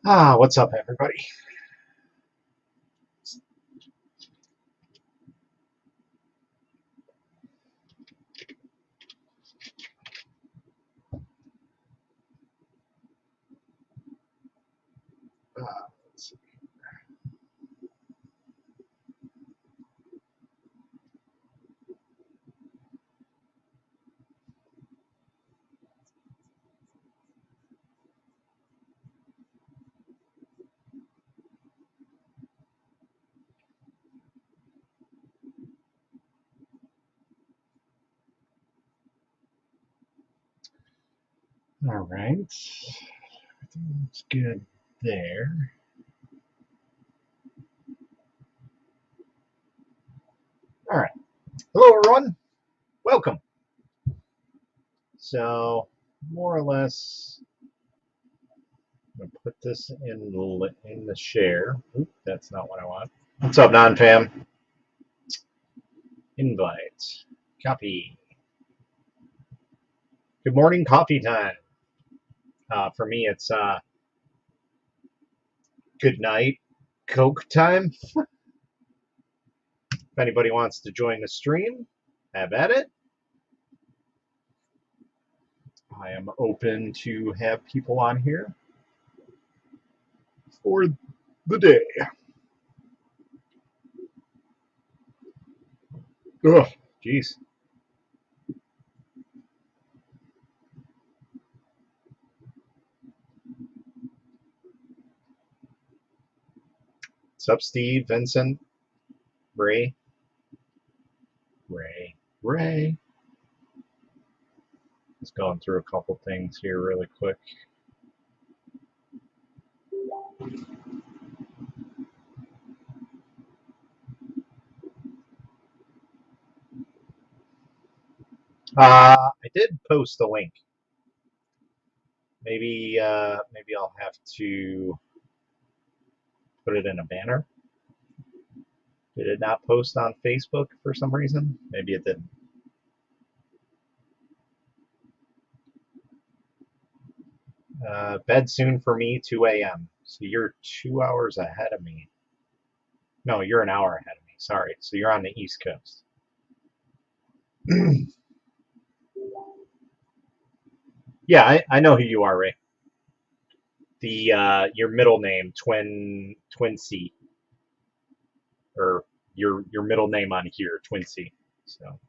What's up, everybody? Let's see. All right, everything's good there. All right, hello, everyone. Welcome. So, more or less, I'm gonna put this in the share. Oop, that's not what I want. What's up, non-fam? Invite. Copy. Good morning, coffee time. For me, it's good night, Coke time. If anybody wants to join the stream, have at it. I am open to have people on here for the day. Ugh, jeez. What's up, Steve, Vincent, Ray? Just going through a couple things here really quick. I did post a link. Maybe I'll have to put it in a banner. Did it not post on Facebook for some reason? Maybe it didn't. Bed soon for me, 2 a.m. So you're 2 hours ahead of me. No, you're an hour ahead of me. Sorry. So you're on the East Coast. Yeah, I know who you are, Ray. The your middle name, Twin C, or your middle name on here, Twin C. So.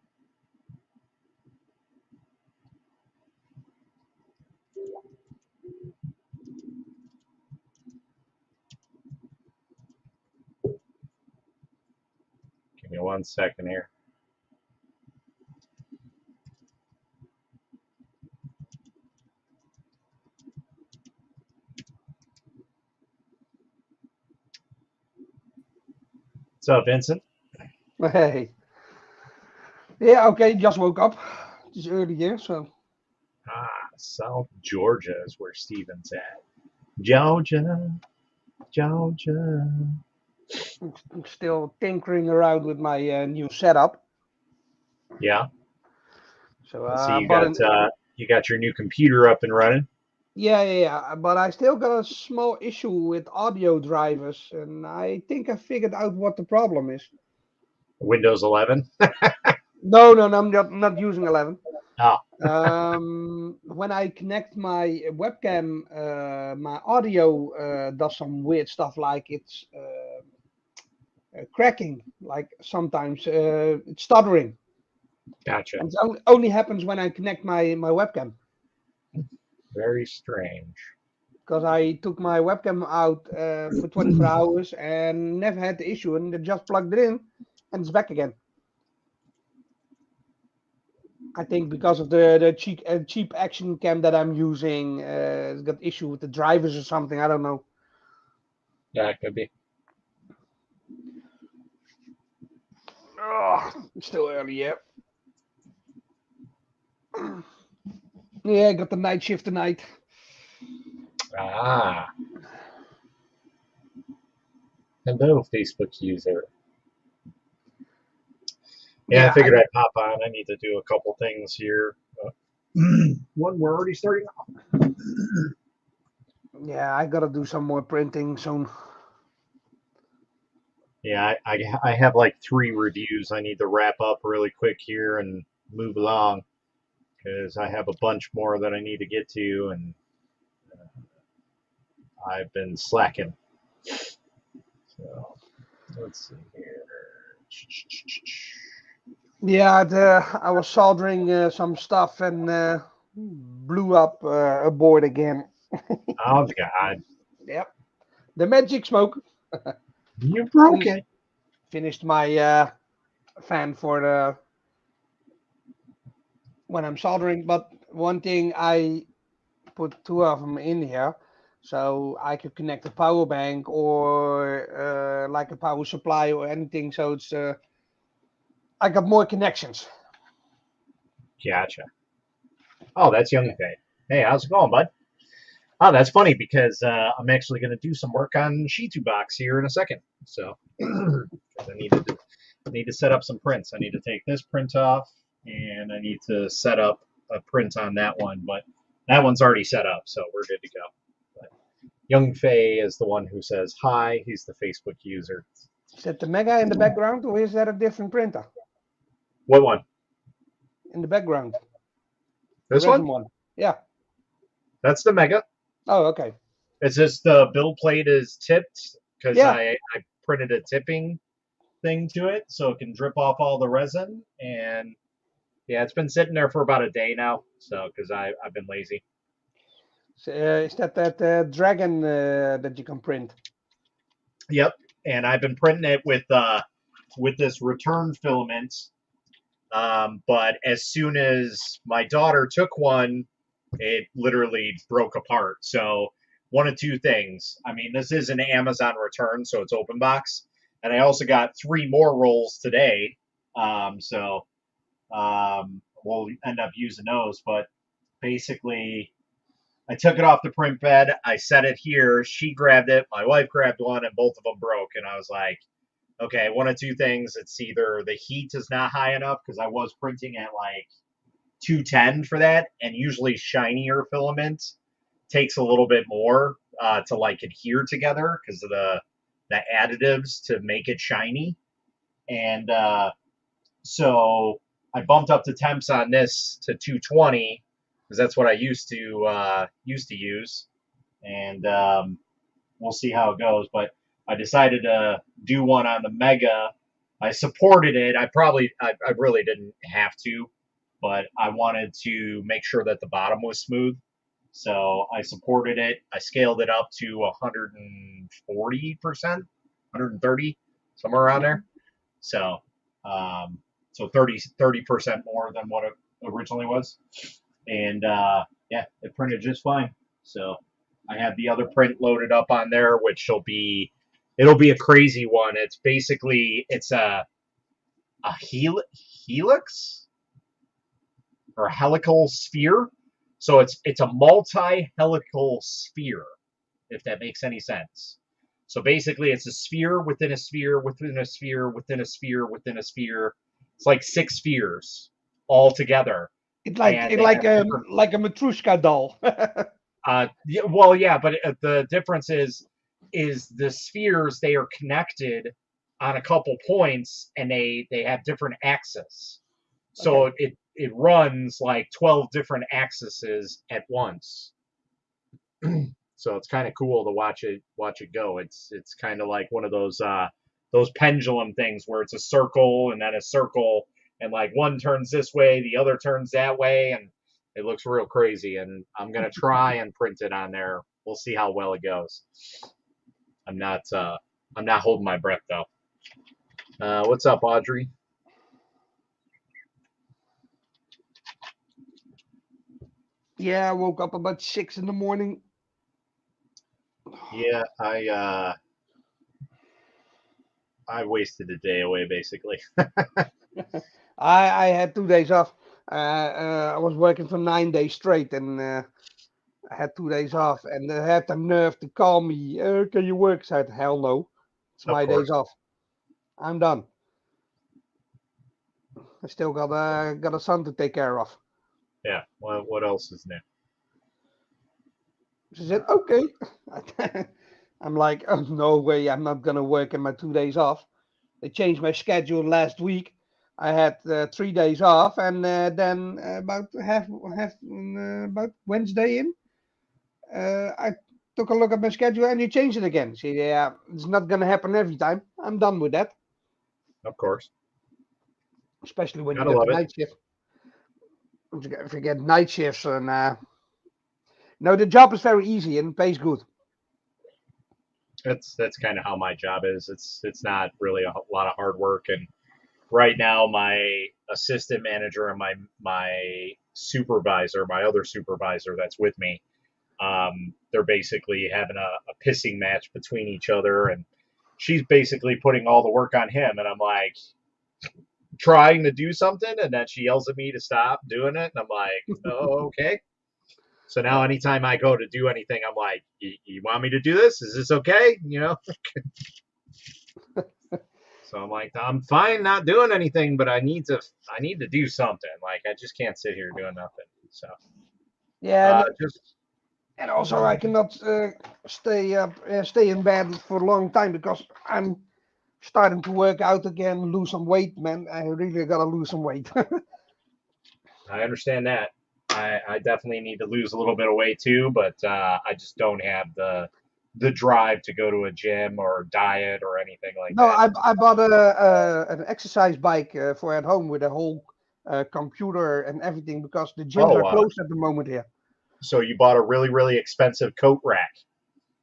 Give me 1 second here. What's up, Vincent? Hey. Yeah, okay, just woke up. It's early here, so. South Georgia is where Steven's at. Georgia. I'm still tinkering around with my new setup. Yeah. So, So you got your new computer up and running. yeah. But I still got a small issue with audio drivers, and I think I figured out what the problem is. Windows 11. No, I'm not using 11. Oh. When I connect my webcam, my audio does some weird stuff, like it's cracking, like sometimes it's stuttering. Gotcha. And it only happens when I connect my webcam. Very strange. Because I took my webcam out for 24 hours and never had the issue, and I just plugged it in and it's back again. I think because of the cheap action cam that I'm using, it's got issue with the drivers or something. I don't know. Yeah, it could be. Oh, it's still early, yeah. Yeah, I got the night shift tonight. Hello, Facebook user. Yeah, I figured I'd pop on. I need to do a couple things here. One, we're already starting off. Yeah, I gotta do some more printing soon. Yeah, I have like 3 reviews I need to wrap up really quick here and move along because I have a bunch more that I need to get to, and I've been slacking. So let's see here. Yeah, I was soldering some stuff and blew up a board again. Oh God, Yep, the magic smoke. you broke finished it. finished my fan for the when I'm soldering. But one thing, I put two of them in here, so I could connect a power bank or like a power supply or anything. So it's I got more connections. Gotcha. Oh, that's Young Fay. Hey, how's it going, bud? Oh, that's funny because I'm actually going to do some work on Shitu Box here in a second. So, because need to set up some prints. I need to take this print off, and I need to set up a print on that one. But that one's already set up, so we're good to go. But Young Fei is the one who says hi. He's the Facebook user. Is that the Mega in the background, or is that a different printer What one? in the background? The This one? resin one. Yeah. That's the Mega. Oh, okay. It's just the build plate is tipped because Yeah. I printed a tipping thing to it so it can drip off all the resin. And yeah, it's been sitting there for about a day now. So because I've been lazy. So, is that dragon that you can print? Yep. And I've been printing it with this return filament. But as soon as my daughter took one, it literally broke apart. So one of two things. I mean, this is an Amazon return, so it's open box, and I also got 3 more rolls today. So we'll end up using those. But basically, I took it off the print bed. I set it here. She grabbed it. My wife grabbed one, and both of them broke. And I was like, okay, one of two things. It's either the heat is not high enough because I was printing at like 210 for that, and usually shinier filament takes a little bit more to like adhere together because of the additives to make it shiny. And so I bumped up the temps on this to 220 because that's what I used to use, and we'll see how it goes. But I decided to do one on the Mega. I supported it. I really didn't have to, but I wanted to make sure that the bottom was smooth. So I supported it. I scaled it up to 140%, 130, somewhere around Mhm. there. So, um, so 30% more than what it originally was. And yeah, it printed just fine. So I have the other print loaded up on there, which it'll be a crazy one. It's basically a helix or a helical sphere. So it's a multi helical sphere, if that makes any sense. So basically, it's a sphere within a sphere within a sphere within a sphere within a sphere. It's like 6 spheres all together, and It they have different. like a Matrushka doll. Yeah, well, yeah, but the difference is the spheres, they are connected on a couple points, and they have different axes. So Okay. it runs like 12 different axes at once. So it's kind of cool to watch it go. It's kind of like one of those pendulum things where it's a circle and then a circle, and like one turns this way, the other turns that way, and it looks real crazy. And I'm gonna try and print it on there. We'll see how well it goes. I'm not uh I'm not holding my breath though. What's up, Audrey? Yeah, I woke up about 6 in the morning. Yeah, I wasted a day away basically. I had 2 days off. I was working for 9 days straight, and I had 2 days off, and they had the nerve to call me. Can you work? I said, hell no. It's Of my days course. off. I'm done. I still got a son to take care of. Yeah. What else is new? She said, okay. I'm like, oh, no way, I'm not going to work in my 2 days off. They changed my schedule last week. I had 3 days off, and then about Wednesday in, I took a look at my schedule and you changed it again. See, yeah, it's not going to happen every time. I'm done with that, Of course. especially when you Gotta get the love it. night shift. If you get night shifts, and no, the job is very easy and pays good. That's kind of how my job is. It's not really a lot of hard work. And right now, my assistant manager and my supervisor, my other supervisor that's with me, they're basically having a pissing match between each other, and she's basically putting all the work on him, and I'm like trying to do something, and then she yells at me to stop doing it, and I'm like, oh, okay. So now, Yeah. anytime I go to do anything, I'm like, you want me to do this? Is this okay? So I'm like, I'm fine not doing anything, but I need to do something. Like I just can't sit here doing nothing. So Yeah, just and also I cannot stay in bed for a long time because I'm starting to work out again, lose some weight, man. I really gotta lose some weight. I understand that. I definitely need to lose a little bit of weight too, but I just don't have the drive to go to a gym or diet or anything like No, that. I bought an exercise bike for at home with a whole computer and everything because the gyms Oh, are closed at the moment here. so you bought a really expensive coat rack.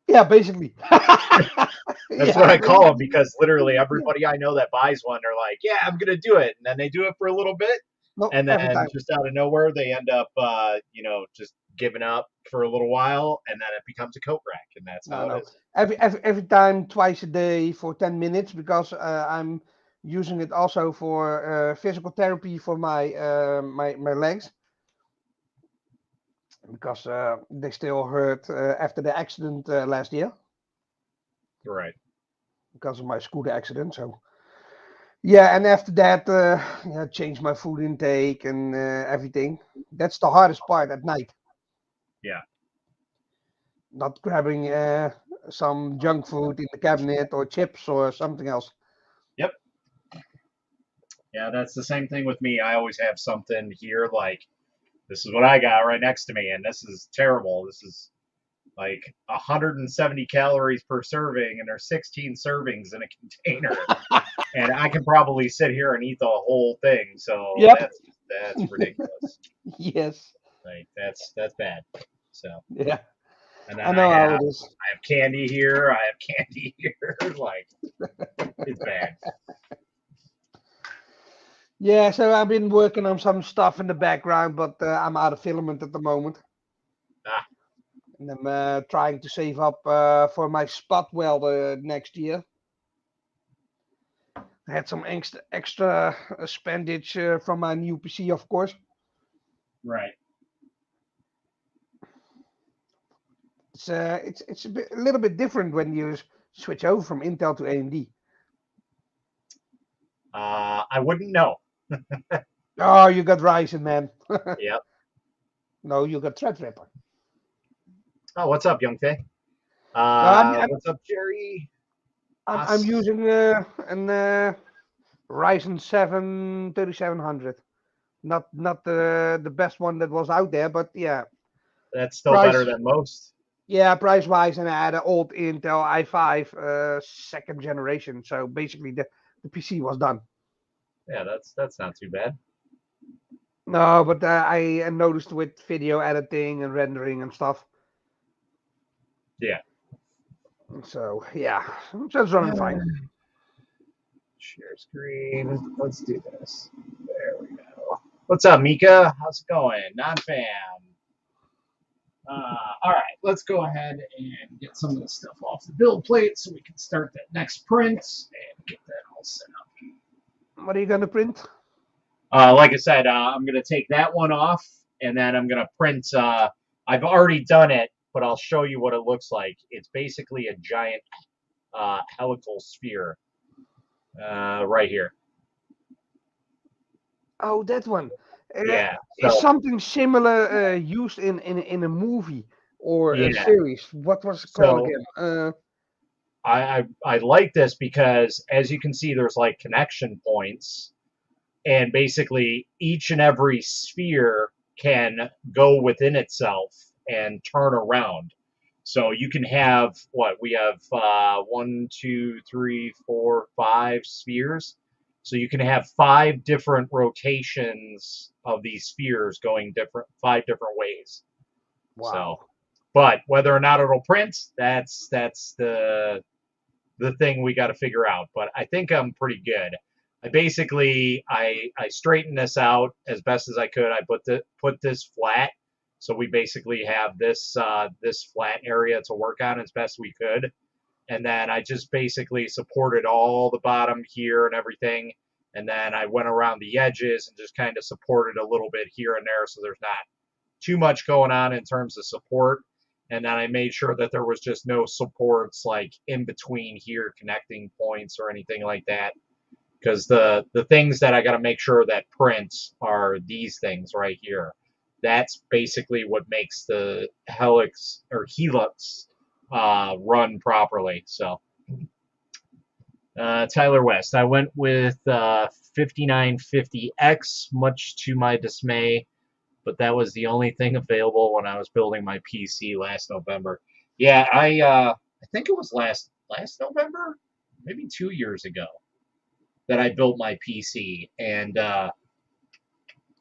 Yeah, basically. That's Yeah, what I call them basically. because literally Yeah. everybody I know that buys one, they're like, "Yeah, I'm gonna do it," and then they do it for a little bit, No, and every then time. just out of nowhere they end up, just giving up for a little while, and then it becomes a coat rack, and that's No, how it no. is. Every time, twice a day for 10 minutes because I'm using it also for physical therapy for my legs because they still hurt after the accident last year Right. because of my scooter accident. So yeah, and after that, yeah, change my food intake and everything. That's the hardest part at night. Yeah. Not grabbing some junk food in the cabinet or chips or something else. Yep. Yeah, that's the same thing with me. I always have something here like this is what I got right next to me, and this is terrible. This is like 170 calories per serving, and there's 16 servings in a container. And I can probably sit here and eat the whole thing. So Yep. that's ridiculous. Yes. Like that's bad. So Yeah. and I then know how it is. I have candy here. I have candy here. Like it's bad. Yeah, so I've been working on some stuff in the background, but I'm out of filament at the moment. Ah, And I'm trying to save up for my spot weld next year. I had some extra spendage from my new PC, of course. right. It's a little bit different when you switch over from Intel to AMD. I wouldn't know. Oh, you got Ryzen, man. Yep. No, you got Threadripper. Oh, what's up, Young Fei? No, What's up, Jerry? I'm Us. using an Ryzen 7 3700. Not the best one that was out there, but yeah, That's still better price than most. yeah, price wise, and I had an old Intel i5 second generation. So basically, the PC was done. Yeah, that's not too bad. No, but I noticed with video editing and rendering and stuff. Yeah. So yeah, so it's running fine. Share screen. Let's do this. There we go. What's up, Mika? How's it going? Non fam. All right, let's go ahead and get some of this stuff off the build plate so we can start that next print and get that all set up. What are you gonna print? Like I said, I'm going to take that one off and then I'm going to print. I've already done it, but I'll show you what it looks like. It's basically a giant helical sphere right here. Oh, that one. Yeah. Is So something similar used in a movie? or a Yeah. series. What was it called So again? I like this because, as you can see, there's like connection points, and basically each and every sphere can go within itself and turn around. So you can have what we have 1, 2, 3, 4, 5 spheres. So you can have 5 different rotations of these spheres going 5 different ways. So, Wow. but whether or not it'll print, that's the thing we got to figure out. But I think I'm pretty good. I straightened this out as best as I could. I put this flat, so we basically have this flat area to work on as best we could, and then I just basically supported all the bottom here and everything, and then I went around the edges and just kind of supported a little bit here and there, so there's not too much going on in terms of support. And then I made sure that there was just no supports like in between here, connecting points or anything like that. Because the things that I got to make sure that print are these things right here. That's basically what makes the helix run properly. So Tyler West, I went with 5950X, much to my dismay, but that was the only thing available when I was building my PC last November. Yeah, I think it was last November, maybe 2 years ago, that I built my PC, and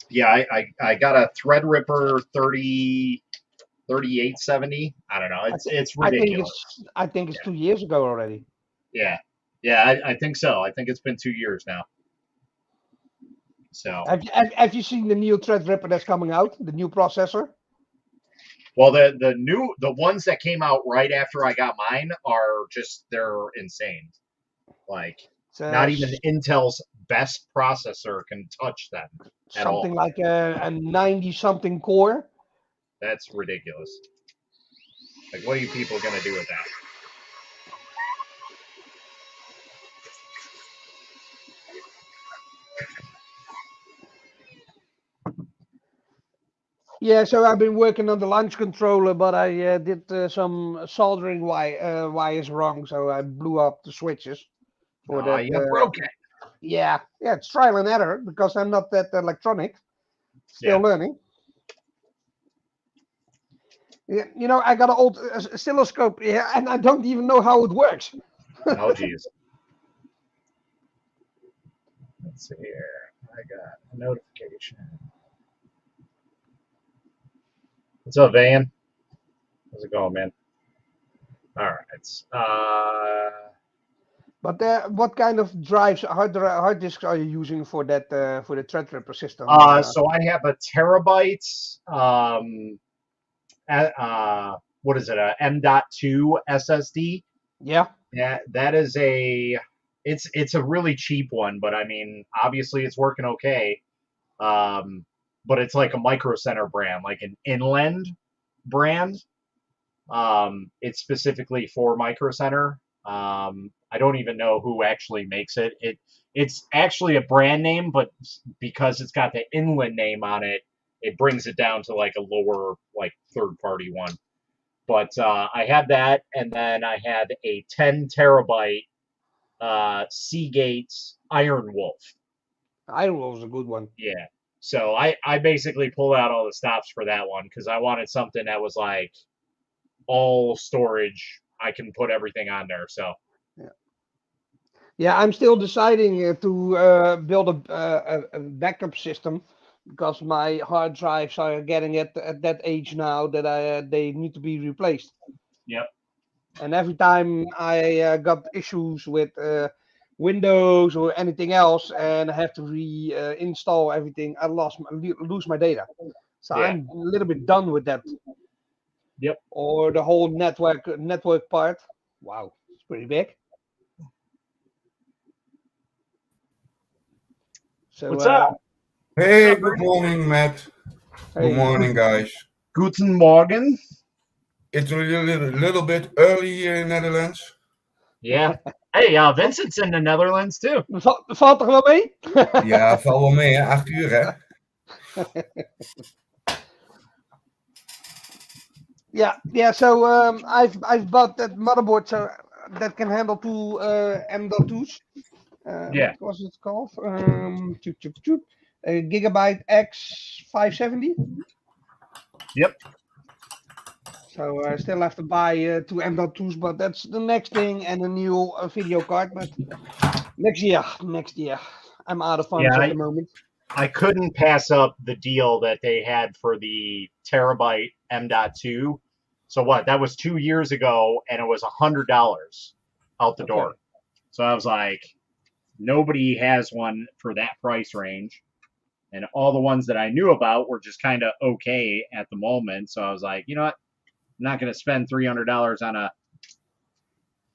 yeah, I got a Threadripper 3870. I don't know, it's ridiculous. I think it's Yeah, 2 years ago already. yeah, yeah. I think so. I think it's been 2 years now. So. Have you seen the new Threadripper that's coming out? The new processor? Well, the ones that came out right after I got mine are just they're insane. Like It's not even Intel's best processor can touch them at all. something like a 90 something core. That's ridiculous. Like, what are you people gonna do with that? Yeah, so I've been working on the launch controller, but I did some soldering wires wrong, so I blew up the switches for Ah, that. you broke it. Yeah, it's trial and error because I'm not that electronic. Still Yeah. learning. Yeah, I got an old oscilloscope here, and I don't even know how it works. Oh, geez. Let's see here. I got a notification. What's up, Van? How's it going, man? All right. But what kind of hard disks are you using for that for the Threadripper system? So I have a terabyte. What is it? A M.2 SSD. Yeah. Yeah, that is it's a really cheap one, but I mean, obviously it's working okay. But it's like a Micro Center brand, like an inland brand. It's specifically for Micro Center. I don't even know who actually makes it. It's actually a brand name, but because it's got the inland name on it, it brings it down to like a lower, like third party one. But I had that, and then I had a 10 terabyte Seagate Iron Wolf. Iron Wolf is a good one. Yeah. So I basically pulled out all the stops for that one because I wanted something that was like all storage. I can put everything on there. So. Yeah, I'm still deciding to build a backup system because my hard drives are getting at that age now that they need to be replaced. Yep. And every time I got issues with Windows or anything else, and I have to reinstall everything, I lose my data. So Yeah. I'm a little bit done with that. Yep. Or the whole network part. Wow, it's pretty big. So, What's up? Hey, good morning, Matt. Good Hey, morning, guys. Guten Morgen. It's a little bit early here in Netherlands. Yeah. Hey, Vincent's in the Netherlands too. Valt er wel mee? Ja, val wel mee, hè? 8 uur, hè? Yeah. So I've bought that motherboard so that can handle two M.2s. Yeah. What was it called? Gigabyte X 570. Yep. So I still have to buy two M.2s, but that's the next thing, and a new video card. But next year. I'm out of funds Yeah, at the moment. I couldn't pass up the deal that they had for the terabyte M.2. So what? That was 2 years ago, and it was $100 out the Okay. door. So I was like, nobody has one for that price range, and all the ones that I knew about were just kind of okay at the moment. So I was like, you know what? I'm not going to spend $300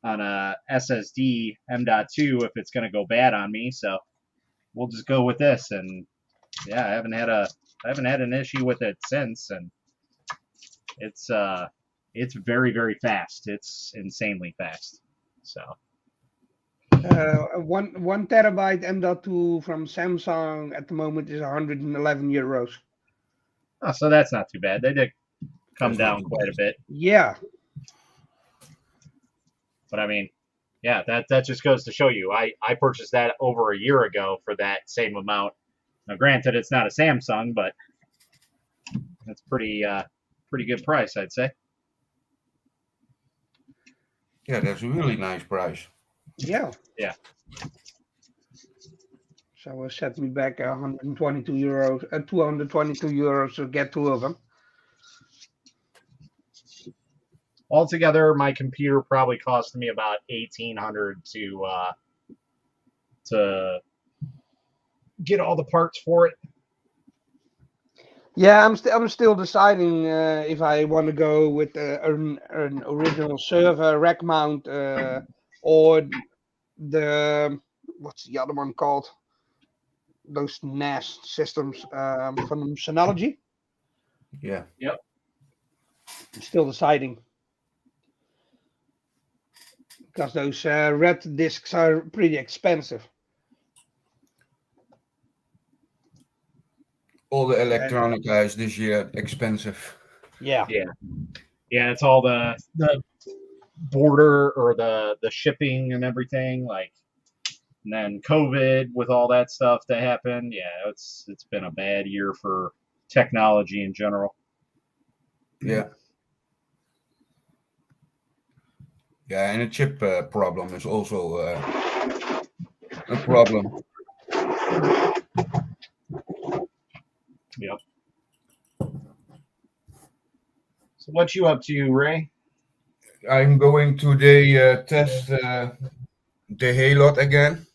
on a SSD M.2 if it's going to go bad on me. So we'll just go with this. And yeah, I haven't had an issue with it since, and it's very, very fast. It's insanely fast. So One terabyte M.2 from Samsung at the moment is 111 euros. so that's not too bad. They did come That's not down too quite a bad. bit, Yeah. but I mean, yeah, that just goes to show you. I purchased that over a year ago for that same amount. Now, granted, it's not a Samsung, but that's pretty good price, I'd say. Yeah, that's a really nice price. Yeah. Yeah. So it set me back 122 euros, 222 euros to get two of them. Altogether, my computer probably cost me about $1,800 to get all the parts for it. Yeah, I'm still deciding if I want to go with an original server rack mount or the what's the other one called? Those NAS systems from Synology. Yeah. Yep. I'm still deciding because those red discs are pretty expensive. All the electronic guys this year expensive. Yeah. Yeah, it's all the border or the shipping and everything, like, and then COVID with all that stuff that happened. Yeah, it's been a bad year for technology in general. Yeah. Yeah, and a chip problem is also a problem. Yep. So what you up to, Ray? I'm going today test the Halot again.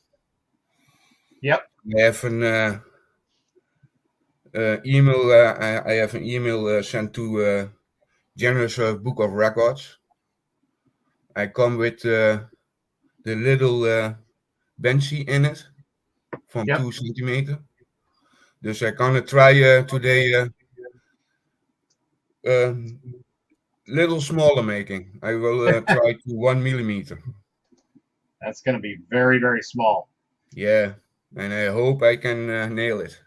Yep. I have an email. I have an email sent to Generous Book of Records. I come with the little Banshee in it from Yep. 2 centimeter. Dus I gonna try today little smaller making. I will try to 1 millimeter. That's going to be very, very small. Yeah, and I hope I can nail it.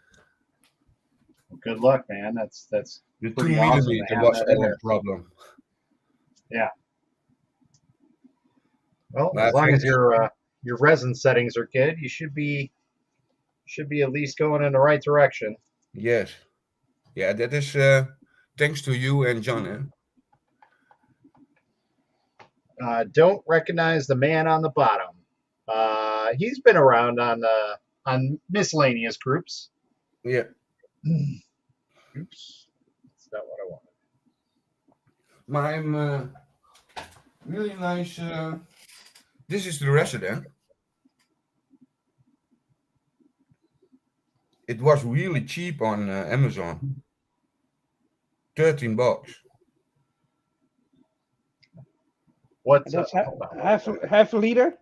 Well, good luck, man. That's The 2 pretty awesome to millimeter have was that in our there. problem. Yeah. Well, But as long as your resin settings are good, you should be at least going in the right direction. Yes. Yeah, that is thanks to you and John. Don't recognize the man on the bottom. He's been around on miscellaneous groups. Yeah. Oops, that's not what I wanted. I'm really nice. This is the resident. It was really cheap on Amazon. $13. What's That's hold on. half a liter.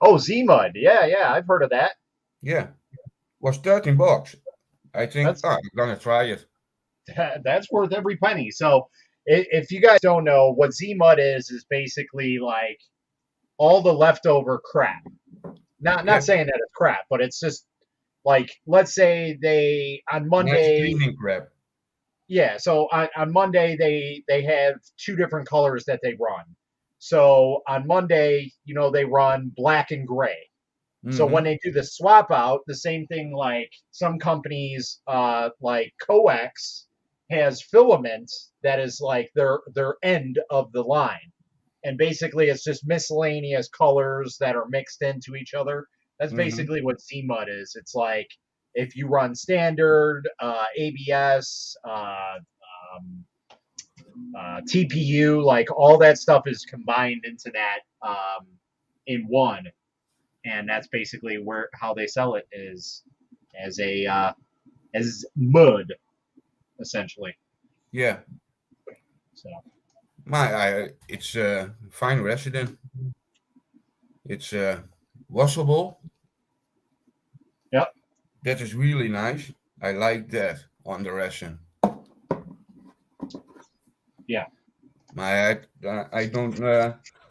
Oh, Z-Mud. Yeah, I've heard of that. Yeah, was $13. I think That's I'm gonna try it. that's worth every penny. So, if you guys don't know what Z-Mud is basically like all the leftover crap. Not saying that it's crap, but it's just like, let's say they on Nice Monday. cleaning crap. Yeah, so on Monday they have two different colors that they run. So on Monday, they run black and gray. So when Mm-hmm. they do the swap out, the same thing like some companies, like Coax has filament that is like their end of the line, and basically it's just miscellaneous colors that are mixed into each other. That's Mm-hmm. basically what ZMUD is. It's like if you run standard, ABS, TPU, like all that stuff is combined into that, in one, and that's basically where how they sell it is as a as mud essentially. Yeah. So It's a fine resident. It's washable. yep, That is really nice. I like that on the resin. yeah. I don't.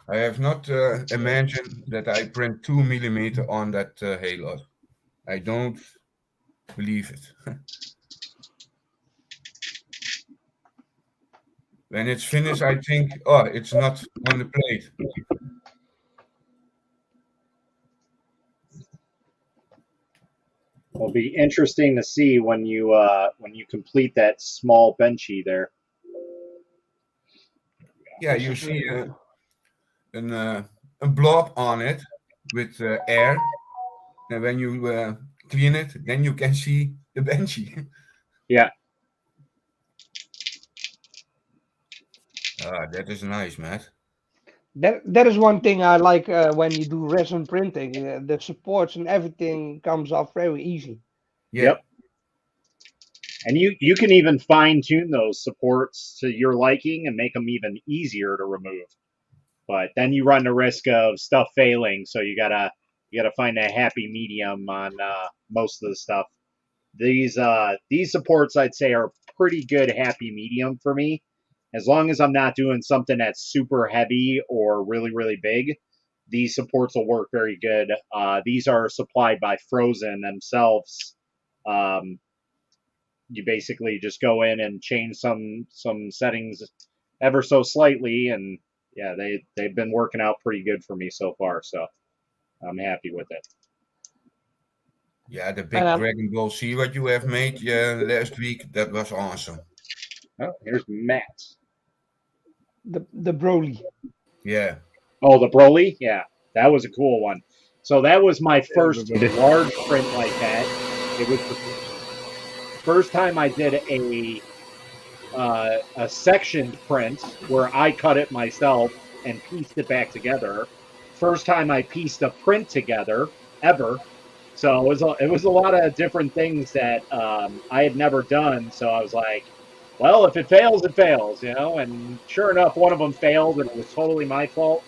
I have not imagined that I print 2 millimeter on that halo. I don't believe it. When it's finished, I think, oh, it's not on the plate. It'll be interesting to see when you complete that small benchy there. Yeah, This you is see very. an, a blob on it with air, and when you clean it, then you can see the benchy. Yeah, Ah, that is nice, Matt. That is one thing I like when you do resin printing. The supports and everything comes off very easy. Yeah, yep. And you can even fine tune those supports to your liking and make them even easier to remove. But then you run the risk of stuff failing, so you gotta find a happy medium on most of the stuff. These supports I'd say are pretty good happy medium for me. As long as I'm not doing something that's super heavy or really really big, these supports will work very good. These are supplied by Frozen themselves. Um, you basically just go in and change some settings ever so slightly, and yeah, they've been working out pretty good for me so far. So I'm happy with it. yeah, the And big Dragon Ball Z what you have made last week, that was awesome. Oh, here's Matt. the Broly. Yeah, Oh, the Broly? Yeah, that was a cool one. So that was my first Everybody. large print like that. It was the first time I did a sectioned print where I cut it myself and pieced it back together. First time I pieced a print together ever. So it was a lot of different things that I had never done. So I was like, well, if it fails, it fails, And sure enough, one of them failed, and it was totally my fault.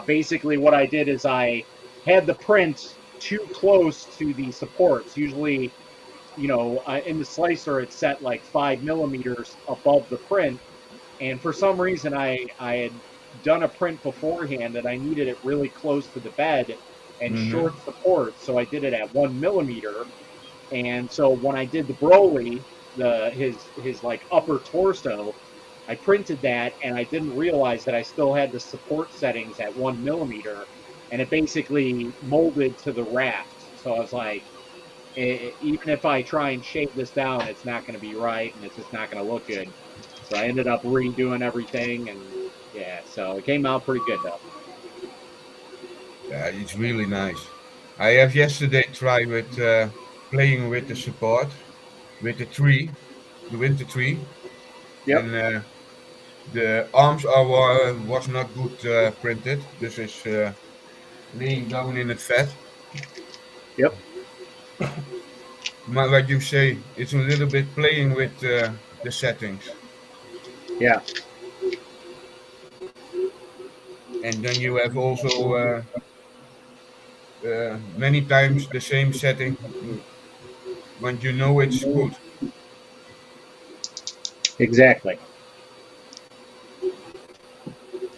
Basically, what I did is I had the print too close to the supports. Usually, in the slicer, it's set like 5 millimeters above the print, and for some reason, I had done a print beforehand that I needed it really close to the bed and mm-hmm. short support, so I did it at 1 millimeter. And so when I did the Broly, his like upper torso, I printed that, and I didn't realize that I still had the support settings at 1 millimeter, and it basically molded to the raft. So I was like, even if I try and shave this down, it's not going to be right, and it's just not going to look good. So I ended up redoing everything, and yeah, so it came out pretty good though. Yeah, it's really nice. I have yesterday tried with playing with the support, with the tree, the winter tree, Yep, and the arms are was not good printed. This is laying down in the fat. yep, What you say, it's a little bit playing with the settings, yeah, and then you have also many times the same setting when you know it's good. exactly.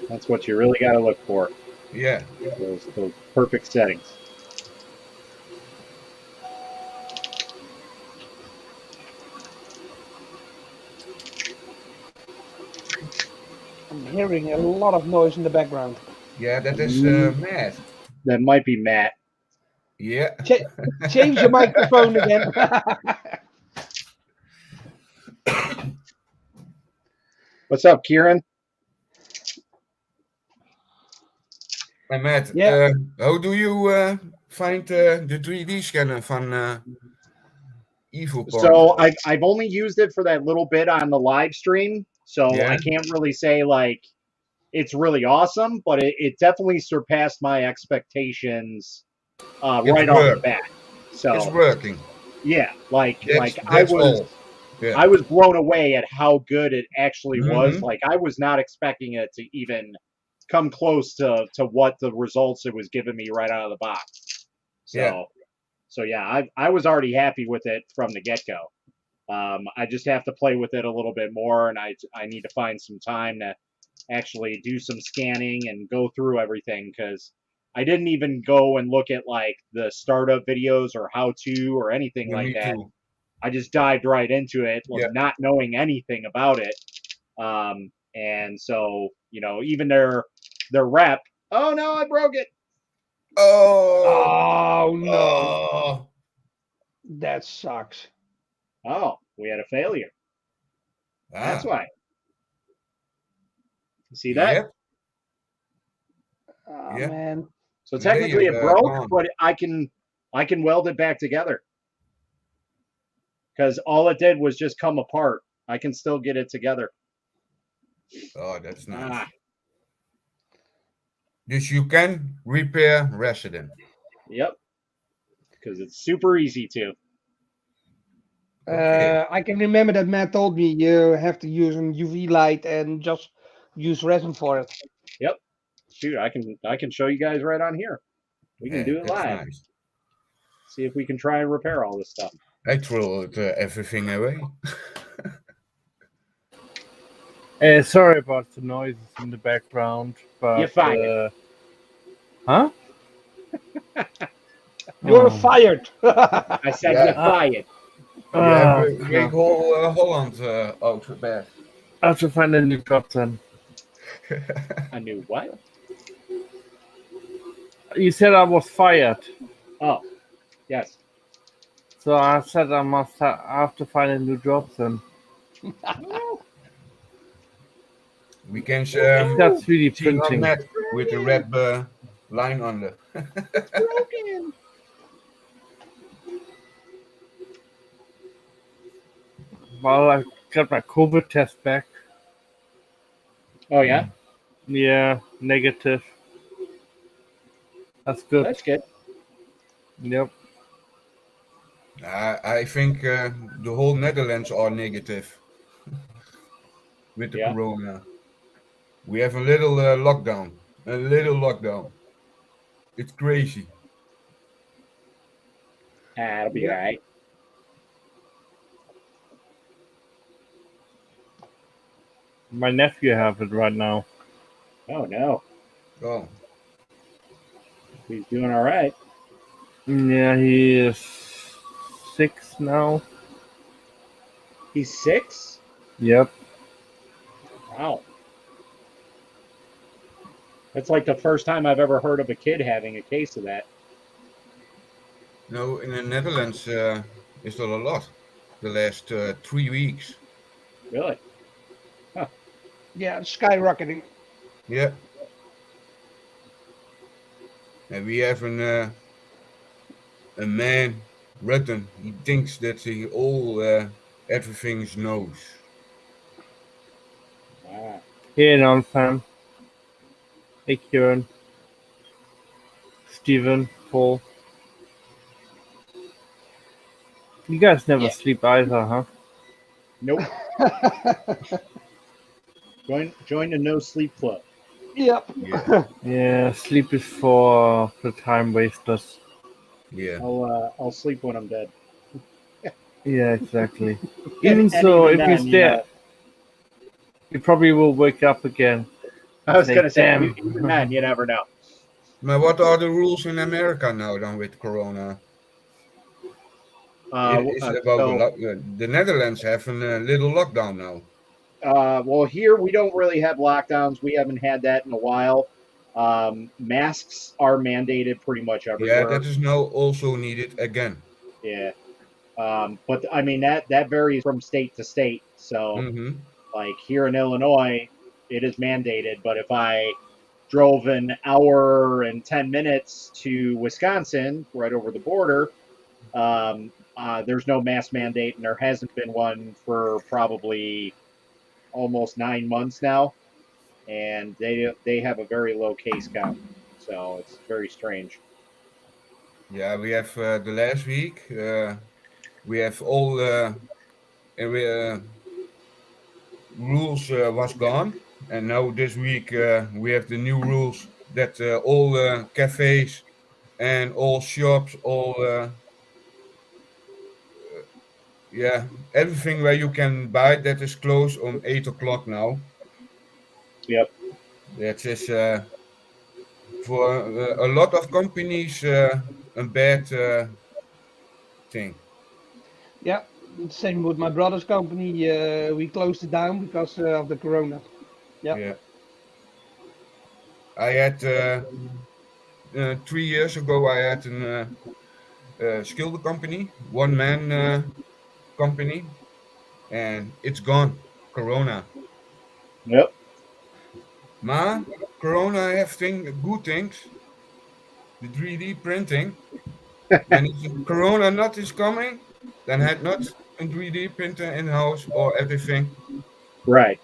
That's what you really got to look for. Yeah, Those perfect settings. hearing a lot of noise in the background. Yeah, that is mad. That might be Matt. Yeah. Change your microphone again. What's up, Kieran? Hey, Matt, Yeah. how do you find the 3D scanner van Evil Porn? So I've only used it for that little bit on the live stream, so Yeah. I can't really say like it's really awesome, but it definitely surpassed my expectations right off the worked. bat. So It's working. yeah, like That's all. Yeah. I was blown away at how good it actually was. Mhm. Like I was not expecting it to even come close to what the results it was giving me right out of the box. So Yeah. so yeah, I was already happy with it from the get go. I just have to play with it a little bit more, and I need to find some time to actually do some scanning and go through everything because I didn't even go and look at like the startup videos or how to or anything Yeah, like me that. too. I just dived right into it, Yeah. not knowing anything about it. And so, you know, even their rep, oh no, I broke it. Oh. Oh no, Oh. that sucks. Oh, we had a failure. That's Ah. why. See that? Yep. Oh Yeah. man. So There technically you it broke, gone. but I can weld it back together. Because all it did was just come apart. I can still get it together. Oh, that's nice. Ah, Dus you can repair resident. yep. Because it's super easy to. Okay. I can remember that Matt told me you have to use an UV light and just use resin for it. Yep. Shoot, I can show you guys right on here. We can Yeah, do it that's live. nice. See if we can try and repair all this stuff. I throw everything away. Sorry about the noises in the background, but You're fired. Huh? You're Oh. fired. I said Yeah. you're fired. Yeah, Ah, break whole Holland out back. I have to find a new job then. I knew what? You said I was fired, Oh, yes. so I said I have to find a new job then. We can That's 3D team up printing. Matt with the red line on the. Broken. Well, I got my COVID test back. Oh yeah, Yeah, negative. That's good. that's good. Yep. I think the whole Netherlands are negative with the Yeah. corona. We have a little lockdown. A little lockdown. It's crazy. That'll be Yeah. all right. My nephew have it right now. Oh no, Oh, he's doing all right. Yeah, he is 6 now. He's 6. Yep. Wow. That's like the first time I've ever heard of a kid having a case of that. no, in the Netherlands it's not a lot. The last 3 weeks. Really? Yeah, it's skyrocketing. Yeah. And we have a man, Rutten. He thinks that he all everything knows. Wow. Hey, non fam. Hey, Kieran. Steven, Paul. You guys never Yeah. sleep either, huh? Nope. Join the no sleep club. Yep. Yeah. Yeah, sleep is for the time wasters. Yeah. I'll sleep when I'm dead. Yeah, exactly. And Even so, if then, he's you dead, know, he probably will wake up again. I was Say, gonna say, damn. even then, you never know. But what are the rules in America now then with corona? It's about So the Netherlands have a little lockdown now. Well, here we don't really have lockdowns. We haven't had that in a while. Masks are mandated pretty much Yeah, everywhere. that is now also needed again. Yeah. But I mean that varies from state to state. So Mm-hmm. like here in Illinois, it is mandated. But if I drove an hour and 10 minutes to Wisconsin, right over the border, there's no mask mandate, and there hasn't been one for probably almost 9 months now. And they have a very low case count, so it's very strange. Yeah, we have the last week. We have all rules was gone, and now this week we have the new rules that all cafes and all shops, all yeah, everything where you can buy that is closed on 8 o'clock now. Yep. That is for a lot of companies a bad thing. Yeah, same with my brother's company. We closed it down because of the corona. Yeah. Yeah, I had 3 years ago. I had a skilled company, one man company, and it's gone. Corona. Yep. Ma, Corona have good things. The 3D printing. When Corona not is coming, then had not a 3D printer in house or everything. Right.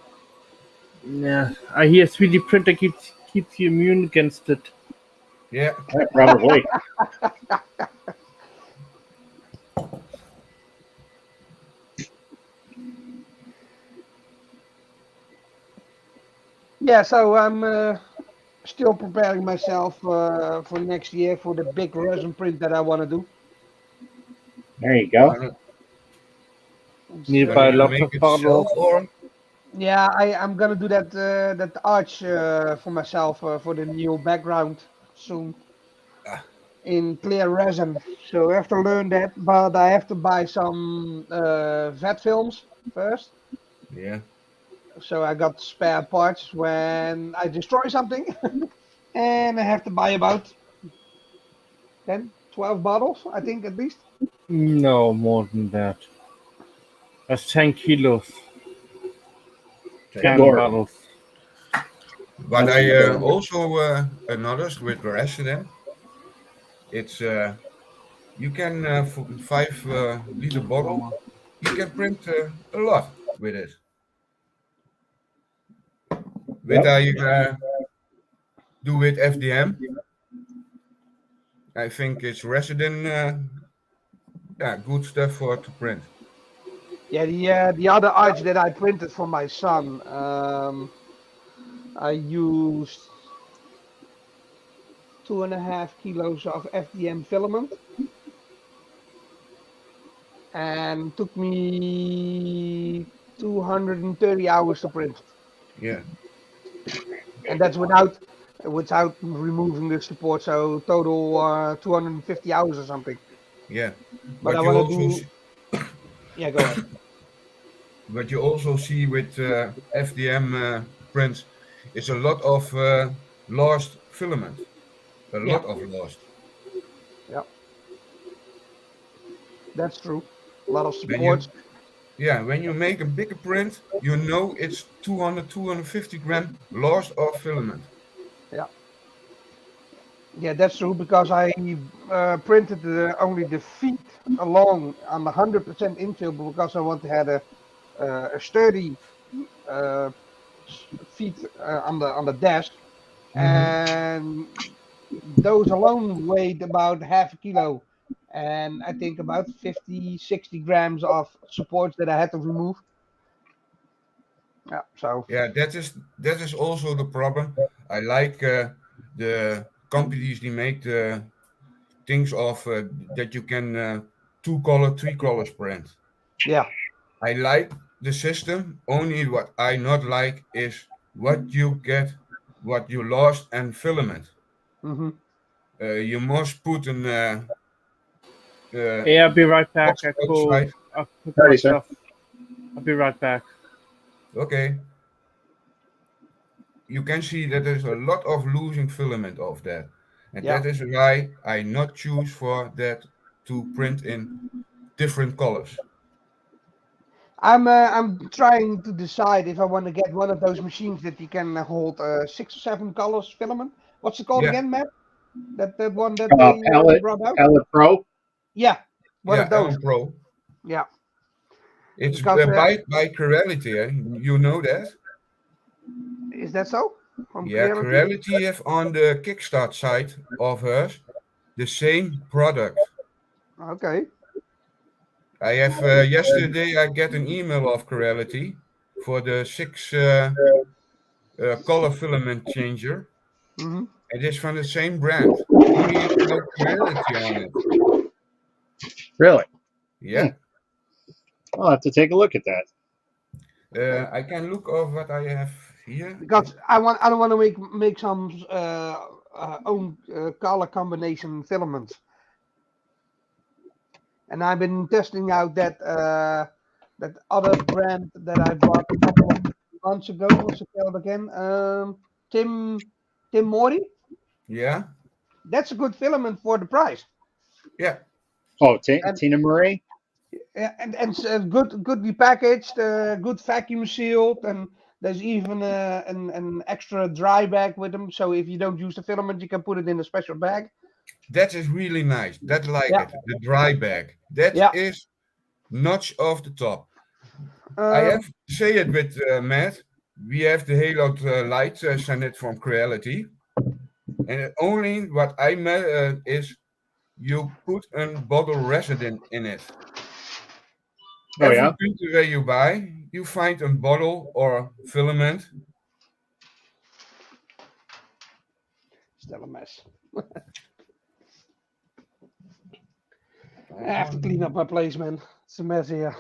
Yeah, I hear 3D printer keeps you immune against it. Yeah, Yeah, probably. Yeah, so I'm still preparing myself for next year for the big resin print that I want to do. There you go. gonna, It's, Need to buy gonna lots make of it bottles. self or yeah, I'm gonna do that arch for myself for the new background soon ah, in clear resin. So I have to learn that, but I have to buy some vet films first. yeah, So I got spare parts when I destroy something, and I have to buy about 10, 12 bottles, I think at least. No, more than that. That's 10 kilos. Good 10 10 lord. kilo. bottles. But I also noticed with resident, it's you can for 5 liter bottle, you can print a lot with it. With Yep. I do with FDM, I think it's resident. Yeah, good stuff for to print. Yeah, the other arch that I printed for my son, I used 2.5 kilos of FDM filament and took me 230 hours to print. Yeah, And that's without removing the support, so total 250 hours or something. yeah. But I But you want to also do, yeah, go ahead. What you also see with FDM prints is a lot of lost filament. A Yeah, lot of lost. yeah, that's true. A lot of When supports. you when you make a bigger print, you know it's 200, 250 gram lost of filament. Yeah, yeah, that's true because I printed only the feet along on the 100% infill because I want to have a sturdy uh, feet on the desk, Hmm. and those alone weighed about half a kilo, and I think about 50, 60 grams of supports that I had to remove. Yeah, so Yeah, that is also the problem. I like the companies that make the things of that you can two color, three colors print. yeah. I like the system. Only what I not like is what you get, what you lost, and filament. Hmm. You must put an Hey, I'll be right back. box outside. I'll put my Alrighty, sir. stuff. I'll be right back. Okay. You can see that there's a lot of losing filament of that. And Yeah. that is why I not choose for that to print in different colors. I'm trying to decide if I want to get one of those machines that you can hold 6 or 7 colors filament. What's it called Yeah, again, Matt? That one that they Palette brought out? Pro. Yeah, one yeah, of those. Ellen Pro. Yeah, It's because by Creality, eh? You know that? is that so? From Yeah, Creality? Creality have on the Kickstart site of hers the same product. Okay. I have yesterday I get an email of Creality for the 6 color filament changer. Hmm. It is from the same brand. Only it's no Creality on it. Really? Yeah. I'll have to take a look at that. Okay. I can look of what I have here. Because I don't want to make some own color combination filaments. And I've been testing out that other brand that I bought a couple of months ago. What's it called again? Tim Mori. Yeah. That's a good filament for the price. Yeah. Oh, And Tina Marie? and it's goodly packaged, good vacuum sealed, and there's even an extra dry bag with them. So if you don't use the filament, you can put it in a special bag. That is really nice. That like Yeah. it. The dry bag. That Yeah. is notch off the top. I Um, have to say it with Matt. We have the Halo light send it from Creality. And only what I met is you put a bottle resident in it. Oh, Every yeah? printer where you buy, you find a bottle or filament. Still a mess. I have to clean up my place, man. It's a mess here.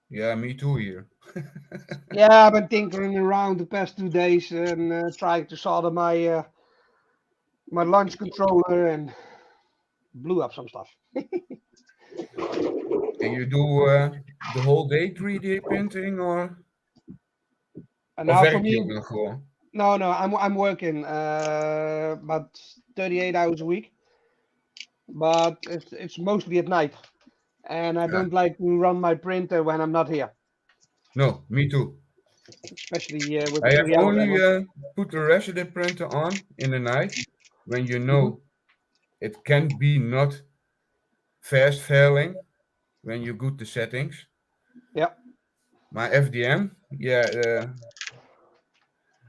Yeah, me too here. Yeah, I've been tinkering around the past 2 days and trying to solder my my launch controller and blew up some stuff. And you do the whole day 3D printing And of now for werk je ook me, nog gewoon? no, I'm working about 38 hours a week, but it's mostly at night, and I Yeah. don't like to run my printer when I'm not here, No, me too. especially with I the have 3 hour only panel. put the resident printer on in the night when you Mhm. know it can be not fast failing when you go the settings. Yeah, My FDM, yeah,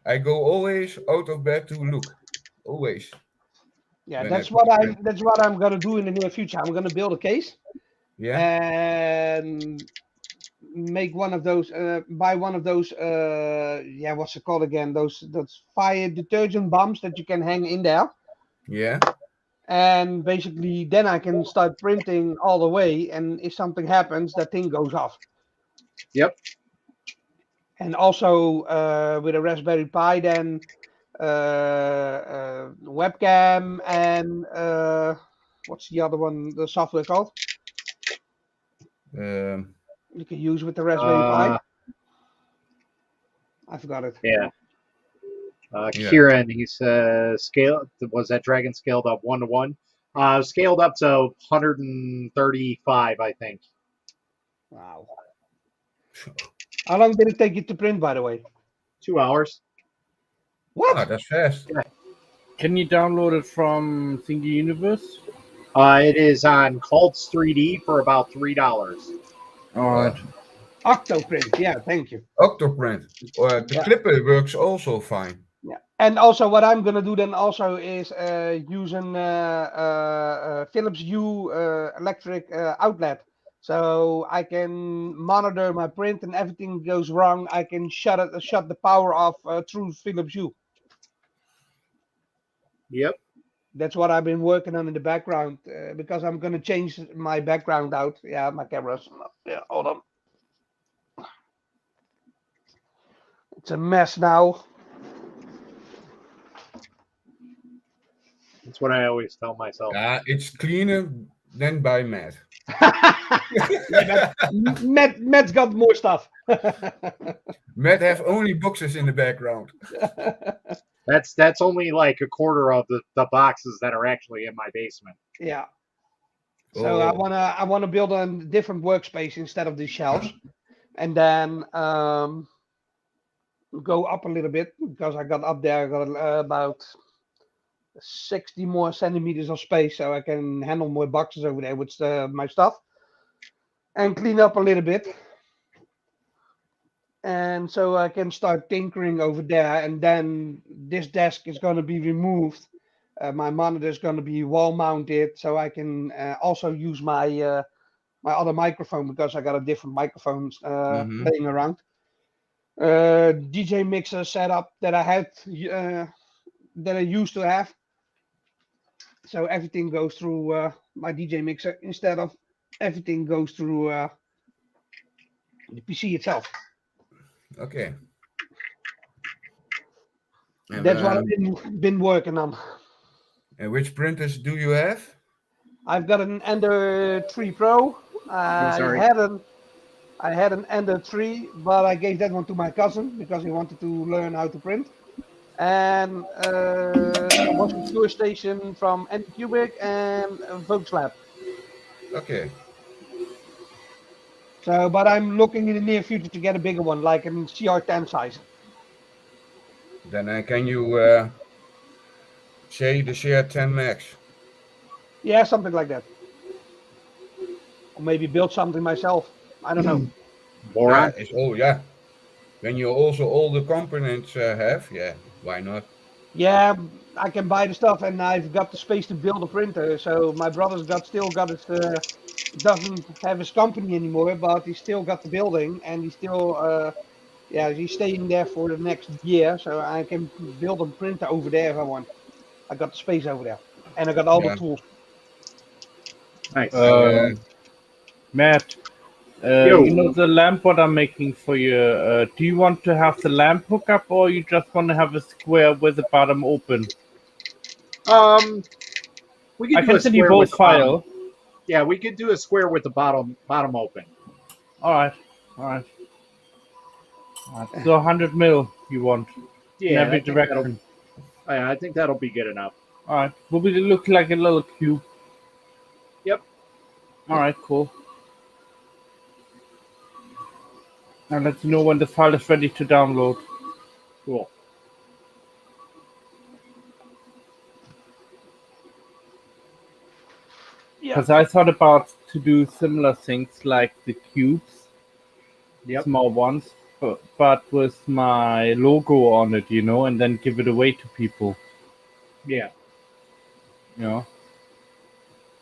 I go always out of bed to look, always yeah, when I put the print. that's what I'm gonna do in the near future. I'm gonna build a case Yeah, and make one of those buy one of those yeah, what's it called again, those fire detergent bombs that you can hang in there, yeah, and basically then I can start printing all the way, and if something happens that thing goes off. Yep. And also with a Raspberry Pi then webcam and what's the other one, the software called, um, you can use with the Raspberry Pi. Uh, I forgot it. yeah. yeah. Kieran, he says, was that dragon scaled up 1-to-1? Scaled up to 135, I think. Wow. How long did it take you to print, by the way? 2 hours. What? Oh, that's fast. Can you download it from Thingy Universe? It is on Cults 3D for about $3. Alright. Octoprint, yeah, thank you. Octoprint. The Yeah. clipper works also fine. Yeah. And also what I'm gonna do then also is using Philips Hue electric outlet. So I can monitor my print, and everything goes wrong, I can shut the power off through Philips Hue. Yep. That's what I've been working on in the background because I'm gonna change my background out. Yeah, my camera's, yeah, hold on. It's a mess now. That's what I always tell myself. It's cleaner than by Matt. Yeah, but Matt's got more stuff. Matt have only boxes in the background. That's only like a quarter of the boxes that are actually in my basement. Yeah. So Oh, I wanna build a different workspace instead of these shelves, and then go up a little bit because I got up there. I got about 60 more centimeters of space, so I can handle more boxes over there with my stuff, and clean up a little bit. And so I can start tinkering over there. And then this desk is going to be removed. My monitor is going to be wall mounted, so I can also use my other microphone because I got a different microphone mhm. laying around. DJ mixer setup that I had that I used to have. So everything goes through my DJ mixer instead of everything goes through the PC itself. Okay. And, That's what I've been working on. and which printers do you have? I've got an Ender 3 Pro. sorry. I had an Ender 3, but I gave that one to my cousin because he wanted to learn how to print. And there was a tour station from Anycubic and Volkslab. Okay. So, but I'm looking in the near future to get a bigger one, like an CR10 size. Then can you say the share 10 max? Yeah, something like that. Or maybe build something myself. I don't know. Moron. Yeah, it's all yeah. When you also all the components have, yeah, why not? Yeah, I can buy the stuff, and I've got the space to build a printer. So my brother's still got his doesn't have his company anymore, but he's still got the building, and he's still yeah, he's staying there for the next year. So I can build a printer over there if I want. I got the space over there, and I got all the Yeah, tools. Nice. I Matt, Yo. you know the lamp what I'm making for you. Do you want to have the lamp hook up, or you just want to have a square with the bottom open? We could I do can a send you square with both the bottom. file. Yeah, we could do a square with the bottom open. All right, all right. All right. So 100 mil you want in Yeah, every direction. I think that'll be good enough. All right. Will it look like a little cube? Yep. All right, cool. I'll let you know when the file is ready to download. Cool. Yeah. Because I thought about to do similar things like the cubes, Yep. small ones, but with my logo on it, you know, and then give it away to people, Yeah. you know.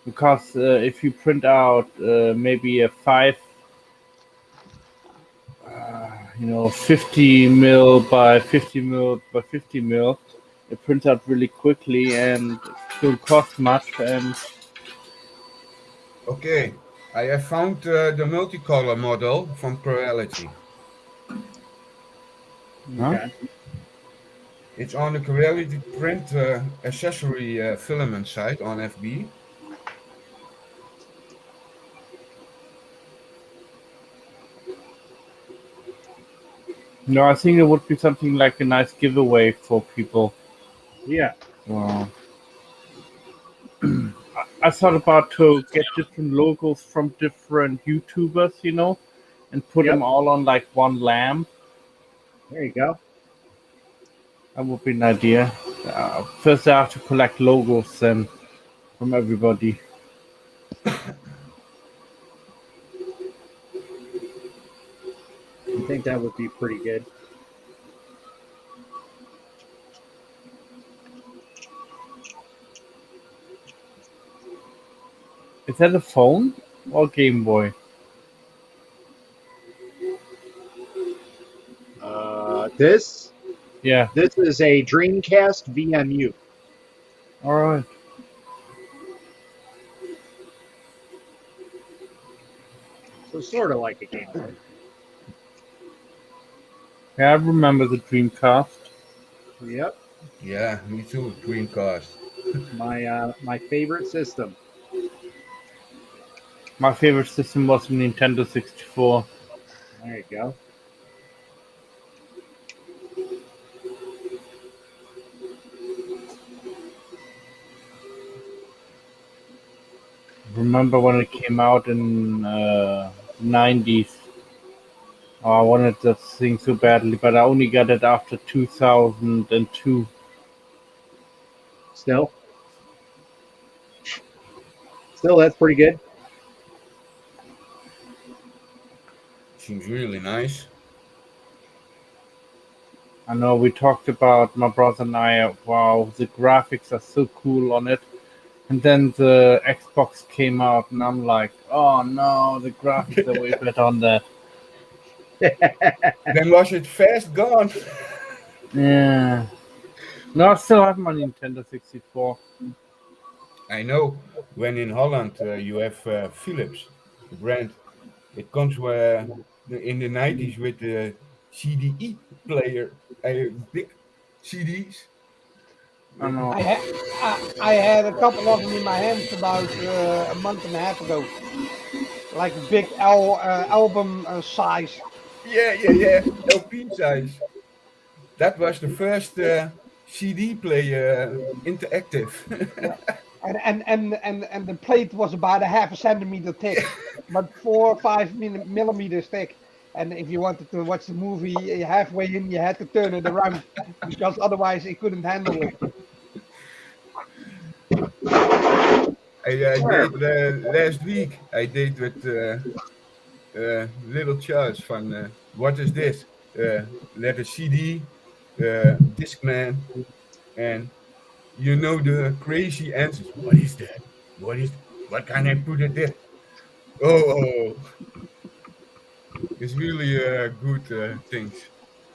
Because if you print out maybe a 50 mil by 50 mil by 50 mil, it prints out really quickly and don't cost much. And okay. I have found the multicolor model from Corelity. Okay. It's on the Corelity print accessory filament site on FB. I think it would be something like a nice giveaway for people. Yeah. Well, I thought about to get different logos from different YouTubers, you know, and put Yep. them all on like one lamp. There you go. That would be an idea. First, I have to collect logos then from everybody. I think that would be pretty good. Is that a phone or Game Boy? This Yeah. this is a Dreamcast VMU. All right. So sort of like a Game Boy. Yeah, I remember the Dreamcast. Yep. Yeah, me too. Dreamcast. My favorite system. My favorite system was the Nintendo 64. There you go. Remember when it came out in 90s? Oh, I wanted that thing so badly, but I only got it after 2002. Still, that's pretty good. Seems really nice. I know we talked about my brother and I. Wow, the graphics are so cool on it. And then the Xbox came out, and I'm like, oh no, the graphics are way better on that. Then was it fast gone? Yeah. No, I still have my Nintendo 64. I know when in Holland you have Philips, the brand. It comes in the 90s with the CDE player, big CDs. I know. I had a couple of them in my hands about a month and a half ago, like big album size. Yeah. LP size. That was the first CD player interactive. Yeah. And the plate was about a half a centimeter thick, but 4 or 5 millimeters thick. And if you wanted to watch the movie halfway in, you had to turn it around because otherwise it couldn't handle it. I Sure. did last week. I did with little Charles from what is this? Let a CD, Discman, and you know the crazy answers. What is that? What can I put it there? Oh, it's really good things.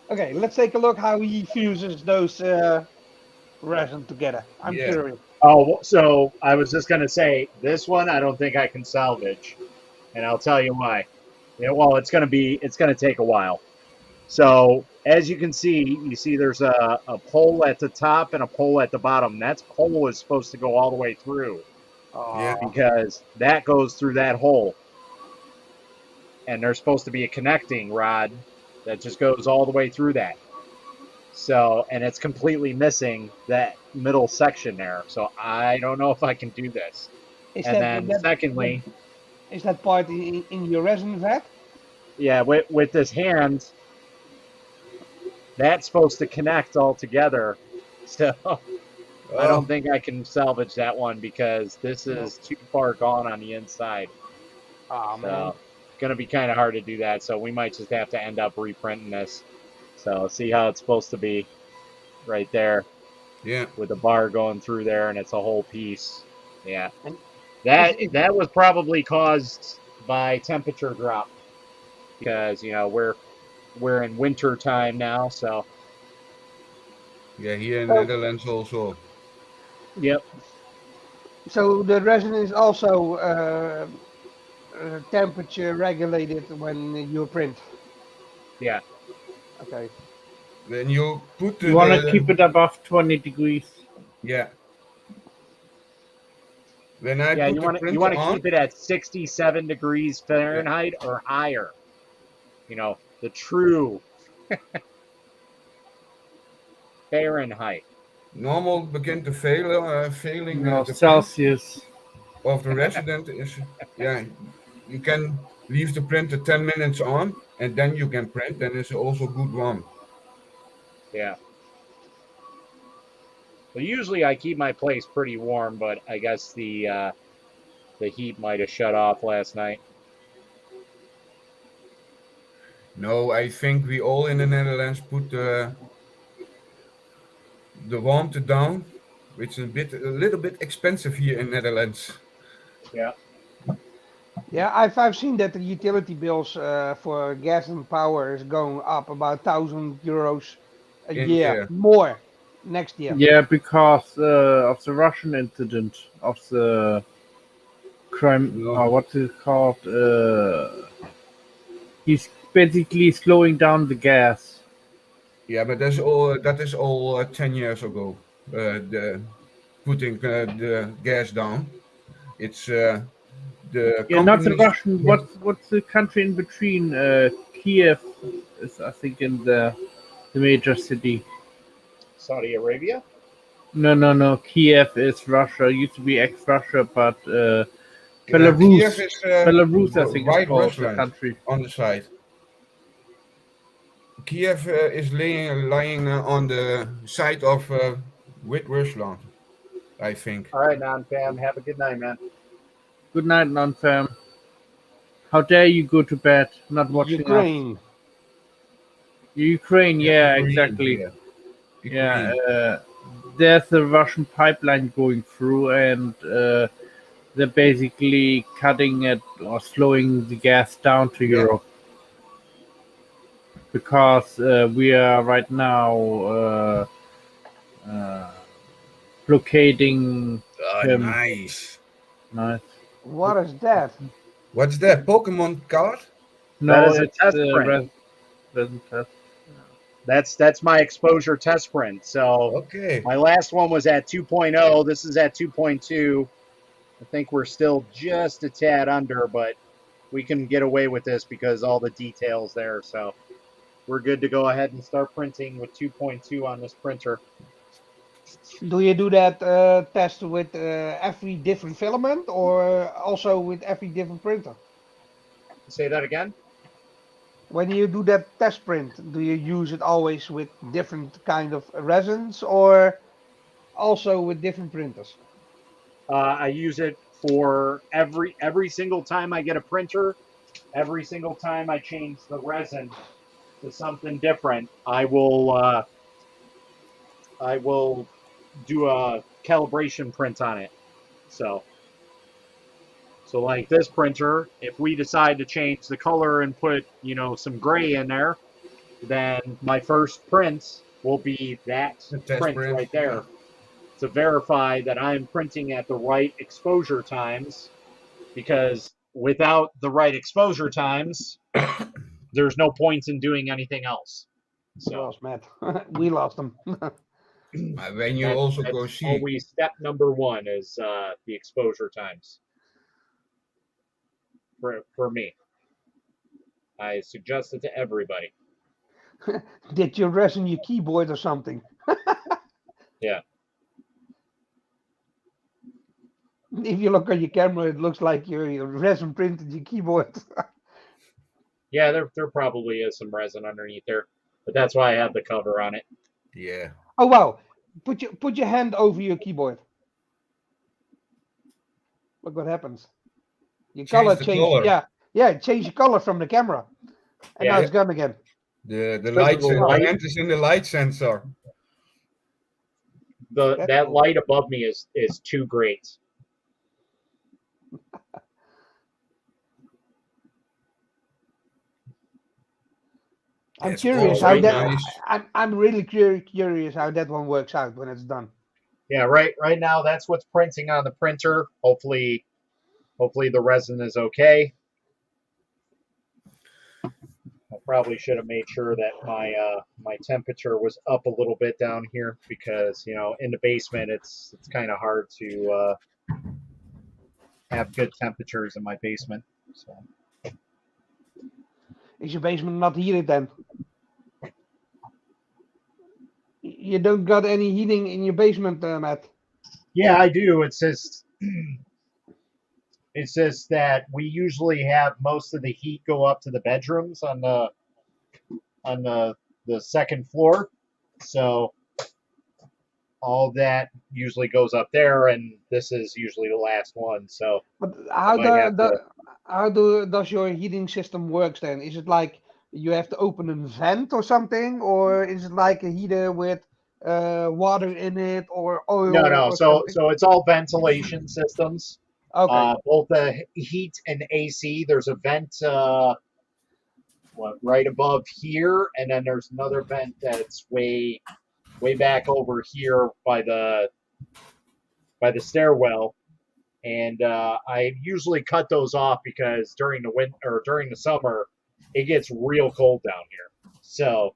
Okay, let's take a look how he fuses those resin together. I'm Yeah. curious. Oh, so I was just gonna say this one. I don't think I can salvage, and I'll tell you why. Yeah, well, it's gonna take a while. So as you can see, there's a pole at the top and a pole at the bottom. That pole is supposed to go all the way through Yeah. because that goes through that hole, and there's supposed to be a connecting rod that just goes all the way through that. So, and it's completely missing that middle section there. So I don't know if I can do this. Is And that then secondly, is that part in your resin vat? yeah, with this hand, that's supposed to connect all together. So I don't Oh, think I can salvage that one because this No. is too far gone on the inside. Oh man. So it's going to be kind of hard to do that. So we might just have to end up reprinting this. So see how it's supposed to be right there yeah. with the bar going through there, and it's a whole piece. Yeah, And that is that was probably caused by temperature drop because we're in winter time now. So Yeah, here in so Netherlands also. yep, so the resin is also temperature regulated when you print. yeah, Okay. When you put You want to keep it above 20 degrees. yeah, when I yeah. put You the want to printer on, keep it at 67 degrees yeah, Fahrenheit or higher. The true Fahrenheit. normal begin to failing No, the print Celsius. of the resident is yeah, you can leave the printer 10 minutes on and then you can print and it's also good one. Yeah. Well, usually I keep my place pretty warm, but I guess the heat might have shut off last night. No, I think we all in the Netherlands put the warmth down, which is a little bit expensive here in Netherlands. Yeah. Yeah, I've seen that the utility bills for gas and power is going up about 1,000 euros a In year yeah, more next year. Yeah, because of the Russian incident, of the crime, no, what's it called? He's basically slowing down the gas. yeah, but that is all 10 years ago. The putting the gas down. It's The Yeah, not the companies. Russian. What's the country in between? Kiev is, I think, in the major city. Saudi Arabia. No. Kiev is Russia. Used to be ex-Russia, but Kiev Belarus. is Belarus, I think, is White called the Russland country. on the side. Kiev is lying on the side of White Russland, I think. All right, non-fam. Have a good night, man. Good night, non-fam. How dare you go to bed not watching us? Ukraine. Ukraine, Yeah, yeah, Ukraine, exactly. yeah. Yeah, Ukraine. there's a Russian pipeline going through, and they're basically cutting it or slowing the gas down to Yeah. Europe because we are right now uh, blockading him. Nice. Nice. What is that? What's that? Pokemon card? That No, is a it's test print. resin test. That's my exposure test print. So Okay. my last one was at 2.0. This is at 2.2. I think we're still just a tad under, but we can get away with this because all the details there. So we're good to go ahead and start printing with 2.2 on this printer. Do you do that test with every different filament or also with every different printer? Say that again. When you do that test print, do you use it always with different kind of resins or also with different printers? I use it for every single time I get a printer. Every single time I change the resin to something different, I will do a calibration print on it. So like this printer, if we decide to change the color and put, some gray in there, then my first print will be that The test print print. right there to verify that I'm printing at the right exposure times, because without the right exposure times, there's no point in doing anything else. That So was Matt. We lost him. When you also go that's see. always step number one is the exposure times for me. I suggest it to everybody. Did you resin your keyboard or something? Yeah. If you look on your camera, it looks like you resin printed your keyboard. Yeah, there probably is some resin underneath there, but that's why I have the cover on it. Yeah. Oh wow! Put your hand over your keyboard. Look what happens. Your color Change the changed. color. Yeah, it changed the color from the camera, and now Yeah. it's gone again. The Because light of the light. vent is in the light sensor. That's That cool. light above me is too great. I'm It's curious also how right that. now. nice. I'm really curious how that one works out when it's done. Yeah, right now that's what's printing on the printer. Hopefully the resin is okay. I probably should have made sure that my temperature was up a little bit down here, because in the basement it's kind of hard to have good temperatures in my basement. So Is your basement not heated then? You don't got any heating in your basement, Matt? yeah, I do. It's just that we usually have most of the heat go up to the bedrooms on the second floor. So all that usually goes up there, and this is usually the last one. So But I might have to. does your heating system works then? Is it like you have to open a vent or something, or is it like a heater with water in it or No, oil no. or So something? it's all ventilation systems. Okay. Both the heat and AC. There's a vent right above here, and then there's another vent that's way back over here by the stairwell. And I usually cut those off because during the winter or during the summer, it gets real cold down here. So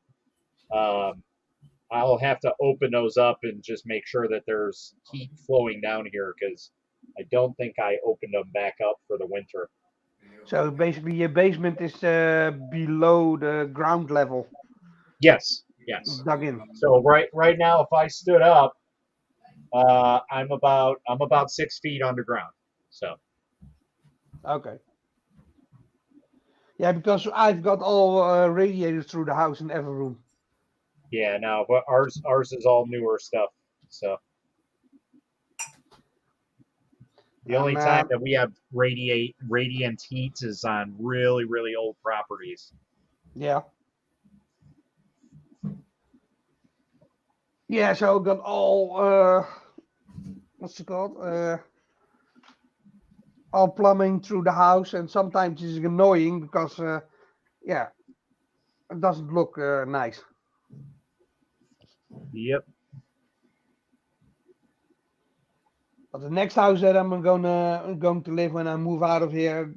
I'll have to open those up and just make sure that there's heat flowing down here, because I don't think I opened them back up for the winter. So basically, your basement is below the ground level, Yes. dug in. So right now, if I stood up, I'm about 6 feet underground. So Okay. Yeah, because I've got all radiators through the house in every room. yeah, no, but ours is all newer stuff. So the only And time that we have radiant heat is on really old properties. yeah. Yeah, so I got all what's it called? All plumbing through the house, and sometimes it's annoying because yeah, it doesn't look nice. Yep. But the next house that I'm going to live when I move out of here,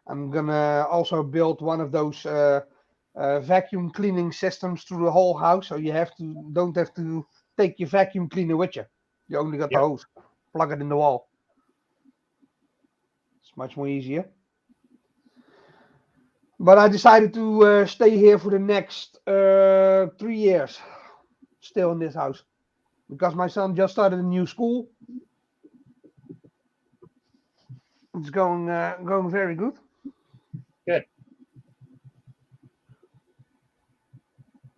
I'm gonna also build one of those vacuum cleaning systems through the whole house, so you don't have to take your vacuum cleaner with you. You only got the Yep. hose, plug it in the wall. It's much more easier. But I decided to stay here for the next 3 years, still in this house, because my son just started a new school. It's going very good. Good.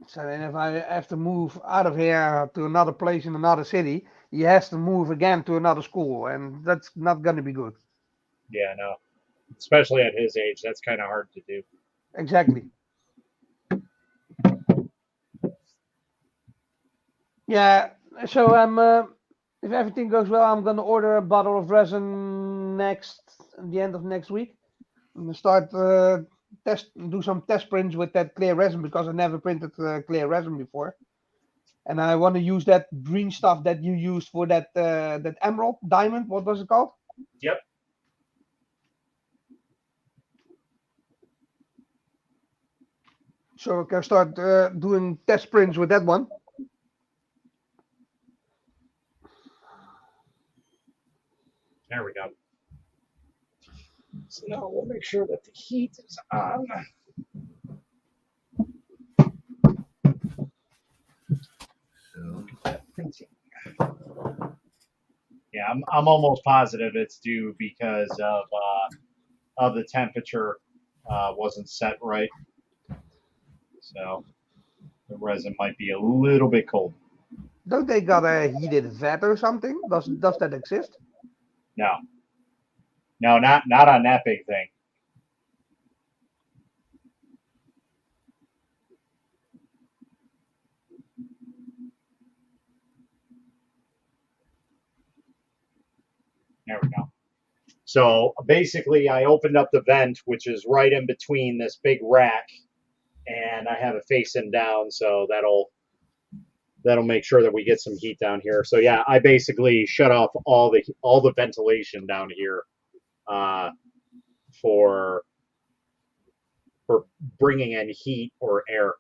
So then if I have to move out of here to another place in another city, he has to move again to another school, and that's not going to be good. Yeah, no. Especially at his age, that's kind of hard to do. Exactly. Yeah. So if everything goes well, I'm going to order a bottle of resin at the end of next week. I'm going to start do some test prints with that clear resin because I never printed clear resin before. And I want to use that green stuff that you used for that emerald diamond. What was it called? Yep. So I can start doing test prints with that one. There we go. So now we'll make sure that the heat is on. So, Printing. Yeah, I'm almost positive it's due because of the temperature wasn't set right. So the resin might be a little bit cold. Don't they got a heated vat or something? Does that exist? No, not on that big thing. There we go. So basically, I opened up the vent, which is right in between this big rack, and I have it facing down, so that'll make sure that we get some heat down here. So yeah, I basically shut off all the ventilation down here for bringing in heat or air.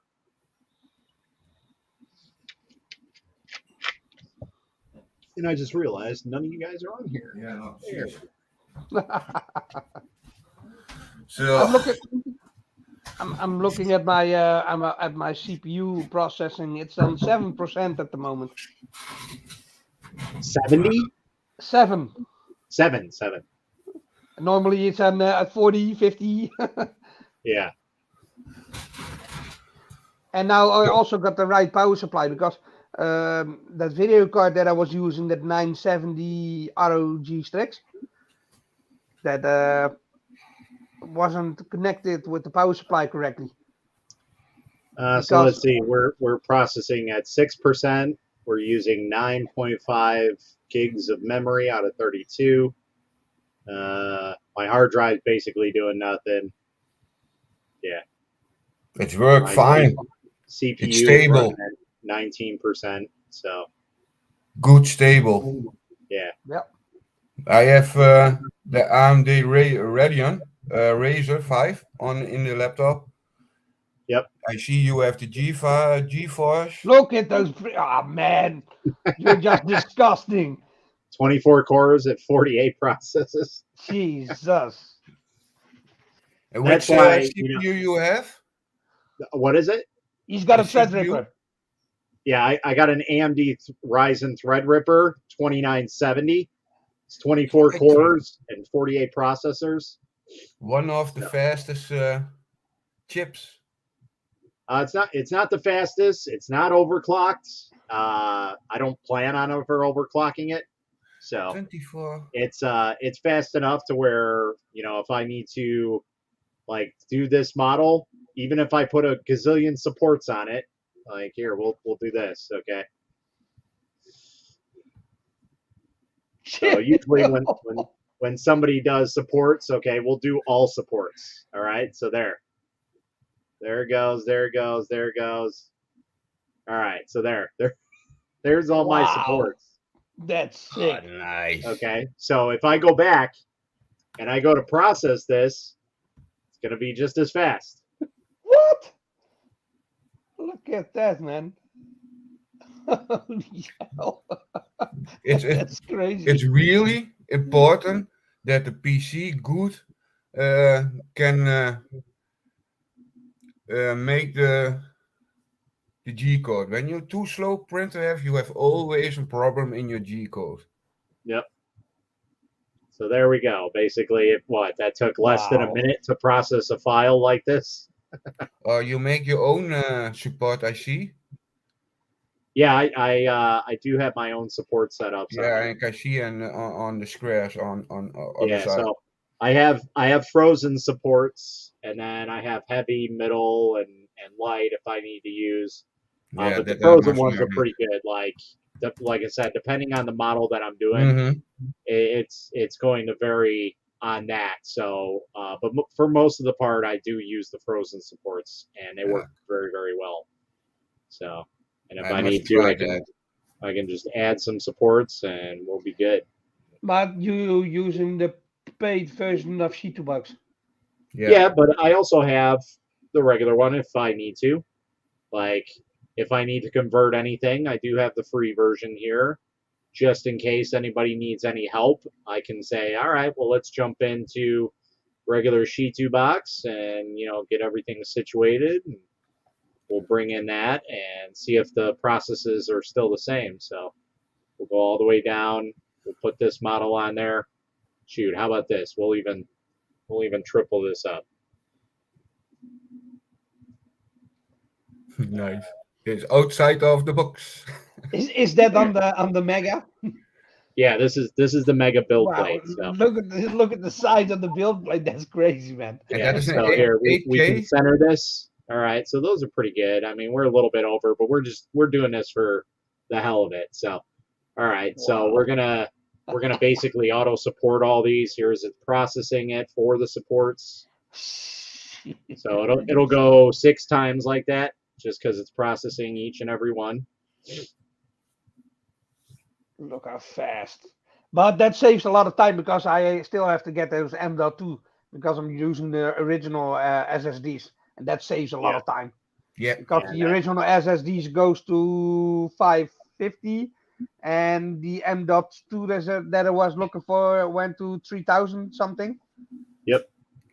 And I just realized none of you guys are on here. yeah, no, There. So, I'm looking at my at my CPU processing. It's on 7% at the moment. 70? 7. 7. Normally it's on at 40, 50. Yeah. And now I also got the right power supply because that video card that I was using, that 970 ROG Strix, that wasn't connected with the power supply correctly. So let's see. We're processing at 6%. We're using 9.5 gigs of memory out of 32. My hard drive's basically doing nothing. Yeah. it worked My fine. CPU It's is stable. running at 19%. So Good, stable. yeah. Yep. I have the AMD Radeon Razer 5 in the laptop. Yep. I see you have the GeForce. Look at those. Oh man, you're just disgusting. 24 cores at 48 processes. Jesus. And That's which why, CPU you have? what is it? He's got The a CPU? Threadripper. Yeah, I got an AMD Ryzen Threadripper 2970. It's 24 Actually, cores and 48 processors. one of the No. fastest chips. It's not the fastest. It's not overclocked. I don't plan on overclocking it. So 24. it's fast enough to where, if I need to like do this model, even if I put a gazillion supports on it, like here, we'll do this, okay? So usually when somebody does supports, okay, we'll do all supports. All right, so there it goes, there it goes, there it goes. All right, so there's all my Wow. supports. That's Oh, sick. nice. Okay, so if I go back and I go to process this, it's gonna be just as fast. What? Look at that, man. It's That's crazy. it's really important that the PC good can make the G code. When you too slow printer you have always a problem in your G code. Yep. So there we go. Basically, that took less than a Wow. minute to process a file like this. You make your own support IC. Yeah, I do have my own support setups. Yeah, and I see on the squares on other Yeah, side. so I have frozen supports, and then I have heavy, middle, and light if I need to use. Yeah, But the that are frozen much ones are more. pretty good. Like I said, depending on the model that I'm doing, Mm-hmm. it's going to vary on that. So, but for most of the part, I do use the frozen supports, and they work very, very well. So, and if I must need to, try I can just add some supports, and we'll be good. But you using the paid version of Shitubox. Yeah, but I also have the regular one if I need to. Like, if I need to convert anything, I do have the free version here. Just in case anybody needs any help, I can say, all right, well, let's jump into regular Shitu box and, get everything situated. And we'll bring in that and see if the processes are still the same. So we'll go all the way down. We'll put this model on there. Shoot, how about this? We'll even triple this up. Nice. It's outside of the box. Is that on the Mega? Yeah, this is the mega build Wow! plate. So Look at the size of the build plate. That's crazy, man. And yeah, that is an so here we 8K? can center this. All right, so those are pretty good. I mean, we're a little bit over, but we're doing this for the hell of it. So, all right, so Wow. we're gonna basically auto support all these. Here's it processing it for the supports. So it'll go 6 times like that, just because it's processing each and every one. Look how fast. But that saves a lot of time because I still have to get those M.2 because I'm using the original SSDs, and that saves a lot of time. Yeah. Because the original SSDs goes to 550, and the M.2 that I was looking for went to 3000 something. Yep.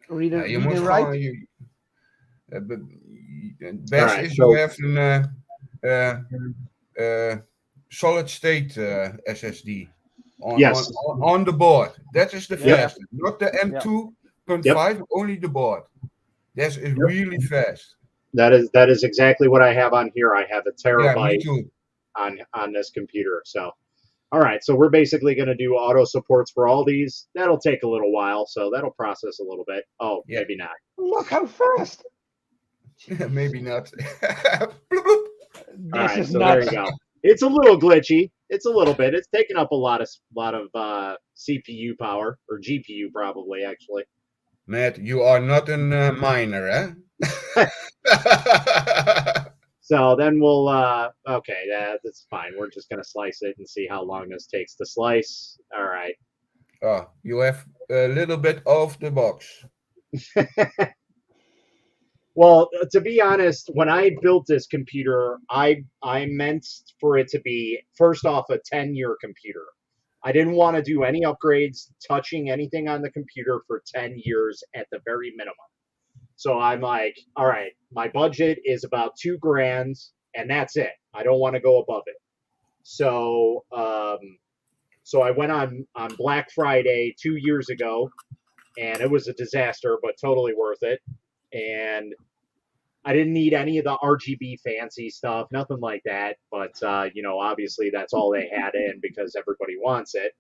Read You and must write. but best right, is so- you have an solid state SSD Yes. on the board. That is the Yeah. fastest, not the M2.5, only the board. That's really fast. That is exactly what I have on here. I have a Yeah, me terabyte too. on this computer. So, all right, so we're basically going to do auto supports for all these. That'll take a little while, so that'll process a little bit. Oh, Yeah. maybe not. Look how fast. Maybe not. All This right, is so nuts. there you go. It's a little glitchy. It's a little bit. It's taking up a lot of CPU power, or GPU probably, actually. Matt, you are not a miner, eh? So then we'll okay, that's fine. We're just gonna slice it and see how long this takes to slice. All right. Oh, you have a little bit of the box. Well, to be honest, when I built this computer, I meant for it to be first off a 10-year computer. I didn't want to do any upgrades, touching anything on the computer for 10 years at the very minimum. So I'm like, all right, my budget is about $2,000, and that's it. I don't want to go above it. So, so I went on Black Friday 2 years ago, and it was a disaster, but totally worth it. And I didn't need any of the RGB fancy stuff, nothing like that. But obviously that's all they had in because everybody wants it.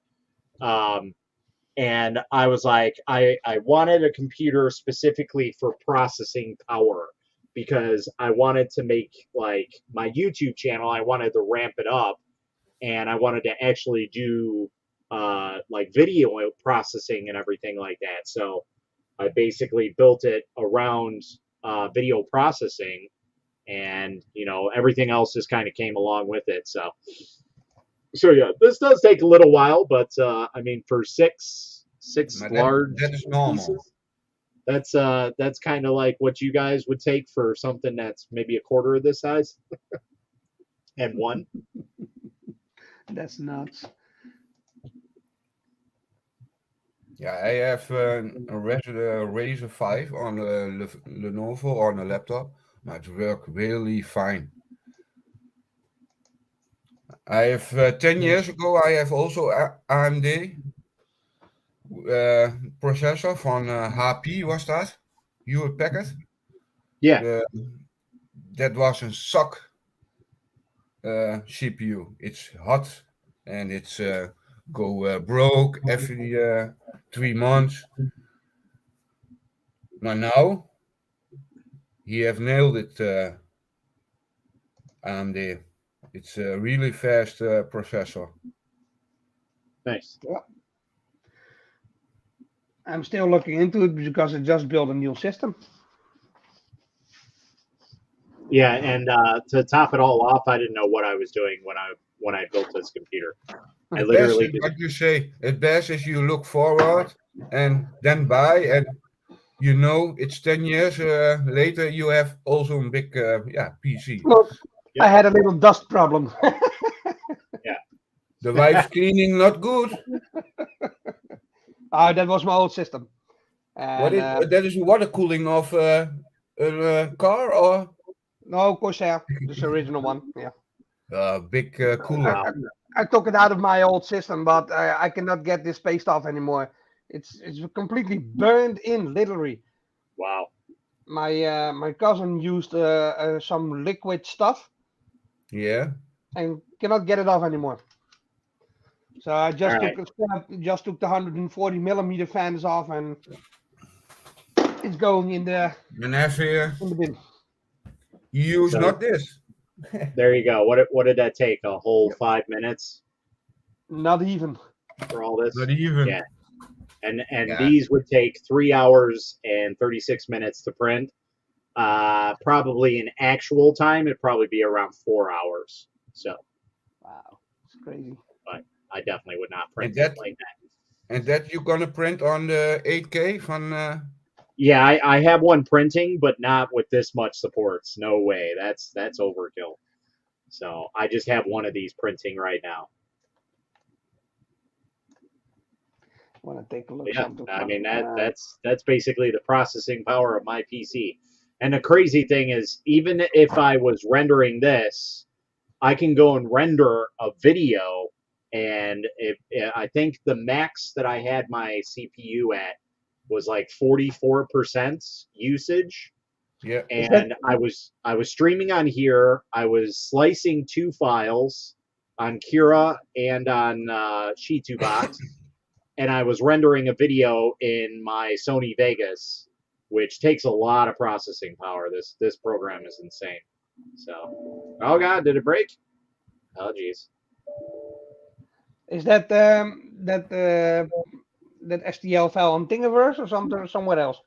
And I was like, I wanted a computer specifically for processing power because I wanted to make like my YouTube channel. I wanted to ramp it up, and I wanted to actually do like video processing and everything like that. So I basically built it around video processing, and everything else just kind of came along with it. So yeah, this does take a little while, but I mean, for six But large that is normal. pieces, that's kind of like what you guys would take for something that's maybe a quarter of this size, and one. That's nuts. Yeah, I have a Razer 5 on a Lenovo on a laptop, but it works really fine. I have 10 years ago, I have also AMD processor van HP was dat, Hewlett Packard. Yeah. That was a suck CPU. It's hot and it's go broke every 3 months. But now he have nailed it, AMD. It's a really fast processor. Nice. I'm still looking into it because I just built a new system. Yeah, and to top it all off, I didn't know what I was doing when I built this computer. I literally Best is what you say. It best is you look forward and then buy, and it's 10 years later you have also a big PC. Look, Yep. I had a little dust problem. The wife's cleaning not good. That was my old system. What And, is that is water cooling of a car or no, Corsair, this original one. Yeah. big cooler? Wow. I took it out of my old system, but I cannot get this paste off anymore. It's completely burned in, literally. Wow. My cousin used some liquid stuff Yeah. and cannot get it off anymore. So I just All took the 140 millimeter fans off, and it's going in the And after bin. you use So- not this. There you go. What did that take? A whole 5 minutes Not even. for all this? Not even. Yeah. And Yeah. these would take 3 hours and 36 minutes to print. Probably in actual time, it'd probably be around 4 hours. So Wow, it's crazy. I definitely would not print And it like that. And that you're gonna print on the 8K van Yeah, I have one printing, but not with this much supports. No way. That's overkill. So I just have one of these printing right now. Want to take a look? Yeah, something I mean fun. that's basically the processing power of my PC. And the crazy thing is, even if I was rendering this, I can go and render a video, and I think the max that I had my CPU at was like 44% usage. yeah. And I was streaming on here. I was slicing 2 files on Kira and on Shi2Box, and I was rendering a video in my Sony Vegas, which takes a lot of processing power. This program is insane. So, oh god, did it break? Oh jeez. Is that that STL file on Thingiverse or somewhere else?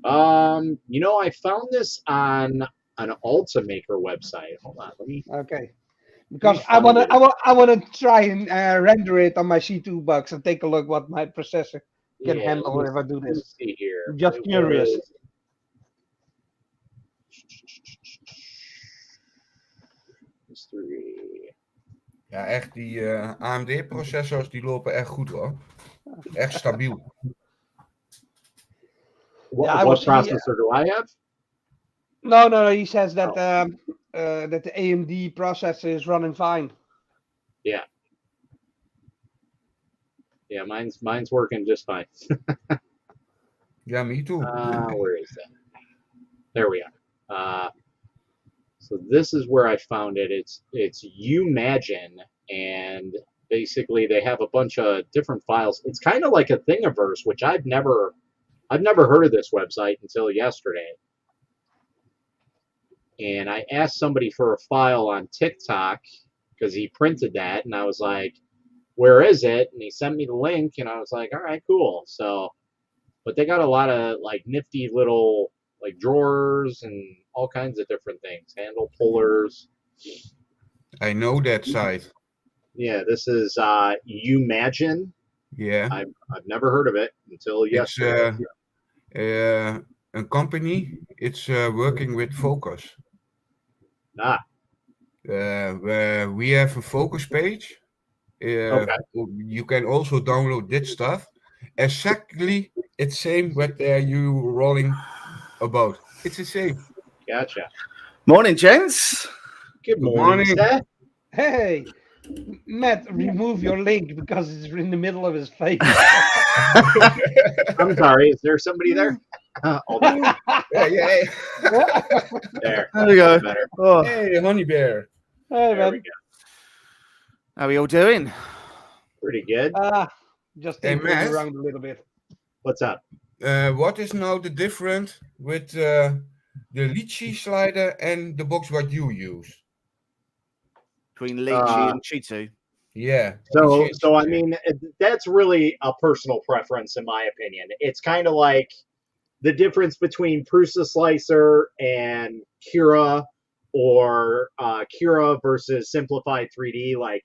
I found this on an Ultimaker website. Hold on, let me. Okay. Because me I find wanna try and render it on my C2 and take a look what my processor can Yeah, handle let if I do me this. see here. I'm just It curious. was- History. Ja, echt, die AMD-processors die lopen echt goed hoor. Echt stabiel. Yeah, I What was processor do I have? no. He says that that the AMD processor is running fine. Yeah, mine's working just fine. Yeah, me too. Where is that? There we are. So this is where I found it. It's Umagine, and basically they have a bunch of different files. It's kind of like a Thingiverse, which I've never heard of this website until yesterday. And I asked somebody for a file on TikTok because he printed that, and I was like, "Where is it?" And he sent me the link, and I was like, "All right, cool." So, but they got a lot of like nifty little like drawers and all kinds of different things, handle pullers. I know that site. Yeah, this is Umagine. Yeah. I've never heard of it until It's yesterday. a company. It's working with Focus. Ah, Where we have a Focus page. okay, You can also download that stuff. Exactly, it's same what you rolling about. It's the same. gotcha. Morning, gents. Good Good morning, morning. sir. Hey, Matt, remove your link because it's in the middle of his face. I'm sorry. Is there somebody there? Hold on. Yeah. There. There we go. Better. Oh, Hey, honey bear. Hey, There we man. go. how are we all doing? Pretty good. Just Hey, tinkering Matt. around a little bit. What's up? What is now the difference with the lychee slider and the box what you use? Between Lychee and Cheeto. Yeah. So lychee and I cheese. mean, that's really a personal preference, in my opinion. It's kind of like the difference between Prusa Slicer and Cura, or Cura versus Simplified 3D. Like,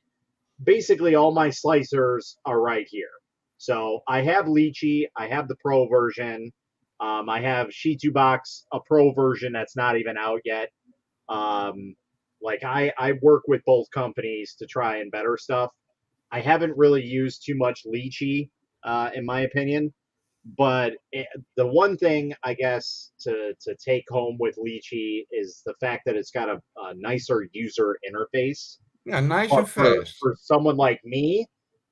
basically, all my slicers are right here. So I have Lychee, I have the Pro version, I have Shitubox, a Pro version that's not even out yet. Um, like I work with both companies to try and better stuff. I haven't really used too much Lychee, in my opinion. But the one thing I guess to take home with Lychee is the fact that it's got a nicer user interface. Yeah, nice But and fast. for someone like me,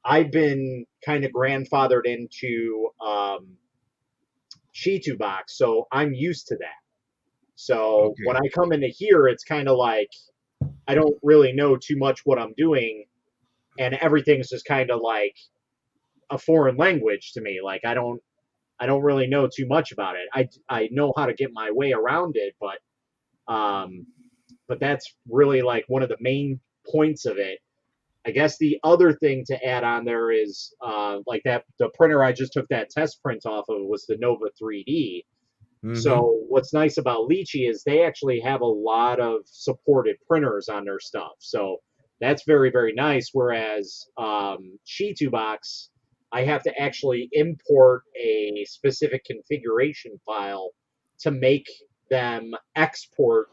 I've been kind of grandfathered into Shitubox, so I'm used to that. So Okay. when I come into here, it's kind of like I don't really know too much what I'm doing, and everything's just kind of like a foreign language to me. Like I don't really know too much about it. I know how to get my way around it, but that's really like one of the main points of it. I guess the other thing to add on there is like that the printer I just took that test print off of was the Nova 3D. So what's nice about Lychee is they actually have a lot of supported printers on their stuff. So that's very, very nice. Whereas Shitubox, I have to actually import a specific configuration file to make them export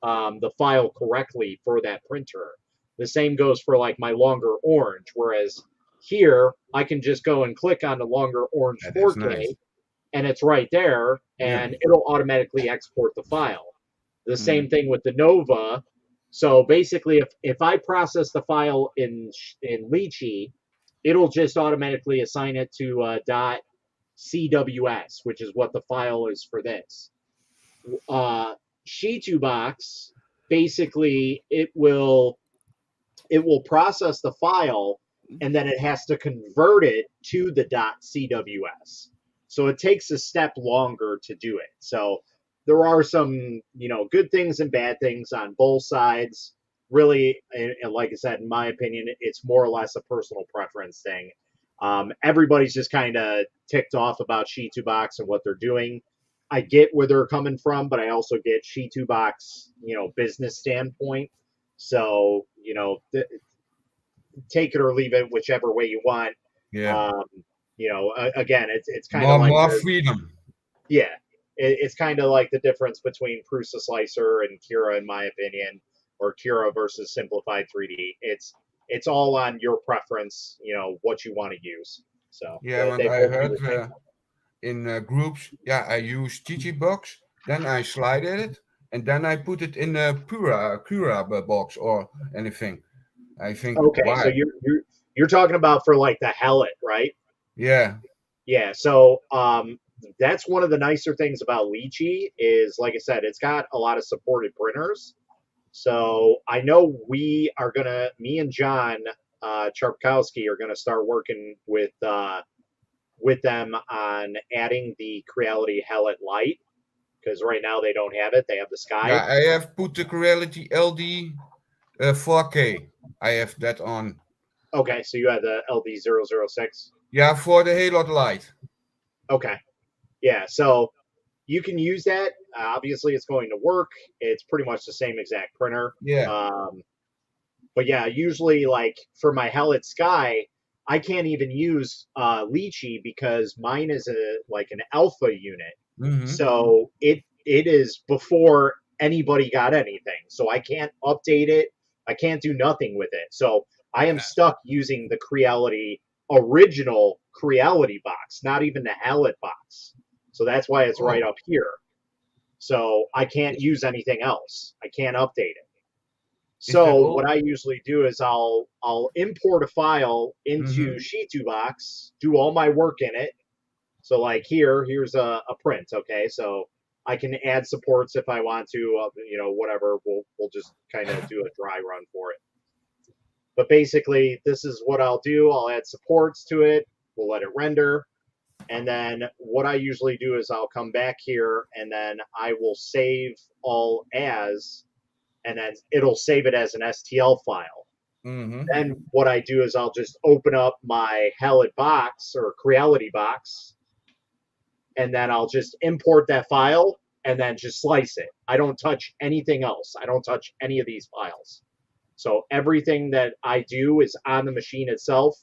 the file correctly for that printer. The same goes for like my longer orange, whereas here I can just go and click on the longer orange Yeah, that's 4K, nice. and it's right there, and it'll automatically export the file. The same thing with the Nova. So basically, if I process the file in Lychee, it'll just automatically assign it to .cws, which is what the file is for this. Shitubox, basically, it will process the file, and then it has to convert it to the .cws. So it takes a step longer to do it. So there are some, good things and bad things on both sides. Really, and like I said, in my opinion, it's more or less a personal preference thing. Everybody's just kind of ticked off about Shitubox and what they're doing. I get where they're coming from, but I also get Shitubox, business standpoint. So, take it or leave it, whichever way you want. Yeah. Again, it's kind of like More freedom. yeah, it's kind of like the difference between Prusa Slicer and Cura, in my opinion, or Cura versus Simplified 3D. It's it's all on your preference, what you want to use. So Yeah, when they I both do heard the same. in groups, yeah, I use Chichi box, then I slide it, and then I put it in a Cura box or anything. I think, Okay, so why? you're talking about for like the Hellet, right? Yeah, Yeah, so that's one of the nicer things about Lychee is, like I said, it's got a lot of supported printers. So I know me and John Charpkowski are gonna start working with them on adding the Creality Hellet Light because right now they don't have it. They have the yeah, Sky. I have put the Creality LD 4K. I have that on. Okay, so you have the LD006. Yeah, for the Halot light. Okay, yeah, so you can use that. Obviously, it's going to work. It's pretty much the same exact printer. Yeah. But yeah, usually like for my Hellet Sky, I can't even use Lychee because mine is like an alpha unit. Mm-hmm. So it is before anybody got anything. So I can't update it. I can't do nothing with it. So I am stuck using the Creality original Creality box, not even the Hellet box. So that's why it's right up here. So I can't use anything else. I can't update it. So what I usually do is I'll import a file into Shitubox, do all my work in it. So like here's a print, okay? So I can add supports if I want to, whatever. We'll just kind of do a dry run for it. But basically, this is what I'll do. I'll add supports to it. We'll let it render. And then what I usually do is I'll come back here and then I will save all as, and then it'll save it as an STL file. Mm-hmm. Then what I do is I'll just open up my Hellet box or Creality box, and then I'll just import that file and then just slice it. I don't touch anything else. I don't touch any of these files. So everything that I do is on the machine itself.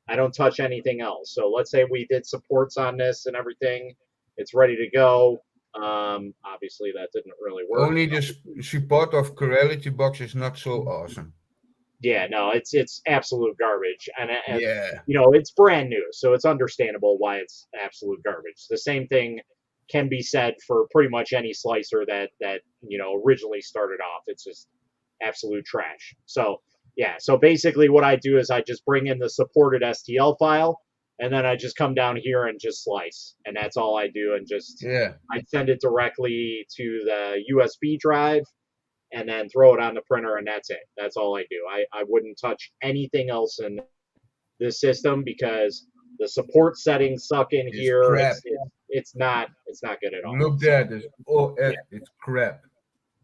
I don't touch anything else. So let's say we did supports on this and everything. It's ready to go. Obviously, that didn't really work. Only the support of Creality box is not so awesome. Yeah, no, it's absolute garbage, and Yeah. it's brand new, so it's understandable why it's absolute garbage. The same thing can be said for pretty much any slicer that originally started off. It's just absolute trash. So yeah, so basically what I do is I just bring in the supported STL file, and then I just come down here and just slice, and that's all I do, and just I send it directly to the USB drive and then throw it on the printer, and that's it. That's all I do. I wouldn't touch anything else in this system because the support settings suck in here. Crap. It's not good at all. Look at this. It's crap.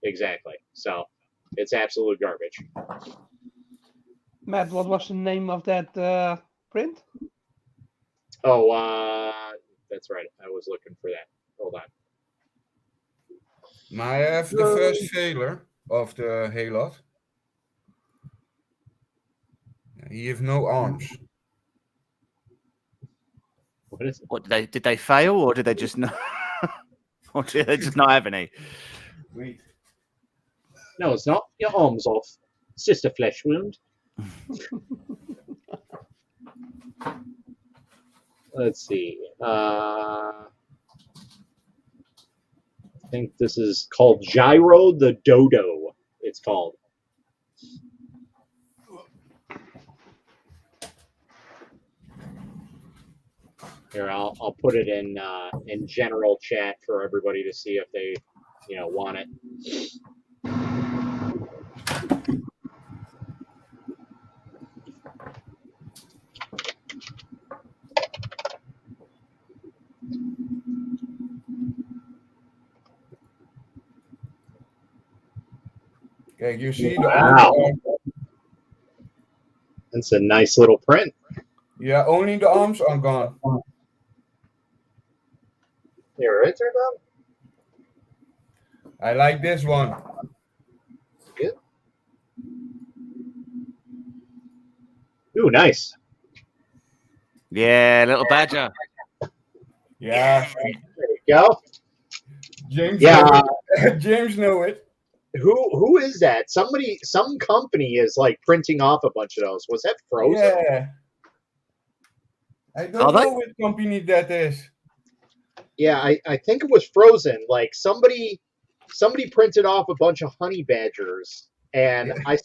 Exactly. So it's absolute garbage. Matt, what was the name of that print? Oh, that's right. I was looking for that. Hold on. I have the first failure of the Halot. He has no arms. What is it? What did they fail, or did they just not? Or did they just not have any? Wait. No, it's not. Your arm's off. It's just a flesh wound. Let's see. I think this is called Gyro the Dodo. It's called. Here, I'll put it in general chat for everybody to see if they, want it. Okay, you see the Wow. arms are, It's a nice little print. yeah, only the arms are gone. Here, right there, Bob? I like this one. Good. Ooh, nice. Yeah, little badger. Yeah. There you go. James Yeah. know it. James know it. Who is that? Some company is like printing off a bunch of those. Was that Frozen? Yeah. I Are don't they? know which company that is. Yeah, I think it was Frozen. Like somebody printed off a bunch of honey badgers, and Yeah.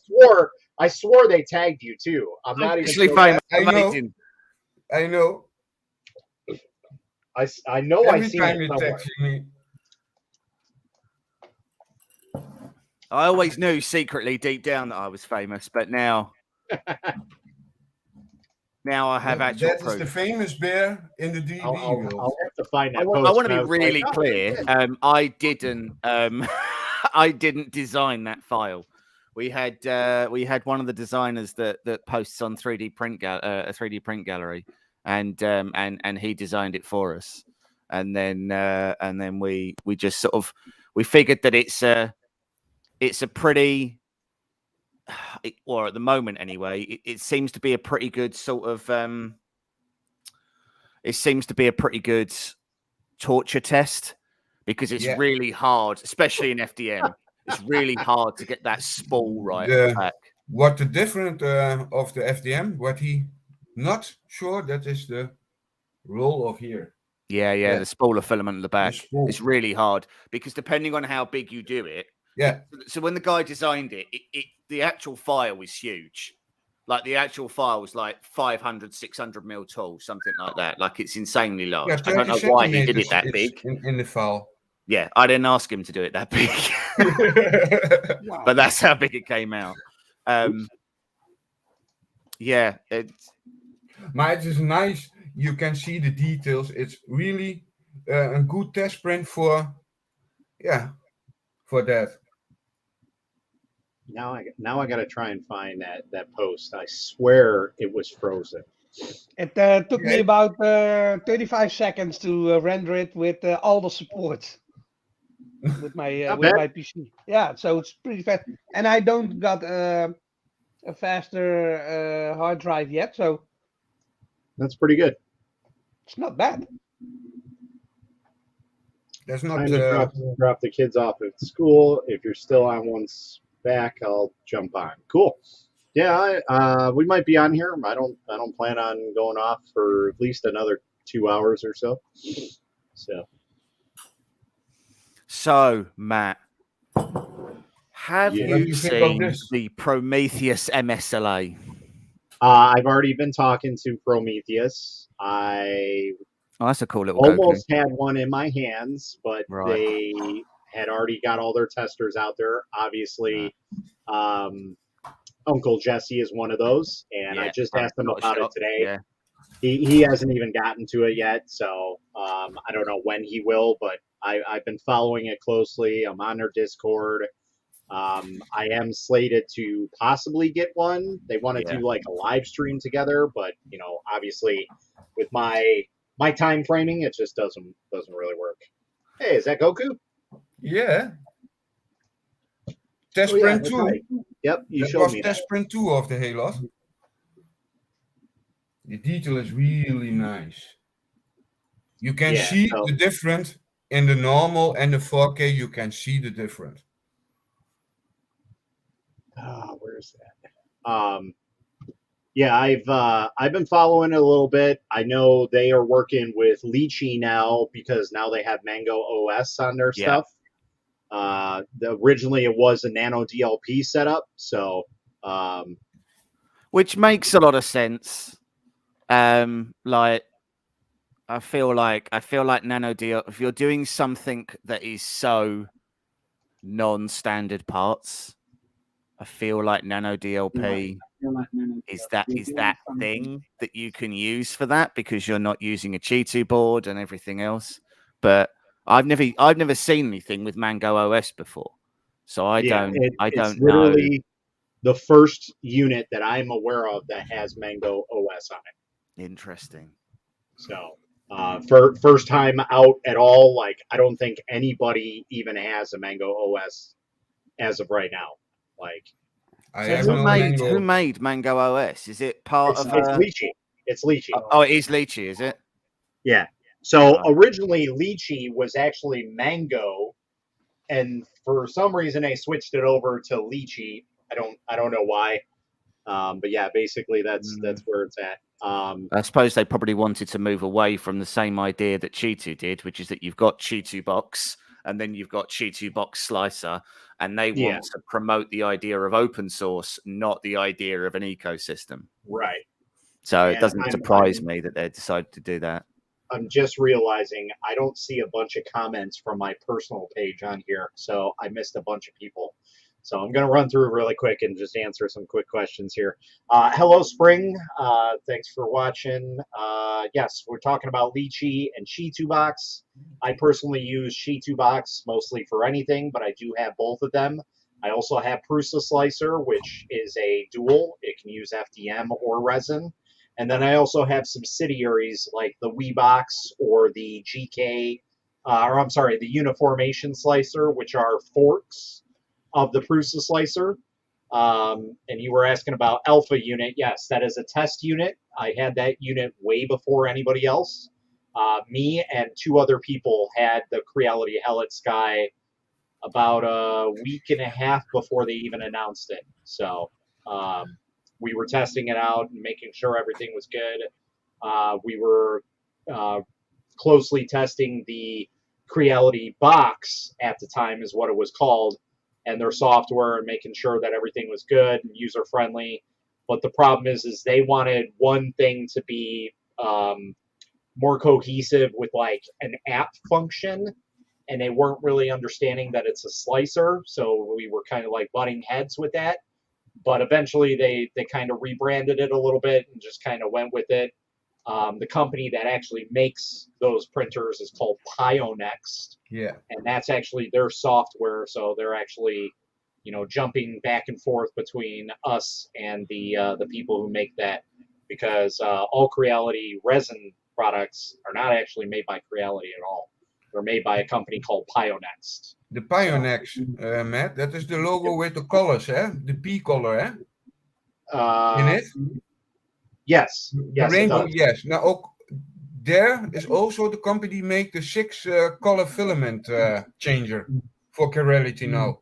I swore they tagged you too. I'm not even Actually, joking. famous. I know. Amazing. I know. I know I Every seen time it you somewhere. text me. I always knew secretly deep down that I was famous, but now I have actual That is the proof. famous bear in the DD I'll world. have to find that I post. want to and be was really like, oh, clear. yeah. I didn't. I didn't design that file. We had one of the designers that posts on 3D print a 3D print gallery, and he designed it for us. And then we just sort of we figured that it's a pretty, or at the moment anyway, it seems to be a pretty good sort of it seems to be a pretty good torture test, because it's Yeah. really hard, especially in FDM. It's really hard to get that spool right The- at the back. What the different of the FDM, what he not sure that is the role of here. Yeah, Yeah. the spool of filament at the back. spool. It's really hard because depending on how big you do it. Yeah. So when the guy designed it, the actual file was huge. Like the actual file was like 500, 600 mil tall, something like that. Like it's insanely large. Yeah, I don't 30 know why he did centimeters it that it's big. in the file. Yeah, I didn't ask him to do it that big, Wow. but that's how big it came out. Yeah, it's Maar it is nice. You can see the details. It's really a good test print for that. Now I got to try and find that post. I swear it was Frozen. It took me Okay. about 35 seconds to render it with all the support with my Not with bad. my PC. Yeah, so it's pretty fast, and I don't got a faster hard drive yet, so That's pretty good. it's not bad. That's not Time to drop the kids off at school. If you're still on one's back, I'll jump on. Cool. Yeah, we might be on here. I don't plan on going off for at least another 2 hours or so. so Matt. Have Yeah. What do you you think of seen this? the Prometheus MSLA? I've already been talking to Prometheus. I Oh, that's a cool little Goku. almost had one in my hands, but Right. they had already got all their testers out there. Obviously, Uncle Jesse is one of those, and I just asked him Not a about it shot. today. Yeah. He hasn't even gotten to it yet, so I don't know when he will, but I've been following it closely. I'm on their Discord. I am slated to possibly get one. They want to Yeah. do like a live stream together, but obviously with my time framing, it just doesn't really work. Hey, is that Goku? Yeah. Test Oh, yeah, print that's 2. right. Yep, you That showed was me test that. print 2 of the Halos. The detail is really nice. You can Yeah, see so- the difference in the normal and the 4K. You can see the difference. Where's that? Yeah, I've been following it a little bit. I know they are working with Lychee now because now they have Mango OS on their Yeah. stuff. Originally it was a Nano DLP setup, so Which makes a lot of sense. Like I feel like Nano DL, if you're doing something that is so non-standard parts, I feel like Nano DLP is that thing that you can use for that, because you're not using a G2 board and everything else. But I've never seen anything with Mango OS before, so I don't it's know. literally the first unit that I'm aware of that has Mango OS on it. Interesting. So for first time out at all, like I don't think anybody even has a Mango OS as of right now. Like I So have who no made Mango. Mango OS? Is it part it's of? Lychee. It's Lychee. Oh, it is Lychee, is it? Yeah. So Right. originally Lychee was actually Mango, and for some reason they switched it over to lychee. I don't know why. But yeah, basically that's where it's at. I suppose they probably wanted to move away from the same idea that Cheeto did, which is that you've got Cheeto Box and then you've got Cheeto Box Slicer, and they want to promote the idea of open source, not the idea of an ecosystem. Right. So it doesn't surprise me that they decided to do that. I'm just realizing I don't see a bunch of comments from my personal page on here, so I missed a bunch of people. So I'm going to run through really quick and just answer some quick questions here. Hello, Spring. Thanks for watching. Yes, we're talking about lychee and Cheeto Box. I personally use Cheeto Box mostly for anything, but I do have both of them. I also have Prusa Slicer, which is a dual. It can use FDM or resin. And then I also have subsidiaries like the WeBox or the GK, the Uniformation Slicer, which are forks of the Prusa Slicer. And you were asking about Alpha Unit. Yes, that is a test unit. I had that unit way before anybody else. Me and 2 other people had the Creality Hellet Sky about a week and a half before they even announced it. So we were testing it out and making sure everything was good. We were closely testing the Creality box at the time is what it was called, and their software, and making sure that everything was good and user friendly. But the problem is they wanted one thing to be more cohesive with like an app function, and they weren't really understanding that it's a slicer. So we were kind of like butting heads with that. But eventually they kind of rebranded it a little bit and just kind of went with it. The company that actually makes those printers is called Pionext. Yeah. And that's actually their software. So they're actually, jumping back and forth between us and the people who make that, because all Creality resin products are not actually made by Creality at all. They're made by a company called Pionext. The Pionex, Matt, that is the logo with the colors, eh? The P color, eh? In it? Yes. The rainbow, yes. Now, there is also the company make the 6 color filament changer for Creality now.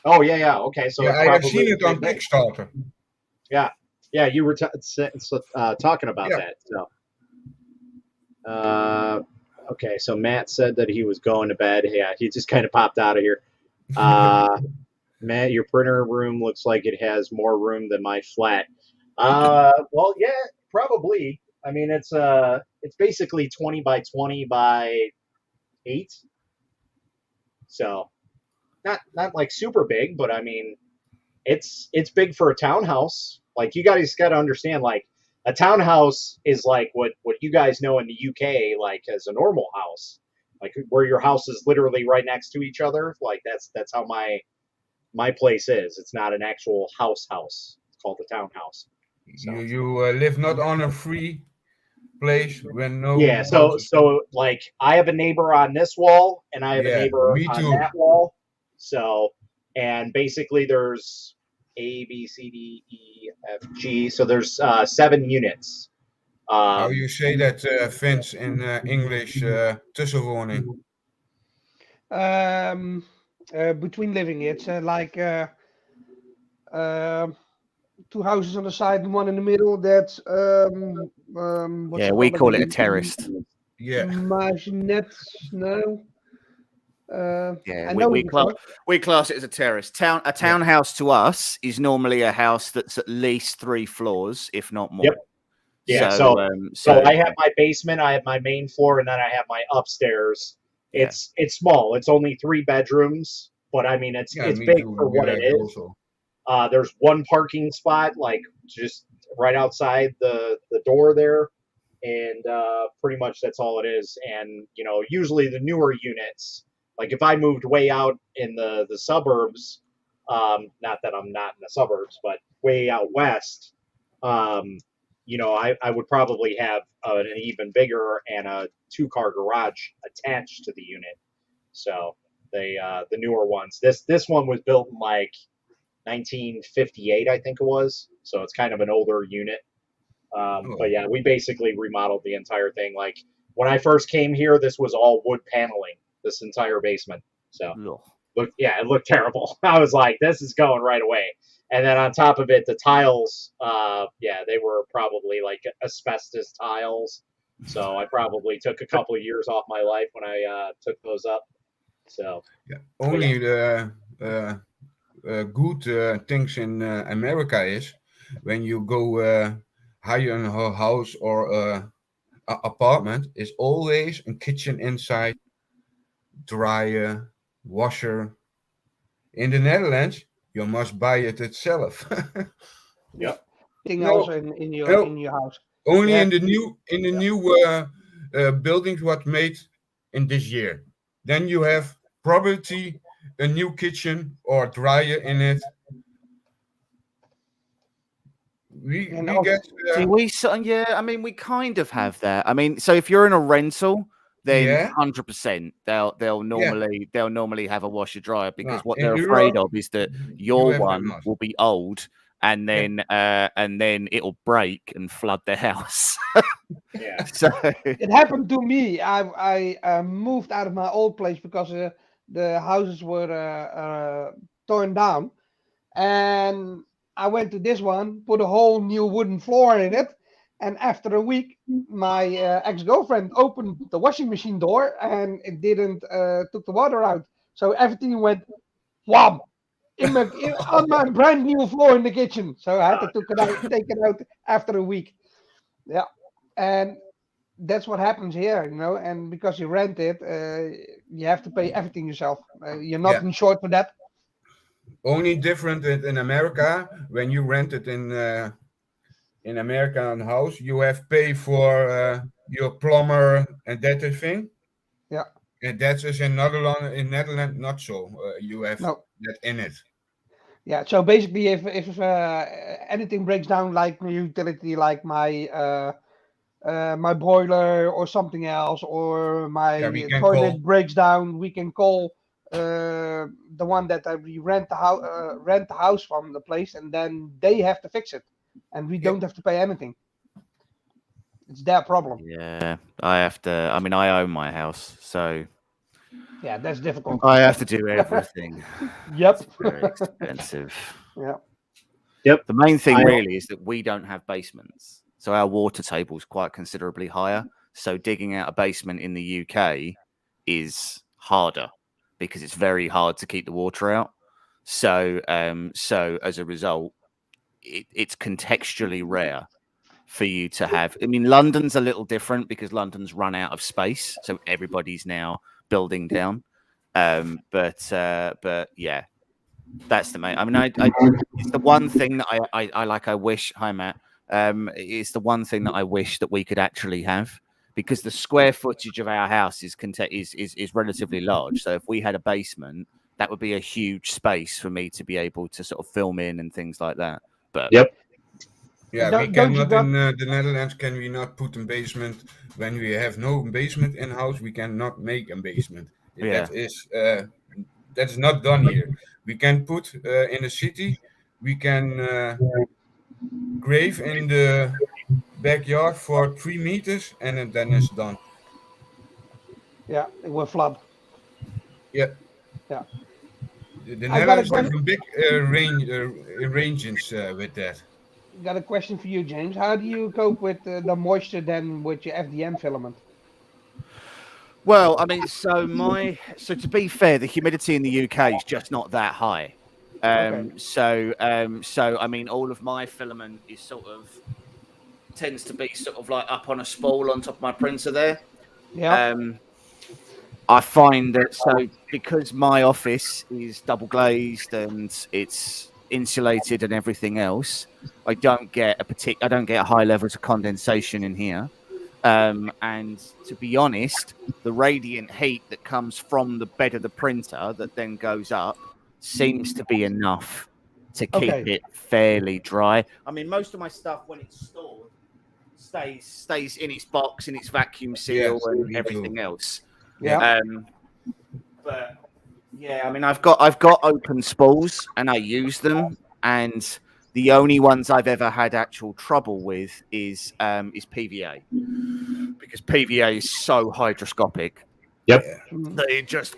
Oh, yeah. Okay, so yeah, I have seen it on Kickstarter. Yeah, you were talking about that. So, okay, so Matt said that he was going to bed. Yeah, he just kind of popped out of here. Matt, your printer room looks like it has more room than my flat. Well, yeah, probably. I mean, it's basically 20 by 20 by 8. So, not like super big, but I mean, it's big for a townhouse. Like, you guys got to understand, like, a townhouse is like what you guys know in the UK, like, as a normal house, like where your house is literally right next to each other. Like, that's how my place is. It's not an actual house. It's called a townhouse. So. You live not on a free place when no. Yeah. So like, I have a neighbor on this wall, and I have a neighbor on that wall. So, and basically there's A, B, C, D, E, F, G. So there's 7 units. How you say that, Vince, in English, tussenwoning? Between living, it's like 2 houses on the side and 1 in the middle. That's we call it a terrace. Yeah. Maisonette, no. We class it as a terrace. A townhouse to us is normally a house that's at least 3 floors, if not more. Yep. Yeah. So I have my basement, I have my main floor, and then I have my upstairs. Yeah. It's small. It's only 3 bedrooms, but I mean it's big for what it is. There's 1 parking spot, like just right outside the door there, and pretty much that's all it is. And usually the newer units, like if I moved way out in the suburbs, not that I'm not in the suburbs, but way out west, I would probably have an even bigger and a 2-car garage attached to the unit. So the newer ones, this one was built in like 1958, I think it was. So it's kind of an older unit. But yeah, we basically remodeled the entire thing. Like, when I first came here, this was all wood paneling, this entire basement. So it looked terrible. I was like, this is going right away. And then on top of it, the tiles, they were probably like asbestos tiles. So I probably took a couple of years off my life when I took those up. So only the good things in America is when you go hire a house or a apartment, is always a kitchen inside, dryer, washer. In the Netherlands, you must buy it itself. Yep. Thing No, else in no. your house. Only Yeah. in the new buildings what made in this year. Then you have probably a new kitchen or dryer in it. We And we also, get Do we? I mean, we kind of have that. I mean, so if you're in a rental, then Yeah. 100% they'll normally have a washer dryer because what in they're Europe, afraid of is that you your have that one not. will be old and then it'll break and flood the house. Yeah. So it happened to me. I moved out of my old place because the houses were torn down, and I went to this one, put a whole new wooden floor in it, and after a week, my ex-girlfriend opened the washing machine door and it didn't took the water out, so everything went wham on my brand new floor in the kitchen. So I had to take it out after a week. Yeah, and that's what happens here, and because you rent it, you have to pay everything yourself. You're not Yeah. insured for that. Only different in America. When you rent it in American house, you have pay for your plumber and that thing. Yeah. And that is in Netherlands. In Netherlands, not so. You have No. that in it. Yeah. So basically, if anything breaks down, like my utility, like my boiler or something else, or my Yeah, we can toilet call. breaks down, we can call the one that we rent the house from the place, and then they have to fix it, and we Yeah. don't have to pay anything. It's their problem. yeah, I have to. I mean, I own my house, so Yeah, that's difficult. I have to do everything. Yep. It's very expensive. Yeah. The main thing I- really is that we don't have basements. So our water table is quite considerably higher. So digging out a basement in the UK is harder because it's very hard to keep the water out. So so as a result, it's contextually rare for you to have. I mean, London's a little different because London's run out of space. So everybody's now building down. But yeah, that's the main. I mean, it's the one thing that I like. I wish. Hi, Matt. It's the one thing that I wish that we could actually have because the square footage of our house is relatively large. So if we had a basement, that would be a huge space for me to be able to sort of film in and things like that. But Yep. Yeah, Don't- we don't you cannot in got- the Netherlands. Can we not put a basement when we have no basement in house? We cannot make a basement. Yeah. That's not done here. We can put in the city. We can grave in the backyard for 3 meters, and then it's done. Yeah, it will flood. Yeah. Yeah. The I got a Netherlands have question. a big ranges with that. Got a question for you, James. How do you cope with the moisture then with your FDM filament? well, I mean, so to be fair, the humidity in the UK is just not that high. Okay. So I mean, all of my filament is tends to be sort of like up on a spool on top of my printer there. Yeah. I find that because my office is double glazed and it's insulated and everything else, I don't get high levels of condensation in here. And to be honest, the radiant heat that comes from the bed of the printer that then goes up seems to be enough to keep Okay. it fairly dry. I mean, most of my stuff when it's stored stays in its box, in its vacuum seal, Yes, and me too. everything else. Yeah. But yeah, I mean, I've got open spools and I use them, and the only ones I've ever had actual trouble with is PVA because PVA is so hygroscopic Yep. Mm. It just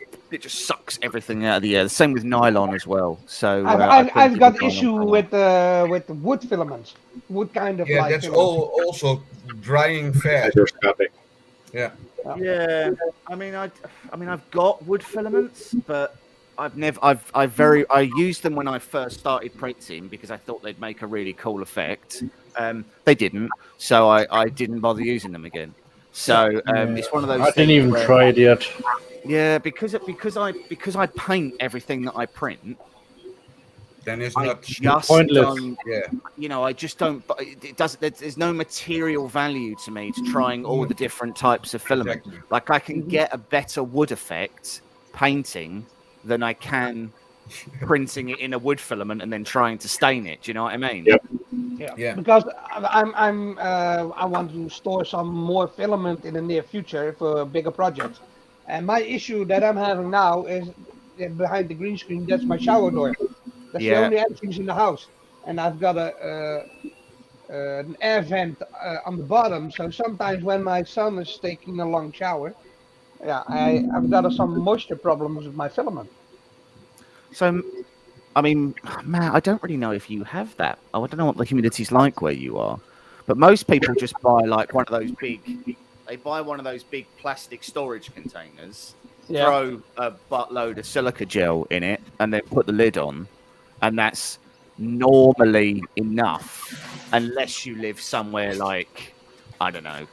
sucks everything out of the air. The same with nylon as well. So I've got nylon issue panel. with the wood filaments, wood kind of Yeah, like that's filaments. all also drying fast. Hydroscopic. Yeah. Yeah, I mean, I've got wood filaments, but I used them when I first started printing because I thought they'd make a really cool effect. They didn't, so I didn't bother using them again. So it's one of those I didn't things even where, try it yet. yeah, because I paint everything that I print. Then it's I not. just Pointless. don't, Yeah. I just don't. It doesn't. There's no material value to me to trying all the different types of filament. Exactly. Like I can get a better wood effect painting than I can printing it in a wood filament and then trying to stain it. Do you know what I mean? Yep. Yeah. Because I want to store some more filament in the near future for bigger projects. And my issue that I'm having now is behind the green screen. That's my shower door. That's the Yeah. only entrance in the house, and I've got an air vent on the bottom. So sometimes when my son is taking a long shower, yeah, I've got some moisture problems with my filament. So, I mean, Matt, I don't really know if you have that. Oh, I don't know what the humidity's like where you are, but most people just buy like one of those big. They buy one of those big plastic storage containers, Yeah. throw a buttload of silica gel in it, and then put the lid on, and that's normally enough, unless you live somewhere like, I don't know,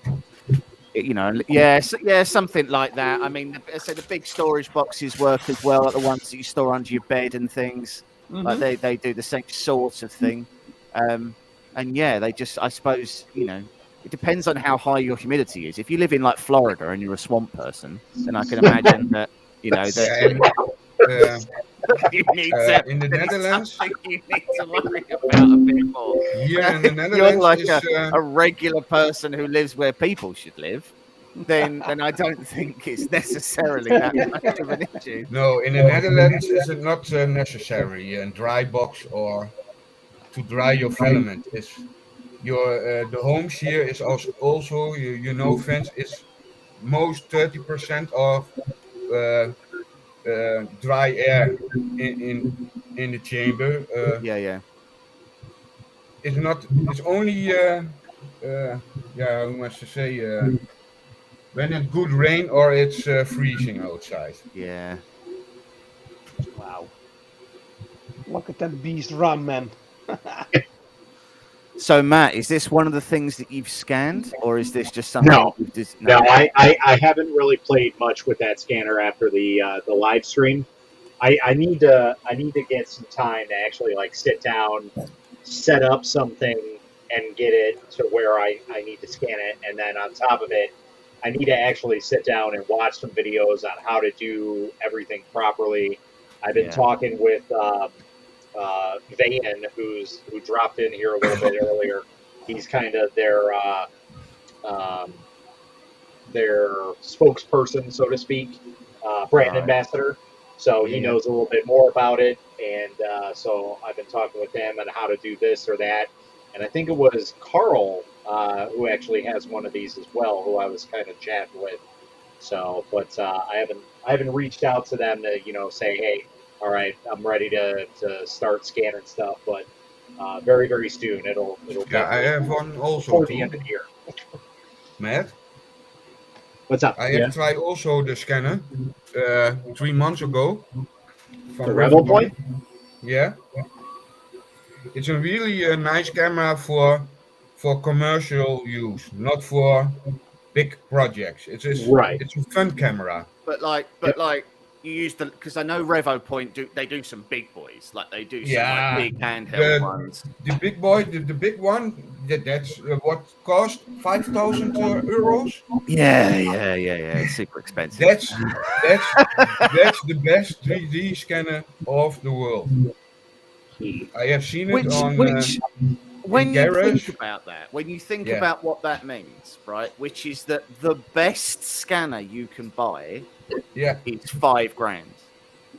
something like that. I mean, so the big storage boxes work as well, like the ones that you store under your bed and things. Like Mhm. they do the same sort of thing. And yeah, they just, I suppose, it depends on how high your humidity is. If you live in like Florida and you're a swamp person, then I can imagine that that Yeah, you need to, in the that is Netherlands, something you need to worry about a bit more. here in the If you're Netherlands, like is a regular person who lives where people should live, then I don't think it's necessarily that much of an issue. no, in the Netherlands is it not necessary a dry box or to dry your filament. Is your the homes here is also fence is most 30% of uh, dry air in the chamber. Yeah. It's not. It's only how much to say when it's good rain or it's freezing outside. Yeah. Wow. Look at that beast run, man. So, Matt, is this one of the things that you've scanned, or is this just something? No. you've just, No, I haven't really played much with that scanner after the live stream. I need to get some time to actually like sit down, set up something, and get it to where I need to scan it, and then on top of it, I need to actually sit down and watch some videos on how to do everything properly. I've been talking with Van, who dropped in here a little bit earlier. He's kind of their spokesperson, so to speak, brand Right. ambassador. So he Yeah. knows a little bit more about it, and so I've been talking with him on how to do this or that. And I think it was Carl who actually has one of these as well, who I was kind of chatting with. So, but I haven't reached out to them to say, hey, all right, I'm ready to start scanning stuff, but very very soon it'll Yeah, I definitely have one also before the too, end of the year. Matt. What's up? I have tried also the scanner 3 months ago from The Rebel Point. Point? Yeah, it's a really nice camera for commercial use, not for big projects. Right. It's a fun camera. But you use because I know Revo Point do some big boys, like they do some Yeah, like big handheld the ones. the big boy, the big one. That's what cost 5,000 euros. Yeah. It's super expensive. That's the best 3D scanner of the world. I have seen it on when you garage. think about that, when you think Yeah. about what that means, right? Which is that the best scanner you can buy Yeah, is $5,000.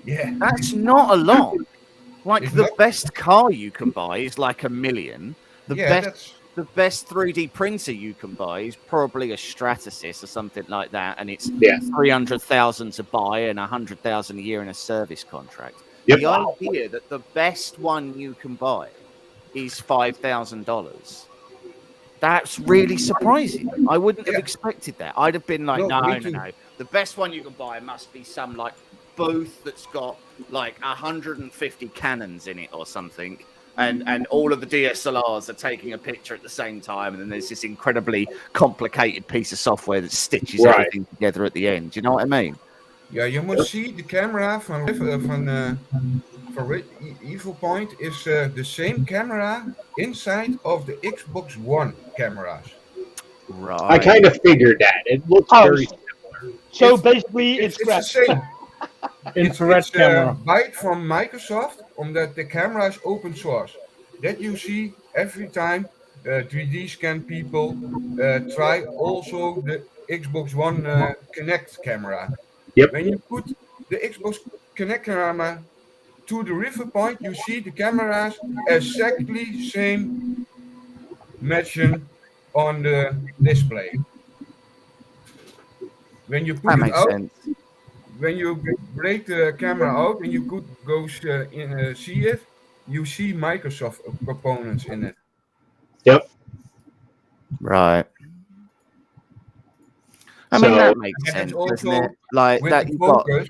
yeah. That's not a lot. Like It's the not- best car you can buy is like $1 million. The Yeah, best that's the best 3D printer you can buy is probably a Stratasys or something like that, and it's Yeah. 300,000 to buy and 100,000 a year in a service contract. Yep. The idea that the best one you can buy is $5,000. That's really surprising. I wouldn't have expected that. I'd have been like, no. The best one you can buy must be some like booth that's got like 150 cannons in it or something. And all of the DSLRs are taking a picture at the same time. And then there's this incredibly complicated piece of software that stitches everything together at the end. Do you know what I mean? Yeah, you must see the camera from Evil Point is the same camera inside of the Xbox One cameras. Right. I kind of figured that. It looks very similar. So basically, it's the same. Infrared it's camera. Byte from Microsoft, omdat the camera is open source. That you see every time 3D scan people try also the Xbox One Connect camera. Yep. When you put the Xbox Connect camera to the river point, you see the cameras exactly same matching on the display. When you put That it makes out, sense. when you break the camera out and you could go see it, you see Microsoft components in it. Yep. Right. I mean, that makes and sense, it's doesn't also it? Like with that, the you've got, focus,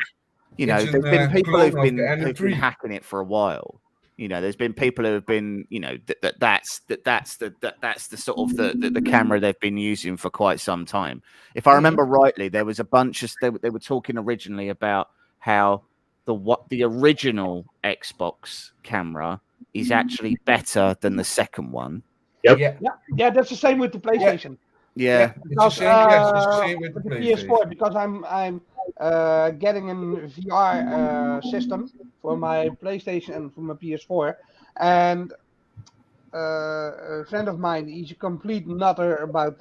you know, it's there's an, been people clone who've of the been N3. hacking it for a while. You know, there's been people who have been, you know, that's the sort of the camera they've been using for quite some time. If I remember rightly, there was a bunch of they were talking originally about how the original Xbox camera is actually better than the second one. Yep. Yeah, that's the same with the PlayStation. Yeah. It's the same. Yes, it's the same with the PlayStation. PS4 because I'm getting a VR system for my PlayStation and for my PS4, and a friend of mine, he's a complete nutter about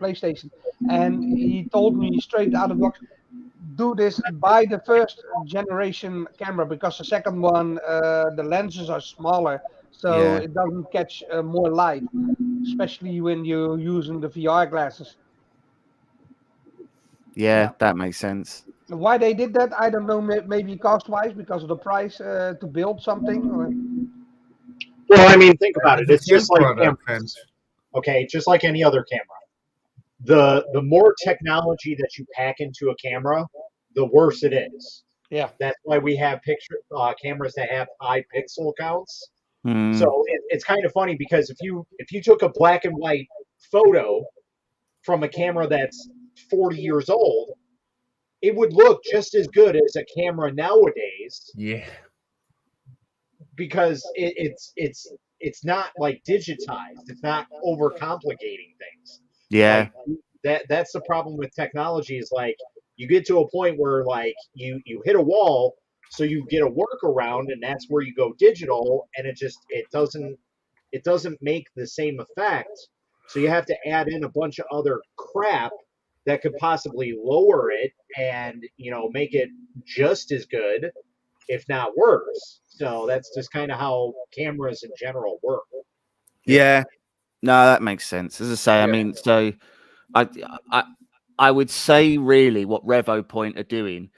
PlayStation, and he told me straight out of the box, do this, buy the first generation camera because the second one, the lenses are smaller, so it doesn't catch more light, especially when you're using the VR glasses. Yeah, that makes sense. Why they did that, I don't know. Maybe cost-wise, because of the price to build something. Or... Well, I mean, think about it. It's just like product, cameras. Okay, just like any other camera. The more technology that you pack into a camera, the worse it is. Yeah. That's why we have cameras that have high pixel counts. Hmm. So it's kind of funny because if you took a black and white photo from a camera that's 40 years old, it would look just as good as a camera nowadays. Yeah. Because it's not like digitized. It's not overcomplicating things. Yeah. Like, that's the problem with technology is like you get to a point where like you hit a wall, so you get a workaround, and that's where you go digital, and it doesn't make the same effect. So you have to add in a bunch of other crap that could possibly lower it and make it just as good, if not worse. So that's just kind of how cameras in general work. Yeah. No, that makes sense. As I say, I mean, so I would say really what Revo Point are doing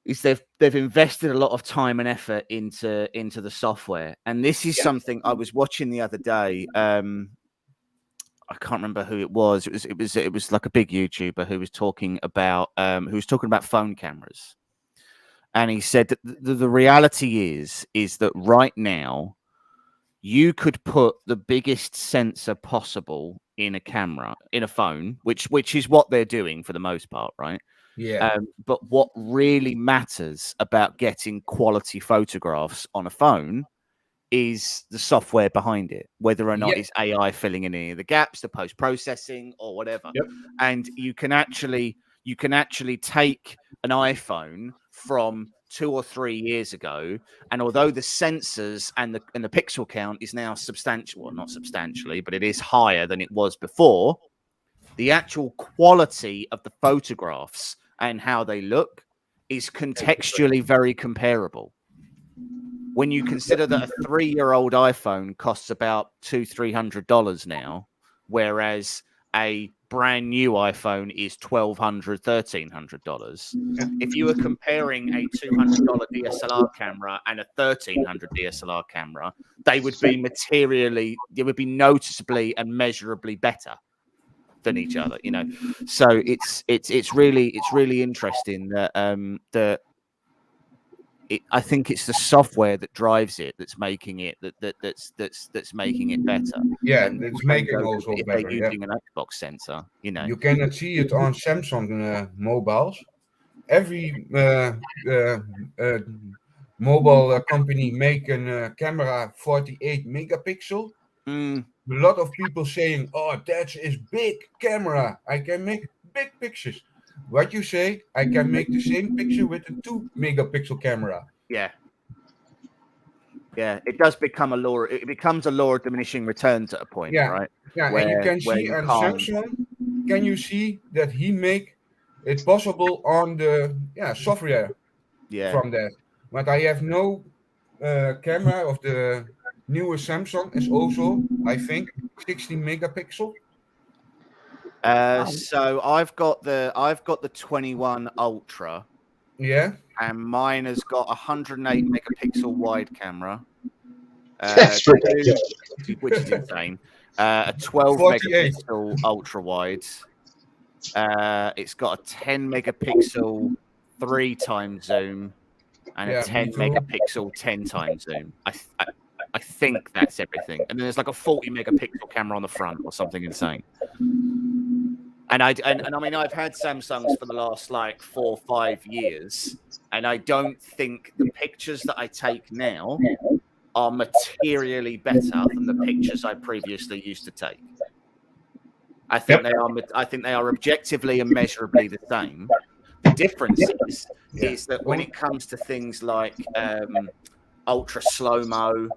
is they've invested a lot of time and effort into the software. And this is something I was watching the other day. I can't remember who it was. It was like a big YouTuber who was talking about phone cameras. And he said that the reality is that right now you could put the biggest sensor possible in a camera, in a phone, which is what they're doing for the most part, right? Yeah. But what really matters about getting quality photographs on a phone is the software behind it, whether or not it's AI filling in any of the gaps, the post-processing or whatever. Yep. And you can actually take an iPhone from 2 or 3 years ago, and although the sensors and the pixel count is now substantial, well, not substantially, but it is higher than it was before, the actual quality of the photographs and how they look is contextually very comparable. when you consider that a 3-year-old iPhone costs about $200-300 now, whereas a brand new iPhone is $1,200-1,300. If you were comparing a $200 DSLR camera and a $1,300 DSLR camera, they would be noticeably and measurably better than each other, you know. So it's really interesting that I think it's the software that drives it, that's making it that's making it better. Yeah, And it's making also if better. they're Yeah. using an Xbox sensor, you know. You cannot see it on Samsung mobiles. Every mobile company make a camera 48 megapixel. Mm, A lot of people saying, "Oh, that is big camera. I can make big pictures." What you say? I can make the same picture with a 2 megapixel camera. yeah. Yeah, it does become a law. It becomes a law of diminishing returns at a point, Yeah, right? yeah, Where, and you can where see you on can't. Samsung. Can you see that he make it possible on the software Yeah. from that? But I have no camera of the newer Samsung is also, I think, 16 megapixel. So I've got the 21 Ultra, Yeah, and mine has got 108 megapixel wide camera. That's ridiculous. Which is insane. A 12 48. megapixel ultra wide. It's got a 10 megapixel 3 times zoom and Yeah, a 10 me too. megapixel 10 times zoom. I think that's everything. And then there's like a 40 megapixel camera on the front or something insane. And I mean, I've had Samsungs for the last like 4 or 5 years, and I don't think the pictures that I take now are materially better than the pictures I previously used to take. I think they are objectively and measurably the same. The difference is that when it comes to things like ultra slow-mo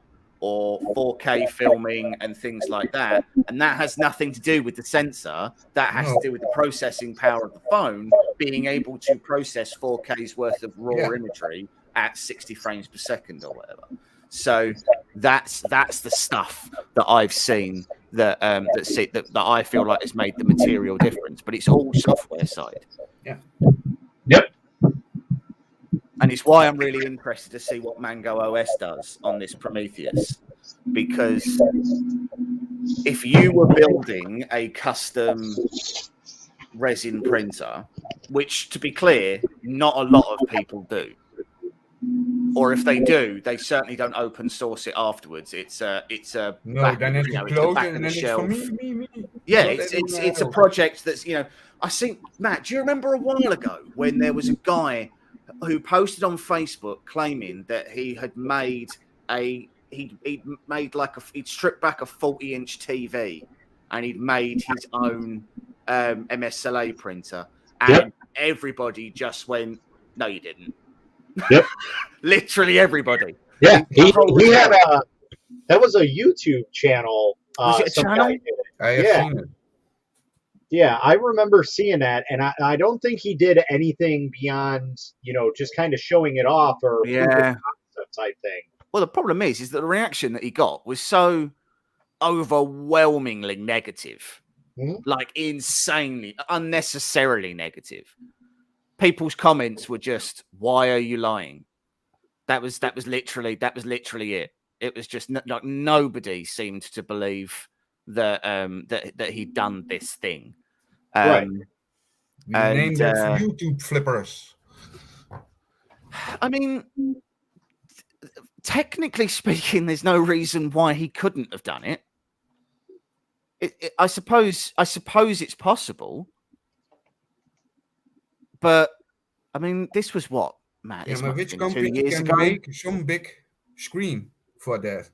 or 4K filming and things like that, and that has nothing to do with the sensor, that has to do with the processing power of the phone being able to process 4K's worth of raw imagery at 60 frames per second or whatever. So that's the stuff that I've seen that I feel like has made the material difference, but it's all software side. Yeah. Yep. And it's why I'm really interested to see what Mango OS does on this Prometheus, because if you were building a custom resin printer, which, to be clear, not a lot of people do, or if they do, they certainly don't open source it afterwards. It's a No, then it's closed back and of then the it's shelf. for me. Yeah, Not it's a else. project that's, you know, I think, Matt, do you remember a while ago when there was a guy who posted on Facebook claiming that he had made he'd stripped back a 40-inch TV and he'd made his own MSLA printer, and everybody just went, "No, you didn't." Yep. Literally everybody. Yeah, he had that was a YouTube channel. Was it a channel? Guy did it. I have seen it. Yeah, I remember seeing that, and I don't think he did anything beyond, you know, just kind of showing it off or proof of concept type thing. Well, the problem is that the reaction that he got was so overwhelmingly negative, like insanely, unnecessarily negative. People's comments were just, "Why are you lying?" That was literally it. It was just like nobody seemed to believe that that he'd done this thing. Right. We named it YouTube flippers. I mean, technically speaking, there's no reason why he couldn't have done it. I suppose it's possible, but I mean, this was what, Matt? Yeah, but which 2 company years can ago? make some big screen for that?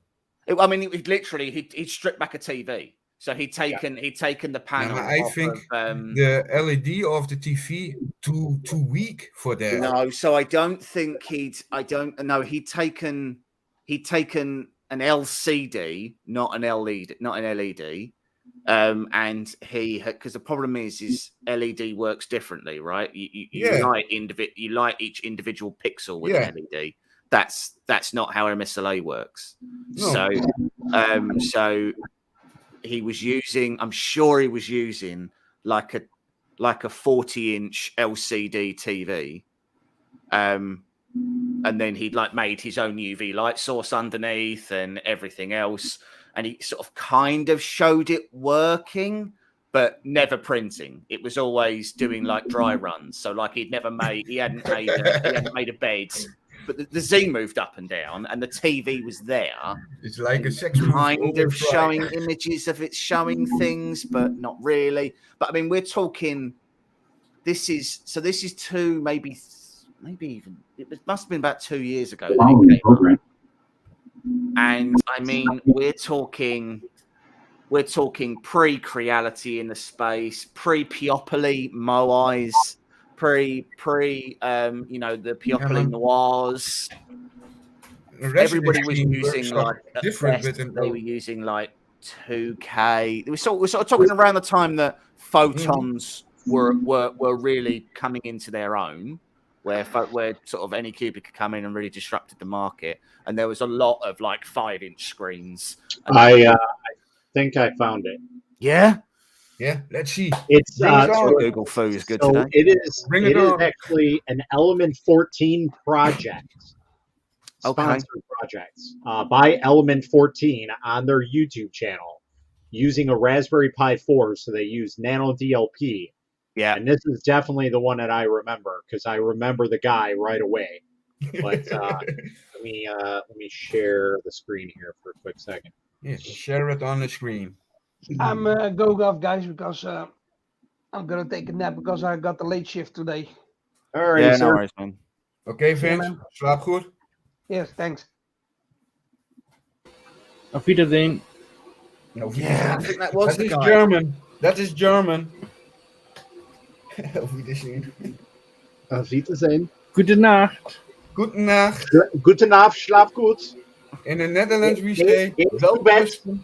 I mean, he'd stripped back a TV, so he'd taken the panel. I think the LED of the TV too weak for that. No, so I don't think he'd taken an LCD, not an LED, and he had, because the problem is LED works differently, right? You light each individual pixel with an LED. That's not how MSLA works. No. So he was using. I'm sure he was using like a 40-inch LCD TV. And then he'd like made his own UV light source underneath and everything else. And he sort of kind of showed it working, but never printing. It was always doing like dry runs. So like he hadn't made a bed, but the Z moved up and down and the TV was there. It's like a sex move. Kind of showing images of it, showing things, but not really. But I mean, we're talking, this is maybe even it must have been about 2 years ago that it came out. And I mean, we're talking pre-Creality in the space, pre-Peopoly Moais, the Peopoly Noirs. Everybody was using like different, they were using like 2K. We're sort of talking around the time that photons were really coming into their own. Where sort of Anycubic could come in and really disrupted the market, and there was a lot of like 5-inch screens. I think I found it. Yeah, let's see. It's Google Foo is good today. It is actually an Element 14 project. Sponsored projects by Element 14 on their YouTube channel using a Raspberry Pi 4. So they use Nano DLP. Yeah, and this is definitely the one that I remember because I remember the guy right away. But let me share the screen here for a quick second. Yes, share it on the screen. I'm going off, guys, because I'm gonna take a nap because I got the late shift today. All right, yeah, sir. no worries, man. Okay, Vince, slaap goed. Yes, thanks. Auf Wiedersehen. Yeah, I think that was the guy. German. That is German. Auf Wiedersehen. Auf Wiedersehen. Gute Nacht. Gute Nacht. Gute Nacht, schlaf goed. In the Netherlands we say welkom.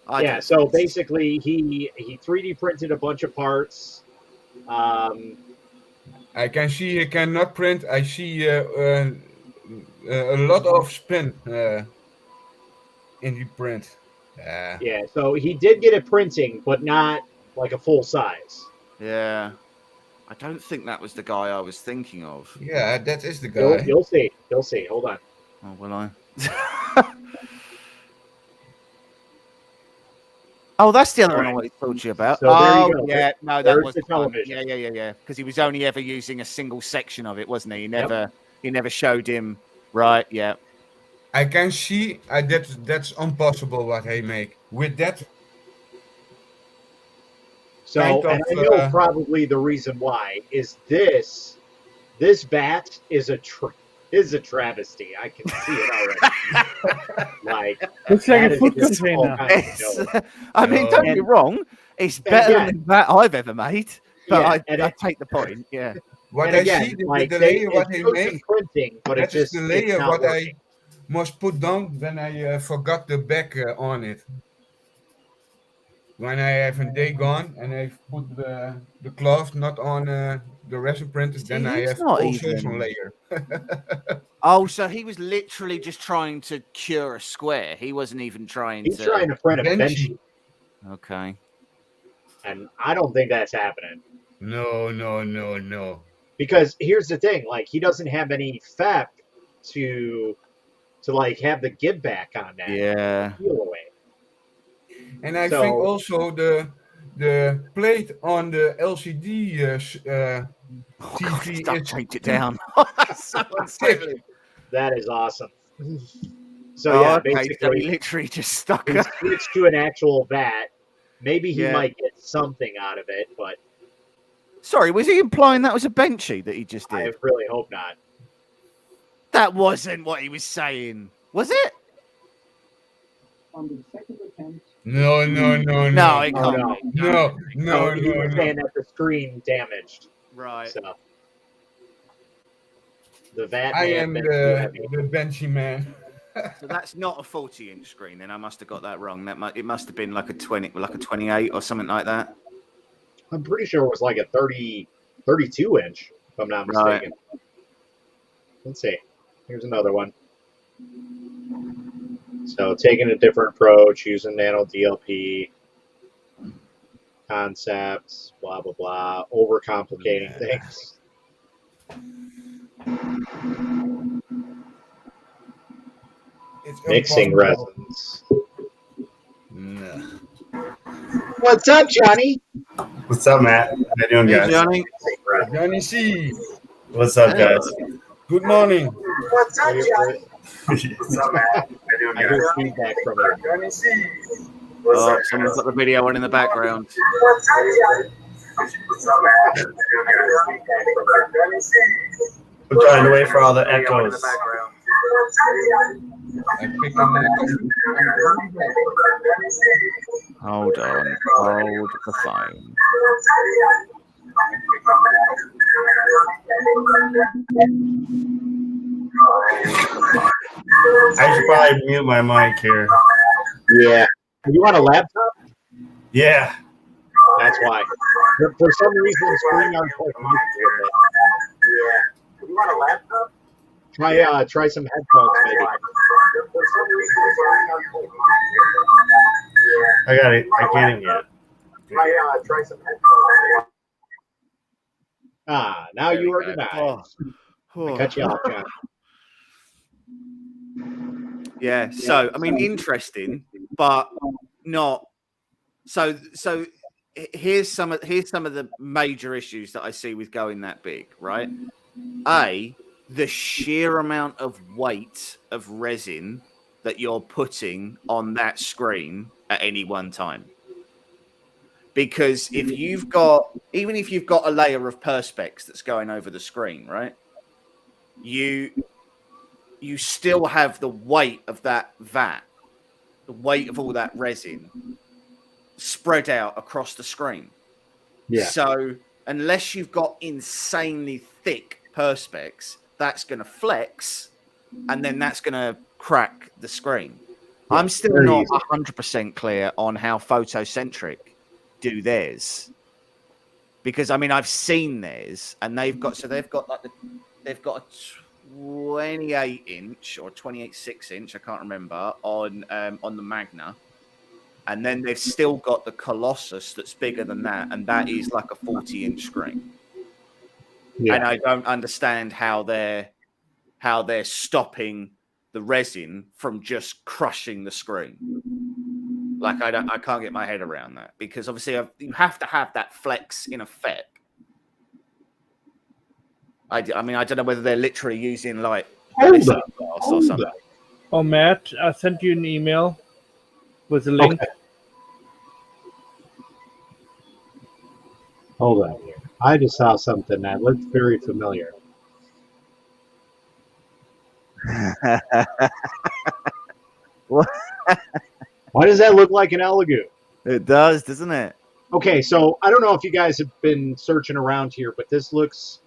Yeah, so basically he 3D printed a bunch of parts. I can see he cannot print. I see a lot of spin in the print. Yeah, so he did get it printing, but not like a full size. Yeah, I don't think that was the guy I was thinking of. Yeah, that is the guy. You'll see. You'll see. Hold on. Oh, will I? Oh, that's the other one I wanted to talk to you about. So there you go. Yeah, no, that There's was the television. Yeah. Because he was only ever using a single section of it, wasn't he? He never showed him. Right? Yeah. I can see that's impossible what he make with that. So, and I know probably the reason why is this bat is a travesty. I can see it already. Like, looks like a is food just all container. kinds of dough. I mean, don't get me wrong. It's better than that I've ever made. But Yeah, I take the point. Yeah. What And I again, see like, the layer what he shows made. the printing, but That is the layer it's not what working. I must put down when I forgot the back on it. When I have a day gone and I put the cloth not on the resin printer, then I have also some layer. Oh, so he was literally just trying to cure a square. He wasn't even trying He's to. trying to print a benchy, Okay. and I don't think that's happening. No. Because here's the thing: like, he doesn't have any FEP to like have the give back on that. Yeah. Peel away. And I think also the plate on the LCD TV Don't change it down. That is awesome. So yeah, okay, basically, so he literally just stuck. he switched to an actual bat. Maybe he might get something out of it, but Sorry, was he implying that was a benchy that he just did? I really hope not. That wasn't what he was saying, was it? On the second attempt. No. No, it can't be. No. He was saying that the screen damaged. Right. So the VAT. I am the benchy man. So that's not a 40-inch screen. Then I must have got that wrong. It must have been like a 28 or something like that. I'm pretty sure it was like a 32 inch. if I'm not Right. mistaken. Let's see. Here's another one. So taking a different approach, using nano DLP concepts, blah blah blah, overcomplicating things. It's Mixing impossible. resins. No. What's up, Johnny? What's up, Matt? How you doing, Hey, guys? Johnny. Johnny C. What's up, Hello. guys? Good morning. What's up, Johnny? What's up, Matt? How you doing, I guys? hear feedback from you. Johnny C. What's Oh, up, someone's guys? got the video on in the background. What's up, Johnny? What's up, Matt? How you doing, guys? Johnny C. I'm trying to wait for all the echoes. I'm picking that. Hold on. Hold the phone. I should probably mute my mic here. Yeah. Are you on a laptop? Yeah. That's why. For some reason, the screen on with it. Yeah. You want a laptop? Try some headphones, maybe. For some reason, the screen on I got it. I can't even get it. Try some headphones. Now There you we are go. denied. Oh. I cut you off, John. Yeah. So, I mean, interesting, but not. So here's some of the major issues that I see with going that big. Right. The sheer amount of weight of resin that you're putting on that screen at any one time. Because if you've got a layer of perspex that's going over the screen, right? You still have the weight of that vat, the weight of all that resin spread out across the screen. Yeah. So unless you've got insanely thick perspex, that's going to flex, and then that's going to crack the screen. Yeah, I'm still very not easy. 100% clear on how Photocentric do theirs, because I mean I've seen theirs, and they've got a 28-inch or 28.6-inch, I can't remember, on the Magna, and then they've still got the Colossus that's bigger than that, and that is like a 40-inch screen. Yeah. And I don't understand how they're stopping the resin from just crushing the screen. Like I can't get my head around that, because obviously you have to have that flex in effect. I mean, I don't know whether they're literally using like Hold up. or something. Oh, Matt, I sent you an email with a link. Okay. Hold on here. I just saw something that looked very familiar. What? Why does that look like an Elegoo? It does, doesn't it? Okay, so I don't know if you guys have been searching around here, but this looks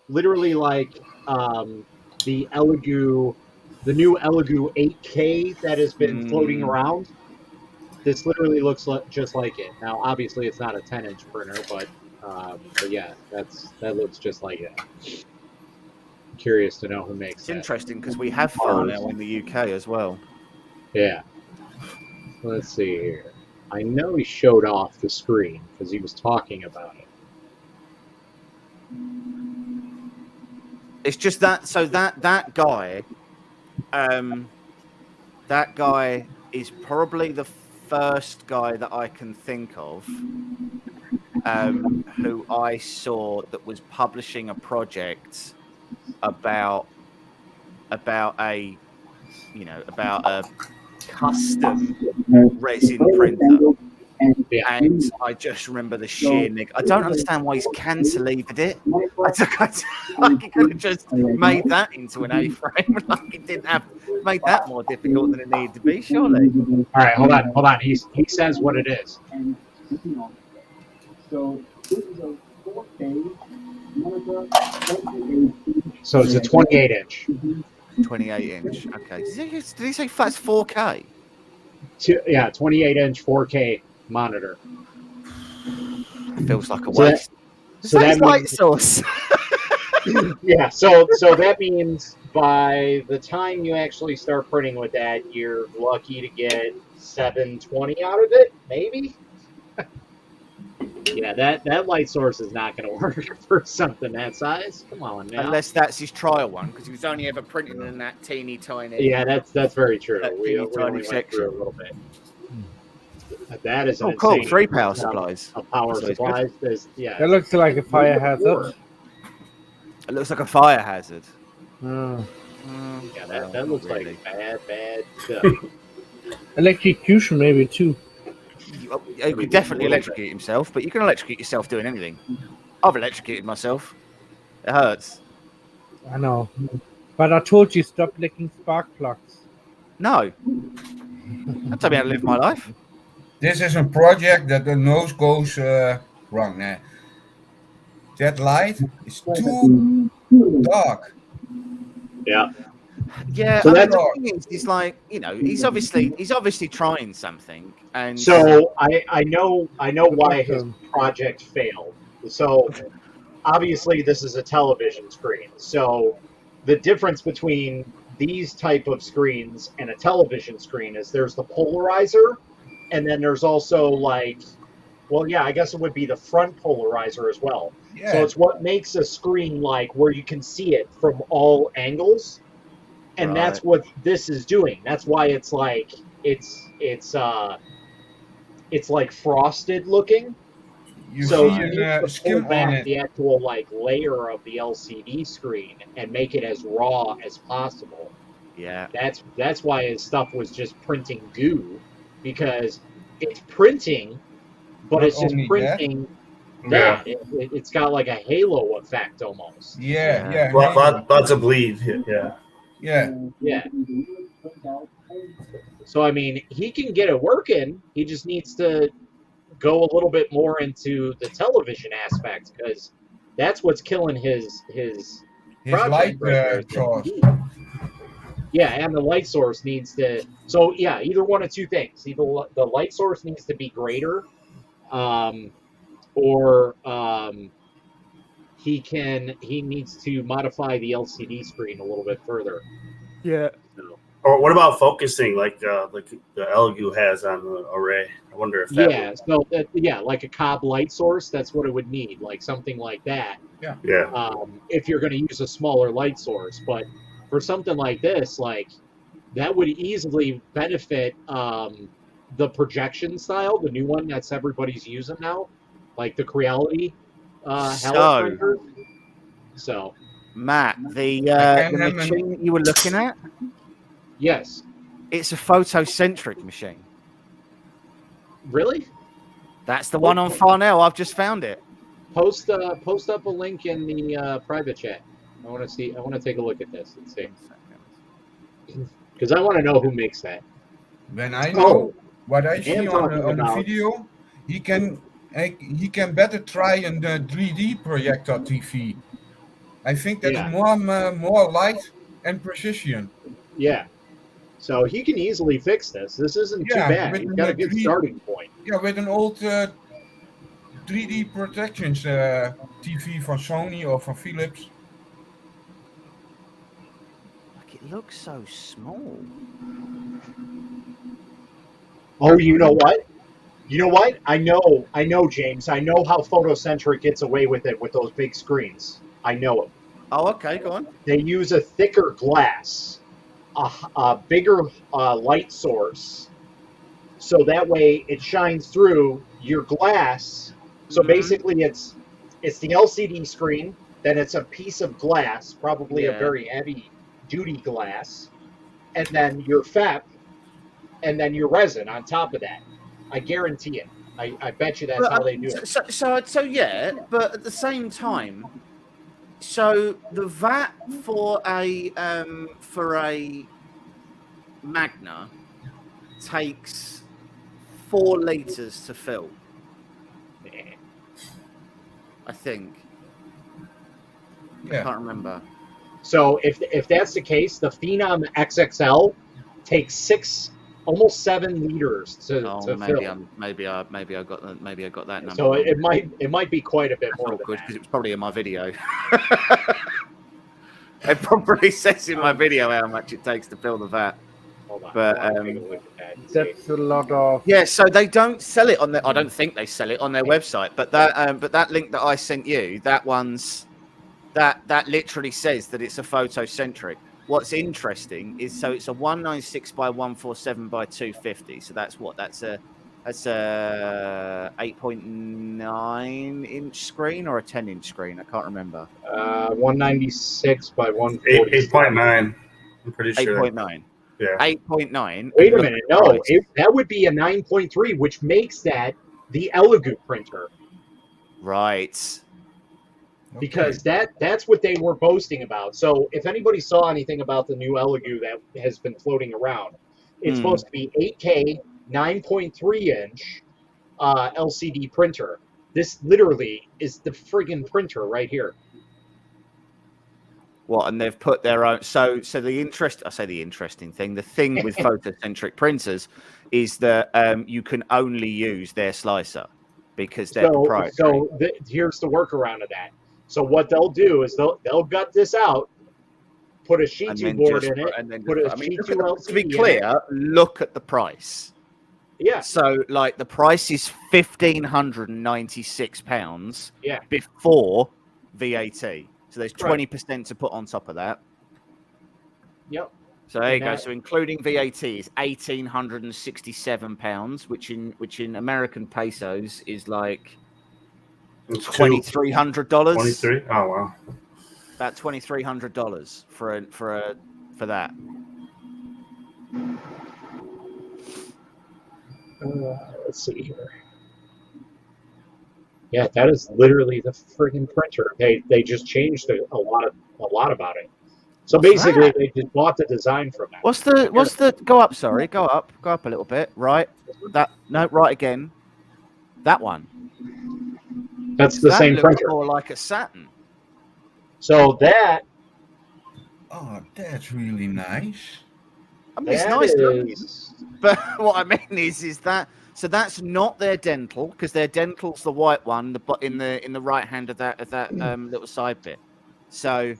literally like the Elegoo, the new Elegoo 8K that has been floating around. This literally looks just like it. Now, obviously, it's not a 10-inch printer, but yeah, that looks just like it. Curious to know who makes It's that. interesting because we have Farnell in the UK as well. Yeah. Let's see here. I know he showed off the screen because he was talking about it. It's just that. So that guy, that guy is probably the first guy that I can think of who I saw that was publishing a project about a custom resin printer. Yeah. And I just remember the sheer I don't understand why he's cantilevered it. Like he could have just made that into an A-frame. Like he didn't have made that more difficult than it needed to be, surely. All right, hold on. He says what it is. So this is a 4K monitor, 28 So it's a 28-inch. 28-inch. Okay. Did he say that's 4K? Yeah, 28-inch 4K monitor. It feels like a So that- waste. so Is that that light means- source? Yeah, so that means by the time you actually start printing with that, you're lucky to get 720 out of it, maybe. Yeah, that light source is not going to work for something that size. Come on now. Unless that's his trial one, because he was only ever printing in that teeny tiny. Yeah, that's very true. That We teeny tiny only went section. through a little bit. That is an Oh, cool! insane 3 power amount supplies. of power That's always supplies. There's, yeah, That looks like a fire hazard. It looks like a fire hazard. Oh. yeah, Well, that not looks really. like bad stuff. Electrocution maybe too. You could definitely electrocute himself, but you can electrocute yourself doing anything. I've electrocuted myself. It hurts. I know. But I told you stop licking spark plugs. No. Don't tell me how to live my life. This is a project that the nose goes wrong. Nah. That light is too dark. Yeah. Yeah, So I mean, that's- the thing is, he's like, he's obviously trying something, and So I know why his project failed. So obviously this is a television screen. So the difference between these type of screens and a television screen is there's the polarizer, and then there's also like, well, yeah, I guess it would be the front polarizer as well. Yeah. So it's what makes a screen like where you can see it from all angles. And that's Right. what this is doing. That's why it's like it's like frosted looking. You So see you need a to pull skim on back it. the actual like layer of the LCD screen and make it as raw as possible. yeah, That's why his stuff was just printing goo, because it's printing, but Not it's just only printing Yeah. that. It's got like a halo effect almost. Yeah. Lots of bleed. Yeah. Yeah. Yeah. So I mean, he can get it working. He just needs to go a little bit more into the television aspect, because that's what's killing his His project light right there, is the source. TV. Yeah, and the light source needs to. So yeah, either one of two things. Either the light source needs to be greater, or he needs to modify the LCD screen a little bit further. yeah. So, Or what about focusing like the Elegoo has on the array? I wonder if that yeah, so that, yeah, like a Cobb light source, that's what it would need, like something like that. Yeah. If you're going to use a smaller light source. But for something like this, like that would easily benefit the projection style, the new one that's everybody's using now, like the Creality Halo printer. So Matt, the Can machine that you were looking at, yes, it's a photocentric machine. really, That's the one on Farnell. I've just found it. post up a link in the private chat. I want to see. I want to take a look at this and see, because I want to know who makes that. When I know what I see and on talking the about- video, he can better try in the 3D projector TV. I think that Yeah. is more light and precision. Yeah. So he can easily fix this. This isn't Yeah, too bad. with He's the got a good 3D starting point. Yeah, with an old 3D projections TV from Sony or from Philips. Like, it looks so small. Oh, you know what? You know what? I know, James. I know how Photocentric gets away with it with those big screens. I know it. Oh, okay, go on. They use a thicker glass, a bigger light source, so that way it shines through your glass. So basically, it's the LCD screen, then it's a piece of glass, probably a Yeah. very heavy-duty glass, and then your FEP, and then your resin on top of that. I guarantee it. I bet you that's how they do it. So yeah, but at the same time, so the VAT for a Magna takes 4 liters to fill. I think. I Yeah. can't remember. So if that's the case, the Phenom XXL takes almost 7 liters to Oh, fill. maybe I got that number. So wrong. it might be quite a bit That's more not than good that. because it was probably in my video. It probably says in my video how much it takes to fill the vat. Hold on, But, I wanna take a look at that and see. That's a lot of. Yeah, so they don't sell it on their. I don't think they sell it on their website. But that link that I sent you, that literally says that it's a photocentric. What's interesting is so it's a 196 by 147 by 250. So that's what that's a 8.9 inch screen or a 10-inch screen. I can't remember. 196 by 140. 8.9. I'm pretty sure. 8.9. Yeah. 8.9. Wait a minute, no, that would be a 9.3, which makes that the Elegoo printer. Right. Because that's what they were boasting about. So if anybody saw anything about the new Elegoo that has been floating around, it's supposed to be 8K, 9.3 inch LCD printer. This literally is the friggin' printer right here. What, and they've put their own. So the interesting thing, the thing with photocentric printers is that you can only use their slicer because they're proprietary. So here's the workaround of that. So what they'll do is they'll gut this out, put a Shitu board in it, put a Shitu LCD. To be clear, look at the price. Yeah. So like the price is £1,596. Yeah. Before VAT. So there's 20% to put on top of that. Yep. So there you go. So including VAT is £1,867, which in American pesos is like $2,300. $23. Oh wow. About $2,300 for that. Let's see here. Yeah, that is literally the friggin' printer. They just changed a lot about it. So basically, they just bought the design from that. What's the go up? Sorry, go up a little bit. Right, right again. That one. That's the same printer. More like a Saturn. So that. Oh, that's really nice. I mean, it's nice, but what I mean is that. So that's not their dental, because their dental's the white one, in the right hand of that little side bit. So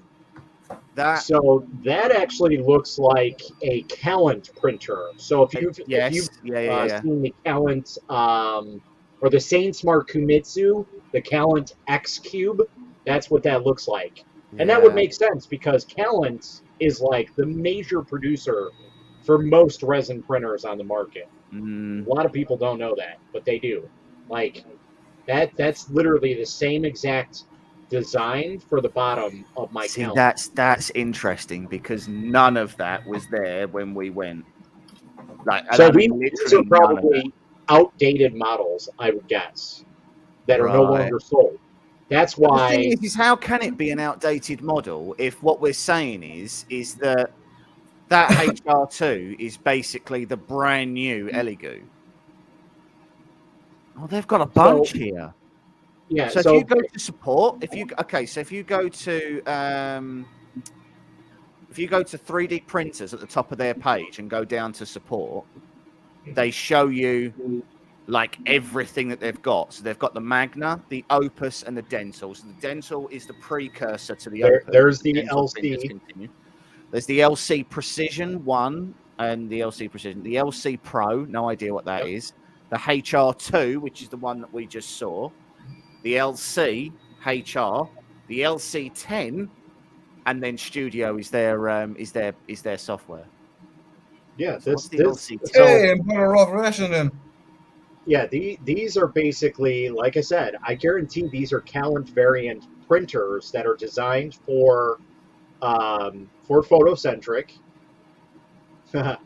that actually looks like a Calent printer. So if you've seen the Calent or the SainSmart Kumitsu, the Calent X Cube, that's what that looks like. And that would make sense because Calent is like the major producer for most resin printers on the market. A lot of people don't know that, but they do. Like that's literally the same exact design for the bottom of my Calent. That's interesting because none of that was there when we went. So these are probably outdated models, I would guess, that are no longer sold. That's why. The thing is how can it be an outdated model if what we're saying is that HR2 is basically the brand new Elegoo. Oh, they've got a bunch here. Yeah. So if you go to support, if you go to 3D printers at the top of their page and go down to support, they show you like everything that they've got. So they've got the Magna, the Opus, and the Dental. So the Dental is the precursor to the Opus. There's the LC. There's the LC Precision 1 and the LC Precision. The LC Pro, no idea what that is. The HR2, which is the one that we just saw. The LC HR, the LC10, and then Studio is their software. Yeah, so this LC10? Hey, I'm better off rationing. Yeah, these are basically, like I said, I guarantee these are Calent variant printers that are designed for photocentric. And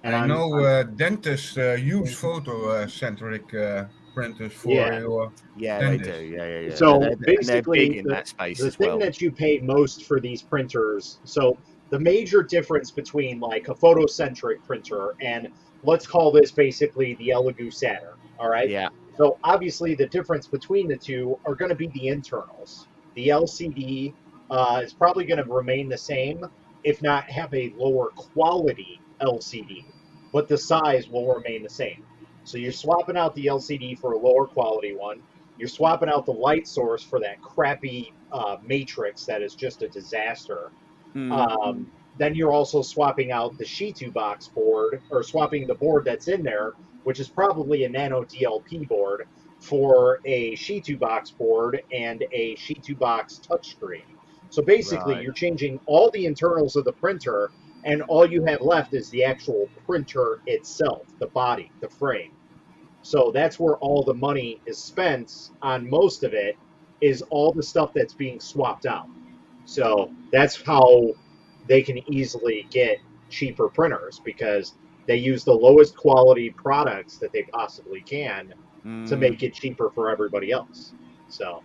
I know dentists use photocentric printers for your dentists. They do. Yeah. So basically, they're big in that space the as thing well. that you pay most for these printers. So the major difference between like a photocentric printer and let's call this basically the Elegoo Saturn. All right. Yeah. So obviously the difference between the two are going to be the internals. The LCD is probably going to remain the same, if not have a lower quality LCD, but the size will remain the same. So you're swapping out the LCD for a lower quality one. You're swapping out the light source for that crappy matrix that is just a disaster. Then you're also swapping out the Shitu box board, or swapping the board that's in there, which is probably a Nano DLP board, for a Shitu box board and a Shitu box touchscreen. So basically, Right. you're changing all the internals of the printer, and all you have left is the actual printer itself, the body, the frame. So that's where all the money is spent on. Most of it is all the stuff that's being swapped out. So that's how they can easily get cheaper printers, because they use the lowest quality products that they possibly can to make it cheaper for everybody else. So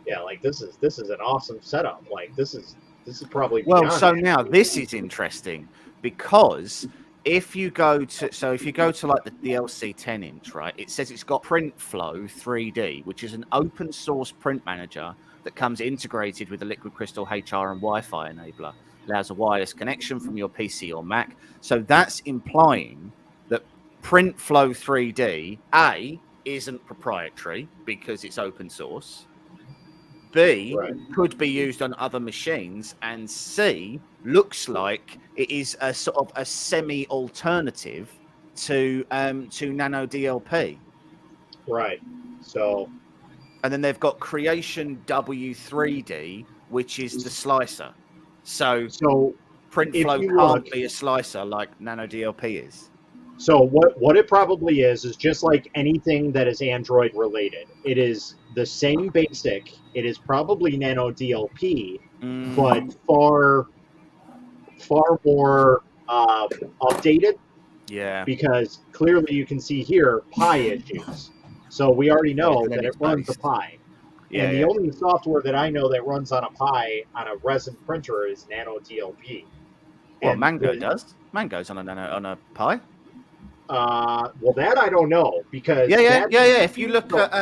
yeah, like this is an awesome setup. Like this is probably Well, beyond so that. now this is interesting because if you go to like the DLC 10-inch, right, it says it's got PrintFlow 3D, which is an open source print manager that comes integrated with the Liquid Crystal HR and Wi-Fi enabler. Allows a wireless connection from your PC or Mac. So that's implying that PrintFlow 3D, A, isn't proprietary because it's open source. B, Right. could be used on other machines, and C, looks like it is a sort of a semi-alternative to Nano DLP. Right. So And then they've got Creation W3D, which is the slicer. So PrintFlow you can't look- be a slicer like Nano DLP is. So what it probably is just like anything that is Android related. It is the same basic. It is probably Nano DLP, but far more updated. Yeah. Because clearly you can see here Pi issues. So we already know that it runs a Linux-based. Pi. Yeah, And the yeah. only software that I know that runs on a Pi on a resin printer is Nano DLP. Well, And Mango does. Mango's on a Pi. Well, that I don't know, because Yeah. If you look at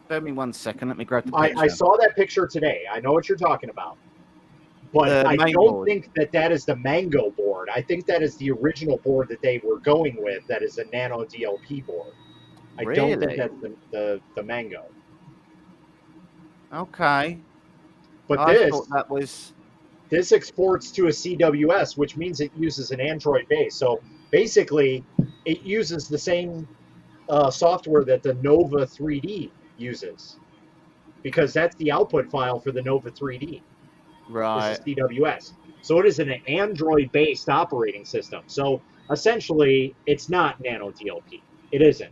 bear me 1 second, let me grab the picture. I saw that picture today. I know what you're talking about. But The I main don't board. think that is the Mango board. I think that is the original board that they were going with. That is a Nano DLP board. I don't think Really? that's the Mango. Okay. But I thought that was. this exports to a CWS, which means it uses an Android base. So basically, it uses the same software that the Nova 3D uses, because that's the output file for the Nova 3D. Right. Is a CWS. So it is an Android-based operating system. So essentially, it's not Nano DLP. It isn't.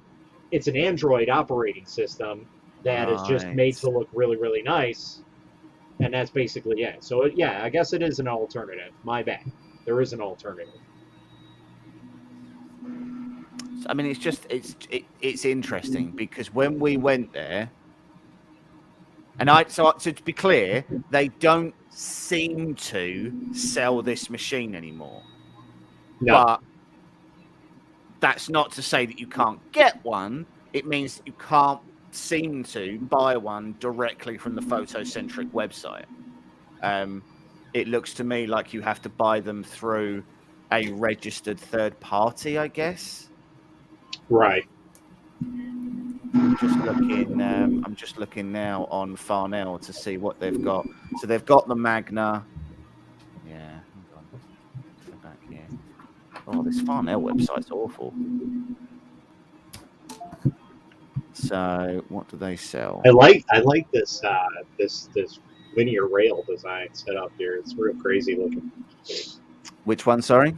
It's an Android operating system that is just made to look really, really nice. And that's basically it. So, yeah, I guess it is an alternative. My bad. There is an alternative. I mean, it's interesting because when we went there, and so to be clear, they don't seem to sell this machine anymore. No. But that's not to say that you can't get one. It means that you can't seem to buy one directly from the Photocentric website. It looks to me like you have to buy them through a registered third party, I guess. Right. I'm just looking now on Farnell to see what they've got. So they've got the Magna. Yeah, hang on. Go back here. Oh, this Farnell website's awful. So what do they sell? I like this this linear rail design set up here. It's real crazy looking. Which one? Sorry.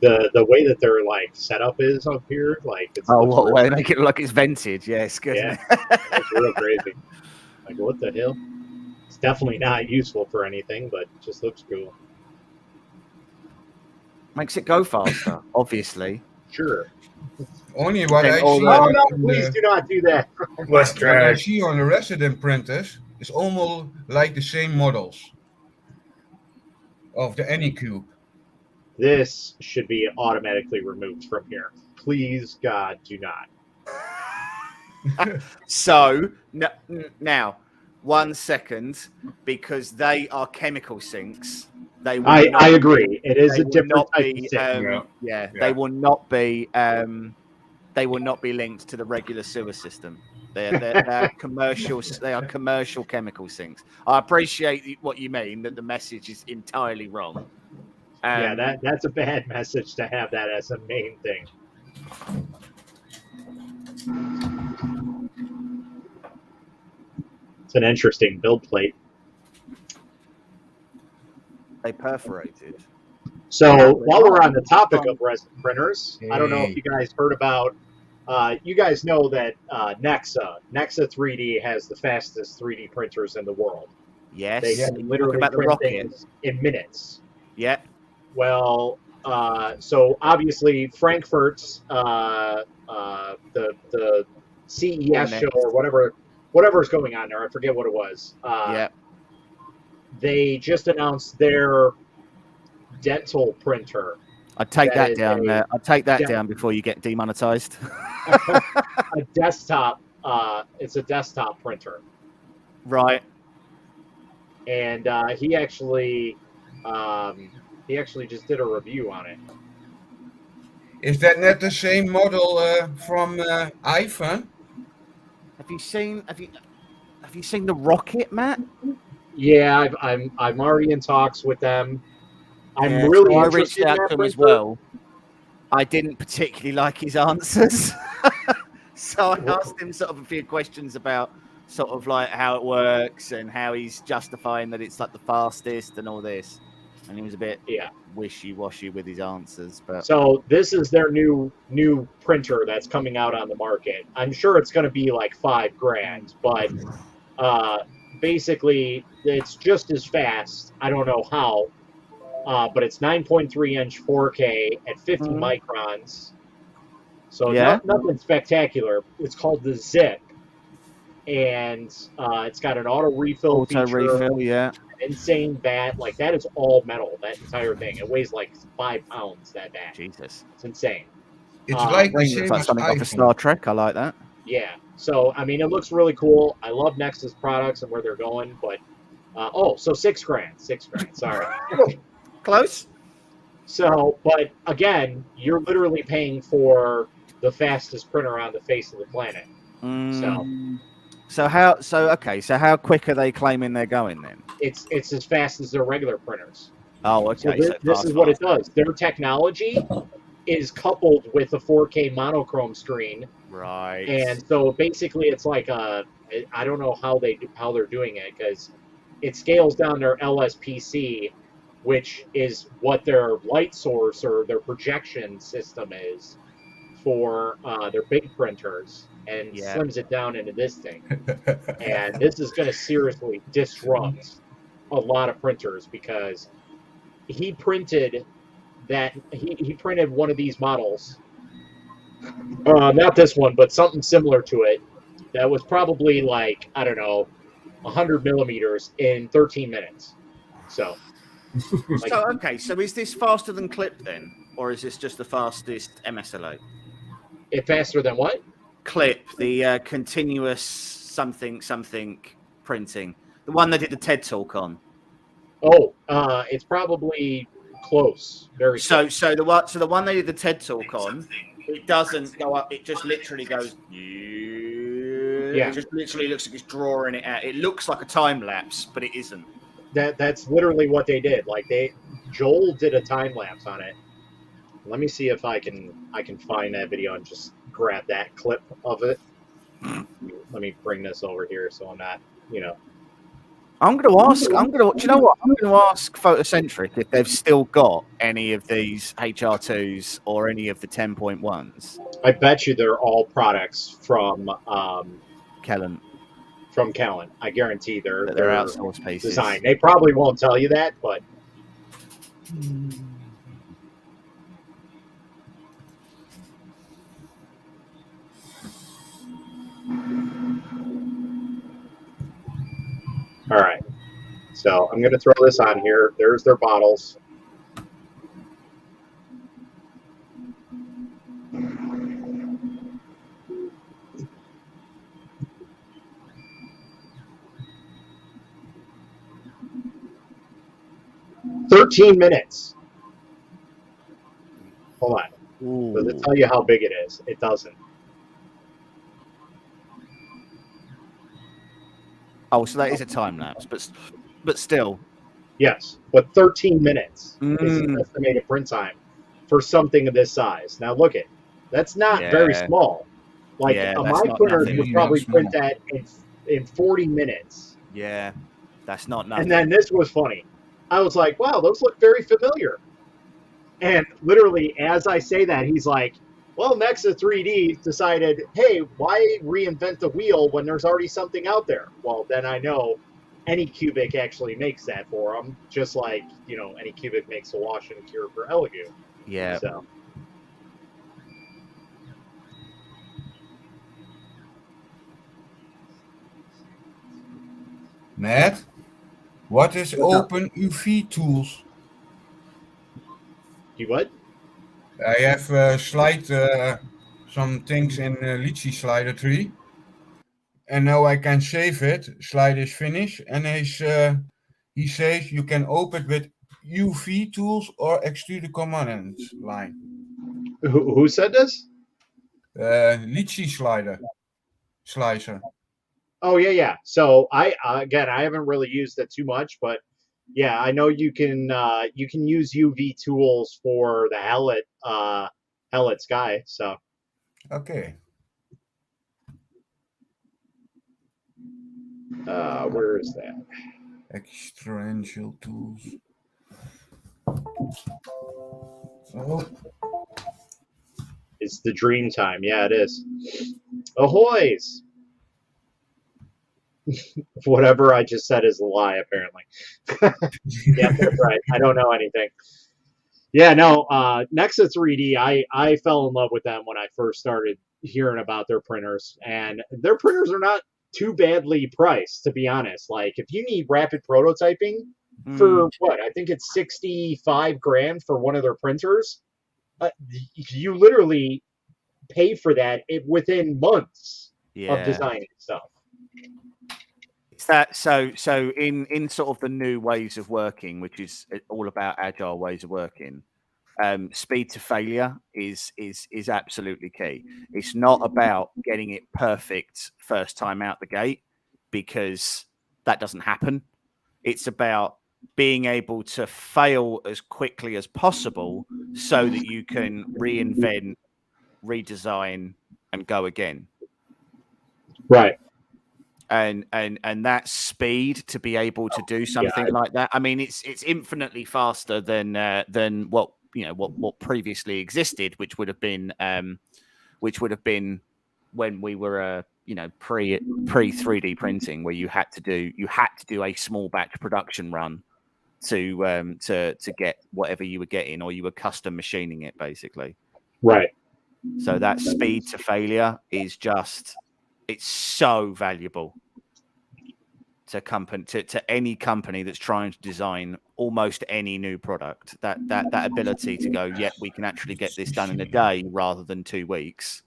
The way that their like setup is up here, like it's What way? Make it look like it's vented. Yeah, it's good. Yeah, it's real crazy. Like, what the hell? It's definitely not useful for anything, but it just looks cool. Makes it go faster, obviously. Sure. Only what I see Oh on no! the- Please do not do that. Less what I drag. see on the resident printers is almost like the same models of the Anycube. This should be automatically removed from here. Please, God, do not. So now, 1 second, because they are chemical sinks. They will I not agree. It is they a will different not type be, of SIG. Yeah. they will not be they will not be linked to the regular sewer system. They're commercial. They are commercial chemical sinks. I appreciate what you mean, that the message is entirely wrong. Yeah, that's a bad message to have that as a main thing. It's an interesting build plate. They perforated. So while we're on the topic of resin printers, I don't know if Hey. you guys heard about. You guys know that Nexa 3D has the fastest 3D printers in the world. Yes. They Yeah. can Talking literally about the print rocket. things in minutes. Yeah. Well, so obviously Frankfurt's the CES show Next. or whatever's going on there. I forget what it was. Yeah. They just announced their dental printer. I'd take That that is down a- there. I'd take that Yeah. down before you get demonetized. A desktop. It's a desktop printer, Right. and he actually just did a review on it. Is that not the same model from iPhone? Have you seen the rocket, Matt? Yeah, I'm already in talks with them. I'm Yeah, really so I reached interested in out that to him as printer. well. I didn't particularly like his answers. So I asked him sort of a few questions about sort of like how it works and how he's justifying that it's like the fastest and all this. And he was a bit wishy-washy with his answers. But So this is their new printer that's coming out on the market. I'm sure it's going to be like $5,000, but basically it's just as fast. I don't know how, but it's 9.3-inch 4K at 50 microns. So Yeah. nothing spectacular. It's called the Zip, and it's got an auto refill auto feature, refill, yeah. insane bat. Like that is all metal. That entire thing. It weighs like 5 pounds. That bat. Jesus. It's insane. It's like the Range same looks like as something off of iPhone. Star Trek. I like that. Yeah. So I mean, it looks really cool. I love Nexus products and where they're going, but so $6,000. $6,000. Sorry. Close. So, but again, you're literally paying for the fastest printer on the face of the planet. So how quick are they claiming they're going then? It's as fast as their regular printers. Oh, So okay. this is what it does. Their technology is coupled with a 4K monochrome screen, Right. and so basically it's like I don't know how they're doing it, because it scales down their LSPC, which is what their light source or their projection system is for their big printers, and slims it down into this thing. And this is going to seriously disrupt a lot of printers, because he printed one of these models, not this one, but something similar to it, that was probably like, I don't know, 100 millimeters in 13 minutes. So, So is this faster than Clip then, or is this just the fastest MSLA? It faster than what? Clip, the continuous something printing, the one they did the TED talk on. Oh, it's probably close, very close. So the one they did the TED talk on, it doesn't go up. It just literally goes. Yeah. It just literally looks like it's drawing it out. It looks like a time lapse, but it isn't. That's literally what they did. Like Joel did a time lapse on it. Let me see if I can find that video and just grab that clip of it. Let me bring this over here so I'm not, I'm going to ask. Do you know what? I'm going to ask Photocentric if they've still got any of these HR2s or any of the 10.1s. I bet you they're all products from Kellen. From Kellen. I guarantee they're outsourced pieces. Design. They probably won't tell you that, but. All right. So I'm going to throw this on here. There's their bottles. 13 minutes. Hold on. Ooh. Does it tell you how big it is? It doesn't. Oh, so that is a time lapse, but still. Yes, but 13 minutes is the Mm. estimated print time for something of this size. Now look it. That's not very Yeah. small. Like Yeah, my that's not printers nothing. would probably That's print small. that in 40 minutes. Yeah, that's not nothing. And then this was funny. I was like, wow, those look very familiar. And literally, as I say that, he's like, well, Nexa 3D decided, hey, why reinvent the wheel when there's already something out there? Well, then I know AnyCubic actually makes that for them, just like, AnyCubic makes a wash and cure for Elegoo. Yeah. So, Matt, what is What's up? Open UV Tools? you what? I have slide some things in Litchi Slider 3. And now I can save it. Slide is finished. And he says you can open it with UV tools or extrude components line. Who said this? Litchi slicer. Oh, yeah. So I haven't really used it too much, but yeah, I know you can use UV tools for the Hellet Sky. So Okay. where is that? Extraential tools. Oh, It's the dream time. Yeah, it is. Ahoys! Whatever I just said is a lie, apparently. Yeah, that's right. I don't know anything. Yeah, no, Nexa 3D, I fell in love with them when I first started hearing about their printers. And their printers are not too badly priced, to be honest. Like, if you need rapid prototyping for what? I think it's 65 grand for one of their printers. You literally pay for that within months of Yeah. designing stuff. It's that so in sort of the new ways of working, which is all about agile ways of working, speed to failure is absolutely key. It's not about getting it perfect first time out the gate, because that doesn't happen. It's about being able to fail as quickly as possible so that you can reinvent, redesign, and go again. Right. And that speed to be able to do something like that. I mean, it's infinitely faster than what previously existed, which would have been when we were pre 3D printing, where you had to do a small batch production run to get whatever you were getting, or you were custom machining it basically. Right. So that speed to failure is it's so valuable to any company that's trying to design almost any new product. That ability to go, yeah, we can actually get this done in a day rather than 2 weeks.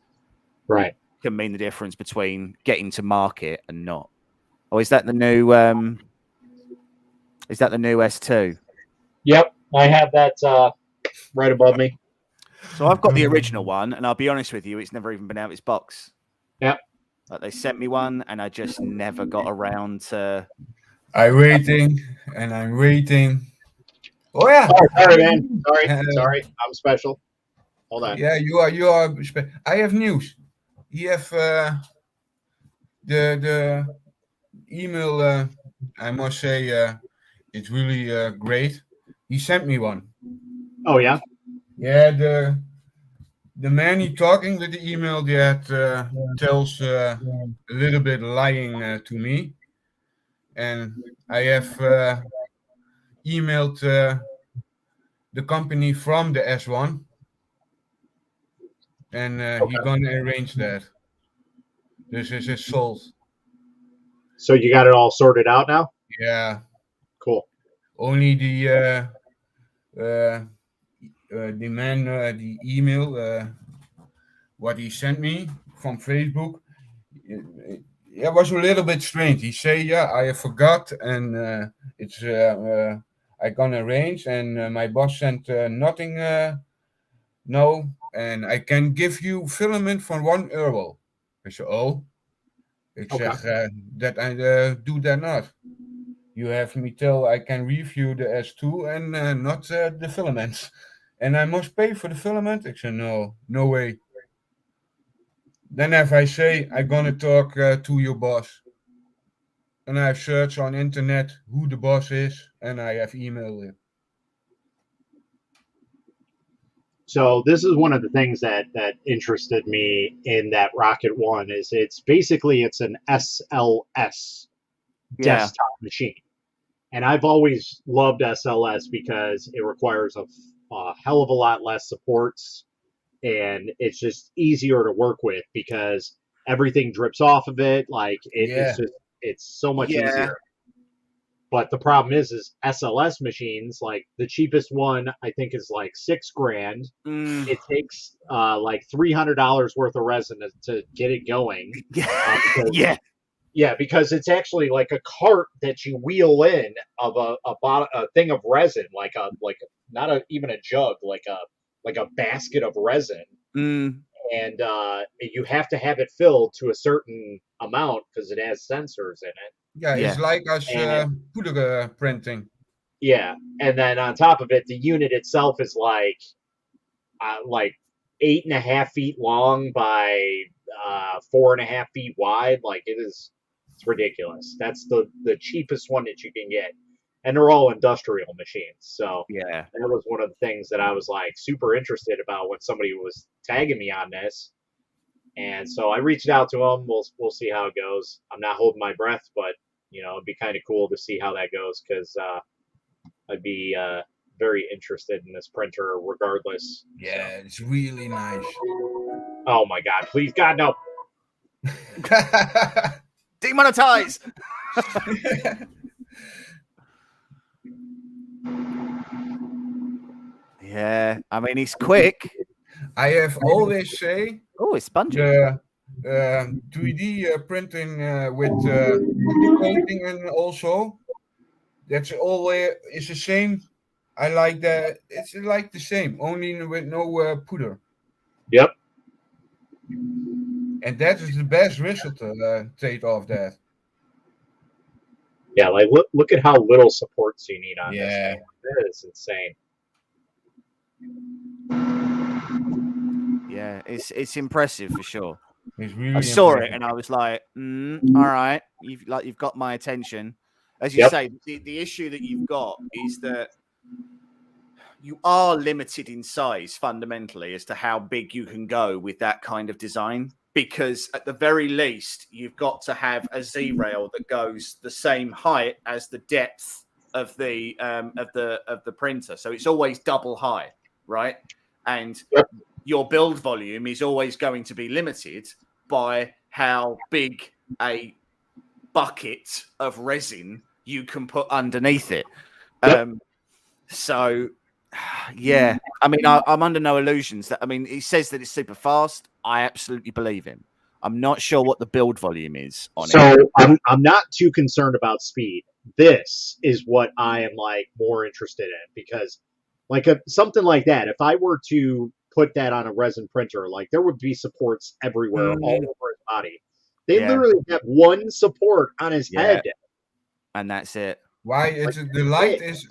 Right. Can mean the difference between getting to market and not. Oh, is that the new S2? Yep, I have that right above me. So I've got the original one, and I'll be honest with you, it's never even been out of its box. Yep. Like, they sent me one, and I just never got around to. I'm waiting. Oh yeah. Oh, sorry, man. Sorry. I'm special. Hold on. Yeah, you are. I have news. You have the email. I must say, it's really great. He sent me one. Oh yeah. Yeah, the man he talking with the email that tells a little bit lying to me, and I have emailed the company from the S1, and he gonna arrange that. This is sold. So you got it all sorted out now? Yeah. Cool. Only the man, the email, what he sent me from Facebook, it was a little bit strange. He say, yeah, I forgot, and it's I can arrange, and my boss sent nothing. No, and I can give you filament for €1. I say, oh, ik Okay. zeg that I do that not. You have me tell I can review the S2 and not the filaments, and I must pay for the filament. I say, no way. Then if I say I'm gonna talk to your boss, and I search on internet who the boss is, and I have emailed him. So this is one of the things that interested me in that Rocket One is it's an SLS Yeah. desktop machine, and I've always loved SLS because it requires a hell of a lot less supports, and it's just easier to work with because everything drips off of it. Like it's so much Yeah. easier. But the problem is SLS machines, like the cheapest one, I think is like $6,000. It takes like $300 worth of resin to get it going. Yeah. Yeah, because it's actually like a cart that you wheel in of a thing of resin, like not even a jug, like a basket of resin, and you have to have it filled to a certain amount because it has sensors in it. Yeah, it's like us powder printing. Yeah, and then on top of it, the unit itself is like 8.5 feet long by 4.5 feet wide. Like it's ridiculous. That's the cheapest one that you can get, and they're all industrial machines. So Yeah. that was one of the things that I was like super interested about when somebody was tagging me on this. And so I reached out to them. We'll see how it goes. I'm not holding my breath, but it'd be kind of cool to see how that goes because I'd be very interested in this printer regardless. Yeah, it's really nice. Oh my God! Please, God, no! Demonetize. Yeah, I mean he's quick. I have always say. Oh, it's spongy. The 3D printing with powder coating and also that's always is the same. I like that. It's like the same, only with no powder. Yep. And that is the best result take off that. Yeah, like look at how little supports you need on this Yeah. thing. That is insane. Yeah, it's impressive for sure. It's really I saw impressive. it and I was like, all right, you've got my attention. As you say, the issue that you've got is that you are limited in size fundamentally as to how big you can go with that kind of design. Because at the very least, you've got to have a Z-rail that goes the same height as the depth of the printer. So it's always double high, right? And your build volume is always going to be limited by how big a bucket of resin you can put underneath it. So, yeah, I mean, I'm under no illusions that, I mean, he says that it's super fast. I absolutely believe him. I'm not sure what the build volume is on it. So I'm not too concerned about speed. This is what I am like more interested in because like something like that, if I were to put that on a resin printer, like there would be supports everywhere all over his body. They literally have one support on his head. And that's it. Why is it the light is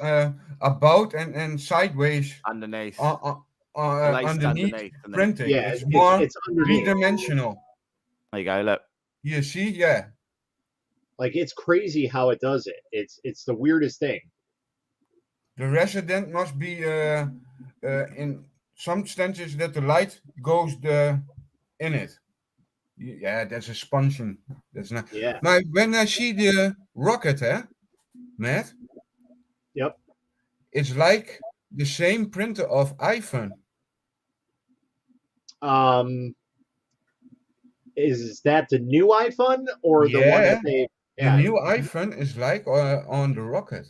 about and sideways underneath underneath printing? Yeah, it's more it's underneath. three-dimensional. There you go, look. You see, yeah. Like it's crazy how it does it. It's the weirdest thing. The resident must be in some instances that the light goes in it. Yeah, that's a sponsion. That's not. Yeah. But when I see the rocket, Matt. Yep. It's like the same printer of iPhone. Is that the new iPhone or the one that they? Yeah, the new iPhone is like on the rocket.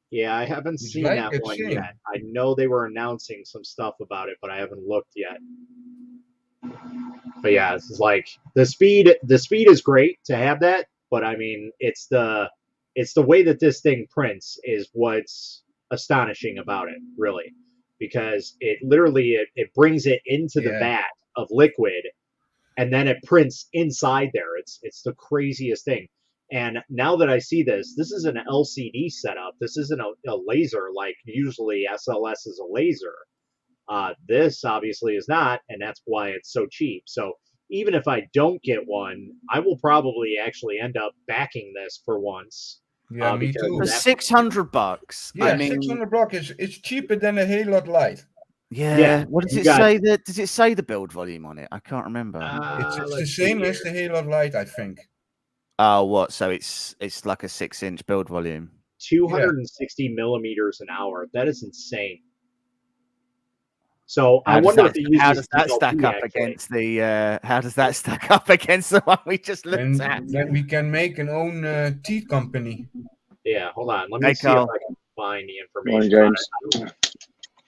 Yeah, I haven't seen that one yet. I know they were announcing some stuff about it, but I haven't looked yet. But yeah, it's like the speed is great to have that, but I mean it's the it's the way that this thing prints is what's astonishing about it, really, because it literally it brings it into the vat of liquid, and then it prints inside there. It's the craziest thing. And now that I see this is an LCD setup. This isn't a laser like usually SLS is a laser. This obviously is not, and that's why it's so cheap. So even if I don't get one, I will probably actually end up backing this for once. Yeah, me too. For $600. Yeah, I mean, $600 is cheaper than a Halot Light. Yeah. What does it say? Does it say the build volume on it? I can't remember. It's the same as the Halot Light, I think. Oh, what? So it's like a 6-inch build volume. 260 millimeters an hour. That is insane. So I wonder if how does that stack up against the? How does that stack up against the one we just looked at? Then we can make an own tea company. Yeah, hold on. Let me see if I can find the information. On it.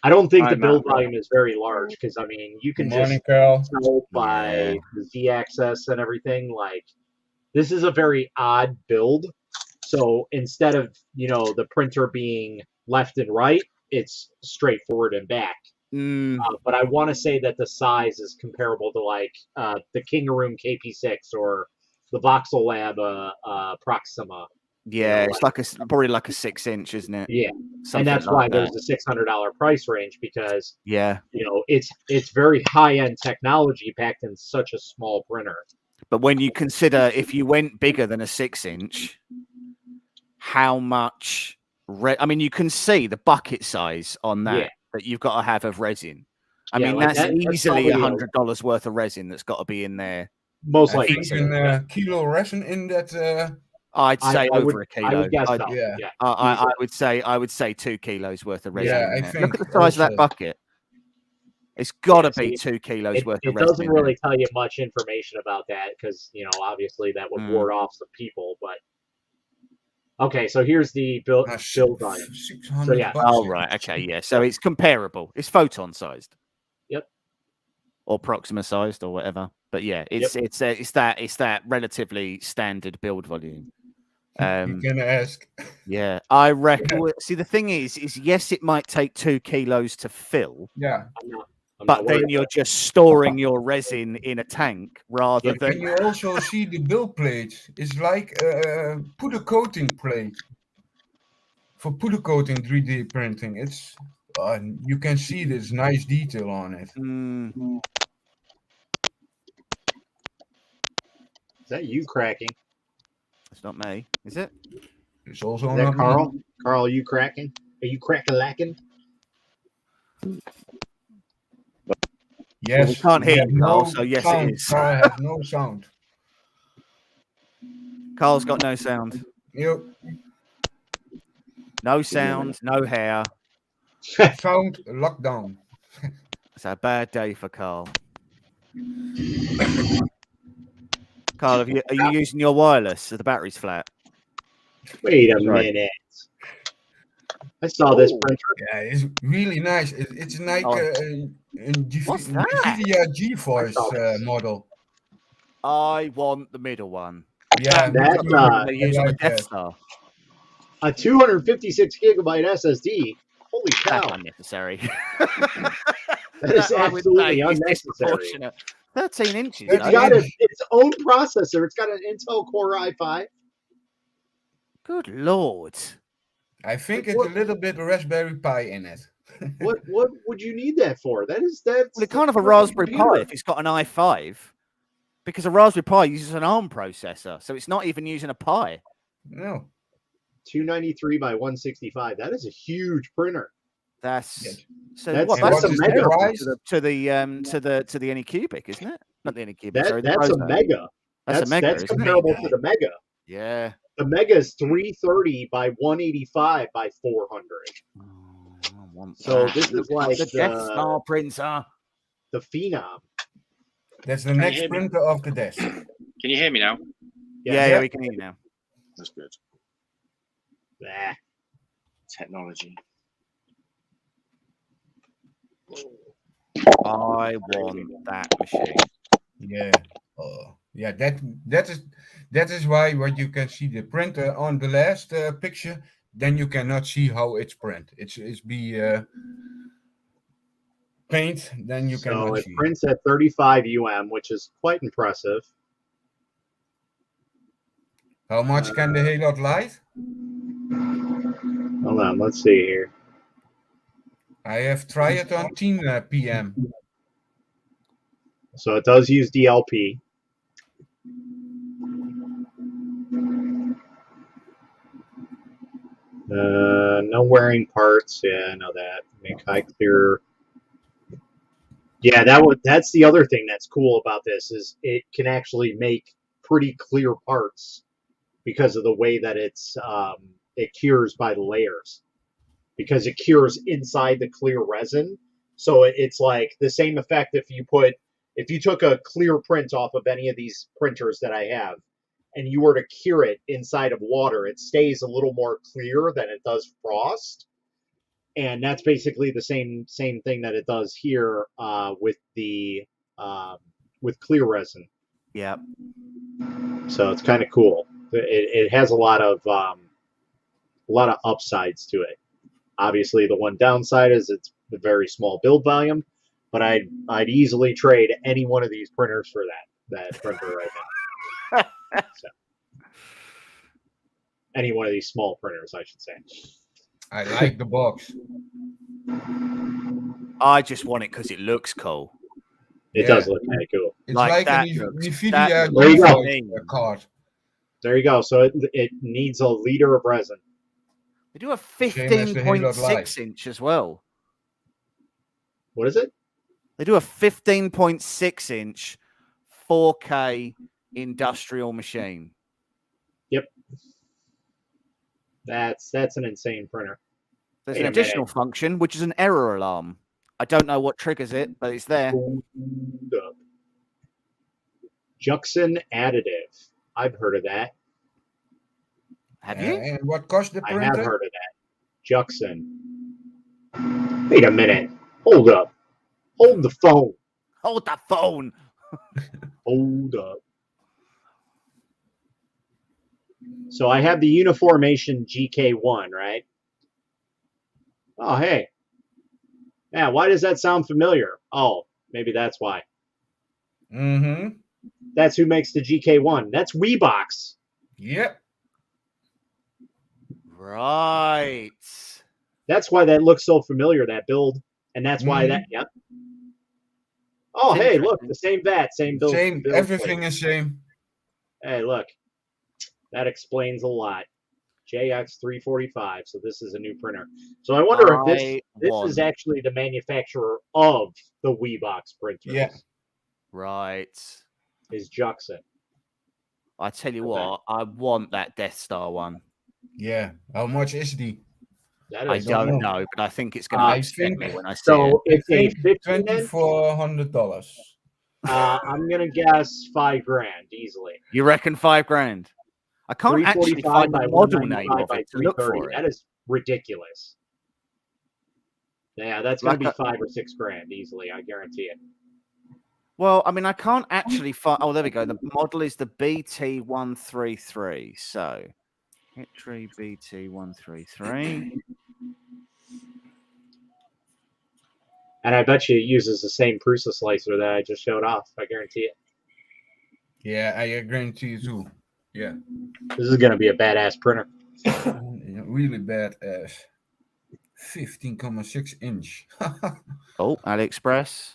I don't think the build volume is very large because I mean you can just tell by the Z-axis and everything. Like this is a very odd build. So instead of the printer being left and right, it's straight forward and back. But I want to say that the size is comparable to like the Kingaroom KP6 or the Voxel Lab Proxima. Yeah, it's like probably like a 6-inch, isn't it? Yeah, Something and that's like why that. there's a $600 price range because yeah, it's very high end technology packed in such a small printer. But when you consider if you went bigger than a 6-inch, how much? I mean, you can see the bucket size on that that you've got to have of resin. I mean, like that's easily $100 worth of resin that's got to be in there. Most likely, a kilo resin in that. I'd say over a kilo. I would guess so. I would say 2 kilos worth of resin. Yeah, I think. Look at the size of that bucket. It's got to be 2 kilos worth of resin. It doesn't really tell you much information about that because obviously that would ward off some people. But okay, so here's the build volume. So yeah. Oh right. Okay. Yeah. So it's comparable. It's photon sized. Yep. Or Proxima sized or whatever. But yeah, it's that relatively standard build volume. You're gonna ask. Yeah, I reckon. See, the thing is yes, it might take 2 kilos to fill. Yeah. But then you're just storing your resin in a tank rather than. And you also see the build plate. It's like a powder coating plate for powder coating 3D printing. It's you can see this nice detail on it. Is that you cracking? It's not me, is it? It's also is that not Carl. me. Carl, are you cracking? Are you crack-a-lacking? Yes. Well, we can't hear you, Carl, so yes, sound. it is. Carl has no sound. Carl's got no sound. Yep. No sound, no hair. Sound lockdown. It's a bad day for Carl. Carl, are you using your wireless? So the battery's flat. Wait a minute. I saw this printer. Yeah, it's really nice. It's like a NVIDIA GeForce model. I want the middle one. Yeah, they use on the Death Star. A 256 gigabyte SSD. Holy cow! That's unnecessary. That is absolutely unnecessary. 13 inches. It's got its own processor. It's got an Intel Core i5. Good Lord. I think it's a little bit Raspberry Pi in it. What would you need that for? That's well, it's kind of a Raspberry Pi if it's got an i5, because a Raspberry Pi uses an ARM processor, so it's not even using a Pi. No. 293 by 165. That is a huge printer. That's a mega to the Anycubic, isn't it? Not the Anycubic. That's a mega. That's a mega. That's comparable to the Mega. Yeah. The Mega is 330 by 185 by 400. So this is like the Death Star printer. The Phenom. That's the next printer of the desk. Can you hear me now? Yeah, we can hear you now. That's good. Bah. Technology. I want that machine. Yeah. Yeah, that is why what you can see the printer on the last picture. Then you cannot see how it's print. It's paint. Then you So cannot it see. prints at 35 which is quite impressive. How much can the Halot light? Hold on, let's see here. I have tried it on 10 p.m. So it does use DLP. No wearing parts. Yeah, I know that. Make high clear. Yeah, that's the other thing that's cool about this is it can actually make pretty clear parts because of the way that it cures by the layers, because it cures inside the clear resin. So it's like the same effect if you took a clear print off of any of these printers that I have and you were to cure it inside of water, it stays a little more clear than it does frost. And that's basically the same thing that it does here with clear resin. Yeah. So it's kind of cool. It has a lot of upsides to it. Obviously, the one downside is it's a very small build volume, but I'd easily trade any one of these printers for that printer right now. So, any one of these small printers, I should say. I like the box. I just want it because it looks cool. It does look kind of cool. It's Like like that an looks- NVIDIA There you go. GeForce card. There you go. So it needs a liter of resin. They do a Same as the Halot Light. 15.6 inch as well. What is it? They do a 15.6 inch 4K industrial machine. Yep. That's an insane printer. There's Wait an a additional function, which is an error alarm. I don't know what triggers it, but it's there. Juxin additive. I've heard of that. Have you? And what cost the I have printer? heard of that. Juxin. Wait a minute. Hold up. Hold the phone. Hold the phone. Hold up. So I have the Uniformation GK1, right? Oh, hey. Yeah, why does that sound familiar? Oh, maybe that's why. Mm-hmm. That's who makes the GK1. That's Weebox. Yep. Right. That's why that looks so familiar, that build. And that's why that, yep. Oh, It's hey, look, interesting. the same VAT, same build. Same. build Everything plate. is same. Hey, look. That explains a lot. JX345. So this is a new printer. So I wonder if this is actually the manufacturer of the Weebox printers. Yeah. Right. Is Juxin. I tell you Okay. what, I want that Death Star one. Yeah. How much is the? That I is don't know, but I think it's going to I upset think- me when I see So it. it's a 15 inch. $2,400. I'm gonna guess $5,000 easily. You reckon $5,000? I can't actually 345 find by the model 195 name of by it to look 330. for it. That is ridiculous. Yeah, that's gonna Like be $5,000 or $6,000 easily. I guarantee it. Well, I mean, I can't actually find. Oh, there we go. The model is the BT133. So, Hitry BT133. And I bet you it uses the same Prusa slicer that I just showed off. I guarantee it. Yeah, I guarantee you too. Yeah. This is gonna be a badass printer. Really bad ass. 15.6 inch. Oh, AliExpress.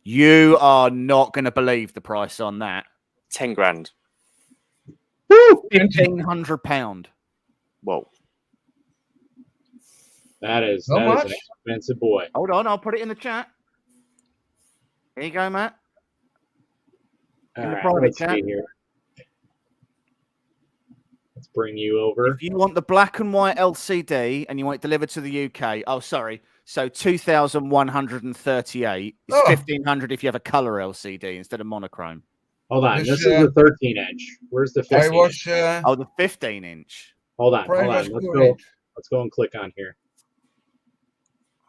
You are not going to believe the price on that. 10 grand. Woo! £1,500. Whoa. That is How an much? expensive boy. Hold on, I'll put it in the chat. Here you go, Matt. All In the right, private let's chat. see here. Let's bring you over. If you want the black and white LCD and you want it delivered to the UK, oh, sorry. So 2,138. It's Oh. 1,500 if you have a color LCD instead of monochrome. Hold on, This, this is the 13 inch. Where's the 15 I was inch? Oh, the 15 inch. Hold on, price hold was on. great. Let's go and click on here.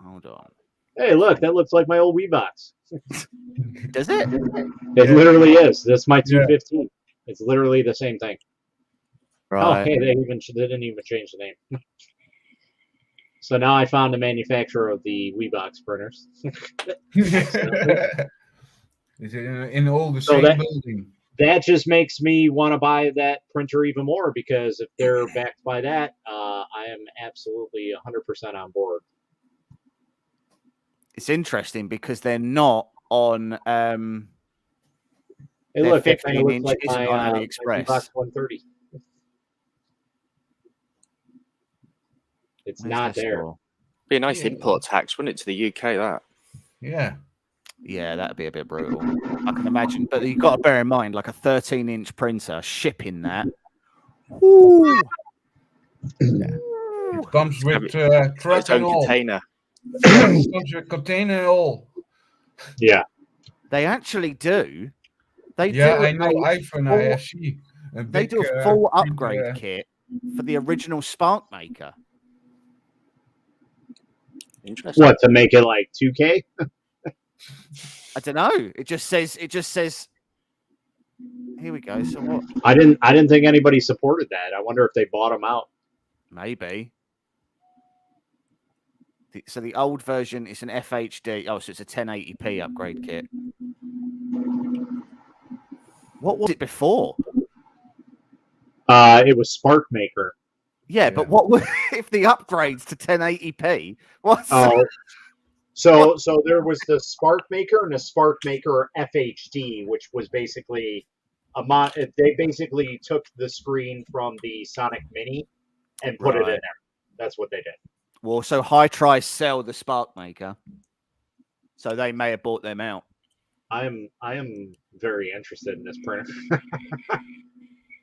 Hold on. Hey, look, that looks like my old Wii box. Does it? It literally is. That's my 215. It's literally the same thing. Oh, Right. hey, they didn't even change the name. So now I found the manufacturer of the Wii box printers. Is it in all the So same that- building? That just makes me want to buy that printer even more, because if they're backed by that, I am absolutely 100% on board. It's interesting because they're not on. Hey, Their look, it kind 15 of looks inch like isn't my, on my AliExpress. Wii box 130. It's Where's not their there. store? Be a nice Yeah. import tax, wouldn't it, to the UK? That. Yeah. Yeah, that'd be a bit brutal. I can imagine. But you've got to bear in mind, like a 13-inch printer shipping that. Ooh. It comes with Its truck own and all. container. It comes with container and all. Yeah. They actually do. They Yeah, do. I know. a iPhone full- IFC. They do a full printer. upgrade kit for the original Spark Maker. Interesting. What, to make it like 2K? I don't know. It just says. Here we go. So what? I didn't think anybody supported that. I wonder if they bought them out. Maybe. So the old version is an FHD. Oh, so it's a 1080p upgrade kit. What was it before? It was Spark Maker. Yeah, but what was if the upgrades to 1080p? What's Oh, so there was the Spark Maker and a Spark Maker FHD, which was basically they basically took the screen from the Sonic Mini and put it in Right. there. That's what they did. Well, so High Try sell the Spark Maker, so they may have bought them out. I am very interested in this printer.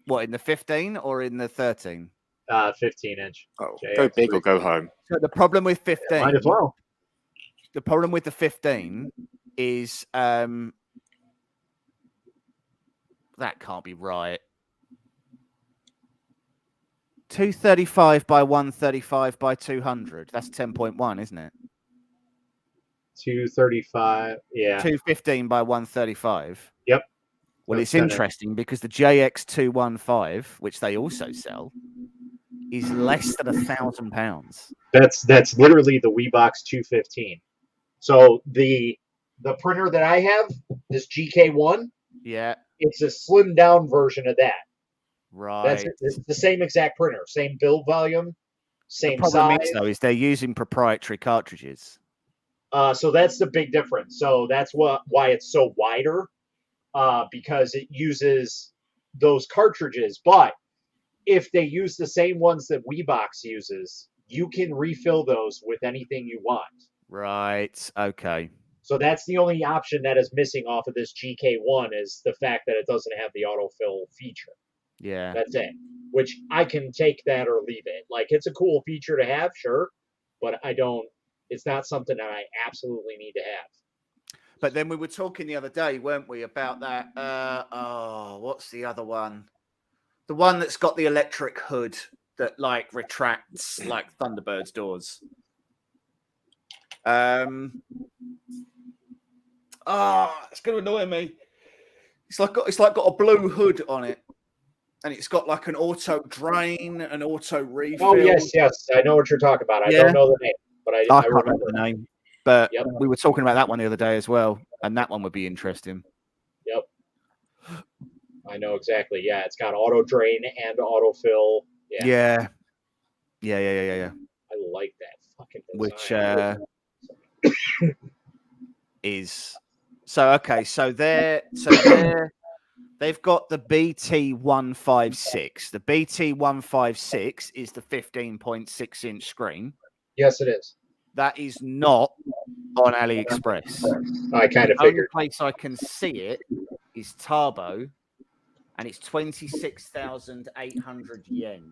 What, in the 15 or in the 13? 15-inch. Oh, go big or go home. So the problem with 15, Might as well. the problem with the 15 is that can't be right. 235 by 135 by 200. That's 10.1, isn't it? 235. Yeah. 215 by 135. Yep. Well, That's it's 10 inch. interesting because the JX215, which they also sell, is less than £1,000. That's literally the WeBox 215. So the printer that I have, this GK1, Yeah, it's a slimmed down version of that. right. It's the same exact printer, same build volume, The same problem size. is, though, is they're using proprietary cartridges. So that's the big difference. So that's why it's so wider, because it uses those cartridges. But if they use the same ones that WeBox uses, you can refill those with anything you want. Right. Okay. So that's the only option that is missing off of this GK1 is the fact that it doesn't have the autofill feature. Yeah. That's it. Which I can take that or leave it. Like, it's a cool feature to have, sure, but it's not something that I absolutely need to have. But then we were talking the other day, weren't we, about that? What's the other one? The one that's got the electric hood that like retracts like Thunderbird's doors. It's going to annoy me. It's like got a blue hood on it, and it's got like an auto drain, an auto refill. Oh yes, I know what you're talking about. I don't know the name, but I can't remember the name. But Yep. we were talking about that one the other day as well, and that one would be interesting. Yep. I know exactly. Yeah, it's got auto drain and autofill. Yeah. Yeah. I like that fucking design. Which is so okay. So they've got the BT156. The BT156 is the 15.6 inch screen. Yes, it is. That is not on AliExpress. I kind of The only figured. place I can see it is Tabo, and it's 26,800 yen.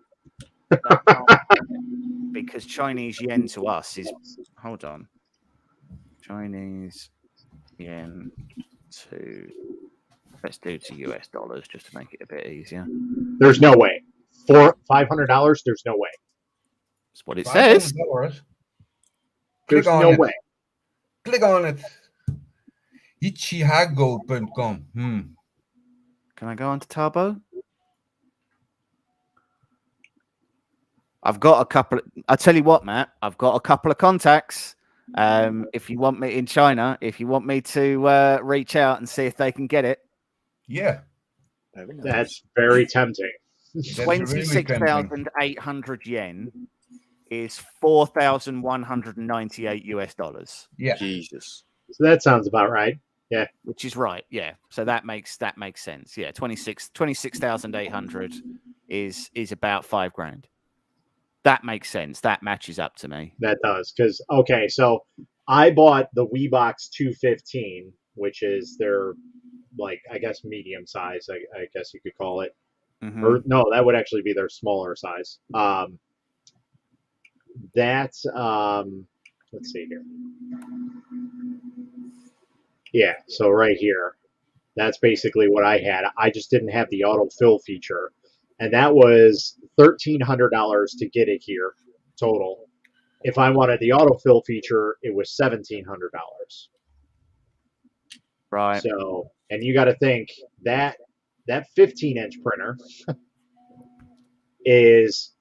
That can't be, because Chinese yen to us is, hold on, Chinese yen to, let's do to US dollars just to make it a bit easier. There's no way. For $500, there's no way. That's what it says. There's Click on no it. way. Click on it. Ichihago.com. Can I go on to Tabo? I've got a couple. I tell you what, Matt. I've got a couple of contacts. If you want me in China, if you want me to reach out and see if they can get it, Yeah. Very nice. That's very tempting. That's really tempting. 26,800 yen is $4,198 US. Yeah. Jesus. So that sounds about right. Which is right. Yeah. So that makes sense. Yeah. 26,800 is about $5,000. That makes sense. That matches up to me. That does. Because, okay, so I bought the Weebox 215, which is their, like, I guess medium size, I guess you could call it. Mhm. Or no, that would actually be their smaller size. That's, let's see here. Yeah, so right here. That's basically what I had. I just didn't have the autofill feature. And that was $1,300 to get it here total. If I wanted the autofill feature, it was $1,700. Right. So, and you got to think that 15-inch printer is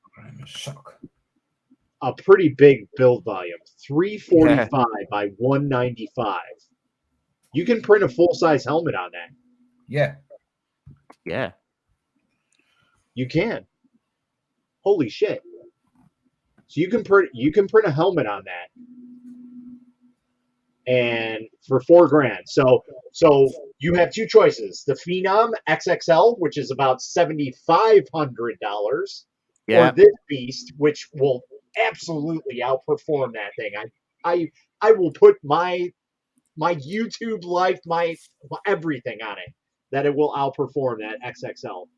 a pretty big build volume, 345 by 195. You can print a full-size helmet on that. Yeah. Yeah. You can. Holy shit. So you can print a helmet on that. And for $4,000. So you have two choices. The Phenom XXL, which is about $7,500, Yeah. or this beast, which will absolutely outperform that thing. I will put my YouTube life, my everything on it, that it will outperform that XXL.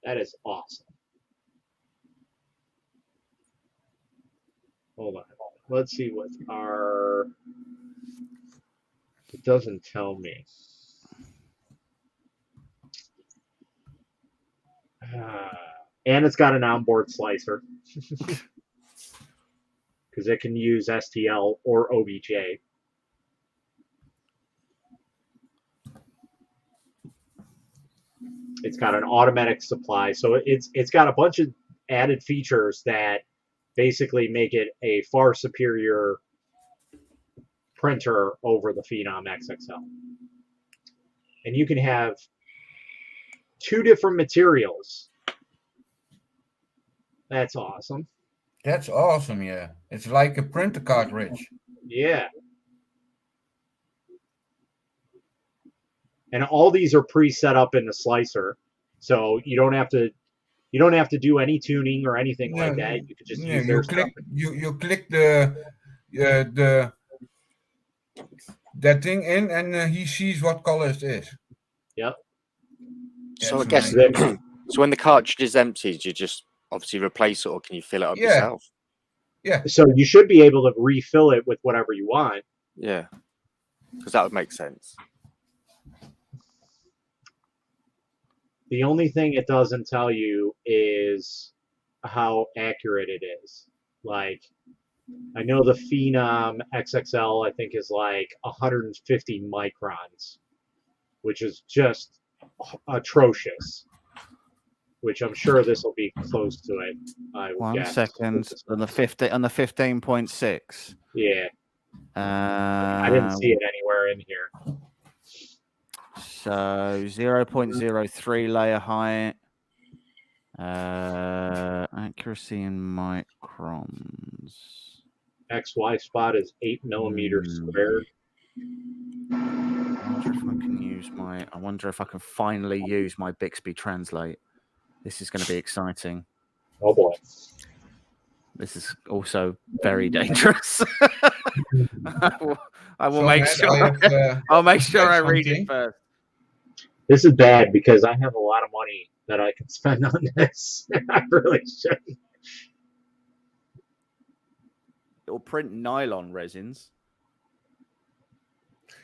That is awesome. Hold on. Let's see what our... It doesn't tell me. And it's got an onboard slicer. Because it can use STL or OBJ. It's got an automatic supply. So it's got a bunch of added features that basically make it a far superior printer over the Phenom XXL. And you can have two different materials. That's awesome. That's awesome, yeah. It's like a printer cartridge. Yeah. And all these are pre-set up in the slicer. So you don't have to do any tuning or anything like that. You could just use their stuff. You click the that thing in, and he sees what color it is. Yep. So I That's guess nice. so when the cartridge is empty, you just obviously replace it, or can you fill it up yourself? Yeah. So you should be able to refill it with whatever you want. Yeah, because that would make sense. The only thing it doesn't tell you is how accurate it is. Like, I know the Phenom XXL, I think, is like 150 microns, which is just atrocious. Which I'm sure this will be close to it. I would 1 guess. second on the 15.6. Yeah. I didn't see it anywhere in here. So 0.03 layer height. Accuracy in microns. XY spot is 8 millimeters squared. I wonder if I can use my. I wonder if I can finally use my Bixby Translate. This is going to be exciting. Oh boy. This is also very dangerous. I will So, make Matt, sure. I'll make sure I read something. it first. This is bad because I have a lot of money that I can spend on this. I really shouldn't. It'll print nylon resins.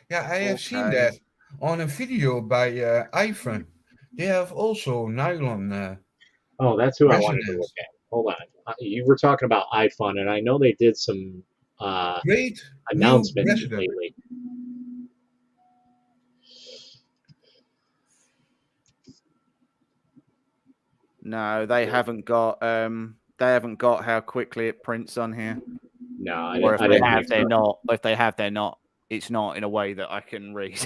Yeah, I have seen that on a video by Ivan. They have also nylon. Oh, that's who I resonance. wanted to look at. hold on. You were talking about iFun, and I know they did some Great new announcements resident. lately. No, they haven't got how quickly it prints on here. No, Or if I they didn't have, think they're so. not. If they have, they're not. It's not in a way that I can read.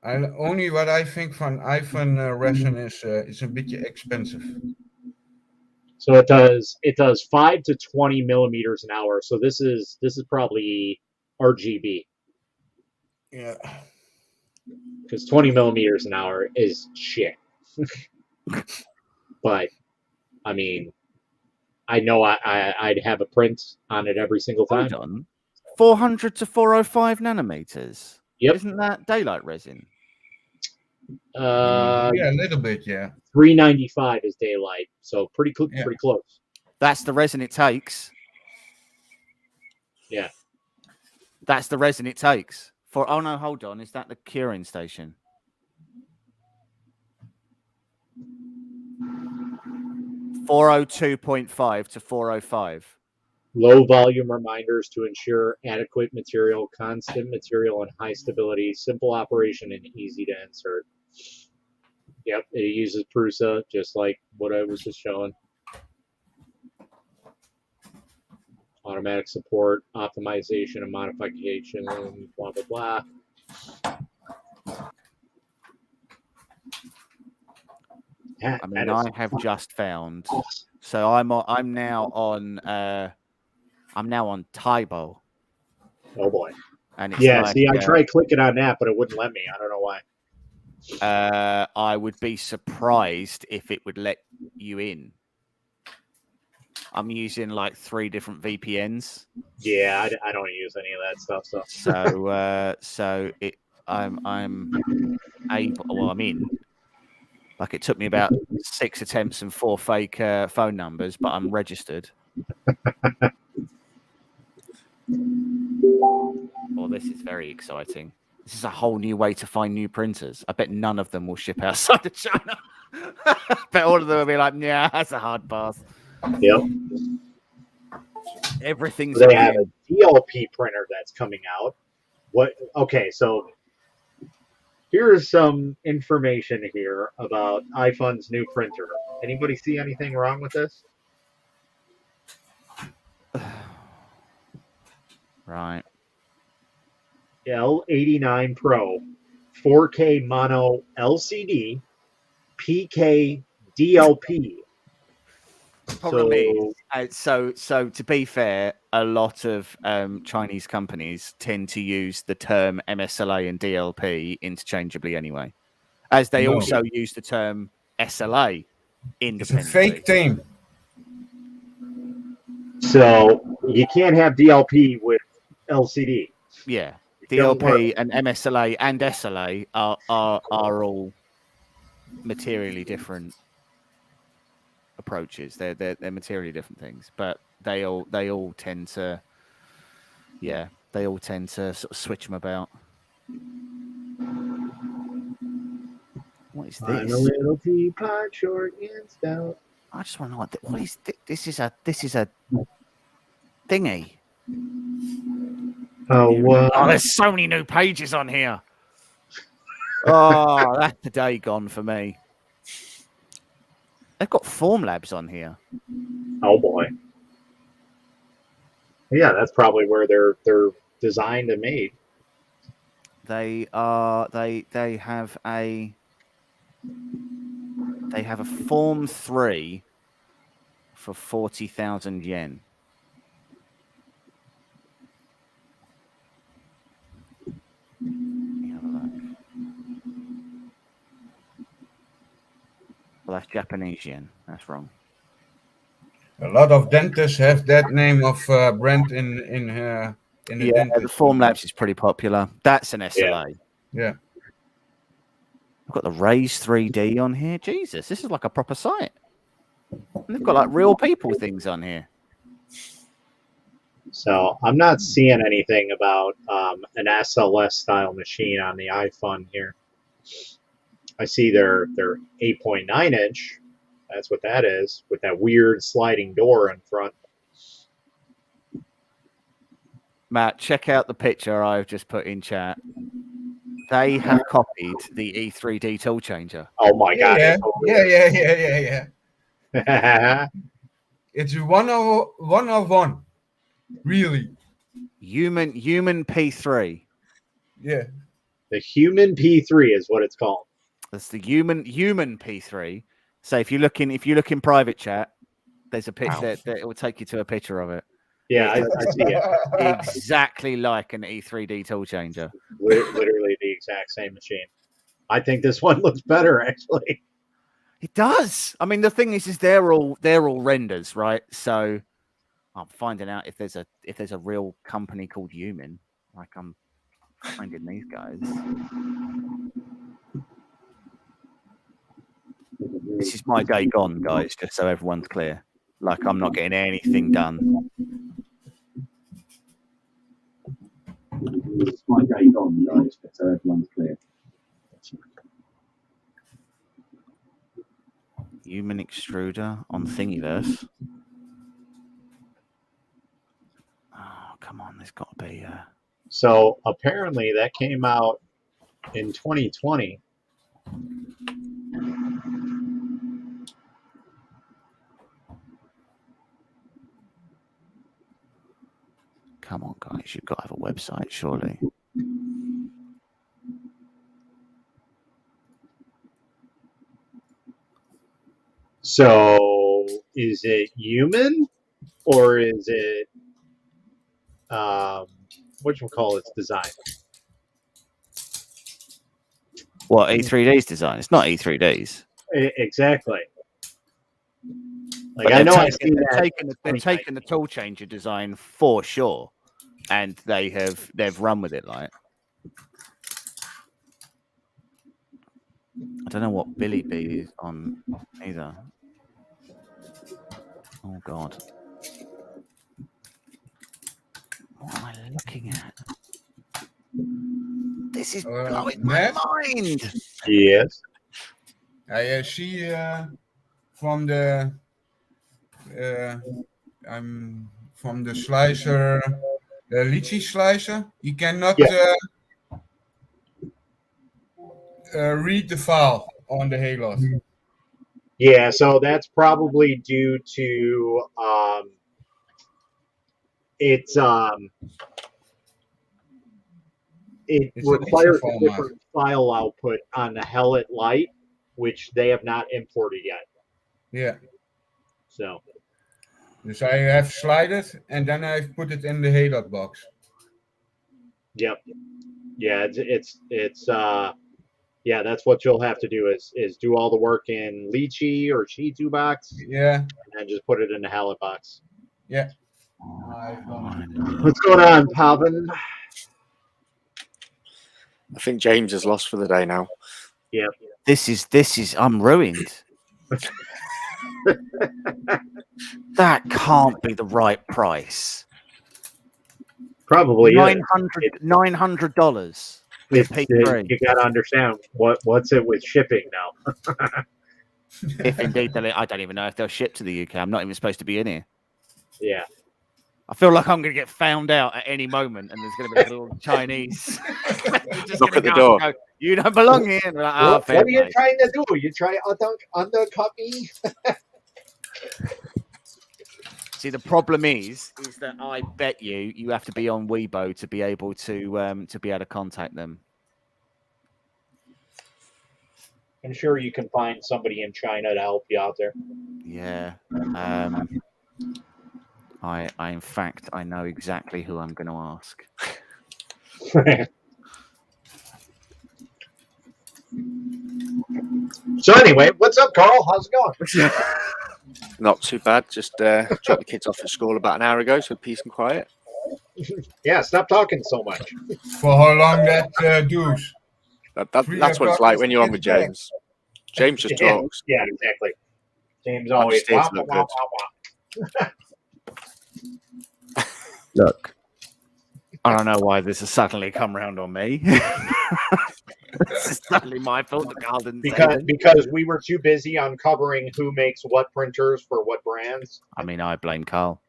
Only what I think van iPhone resin is a beetje expensive. So it does 5 to 20 millimeters an hour. So this is probably RGB, Yeah. because 20 millimeters an hour is shit. But I mean, I know I'd have a print on it every single time. Hold on, 400 to 405 nanometers. Yep. Isn't that daylight resin? Yeah, a little bit, yeah. 395 is daylight, so pretty close. That's the resin it takes. Yeah. That's the resin it takes. Oh no, hold on. Is that the curing station? .5 to 405. Low volume reminders to ensure adequate material, constant material, and high stability. Simple operation and easy to insert. Yep, it uses Prusa, just like what I was just showing. Automatic support, optimization, and modification, blah blah blah. I mean, I have just found. So I'm now on Tybo. Oh boy. And it's yeah, like, see, I tried clicking on that, but it wouldn't let me. I don't know why. I would be surprised if it would let you in. I'm using like 3 different VPNs. Yeah, I don't use any of that stuff. I'm able. Well, I'm in. Like, it took me about 6 attempts and 4 fake phone numbers, but I'm registered. Well, this is very exciting. This is a whole new way to find new printers. I bet none of them will ship outside of China. I bet all of them will be like, yeah, that's a hard pass. Yep. Everything's They have a DLP printer that's coming out. What? Okay, so here's some information here about iFun's new printer. Anybody see anything wrong with this? Right. L89 Pro, 4K mono LCD, PK DLP. Problem is, so to be fair, a lot of Chinese companies tend to use the term MSLA and DLP interchangeably anyway, as they also use the term SLA independently. It's a fake thing. So you can't have DLP with LCD. Yeah, DLP and MSLA and SLA are all materially different approaches. They're materially different things, but they all tend to sort of switch them about. What is this? I'm a little teapot, short and stout. I just want to know what is this? This is a thingy. Oh, there's so many new pages on here. Oh, that's the day gone for me. They've got Formlabs on here. Oh boy. Yeah, that's probably where they're designed and made. They have a Form 3 for 40,000 yen. Well, that's Japanese yen. That's wrong. A lot of dentists have that name of brand in the dentist. The Formlabs is pretty popular. That's an SLA. Yeah. I've got the Raise 3D on here. Jesus, this is like a proper site. And they've got like real people things on here. So I'm not seeing anything about an SLS style machine on the iPhone here. I see their 8.9 inch That's what that is, with that weird sliding door in front. Matt, check out the picture I've just put in chat. They have copied the E3D tool changer. Oh my god! Yeah. It's one of one. Really. Human P3. Yeah. The human P3 is what it's called. That's the human P3. So if you look in private chat, there's a picture that it will take you to a picture of it. Yeah, I see it. Exactly like an E3D tool changer. Literally the exact same machine. I think this one looks better, actually. It does. I mean, the thing is they're all renders, right? So I'm finding out if there's a real company called Human. Like I'm finding these guys. This is my day gone, guys. Just so everyone's clear. Like I'm not getting anything done. It's my day gone, guys, but so everyone's clear. Human extruder on Thingiverse. Oh, come on. There's got to be So apparently that came out in 2020. Come on, guys. You've got to have a website, surely. So is it human or is it whatchamacallit's design? What, E3D's design? It's not E3D's. Exactly. Like But I know they've I've seen that. taken the tool changer design for sure, and they've run with it. Like I don't know what Billy B is on either. Oh God, what am I looking at? This is blowing my mind. Yes. I see from the I'm from the slicer, the lychee slicer. You cannot read the file on the Halos. Yeah, so that's probably due to it requires a different file output on the Hellet Lite, which they have not imported yet. Yeah. So I have slided and then I've put it in the Halot box. Yep. Yeah, it's yeah, that's what you'll have to do is do all the work in Lychee or Chi2 box. Yeah. And then just put it in the Hallet box. Yeah. What's going on, Pavan? I think James has lost for the day now. Yep. This is I'm ruined. That can't be the right price. Probably $900. You got to understand what's it with shipping now. If indeed, I don't even know if they'll ship to the UK. I'm not even supposed to be in here. Yeah. I feel like I'm going to get found out at any moment, and there's going to be a little Chinese just knock at the door. Go, you don't belong here. And like, oh, what are you trying to do? You try undercut me? See, the problem is that I bet you have to be on Weibo to be able to contact them. I'm sure you can find somebody in China to help you out there. Yeah. I in fact I know exactly who I'm going to ask. So anyway, what's up, Carl? How's it going? Not too bad. Just dropped the kids off at school about an hour ago, so peace and quiet. Yeah, stop talking so much. For how long that does? That's what it's like when you're on with James. James just talks. Yeah, exactly. James always wah, wah, wah, wah. Look, I don't know why this has suddenly come round on me. It's totally my fault. The Garden because we were too busy uncovering who makes what printers for what brands. I mean, I blame Carl.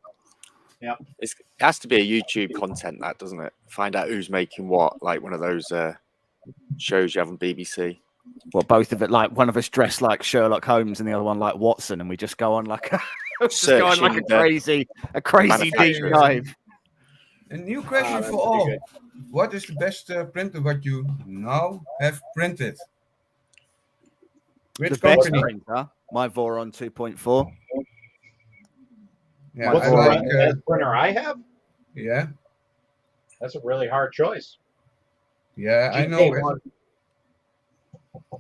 Yeah, It has to be a YouTube content, that doesn't it? Find out who's making what, like one of those shows you have on BBC. Well, both of it, like one of us dressed like Sherlock Holmes and the other one like Watson, and we just go on like a crazy deep dive. A new question for pretty all. good. What is the best printer what you now have printed? Which The best company? printer, my Voron 2.4. Yeah, What's I the like, best printer I have? yeah, That's a really hard choice. yeah, I know GK1. it.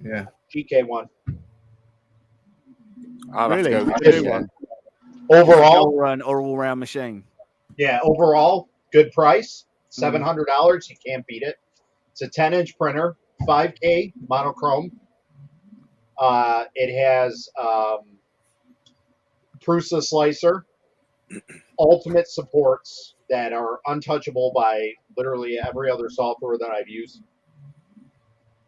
Yeah, GK1. I'll have to go with Really? the Yeah. Overall, An all-round machine. yeah, overall, good price. $700. You can't beat it. It's a 10-inch printer, 5K monochrome. It has Prusa slicer, ultimate supports that are untouchable by literally every other software that I've used.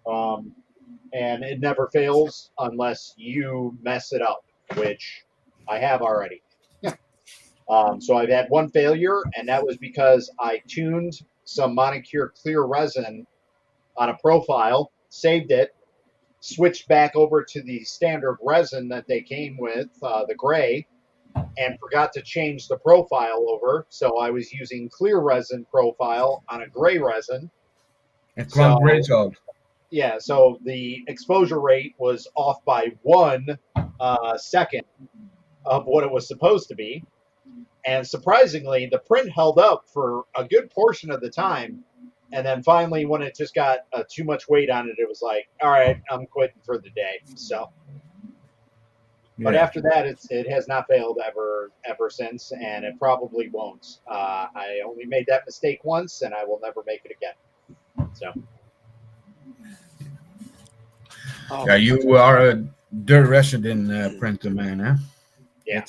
And it never fails unless you mess it up, which I have already. So I've had one failure, and that was because I tuned some Monicure clear resin on a profile, saved it, switched back over to the standard resin that they came with, the gray, and forgot to change the profile over. So I was using clear resin profile on a gray resin. and Cloud So- Brains out. Yeah, so the exposure rate was off by 1 second of what it was supposed to be. And surprisingly, the print held up for a good portion of the time. And then finally, when it just got too much weight on it, it was like, all right, I'm quitting for the day. So, but Yeah. after that, it has not failed ever since, and it probably won't. I only made that mistake once, and I will never make it again. So. Yeah, you are the resident printer man, huh? Yeah.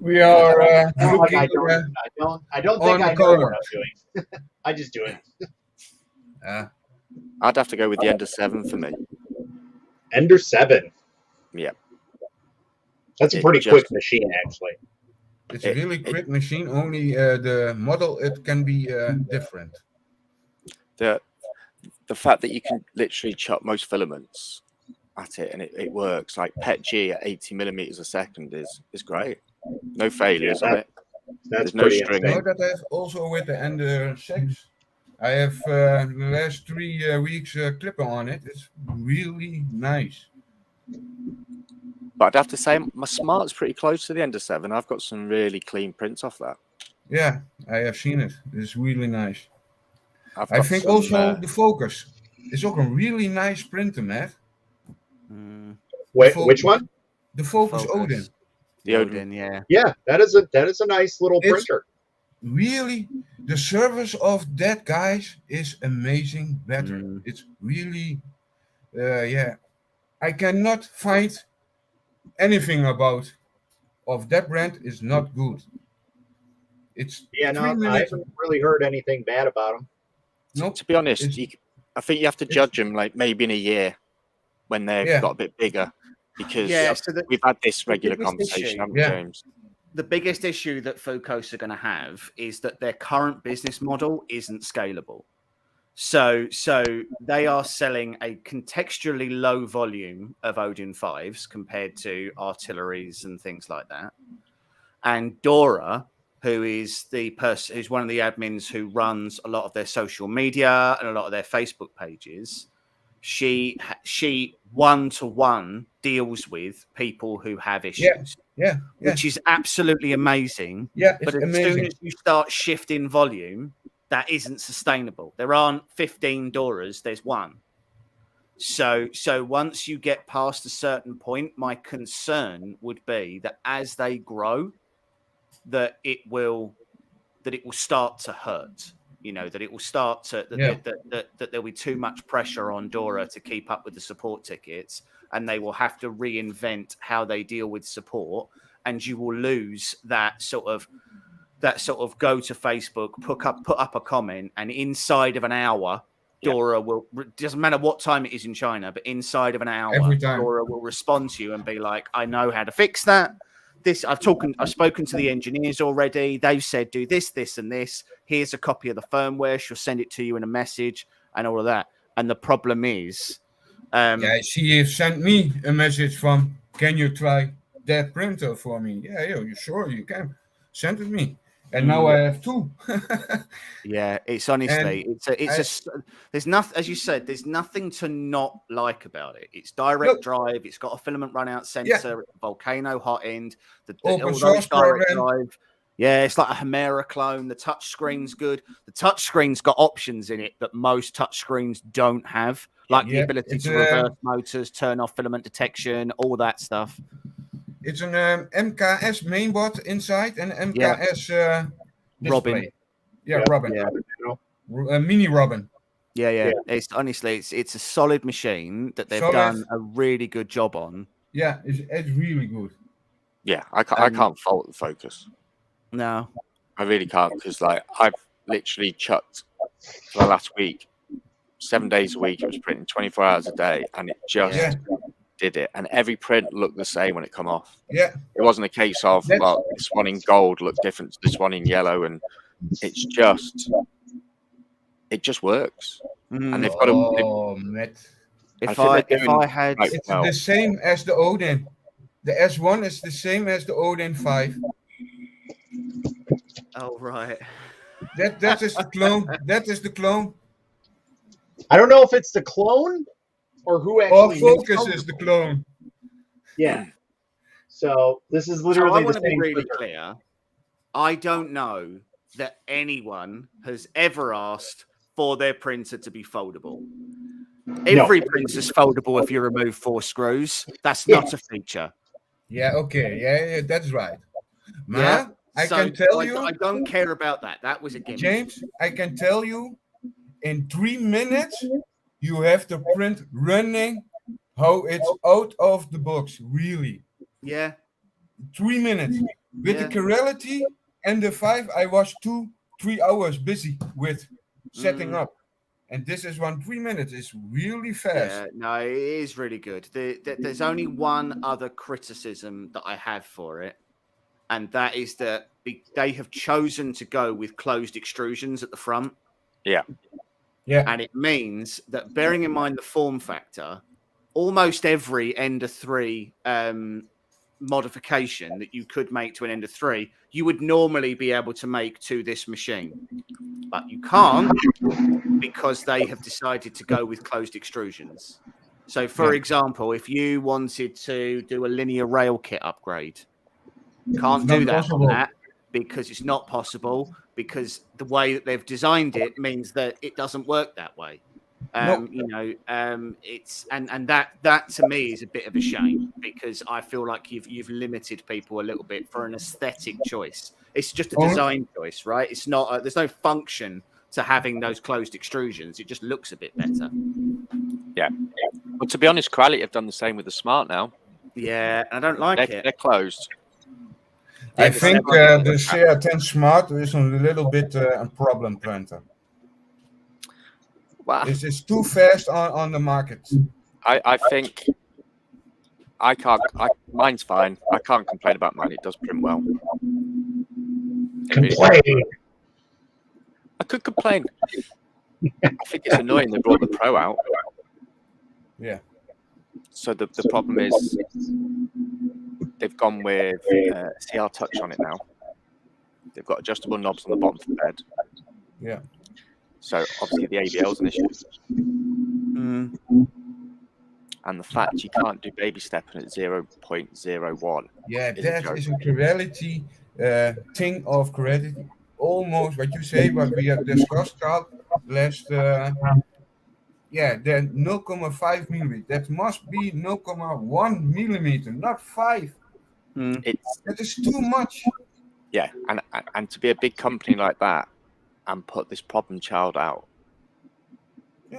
We are looking. I don't on think I the know what color. I'm doing. I just do it. I'd have to go with the Ender 7 for me. Ender 7. Yeah. That's a It pretty just- quick machine, actually. It's a really quick machine. Only the model it can be different. The fact that you can literally chop most filaments at it and it works, like PET G at 80 millimeters a second is great. No failures on it. That's There's no pretty string. You know insane. that I have also with the Ender 6. I have the last 3 weeks clipper on it. It's really nice. But I'd have to say my Smart's pretty close to the Ender 7. I've got some really clean prints off that. Yeah, I have seen it. It's really nice. I've I got think some, also the Focus is also a really nice printer, Matt. Wait, Focus. which one? The Focus Focus. Odin. the Odin. Odin, yeah. Yeah, that is a nice little It's- printer. Really, the service of that guys is amazing. Better. It's really, yeah. I cannot find anything about of that brand is not good. It's Yeah, 3 no, I minutes. haven't really heard anything bad about them. Nope. To be honest, It's- I think you have to judge them like maybe in a year when they've Yeah. got a bit bigger. Because So we've had this regular biggest conversation, issue- haven't we, Yeah. James? the biggest issue that Focus are going to have is that their current business model isn't scalable. So they are selling a contextually low volume of Odin 5s compared to artilleries and things like that. And Dora, who is the person who's one of the admins who runs a lot of their social media and a lot of their Facebook pages, she one-to-one deals with people who have issues. Yeah. Which is absolutely amazing. Yeah, it's But as amazing. soon as you start shifting volume, that isn't sustainable. There aren't 15 Doras, there's one. So once you get past a certain point, my concern would be that as they grow, that it will start to hurt. You know, that it will start to that there'll be too much pressure on Dora to keep up with the support tickets, and they will have to reinvent how they deal with support, and you will lose that sort of go to Facebook, put up a comment, and inside of an hour, Dora will, doesn't matter what time it is in China, but inside of an hour, Every time. Dora will respond to you and be like, I know how to fix that. I've spoken to the engineers already. They've said, do this, this, and this. Here's a copy of the firmware. She'll send it to you in a message and all of that. And the problem is, she sent me a message from, can you try that printer for me? Yeah, you sure you can. Send it me. And now I have 2. Yeah, it's honestly, there's nothing, as you said, there's nothing to not like about it. It's direct drive. It's got a filament run out sensor, Volcano hot end, open source direct program. drive. Yeah, it's like a Chimera clone. The touch screen's good. The touch screen's got options in it that most touch screens don't have, like the ability to reverse motors, turn off filament detection, all that stuff. It's an MKS mainboard inside and MKS Robin. Robin. Yeah. Mini Robin. Yeah. It's honestly, it's a solid machine that they've done a really good job on. Yeah, it's really good. Yeah, I can't fault the focus. No, I really can't, because like I've literally chucked for the last week, 7 days a week. It was printing 24 hours a day, and it just did it. And every print looked the same when it come off. Yeah, it wasn't a case of well, this one in gold looked different to this one in yellow, and it just works. And they've got if I had, it's the same as the Odin. The S1 is the same as the Odin 5. Oh right. That is the clone. That is the clone. I don't know if it's the clone or who actually. Focus is the clone. Yeah. So this is literally. I want to be really clear. I don't know that anyone has ever asked for their printer to be foldable. Every printer's foldable if you remove 4 screws. That's not a feature. Yeah. Okay. Yeah. That's right. Yeah. I can tell you. I don't care about that. That was a gimmick. James, I can tell you, in 3 minutes, you have the print running how it's out of the box. Really. Yeah. 3 minutes. With the Corelity and the 5, I was 2-3 hours busy with setting up. And this is 3 minutes. It's really fast. Yeah, no, it is really good. There's only one other criticism that I have for it. And that is that they have chosen to go with closed extrusions at the front. Yeah. And it means that, bearing in mind the form factor, almost every Ender 3 modification that you could make to an Ender 3, you would normally be able to make to this machine. But you can't, because they have decided to go with closed extrusions. So, for example, if you wanted to do a linear rail kit upgrade, can't do that on that because it's not possible, because the way that they've designed it means that it doesn't work that way. It's and that to me is a bit of a shame, because I feel like you've limited people a little bit for an aesthetic choice. It's just a design choice, right? It's not there's no function to having those closed extrusions. It just looks a bit better. Yeah. But to be honest, Corelity have done the same with the Smart now. Yeah, I don't like it. They're closed. I think the CR10 Smart is a little bit a problem printer. Well, it's too fast on the market. I think mine's fine. I can't complain about mine. It does print well. I could complain. I think it's annoying they brought the Pro out. Yeah. So the problem is they've gone with CR Touch on it now. They've got adjustable knobs on the bottom of the bed. Yeah. So obviously the ABL's an issue. And the fact you can't do baby stepping at 0.01. Yeah, that is a Corelity thing of Corelity. Almost what you say, what we have discussed, Carl, last. Then 0.5 millimeter. That must be 0.1 millimeter, not 5. That is too much. Yeah, and to be a big company like that and put this problem child out,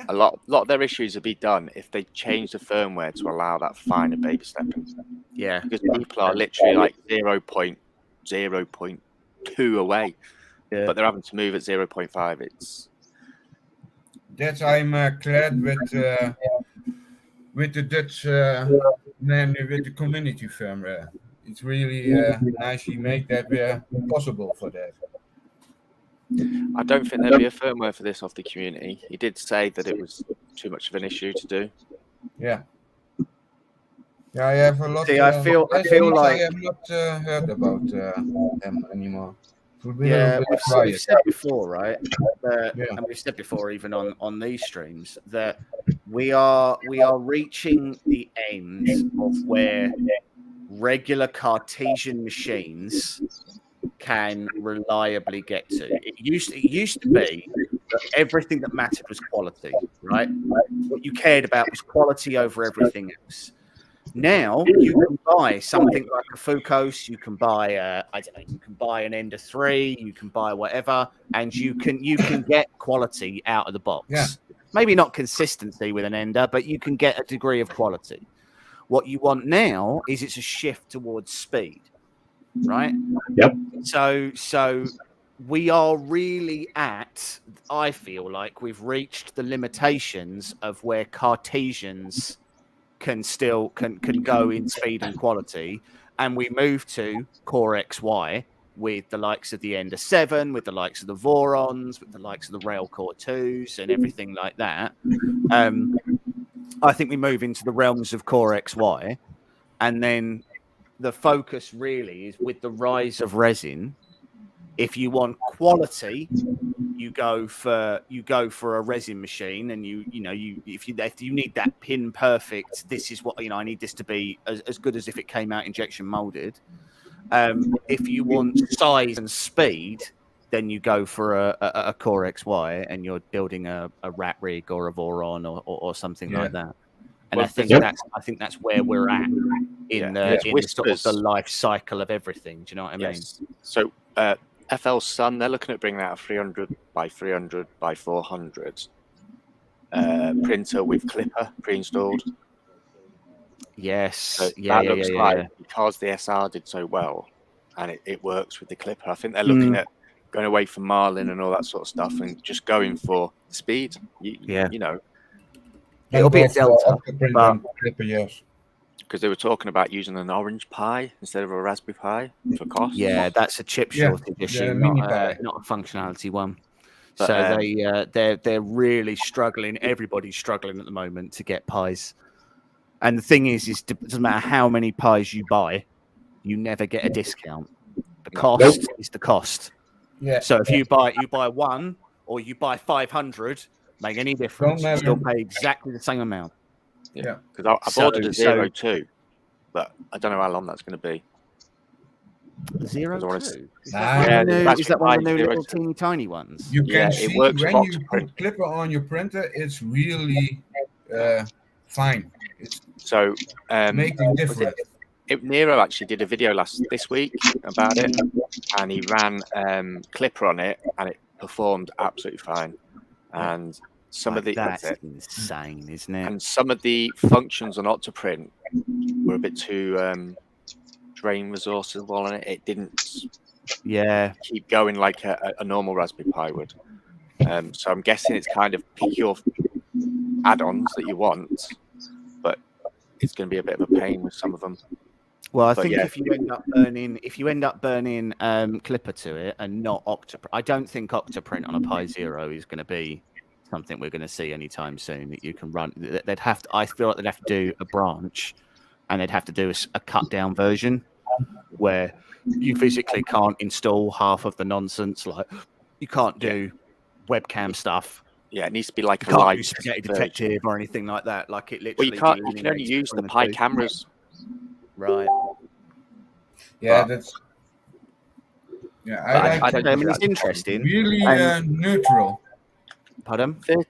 a lot of their issues would be done if they change the firmware to allow that finer baby stepping. Yeah, because people are literally like 0.02 away, but they're having to move at 0.5. that I'm glad with the Dutch man with the community firm. It's really nice he make that possible for that. I don't think there'd be a firmware for this off the community. He did say that it was too much of an issue to do. Yeah. Yeah, I have a lot. See, I feel like I have not heard about them anymore. Yeah, we've said before, right? Yeah. And we've said before, even on these streams, that we are reaching the end of where regular Cartesian machines can reliably get to. It used to be that everything that mattered was quality, right? What you cared about was quality over everything else. Now you can buy something like a Fucos, you can buy you can buy an Ender 3, you can buy whatever, and you can get quality out of the box. Yeah. Maybe not consistency with an Ender, but you can get a degree of quality. What you want now is it's a shift towards speed, right? Yep. So we are really at, I feel like we've reached the limitations of where Cartesians can go in speed and quality, and we move to Core XY with the likes of the Ender 7, with the likes of the Vorons, with the likes of the Rail Core 2s and everything like that. I think we move into the realms of Core XY, and then the focus really is with the rise of resin. If you want quality, you go for a resin machine, and if you need that pin perfect, this is what I need this to be as good as if it came out injection molded. If you want size and speed, then you go for a Core XY, and you're building a rat rig or a Voron or something like that. And I think that's where we're at in the sort of the life cycle of everything. Do you know what I mean? So FL Sun, they're looking at bringing out a 300 by 300 by 400 printer with Clipper pre-installed. Yes. So that looks like because the SR did so well, and it works with the Clipper. I think they're looking at going away from Marlin and all that sort of stuff, and just going for speed. You know. It'll be a Delta, but because they were talking about using an Orange Pi instead of a Raspberry Pi for cost. Yeah, that's a chip shortage issue, not a functionality one. But, so they're really struggling. Everybody's struggling at the moment to get Pis. And the thing is it doesn't matter how many Pis you buy, you never get a discount. The cost is the cost. Yeah. So if you buy one or you buy 500. Make any difference? You still pay exactly the same amount. Yeah, because I've ordered a 02, but I don't know how long that's going to be. 02? Is that one of the new little teeny tiny ones? You can see it works when you put Clipper on your printer, it's really fine. It's making difference. Nero actually did a video this week about it, and he ran Clipper on it, and it performed absolutely fine. And some of the that's insane, isn't it? And some of the functions on Octoprint were a bit too drain resources on it. It didn't keep going like a normal Raspberry Pi would. So I'm guessing it's kind of pick your add-ons that you want, but it's going to be a bit of a pain with some of them. Well, I think if you end up burning Clipper to it and not Octoprint, I don't think Octoprint on a Pi Zero is going to be something we're going to see anytime soon. That you can run. They'd have to. I feel like they'd have to do a branch, and they'd have to do a cut down version where you physically can't install half of the nonsense. Like you can't do webcam stuff. Yeah, it needs to be like a light Spaghetti Detective or anything like that. Like it literally. Well, you can only use the Pi cameras. Right. Yeah, that's. Yeah, I don't know. I mean, it's interesting. Really neutral. Pardon? 13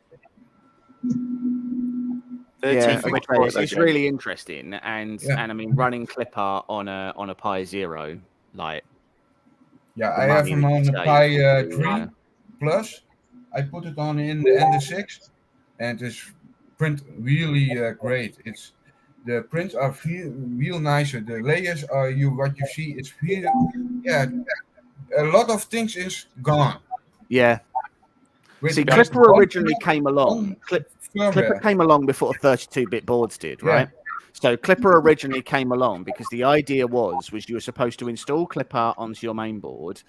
it's really interesting, and I mean, running Clipper on a Pi Zero, like. Yeah, I have him on the Pi 3 Plus. I put it on in the Ender 6, and it's print really great. The prints are real nicer. The layers are what you see. It's real. Yeah, a lot of things is gone. Yeah. With See, with Clipper one originally came along. Clipper firmware. came along before 32-bit boards did, right? So Clipper originally came along because the idea was you were supposed to install Clipper onto your main board,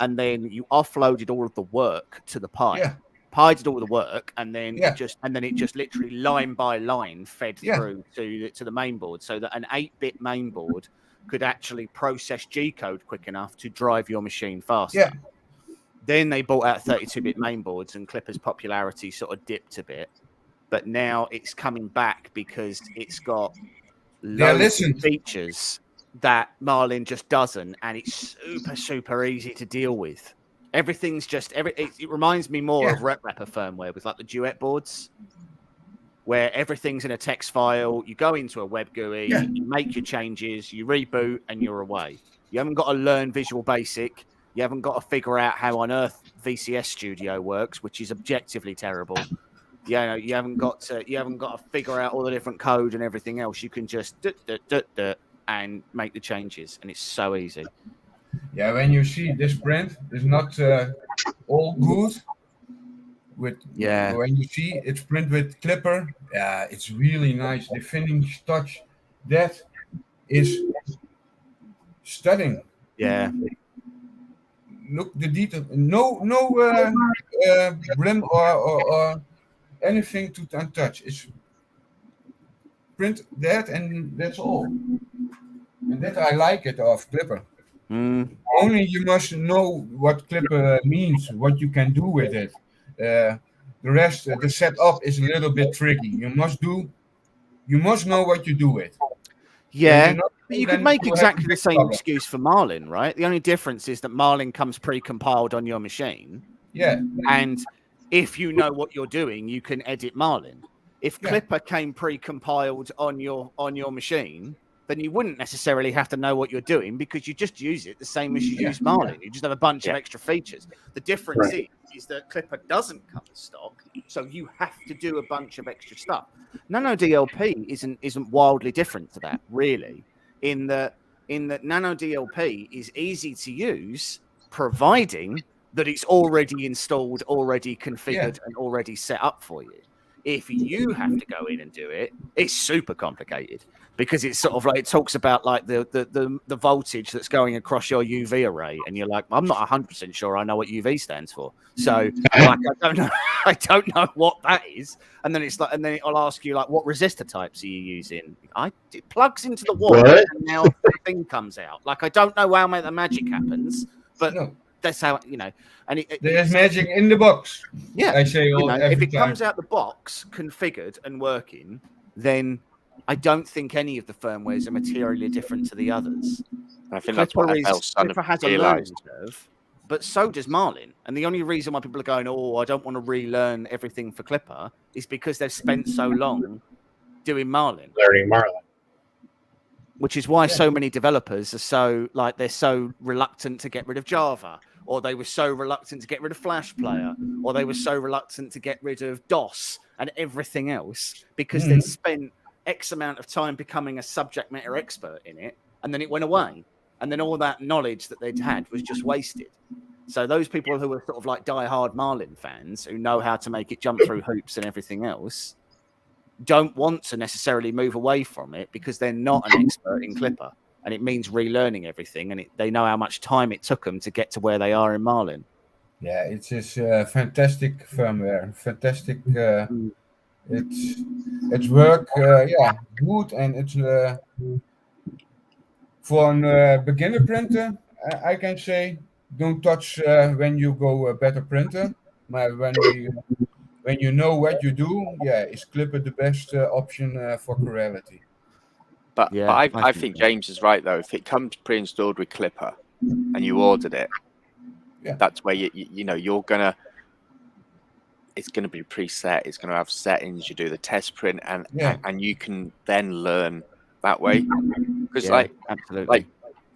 and then you offloaded all of the work to the Pi. Yeah. Pi did all the work, and then Yeah. it just literally line by line fed Yeah. through to the main board, so that an 8-bit main board could actually process G code quick enough to drive your machine faster. Yeah. Then they brought out 32-bit main boards, and Clipper's popularity sort of dipped a bit. But now it's coming back because it's got loads of features that Marlin just doesn't, and it's super, super easy to deal with. Everything's just it reminds me more of RepRapper firmware with like the Duet boards, where everything's in a text file. You go into a web GUI, you make your changes, you reboot, and you're away. You haven't got to learn Visual Basic. You haven't got to figure out how on earth VCS Studio works, which is objectively terrible. You haven't got to figure out all the different code and everything else. You can just and make the changes, and it's so easy. Yeah, when you see this print is not all good. When you see it's print with Clipper, it's really nice. The finish touch, that is stunning. Yeah. Look the detail. No brim or anything to untouch. It's print that and that's all. And that I like it of Clipper. Only you must know what Clipper means, what you can do with it. The rest, the setup is a little bit tricky. You must know what you do with. Yeah, but you could make exactly the same excuse for Marlin, right? The only difference is that Marlin comes pre-compiled on your machine. Yeah. And if you know what you're doing, you can edit Marlin. If Clipper came pre-compiled on your machine, then you wouldn't necessarily have to know what you're doing because you just use it the same as you use Marlin. You just have a bunch of extra features. The difference is that Clipper doesn't come stock, so you have to do a bunch of extra stuff. Nano DLP isn't wildly different to that, really, in that Nano DLP is easy to use, providing that it's already installed, already configured, and already set up for you. If you have to go in and do it, it's super complicated because it's sort of like it talks about like the voltage that's going across your UV array, and you're like, I'm not 100% sure I know what UV stands for, so like I don't know what that is. And then it's like, and then it'll ask you like, what resistor types are you using? It plugs into the wall, and now the thing comes out. Like I don't know how the magic happens, but. No. That's how and there's magic in the box. Yeah, I say if it comes out the box configured and working, then I don't think any of the firmwares are materially different to the others. I think that's what Clipper has a learning curve, but so does Marlin. And the only reason why people are going, "Oh, I don't want to relearn everything for Clipper," is because they've spent so long doing Marlin. Learning Marlin. Which is why so many developers are they're so reluctant to get rid of Java, or they were so reluctant to get rid of Flash Player, or they were so reluctant to get rid of DOS and everything else because they'd spent X amount of time becoming a subject matter expert in it, and then it went away. And then all that knowledge that they'd had was just wasted. So those people who are sort of like diehard Marlin fans who know how to make it jump through hoops and everything else don't want to necessarily move away from it because they're not an expert in Clipper, and it means relearning everything, and they know how much time it took them to get to where they are in Marlin. Yeah, it's just fantastic firmware, fantastic. It's work, good, and it's for a beginner printer. I can say don't touch when you go a better printer. When you know what you do, is Clipper the best option for Corelity? But I think James is right though. If it comes pre-installed with Clipper and you ordered it, that's where you're gonna. It's gonna be preset. It's gonna have settings. You do the test print, and you can then learn that way. Because absolutely,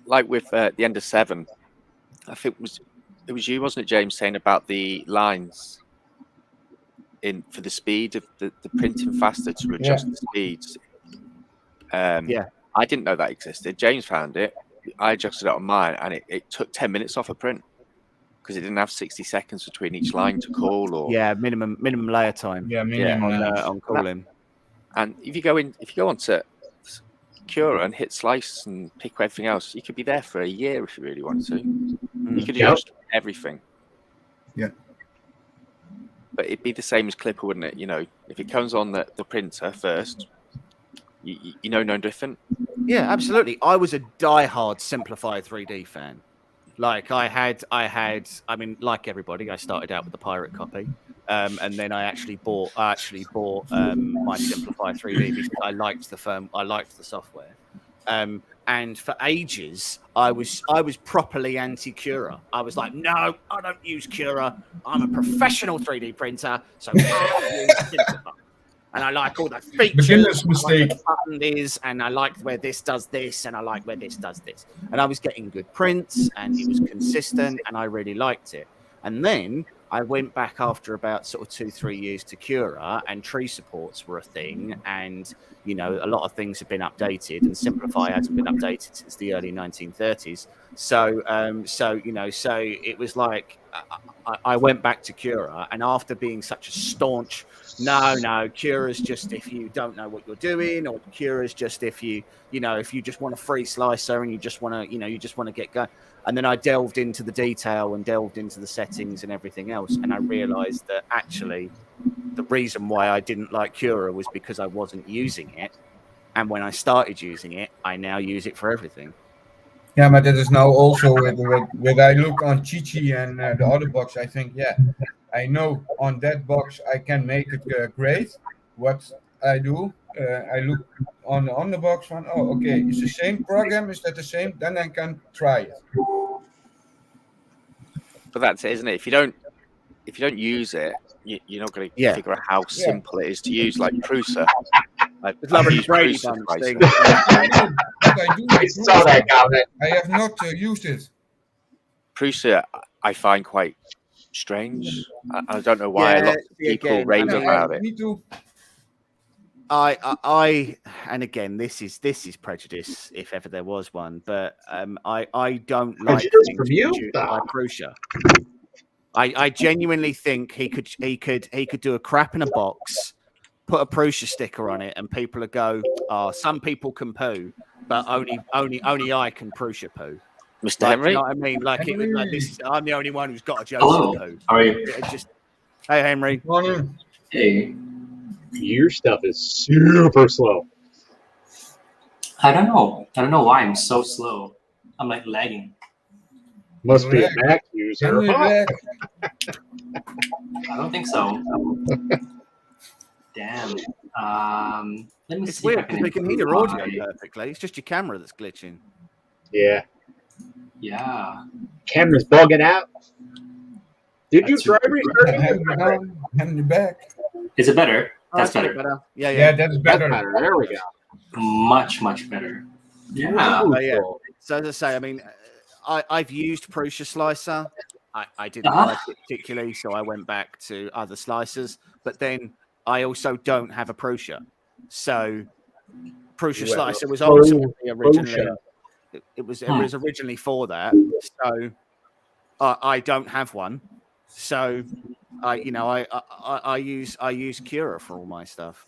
like with the end of 7, I think it was you, wasn't it, James, saying about the lines. For the speed of the printing faster to adjust the speeds. I didn't know that existed. James found it. I adjusted it on mine, and it took 10 minutes off a print because it didn't have 60 seconds between each line to call, or Yeah, minimum layer time. Yeah, minimum. On calling. And if you go onto Cura and hit slice and pick everything else, you could be there for a year if you really want to. You could do just everything. Yeah. But it'd be the same as Clipper, wouldn't it? You know, if it comes on the printer first, you know no different. Yeah, absolutely. I was a diehard Simplify 3D fan. Like I mean, like everybody, I started out with the pirate copy. And then I actually bought my Simplify 3D because I liked the software. And for ages, I was properly anti-Cura. I was like, no, I don't use Cura. I'm a professional 3D printer, so I use Simplify. And I like all the features. Beginner's mistake. The button is, and I like where this does this, and I like where this does this. And I was getting good prints, and it was consistent, and I really liked it. And then I went back after about sort of 2-3 years to Cura, and tree supports were a thing. And, you know, a lot of things have been updated, and Simplify hasn't been updated since the early 1930s. So it was like I went back to Cura, and after being such a staunch, no, Cura's just if you don't know what you're doing, or Cura's just if you just want a free slicer and you just want to get going. And then I delved into the detail and delved into the settings and everything else. And I realized that actually the reason why I didn't like Cura was because I wasn't using it. And when I started using it, I now use it for everything. Yeah, but that is now also when I look on Chichi and the other box, I think, yeah, I know on that box I can make it great. What I do, I look on the box one, oh, okay, it's the same program, is that the same? Then I can try it. But that's it, isn't it? If you don't use it, you're not going to figure out how simple it is to use. Like Prusa, I saw that comment. I have not used it. Prusa, I find quite strange. I don't know why a lot of people rave about it. Me too. And again, this is prejudice, if ever there was one. But I don't like prejudice from you, like Prusa. I genuinely think he could do a crap in a box, put a Prusa sticker on it, and people would go, "Oh, some people can poo, but only I can Prusa poo." Mr. Henry, you know what I mean? Like this. I'm the only one who's got a Joseph poo. How are you? Hey, Henry. Morning. Hey. Your stuff is super slow. I don't know why I'm so slow. I'm like lagging. Must be a Mac user. I don't think so. Damn. Let me It's see. weird because we can hear your audio perfectly. It's just your camera that's glitching. Yeah. Yeah. Camera's bugging out. Did you try restarting? I'm back. Is it better? That's better. Yeah, that's better. There we go. Much better. Yeah. Yeah. So as I say, I mean, I've used Prusa Slicer. I didn't like it particularly, so I went back to other slicers. But then I also don't have a Prusa, so Prusa Slicer was ultimately originally it was originally for that. So I don't have one. So I use Cura for all my stuff.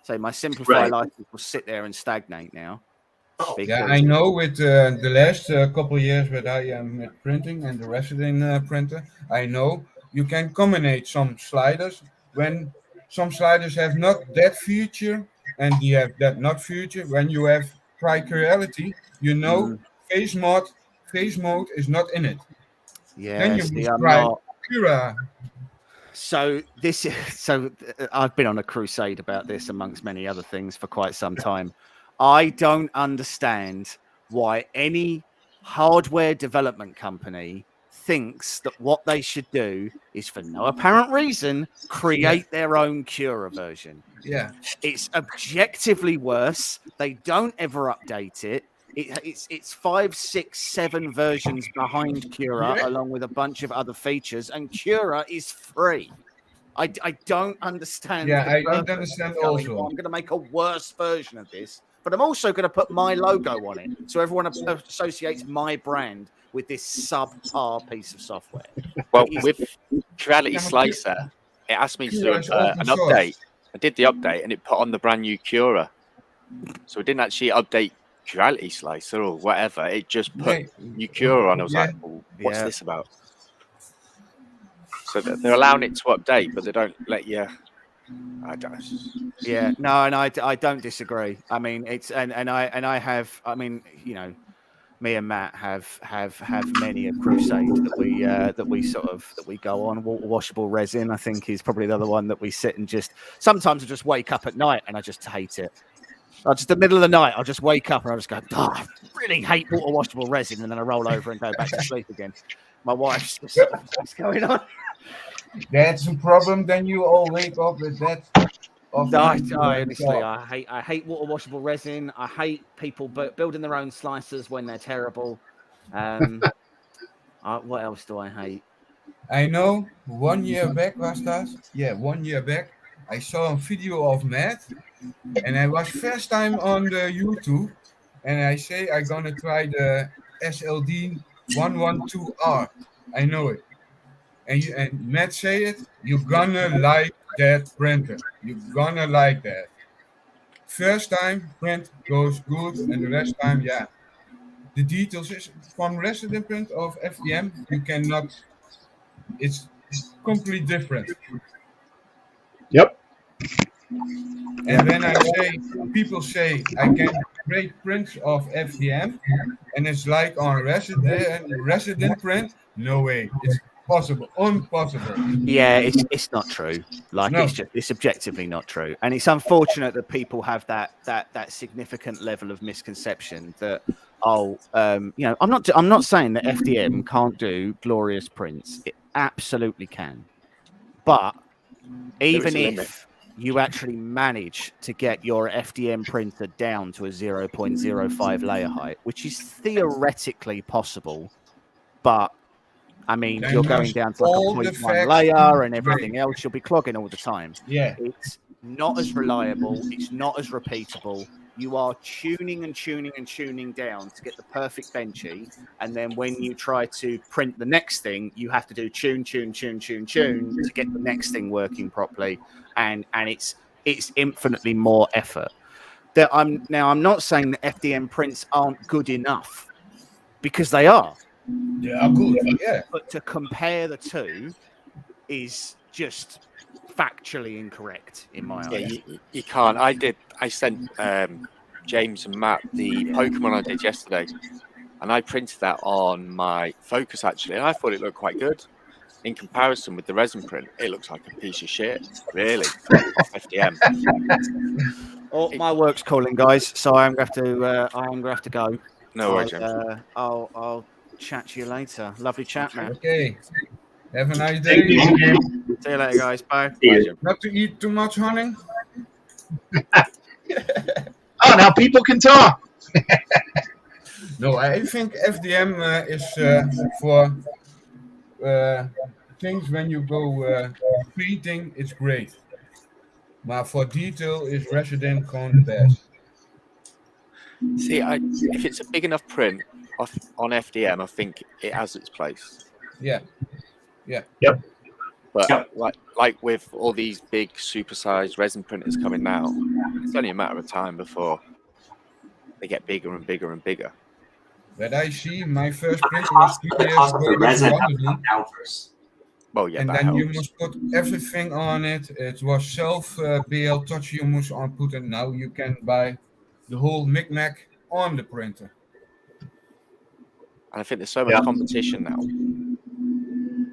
So my Simplify license will sit there and stagnate now. Yeah, I know with the last couple of years that I am printing and the resident printer, I know you can combine some sliders when some sliders have not that feature and you have that not feature. When you have priority, face mode is not in it. Yeah, then you try Cura. So I've been on a crusade about this amongst many other things for quite some time. I don't understand why any hardware development company thinks that what they should do is, for no apparent reason, create their own Cura version. Yeah. It's objectively worse. They don't ever update it. It's 5, 6, 7 versions behind Cura, along with a bunch of other features, and Cura is free. I don't understand. Yeah, I don't understand also. I'm going to make a worse version of this but I'm also going to put my logo on it, so everyone associates my brand with this subpar piece of software. Well, with Creality Slicer, it asked me to do an update. I did the update, and it put on the brand new Cura. So it didn't actually update Creality Slicer or whatever. It just put new Cura on. I was like, well, what's this about? So they're allowing it to update, but they don't let you. I don't. Yeah, no, and I don't disagree. I mean, it's and I have. I mean, you know, me and Matt have many a crusade that we go on. Water washable resin, I think, is probably the other one that we sit and just sometimes I just wake up at night and I just hate it. Just the middle of the night, I'll just wake up and I'll just go, oh, I really hate water washable resin, and then I roll over and go back to sleep again. My wife's just sort of, what's going on? That's a problem. Then you all wake up with that. I honestly, I hate water washable resin. I hate people building their own slicers when they're terrible. What else do I hate? I know 1 year back was that? Yeah, 1 year back. I saw a video of Matt, and I was first time on the YouTube, and I say I'm gonna try the SLD 112R. I know it. And Matt say it, you're gonna like that printer. You're gonna like that. First time print goes good, and the rest time, yeah. The details is from resident print of FDM, you cannot. It's completely different. Yep. And when I say, people say I can create prints of FDM, and it's like on resident print. No way, it's possible, impossible. Yeah, it's not true. Like No. it's objectively not true, and it's unfortunate that people have that significant level of misconception that you know, I'm not saying that FDM can't do glorious prints. It absolutely can, but even if you actually manage to get your FDM printer down to a 0.05 layer height, which is theoretically possible, but I mean, Then you're going down to like a 0.1 layer and everything else. You'll be clogging all the time. Yeah. It's not as reliable. It's not as repeatable. You are tuning and tuning and tuning down to get the perfect benchy. And then when you try to print the next thing, you have to do tune to get the next thing working properly. And it's infinitely more effort. I'm not saying that FDM prints aren't good enough, because they are. They are good, yeah. But to compare the two is just factually incorrect in my eyes. You can't. I sent James and Matt the Pokemon I did yesterday, and I printed that on my Focus actually, and I thought it looked quite good. In comparison with the resin print, it looks like a piece of shit, really, off FDM. Oh, my work's calling, guys, so I'm going to have to go. No worries, James. I'll chat to you later. Lovely chat, man. Okay. Have a nice day. See you later, guys. Bye. Not to eat too much honey. Oh, now people can talk. No, I think FDM is for things when you go painting, it's great. But for detail, is resident con the best. See, if it's a big enough print on FDM, I think it has its place. Yeah. Yep. But like with all these big supersized resin printers coming now, it's only a matter of time before they get bigger and bigger and bigger. But I see my first printer was 3 years ago. Resin down first. Well, yeah, and that then helps. you must put everything on it. It was self BL touch you must on put, and now you can buy the whole micmac on the printer. And I think there's so much competition now.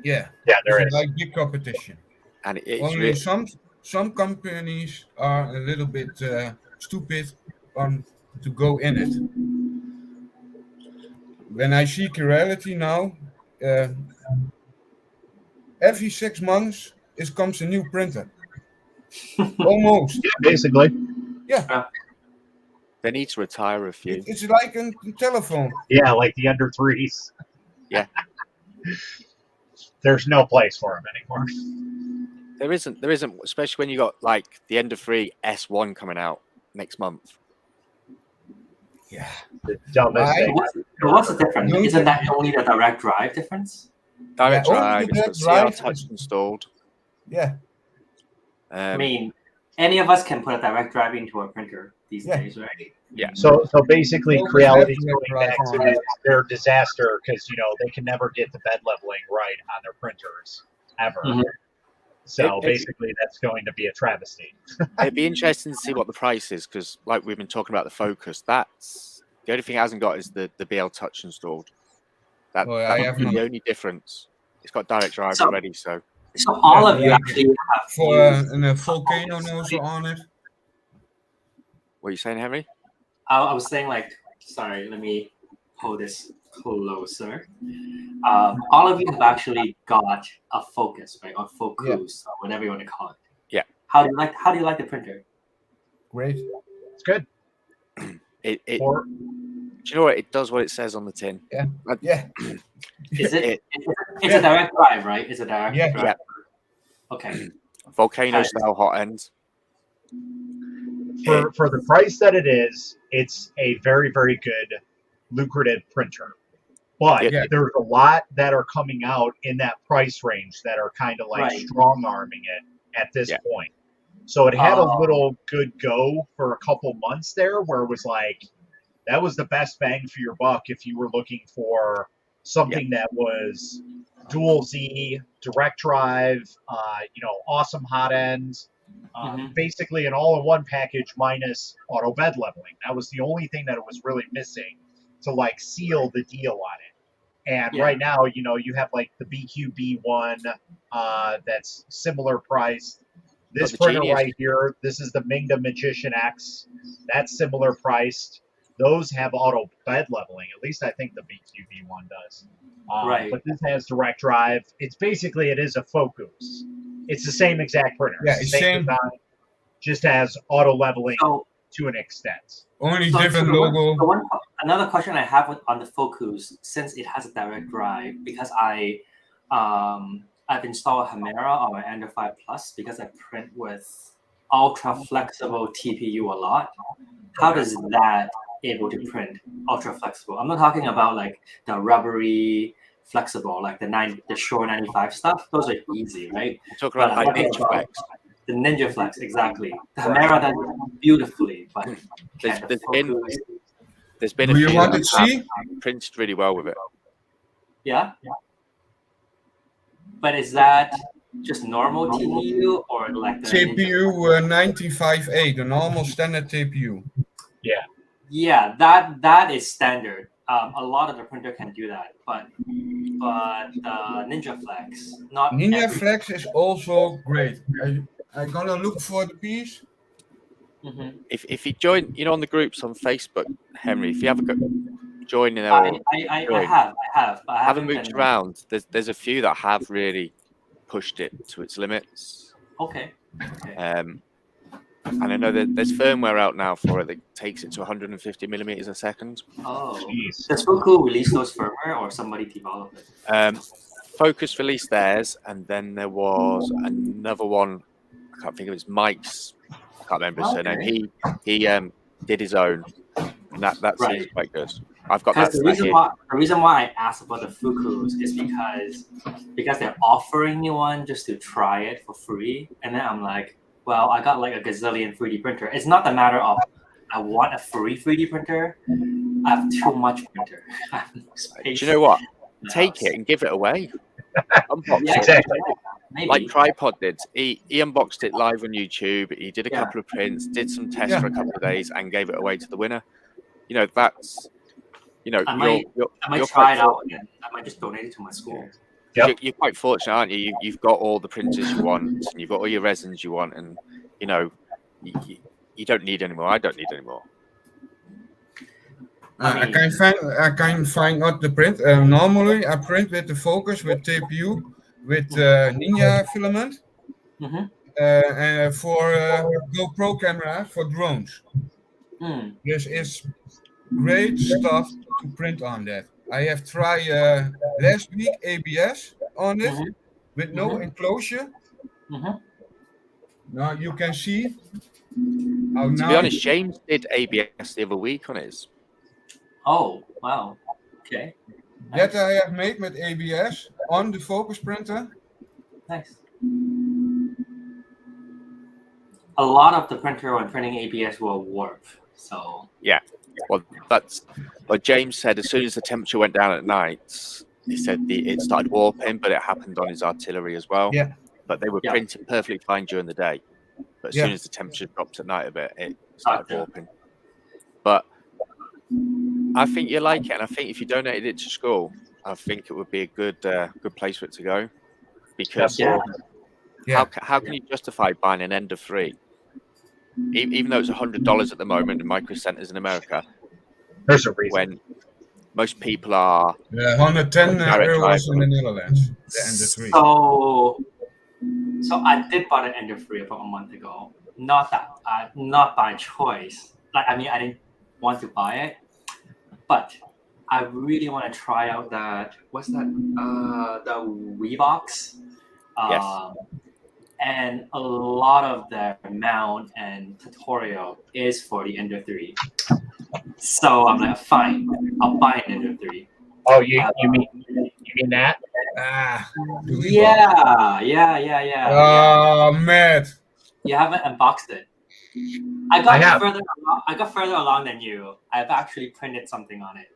Yeah, there it's is. like big competition. And it's only some companies are a little bit stupid on to go in it. When I see Creality now, every 6 months comes a new printer. Almost. Yeah, basically. Yeah. They need to retire a few. It's like a telephone. Yeah, like the under 3s. Yeah. There's no place for them anymore. There isn't, especially when you got like the Ender 3 S1 coming out next month. Yeah. The dumbest Why? thing. What's the difference? Don't- Isn't that only the direct drive difference? Direct only drive, the it's got direct CR drive Touch installed. Yeah. I mean, any of us can put a direct drive into a printer these days, right? Yeah. So basically, Well, we Creality's have going direct back drive to their disaster because they can never get the bed leveling right on their printers ever. Mhm. So It- basically, that's going to be a travesty. It'd be interesting to see what the price is because, like we've been talking about the Focus, that's the only thing it hasn't got is the BL Touch installed. Oh, I That's have the not. only difference. It's got direct drive So- already, so So all Yeah, of you like actually have For used a volcano also on it. what are you saying, Henry? I was saying, like, sorry, let me hold this closer. All of you have actually got a Focus, right, or Focus, or whatever you want to call it. Yeah. How do you like the printer? Great. It's good. Do Or you know what? It does what it says on the tin. Yeah. Yeah. Is it? It- It's a direct drive, right? It's a direct Yeah. drive. Okay. Volcano style hot end. for the price that it is, it's a very, very good, lucrative printer. But Yeah. there's a lot that are coming out in that price range that are kind of like Right. strong arming it at this Yeah. point. So it had a Oh. little good go for a couple months there where it was like, that was the best bang for your buck if you were looking for something that was dual Z, direct drive, awesome hot ends, basically an all-in-one package minus auto bed leveling. That was the only thing that it was really missing to like seal the deal on it. And Yeah. right now, you have like the BQB1 that's similar priced. This the printer Genius. right here, this is the Mingda Magician X. That's similar priced. Those have auto bed leveling. At least I think the BQB1 does. Right. But this has direct drive. It is a Focus. It's the same exact printer. Yeah, It's it's the same same. design, just has auto leveling So, to an extent. Only so different the one- logo. the one- another question I have on the Focus, since it has a direct drive, because I've installed Hamera on my Ender 5 Plus because I print with ultra flexible TPU a lot. How does that able to print ultra flexible? I'm not talking about like the rubbery flexible, like the Shore 95 stuff. Those are easy, right? I'm talking But about I'm like talking Ninja about Flex. the Ninja Flex, exactly. The Hamera does it beautifully, but There's- can the there's been- Focus? There's been Do a you few want that to have see? printed really well with it. Yeah. But is that just normal TPU or like the Ninja? TPU 95A, the normal standard TPU. Yeah, that is standard. A lot of the printer can do that, but Ninja Flex, not Ninja every- Flex is also great. I'm gonna look for the piece. Mhm. If you join, on the groups on Facebook, Henry, if you have a go, join in there, I or I have, but I have a haven't mooch been. around. There's a few that have really pushed it to its limits. Okay. And I know that there's firmware out now for it that takes it to 150 millimeters a second. Oh, Jeez. does Fuku release those firmware or somebody develop it? Focus released theirs, and then there was another one. I can't think of his Mike's. I can't remember his surname. He did his own, and that seems Right. quite good. I've got that. Because the reason why I asked about the Fukus is because they're offering me one just to try it for free, and then I'm like, well, I got like a gazillion 3D printer. It's not the matter of I want a free 3D printer. I have too much printer. I have no space. Do you know what? in the Take house. it and give it away. Unbox Yeah, it. Exactly. maybe. Like Tripod did. He unboxed it live on YouTube. He did a Yeah. couple of prints, did some tests Yeah. for a couple of days, and gave it away to the winner. That's I might you're try quite it out again. I might just donate it to my school. Yep. You're quite fortunate, aren't you? You've got all the printers you want, and you've got all your resins you want, and you don't need any more. I don't need any more. I can find out the print. Normally, I print with the Focus with TPU with Ninja filament. Mhm. For GoPro camera for drones. Mm. This is great stuff to print on that. I have tried last week ABS on it Mhm. with no enclosure. Mhm. Now you can see how To now be honest, James did ABS the other week on his. Oh, wow. Okay. That Nice. I have made with ABS on the focus printer. Nice. A lot of the printer when printing ABS will warp. So Yeah. Well, that's what James said. As soon as the temperature went down at night, he said it started warping, but it happened on his artillery as well. Yeah. But they were Yeah. printing perfectly fine during the day. But as Yeah. soon as the temperature dropped at night a bit, it started Gotcha. warping. But I think you like it, and I think if you donated it to school, I think it would be a good place for it to go. Because Yeah. Yeah. how can you justify buying an Ender 3? Even though it's $100 at the moment in micro centers in America, There's a reason. when most people are 110 direct euros drive. in the Netherlands. The Ender 3. So I did buy an Ender 3 about a month ago. Not by choice. Like, I mean, I didn't want to buy it, but I really want to try out that. What's that? The Weebox. Yes. And a lot of their mount and tutorial is for the Ender 3. So I'm like, fine, I'll buy an Ender 3. Oh, you mean that? The Weebox. Yeah. Oh, man. You haven't unboxed it. I got further along than you. I've actually printed something on it.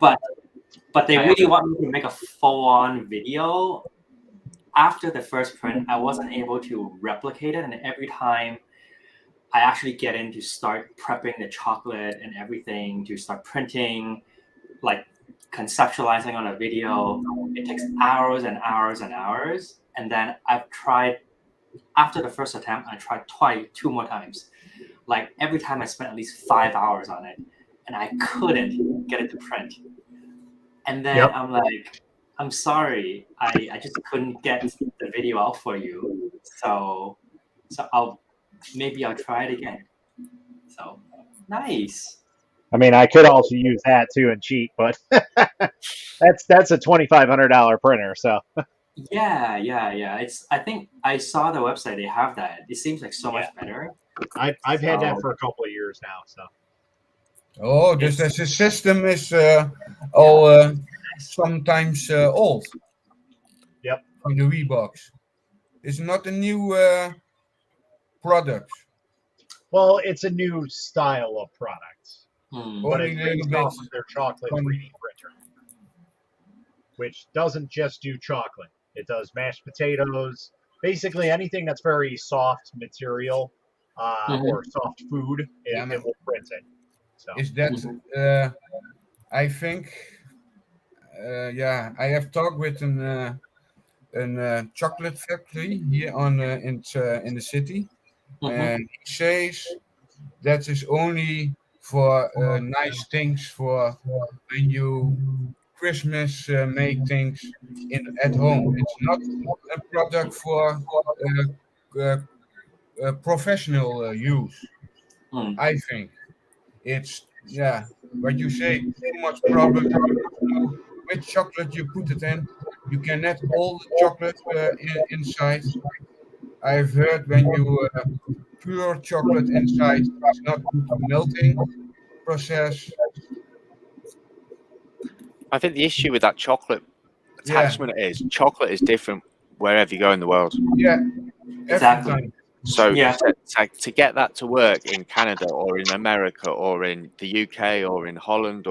But they really want me to make a full-on video. After the first print, I wasn't able to replicate it, and every time I actually get in to start prepping the chocolate and everything, to start printing, like conceptualizing on a video, it takes hours and hours and hours. And then I've tried, after the first attempt, I tried two more times. Like every time I spent at least 5 hours on it, and I couldn't get it to print. And then I'm like, I'm sorry, I just couldn't get the video out for you. So I'll try it again. So nice. I mean, I could also use that too and cheat, but that's a $2,500 printer. So Yeah. I think I saw the website. They have that. It seems like so much better. I've had that for a couple of years now. So. Oh, dus the system is sometimes old. Yep. From the Weebox. It's not a new product. Well, it's a new style of product. But Only it's a little based bit. off of their chocolate 3D printer, which doesn't just do chocolate. It does mashed potatoes, basically anything that's very soft material or soft food, it will print it. So. Is that, I think, I have talked with a chocolate factory here in the city, and he says that is only for nice things for when you Christmas make things at home. It's not a product for professional use. I think it's what you say, too much problem. Which chocolate you put it in, you can add all the chocolate inside. I've heard when you pure chocolate inside, it's not good melting process. I think the issue with that chocolate attachment is chocolate is different wherever you go in the world. Yeah, exactly. So to get that to work in Canada or in America or in the UK or in Holland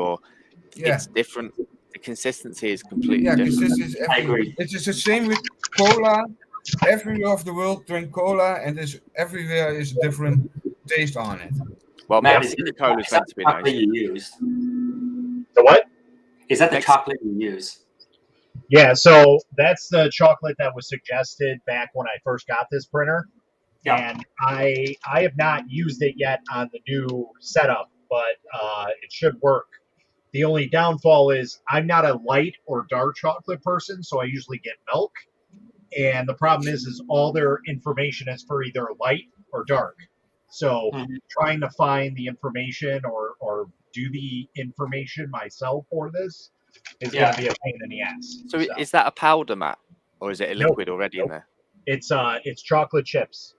it's different. The consistency is completely different. I agree. It is the same with cola. Everywhere of the world drink cola, and everywhere is a different taste on it. Well, Matt, maybe cola is meant to be nice. You used? The what? Is that the chocolate you use? Yeah, so that's the chocolate that was suggested back when I first got this printer. Yeah. And I have not used it yet on the new setup, but it should work. The only downfall is I'm not a light or dark chocolate person, so I usually get milk. And the problem is all their information is for either light or dark. So trying to find the information or do the information myself for this is going to be a pain in the ass. So is that a powder, Matt? Or is it a liquid already in there? It's chocolate chips.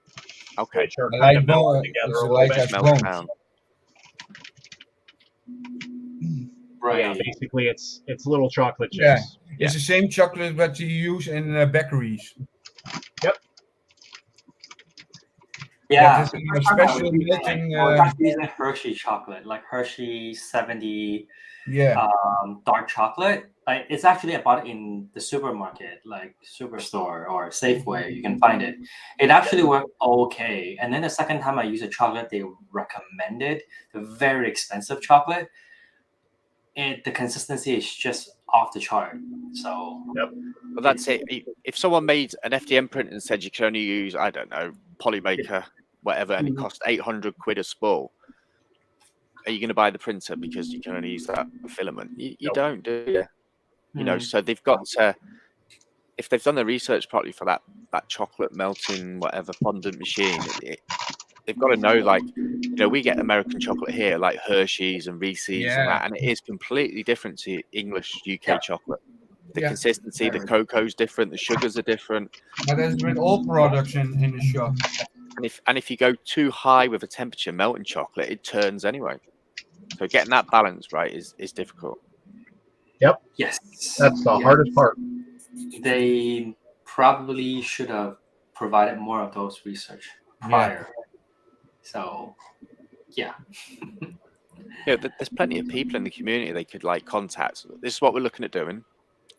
Okay. Which are kind of melted together a little bit. Melt down. Yeah, Right. basically it's little chocolate chips. Yeah, it's the same chocolate that you use in bakeries. Yeah, That the is first a time I was special using, melting. I was actually using Hershey chocolate, like Hershey 70 Yeah, dark chocolate. Like it's actually I bought it in the supermarket, like Superstore or Safeway. You can find it. It actually worked okay. And then the second time I used a chocolate they recommended, the very expensive chocolate, the consistency is just off the chart. So But that's it. If someone made an FDM print and said you can only use, I don't know, Polymaker, whatever, and it costs 800 quid a spool, are you going to buy the printer because you can only use that filament? You Nope. don't, do you? You know, so they've got to, if they've done the research properly for that chocolate melting, whatever, fondant machine, they've got to know, like, you know, we get American chocolate here, like Hershey's and Reese's and that, and it is completely different to English UK chocolate. The consistency, the cocoa's different, the sugars are different. but that's with all products in the shop. And if you go too high with a temperature melting chocolate, it turns anyway. So getting that balance right is difficult. yes, That's the hardest part. They probably should have provided more of those research prior. So yeah. Yeah, there's plenty of people in the community they could like contact. This is what we're looking at doing.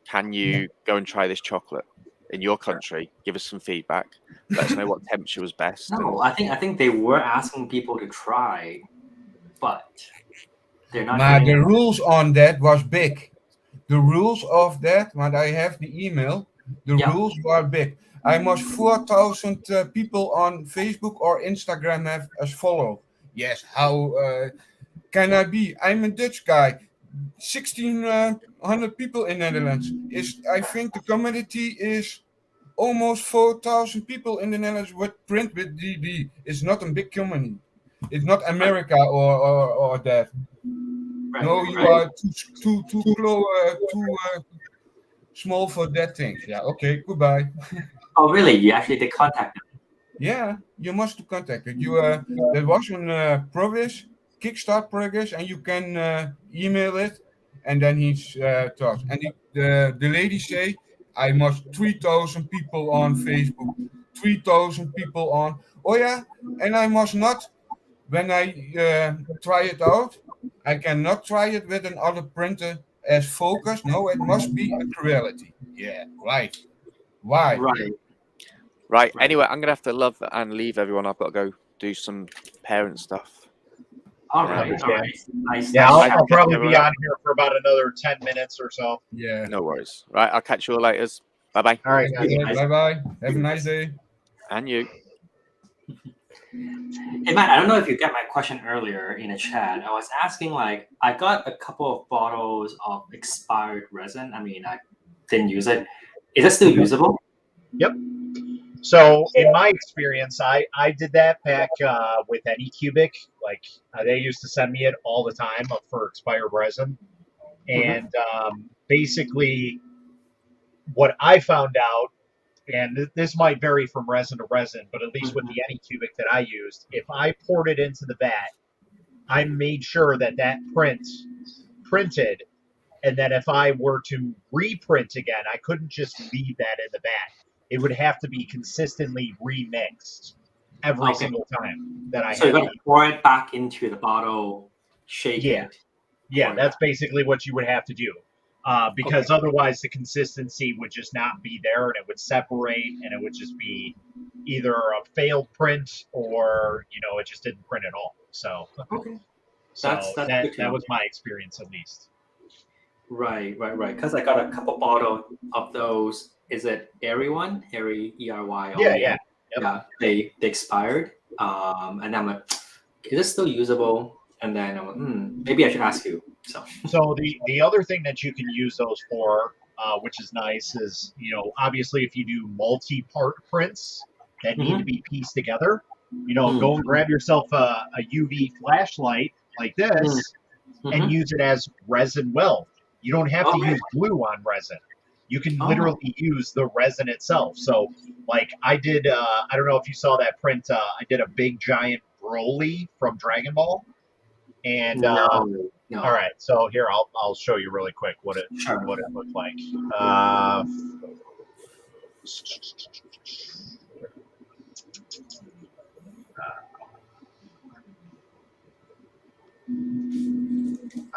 Can you go and try this chocolate in your country? Give us some feedback. Let us know what temperature was best. No, I think they were asking people to try, but they're not. Maar giving the them- rules on that was big. The rules of that, when I have the email, the rules were big. I must 4,000 people on Facebook or Instagram have as follow. Yes, how can I be? I'm a Dutch guy. 1,600 people in Netherlands. I think the community is almost 4,000 people in the Netherlands with print with DD. It's not a big community. It's not America or that. Right, No, you are too small for that thing. Yeah, okay, goodbye. Oh, really? You actually did contact them? Yeah, you must contact it. There was a progress, Kickstart progress, and you can email it, and then he's talks. And the lady say, I must 3,000 people on Facebook, 3,000 people on. Oh yeah, and I must not. When I try it out, I cannot try it with another printer as focus. No, it must be a Creality. Yeah, right. Why? Right. Anyway, I'm gonna have to love and leave everyone. I've got to go do some parent stuff. All right. Nice. Yeah, nice I'll probably everyone. be on here for about another 10 minutes or so. Yeah. No worries. Right. I'll catch you all later. Bye bye. All right, guys. Bye bye. Have a nice day. And you. Hey Matt, I don't know if you got my question earlier in a chat. I was asking, like, I got a couple of bottles of expired resin. I mean, I didn't use it. Is it still usable? Yep. So in my experience, I did that back with Anycubic. Like they used to send me it all the time for expired resin, and basically, what I found out, and this might vary from resin to resin, but at least with the Anycubic that I used, if I poured it into the vat, I made sure that print printed, and that if I were to reprint again, I couldn't just leave that in the vat. It would have to be consistently remixed every single time that I So had. you're gonna pour it back into the bottle, shake it. Yeah, that's basically what you would have to do. Because otherwise the consistency would just not be there, and it would separate, and it would just be either a failed print or, it just didn't print at all. So, That's that was my experience, at least. Right. Because I got a couple bottles of those. Is it Airy one? Airy, ERY? Yeah. Yeah, they expired. And I'm like, is it still usable? And then I'm like, maybe I should ask you. So the other thing that you can use those for, which is nice, is, obviously if you do multi-part prints that need to be pieced together, go and grab yourself a UV flashlight like this and use it as resin weld. You don't have to use glue on resin. You can literally use the resin itself. So, like I did, I don't know if you saw that print. I did a big giant Broly from Dragon Ball, And No. all right, so here I'll show you really quick what it Sure. looked like.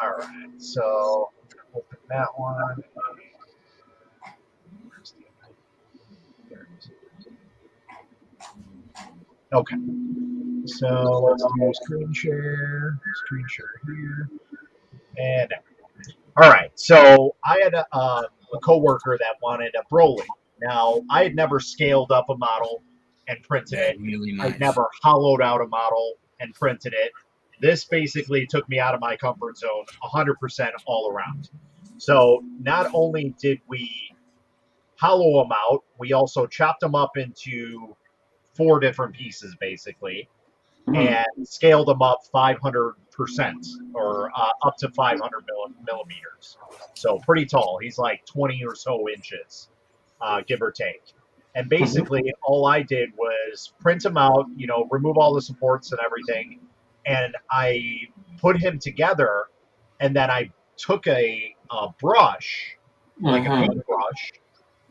All right, so open that one. Okay, so let's do screen share here, and all right. So I had a coworker that wanted a Broly. Now I had never scaled up a model and printed Yeah, it. really I'd nice. never hollowed out a model and printed it. This basically took me out of my comfort zone 100% all around. So not only did we hollow them out, we also chopped them up into 4 different pieces basically and scaled them up 500% or up to 500 millimeters. So pretty tall. He's like 20 or so inches, give or take. And basically, all I did was print him out, remove all the supports and everything, and I put him together. And then I took a brush, like a paintbrush,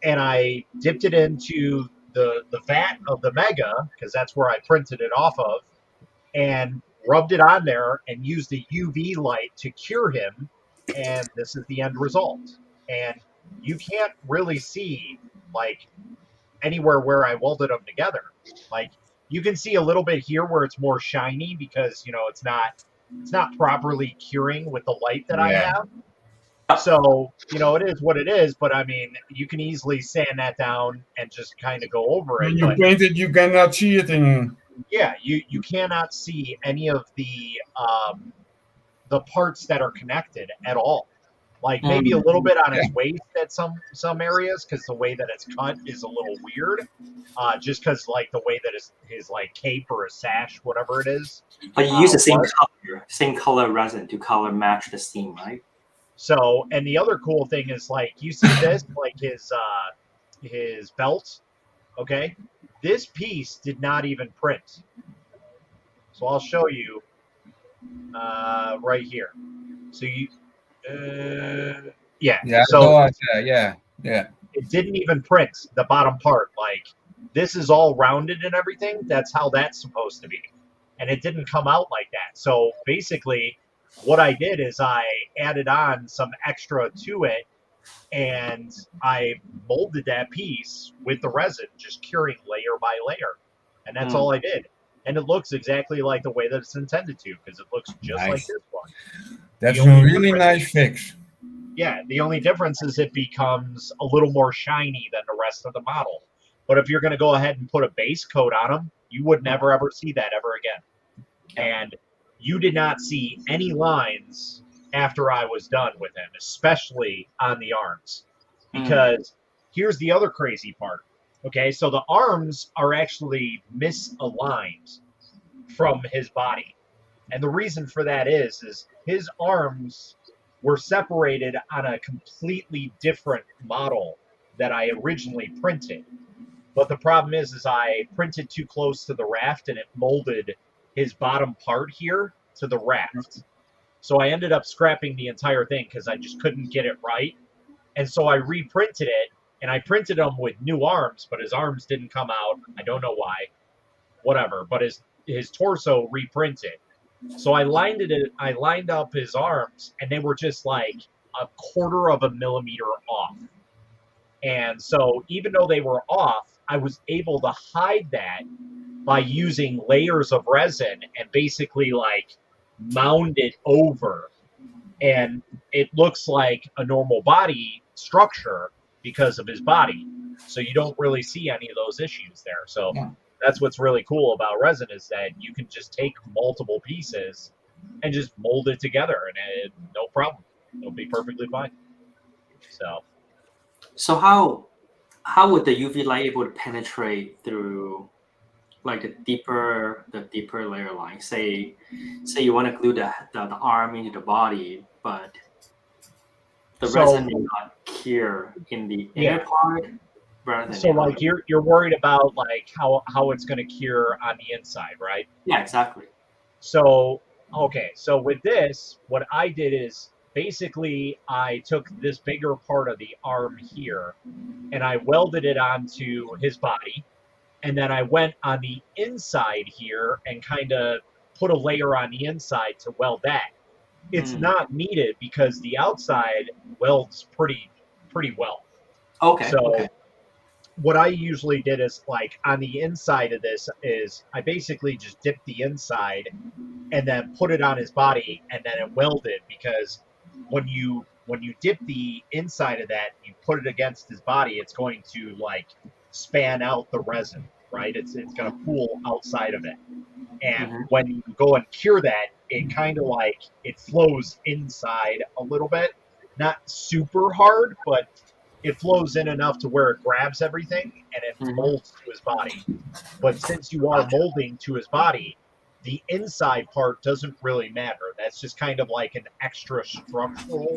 and I dipped it into the vat of the Mega, because that's where I printed it off of, and rubbed it on there and used the UV light to cure him. And this is the end result. And you can't really see like anywhere where I welded them together. Like you can see a little bit here where it's more shiny because it's not properly curing with the light that I have. So, it is what it is, but I mean, you can easily sand that down and just kind of go over it. When you paint it, you cannot see it in. Yeah, you cannot see any of the parts that are connected at all. Like maybe a little bit on his waist at some areas because the way that it's cut is a little weird. Just because like the way that his like cape or a sash, whatever it is. But you use the same color resin to color match the seam, right? So, and the other cool thing is like you see this, like his belt. Okay, this piece did not even print. So I'll show you right here. So you, yeah. So yeah. It didn't even print the bottom part. Like this is all rounded and everything. That's how that's supposed to be, and it didn't come out like that. So basically, what I did is I added on some extra to it, and I molded that piece with the resin, just curing layer by layer, and that's all I did. And it looks exactly like the way that it's intended to, because it looks just like this one. That's a really nice fix. Yeah, the only difference is it becomes a little more shiny than the rest of the model. But if you're going to go ahead and put a base coat on them, you would never ever see that ever again. And you did not see any lines after I was done with him, especially on the arms. Because here's the other crazy part. Okay, so the arms are actually misaligned from his body. And the reason for that is his arms were separated on a completely different model that I originally printed. But the problem is I printed too close to the raft and it molded his bottom part here to the raft. So I ended up scrapping the entire thing because I just couldn't get it right. And so I reprinted it, and I printed him with new arms, but his arms didn't come out. I don't know why. Whatever. But his torso reprinted. So I lined up his arms, and they were just like 1/4 of a millimeter off. And so even though they were off, I was able to hide that by using layers of resin and basically like mound it over. And it looks like a normal body structure because of his body. So you don't really see any of those issues there. So that's what's really cool about resin is that you can just take multiple pieces and just mold it together and no problem. It'll be perfectly fine. So how would the UV light able to penetrate through like the deeper layer line? Say you want to glue the arm into the body, but the resin may not cure in the inner part. So like you're worried about like how it's going to cure on the inside, right? Yeah, exactly. So Okay, so with this, what I did is basically I took this bigger part of the arm here and I welded it onto his body. And then I went on the inside here and kind of put a layer on the inside to weld that. It's not needed because the outside welds pretty well. Okay. So Okay. what I usually did is like on the inside of this is I basically just dipped the inside and then put it on his body and then it welded because when you dip the inside of that, you put it against his body, it's going to like span out the resin, right? It's going to pool outside of it. And Mhm. when you go and cure that, it kind of like it flows inside a little bit, not super hard, but it flows in enough to where it grabs everything and it Mhm. molds to his body. But since you are molding to his body, the inside part doesn't really matter. That's just kind of like an extra structural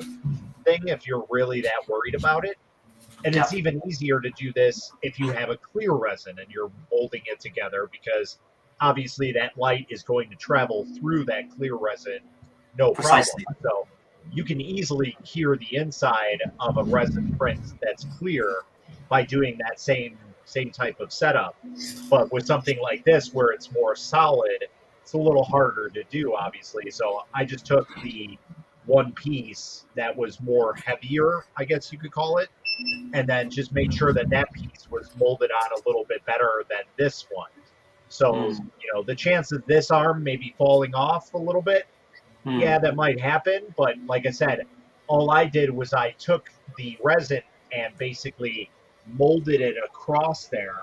thing if you're really that worried about it. And it's Yeah. even easier to do this if you have a clear resin and you're molding it together because obviously that light is going to travel through that clear resin no problem. Precisely. So you can easily cure the inside of a resin print that's clear by doing that same type of setup. But with something like this where it's more solid, it's a little harder to do, obviously. So I just took the one piece that was more heavier, I guess you could call it, and then just made sure that that piece was molded on a little bit better than this one. So, the chance of this arm maybe falling off a little bit, yeah, that might happen. But like I said, all I did was I took the resin and basically molded it across there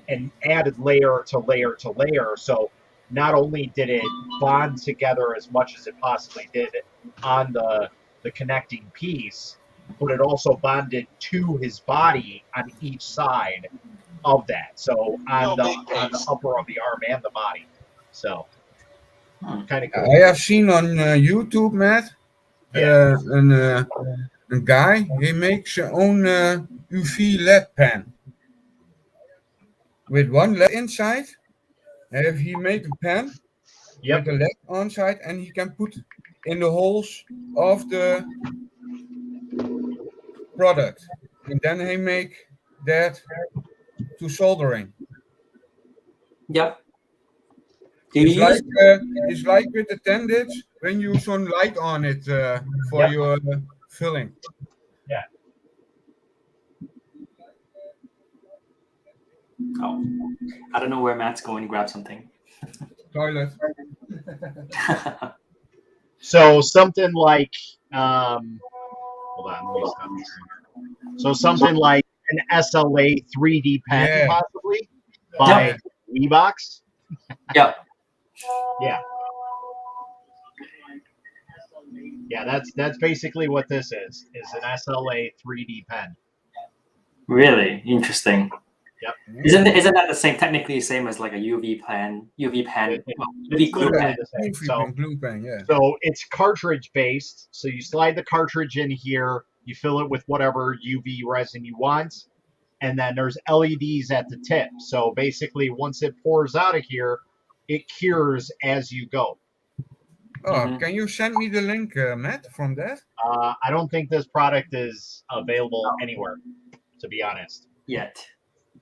and added layer to layer to layer. So not only did it bond together as much as it possibly did on the connecting piece, but it also bonded to his body on each side of that. So on the upper of the arm and the body. So kind of cool. I have seen on YouTube, Matt, Yeah. a guy, he makes his own UV LED pen. With one LED inside, he make a pen Yep. with a LED on side, and he can put in the holes of the product. And then he make that to soldering. Yep. Do you use? It's like with the tendons when you some light on it for Yep. your filling. Yeah. Oh, I don't know where Matt's going to grab something. Toilet. So something like hold on, let me stop here. So something like an SLA 3D pen, Yeah. possibly by Weebox. Yep. Yeah. Yeah, that's basically what this is an SLA 3D pen. Really interesting. Yep. Isn't that the same? Technically, same as like a UV pen, UV pen, It's glue literally pen. the same. Glue pen, yeah. So it's cartridge based. So you slide the cartridge in here, you fill it with whatever UV resin you want, and then there's LEDs at the tip. So basically, once it pours out of here, it cures as you go. Oh, can you send me the link, Matt, from that? I don't think this product is available anywhere, to be honest. Yet.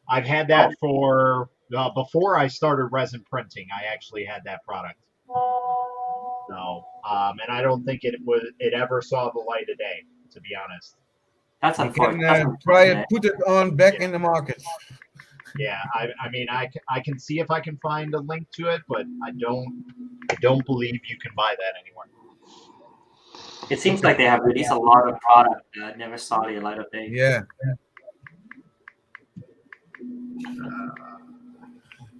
I've had that for before I started resin printing. I actually had that product. So, and I don't think it ever saw the light of day, to be honest. That's You unfortunate. can try and put it on back in the market. Yeah, I mean, I can see if I can find a link to it, but I don't believe you can buy that anywhere. It seems like they have released a lot of product that never saw the light of day. Yeah.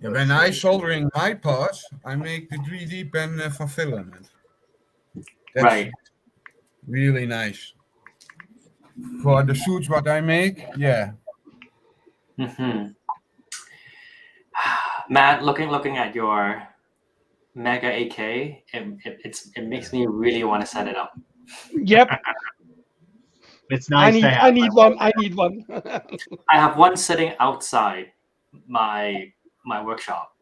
When I soldering my parts, I make the 3D pen from filament. That's Right. really nice. For the suits what I make, yeah. Mm-hmm. Matt, looking at your Mega AK, it makes me really want to set it up. Yep. It's nice to have. I need one. I need one. I have one sitting outside my workshop,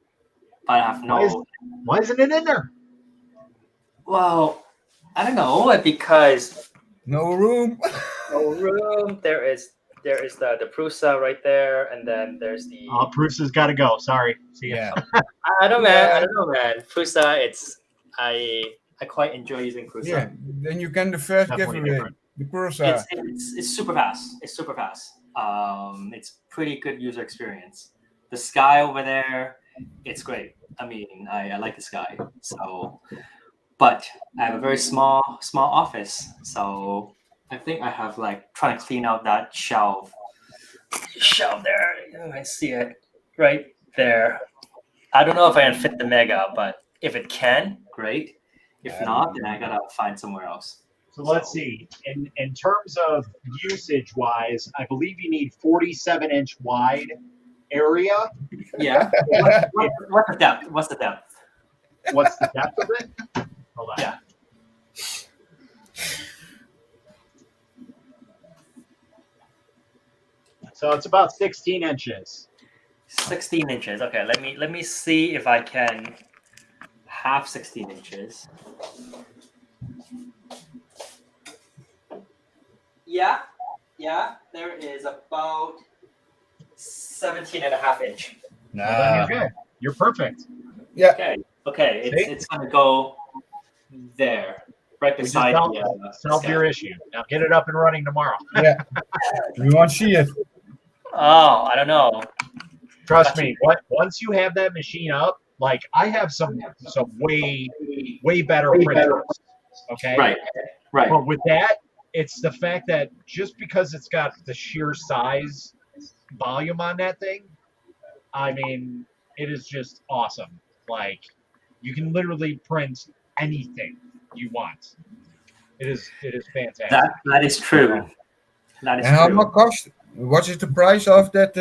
but I have no. Why isn't it in there? Well, I don't know because No room. no room. There is the Prusa right there, and then there's the. Oh, Bruce has got to go. Sorry. See ya. Yeah. I don't know, man. I Yeah. don't know, man. Prusa, I quite enjoy using Prusa. Yeah. Then you can the first Definitely giveaway. different. The Prusa. It's super fast. It's super fast. It's pretty good user experience. The sky over there, it's great. I mean, I like the sky. So, but I have a very small office. So I think I have like trying to clean out that shelf there. I see it right there. I don't know if I can fit the Mega, but if it can, great. If not, then I gotta find somewhere else. So let's see. In terms of usage wise, I believe you need 47-inch wide area. Yeah. What's the depth? What's the depth? What's the depth of it? Hold on. Yeah. So it's about 16 inches. 16 inches. Okay, let me see if I can have 16 inches. Yeah, there is about 17 and a half inch. Well, then you're good. You're perfect. Yeah. Okay, See? it's gonna go there, right We just beside solved your issue. Now get it up and running tomorrow. Yeah. We want to see it. Oh, I don't know. Trust me. Once you have that machine up, like I have some way better printers. Okay. Right. But with that, it's the fact that just because it's got the sheer size volume on that thing, I mean, it is just awesome. Like you can literally print anything you want. It is fantastic. That is true. That is And how true. much cost? What is the price of that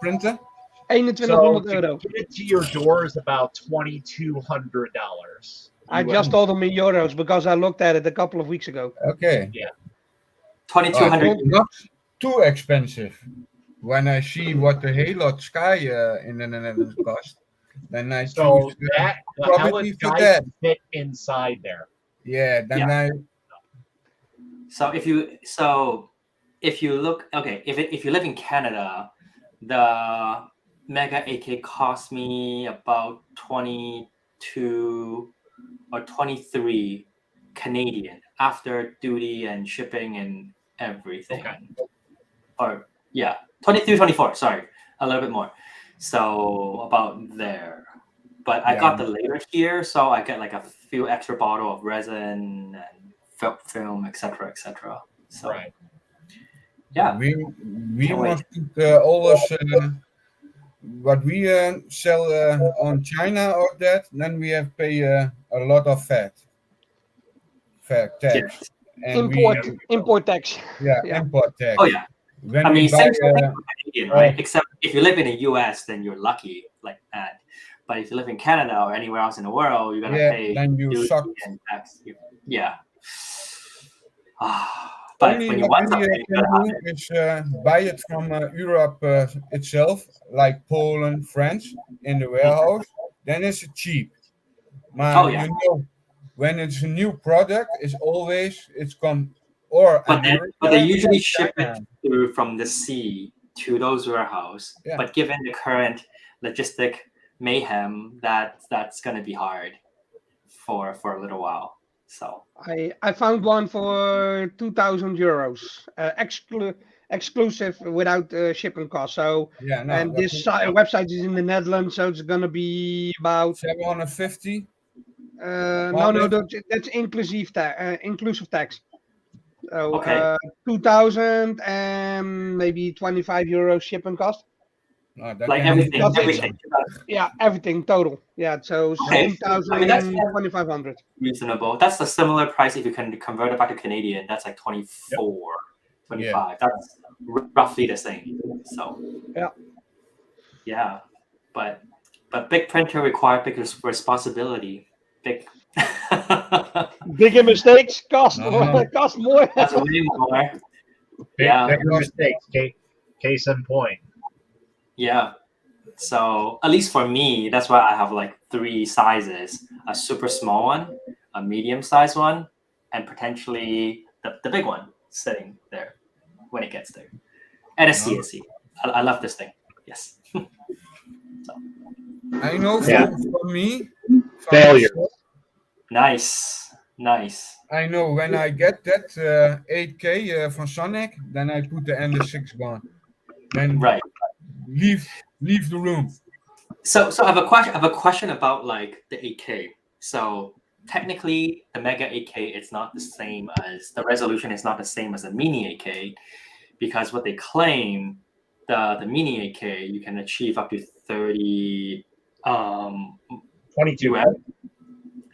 printer? 2100 to euro. get it to your door is about $2,200. I just told them in euros because I looked at it a couple of weeks ago. Okay. 2200. Not too expensive. When I see what the Halo Sky in the Netherlands cost, then I So choose that the probably Hellas for guy that. can fit inside there. Yeah, then I So if you look, okay, if you live in Canada, the Mega 8K cost me about 22 or 23 Canadian after duty and shipping and everything. Okay. Or yeah, 23, 24, sorry, a little bit more. So about there. But I got the layer here, so I get like a few extra bottle of resin and film, etc., etc. So Right. yeah, we Can't wait. must put always what we sell on China or that, then we have pay a lot of VAT tax. And Import tax. Yeah, Yeah. import tax. Oh yeah. When I we mean, buy, same thing for Canadian, right? Except if you live in the US, then you're lucky like that. But if you live in Canada or anywhere else in the world, you're gonna pay then you duty suck. and tax. Yeah. But Only when you what want we something, you can gotta have do it. is buy it from Europe itself, like Poland, France, in the warehouse. Then it's cheap. Oh, yeah. You know, when it's a new product, it's come or But they usually or ship China. it through from the sea to those warehouses. Yeah. But given the current logistic mayhem, that's gonna be hard for a little while. So I found one for 2,000 euros, exclusive without shipping cost. So Yeah, no, and this website is in the Netherlands, so it's gonna be about 750. no, that's inclusive tax. So Okay. 2,000 and maybe 25 euros shipping cost. No, that like can everything, be- Because it's- everything. Yeah, everything total. Yeah, so Okay. 2,000, I mean, that's 2,500. reasonable. That's a similar price if you can convert it back to Canadian. That's like 24, 25. That's roughly the same. So yeah, but big printer require big responsibility. Bigger mistakes cost No, more. no. Cost more. That's way more. Big, Yeah. bigger mistakes. Case in point. Yeah. So at least for me, that's why I have like 3 sizes: a super small one, a medium-sized one, and potentially the big one sitting there when it gets there. And a CNC. I love this thing. Yes. I know Yeah. for me, for Failure. myself, Nice. I know when I get that 8K from Sonic, then I put the Ender 6 gun. Then Right. leave the room. So I have a question about like the 8K. So technically, the Mega 8K is not the same as the resolution is not the same as the Mini 8K, because what they claim, the Mini 8K you can achieve up to 30 22.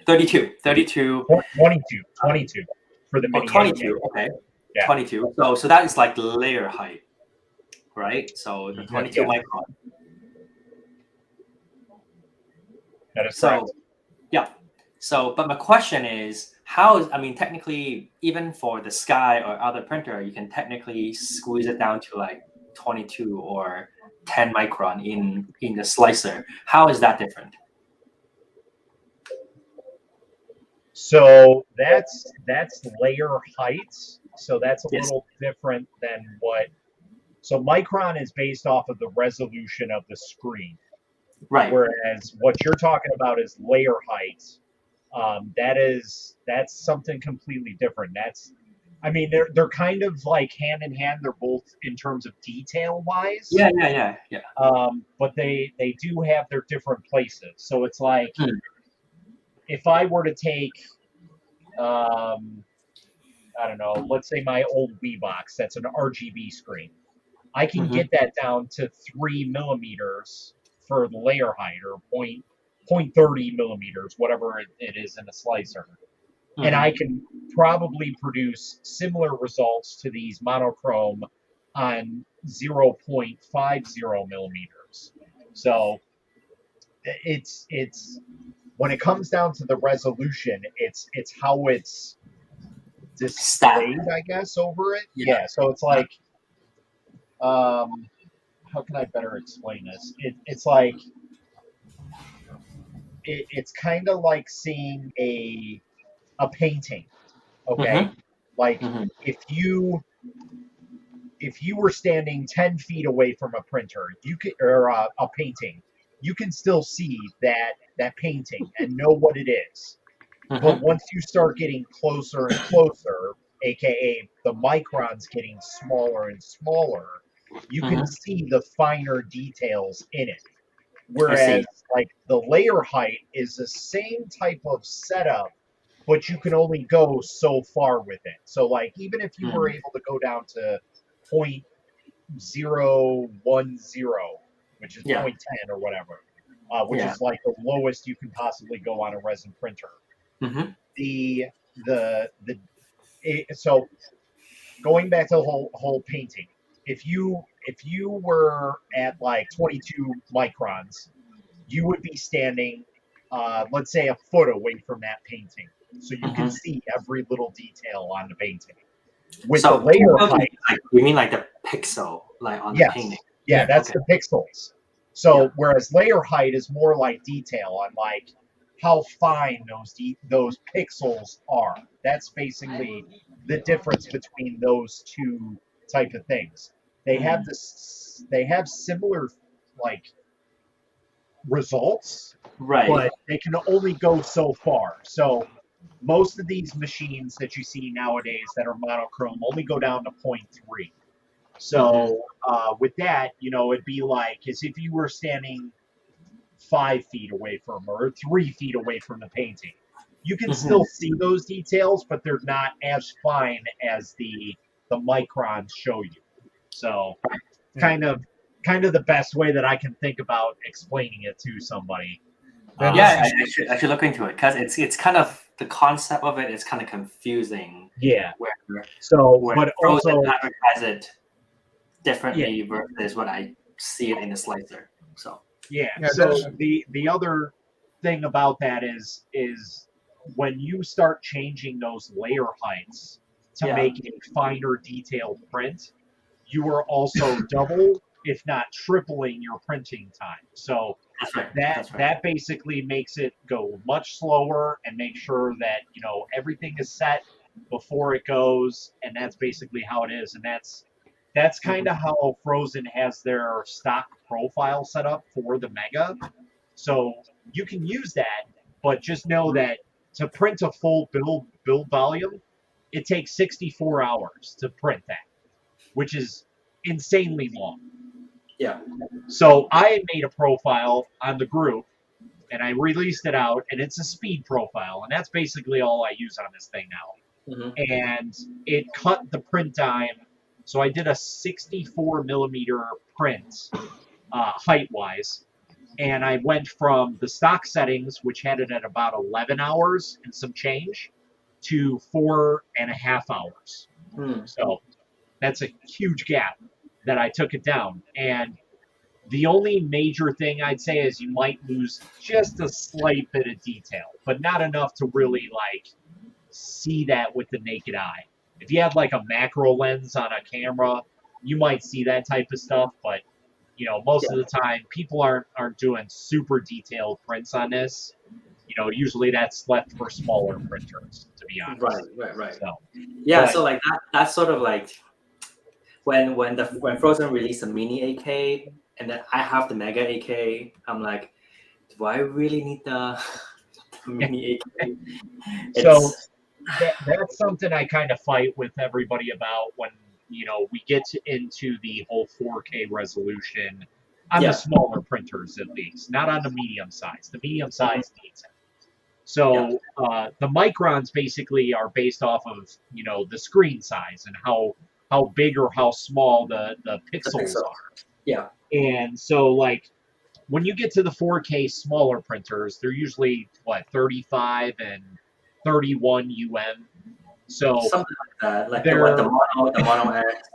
32 22 for the Oh, mini 22. 8K. Okay. Yeah. 22. So that is like layer height, right? So the 22 Yeah. micron. That is So correct. yeah. So, but my question is, technically, even for the Sky or other printer, you can technically squeeze it down to like 22 or 10 micron in the slicer. How is that different? So that's layer height. So that's a Yes. little different than what. So micron is based off of the resolution of the screen, Right. whereas what you're talking about is layer height. That's something completely different. They're kind of like hand in hand. They're both in terms of detail wise. Yeah. But they do have their different places. So it's like if I were to take, I don't know, let's say my old Wii box that's an RGB screen, I can get that down to 3 millimeters for the layer height, or 0.30 millimeters, whatever it is in a slicer. And I can probably produce similar results to these monochrome on 0.50 millimeters. So it's when it comes down to the resolution, it's how it's displayed, I guess, over it. Yeah. So it's like, how can I better explain this? It's like it's kind of like seeing a painting. Okay, like if you were standing 10 feet away from a printer, you could, or a painting, you can still see that painting and know what it is. But once you start getting closer and closer, aka the microns getting smaller and smaller, you can see the finer details in it. Whereas like the layer height is the same type of setup, but you can only go so far with it. So like even if you were able to go down to 0.010, which is 0.10 or whatever, which is like the lowest you can possibly go on a resin printer. So going back to the whole painting, if you were at like 22 microns, you would be standing, let's say, a foot away from that painting, so you can see every little detail on the painting. With the layer height, you mean like the pixel, like on the painting? Yeah, that's the pixels. So whereas layer height is more like detail on like how fine those pixels are. That's basically the difference between those two type of things. They have similar like results, right? But they can only go so far. So most of these machines that you see nowadays that are monochrome only go down to 0.3. So with that, it'd be like as if you were standing 5 feet away from, or 3 feet away from the painting. You can still see those details, but they're not as fine as the microns show you. So kind of the best way that I can think about explaining it to somebody. I should look into it, because it's kind of, the concept of it is kind of confusing. Yeah. Where but also advertise it differently versus what I see it in the slicer. So so the other thing about that is when you start changing those layer heights to make a finer detailed print, you are also double, if not tripling, your printing time. So That's right. that That's right. that basically makes it go much slower and make sure that everything is set before it goes, and that's basically how it is. And that's kind of how Frozen has their stock profile set up for the Mega. So you can use that, but just know that to print a full build volume, it takes 64 hours to print that, which is insanely long. Yeah. So I made a profile on the group and I released it out, and it's a speed profile, and that's basically all I use on this thing now. Mm-hmm. And it cut the print time. So I did a 64 millimeter print, height wise, and I went from the stock settings, which had it at about 11 hours and some change, to 4.5 hours. So that's a huge gap that I took it down. And the only major thing I'd say is you might lose just a slight bit of detail, but not enough to really see that with the naked eye. If you had like a macro lens on a camera, you might see that type of stuff, but most of the time people aren't doing super detailed prints on this. Usually that's left for smaller printers, to be honest. Right. So, yeah, so like that's sort of like when Frozen released the mini AK, and then I have the Mega AK, I'm like, do I really need the mini AK? So that's something I kind of fight with everybody about when we get into the whole 4K resolution on the smaller printers, at least, not on the medium size. The medium size needs it. So the microns basically are based off of the screen size and how big or how small the pixels are. Yeah. And so when you get to the 4K smaller printers, they're usually 35 and 31 UM. So something like that, like the Mono X.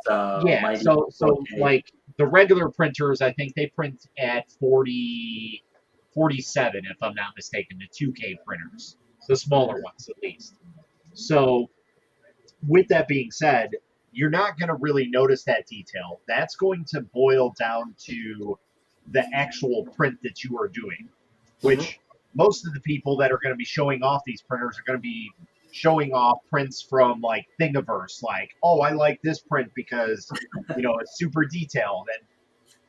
Yeah. So like the regular printers, I think they print at 47, if I'm not mistaken, the 2K printers, the smaller ones at least. So with that being said, you're not going to really notice that detail. That's going to boil down to the actual print that you are doing, which most of the people that are going to be showing off these printers are going to be showing off prints from like Thingiverse, like, oh, I like this print because it's super detailed. And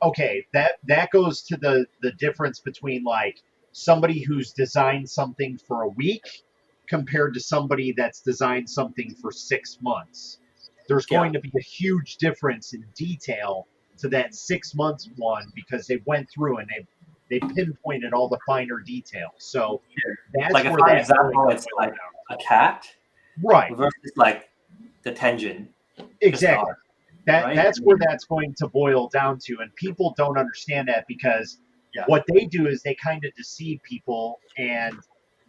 okay, that goes to the difference between like somebody who's designed something for a week compared to somebody that's designed something for 6 months. There's going to be a huge difference in detail to that 6 months one because they went through and they pinpointed all the finer details. So that's like where for that example, it's like a cat, right, versus like the Tenjin. Exactly. Right? That's where that's going to boil down to, and people don't understand that because what they do is they kind of deceive people and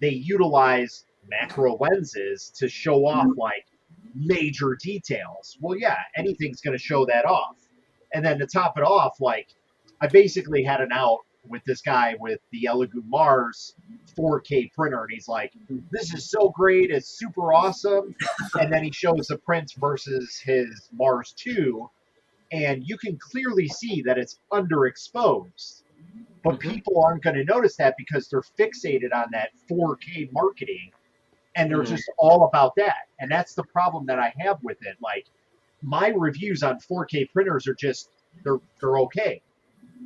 they utilize macro lenses to show off like major details. Well, yeah, anything's going to show that off. And then to top it off, like I basically had an out with this guy with the Elegoo Mars 4K printer, and he's like, this is so great, it's super awesome. And then he shows the prints versus his Mars 2, and you can clearly see that it's underexposed. But people aren't going to notice that because they're fixated on that 4K marketing, and they're just all about that. And that's the problem that I have with it. Like, my reviews on 4K printers are just they're okay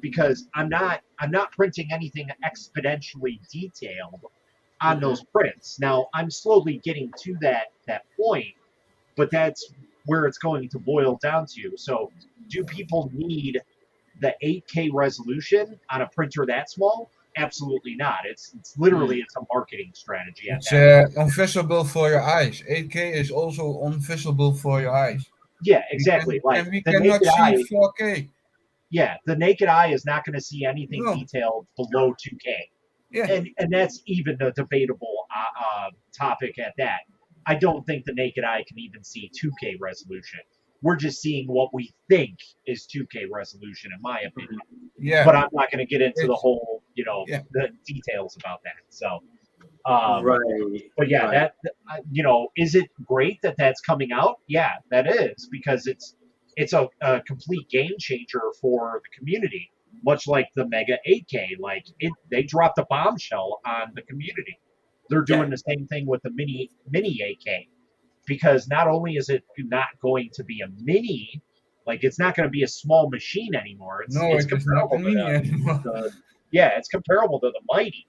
because I'm not printing anything exponentially detailed on those prints. Now I'm slowly getting to that point, but that's where it's going to boil down to. So do people need the 8K resolution on a printer that small? Absolutely not. It's literally it's a marketing strategy. It's invisible for your eyes. 8K is also invisible for your eyes. Yeah, exactly. We cannot see 4K. Yeah, the naked eye is not going to see anything detailed below 2K. Yeah. And that's even a debatable topic at that. I don't think the naked eye can even see 2K resolution. We're just seeing what we think is 2K resolution, in my opinion. Yeah. But I'm not going to get into the whole, the details about that. So, right. But yeah, that is it great that that's coming out? Yeah, that is, because it's a complete game changer for the community. much like the Mega 8K. Like they dropped a bombshell on the community. They're doing the same thing with the mini 8K, because not only is it not going to be a mini, like it's not going to be a small machine anymore. It's No, it is not a mini anymore. It's comparable to the Mighty,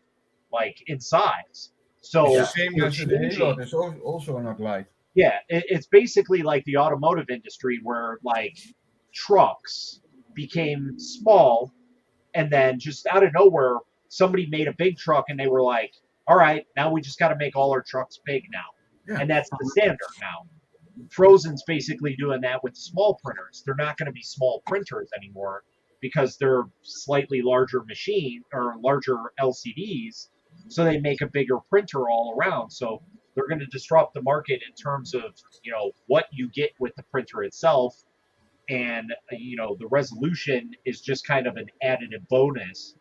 like in size. So It's the same they're as the Halo. changing. It's also not light. Yeah, it's basically like the automotive industry where like trucks became small, and then just out of nowhere somebody made a big truck and they were like, all right, now we just got to make all our trucks big now. Yeah. And that's the standard now. Frozen's basically doing that with small printers. They're not going to be small printers anymore because they're slightly larger machine or larger LCDs, so they make a bigger printer all around. So they're going to disrupt the market in terms of, you know, what you get with the printer itself, and you know, the resolution is just kind of an additive bonus.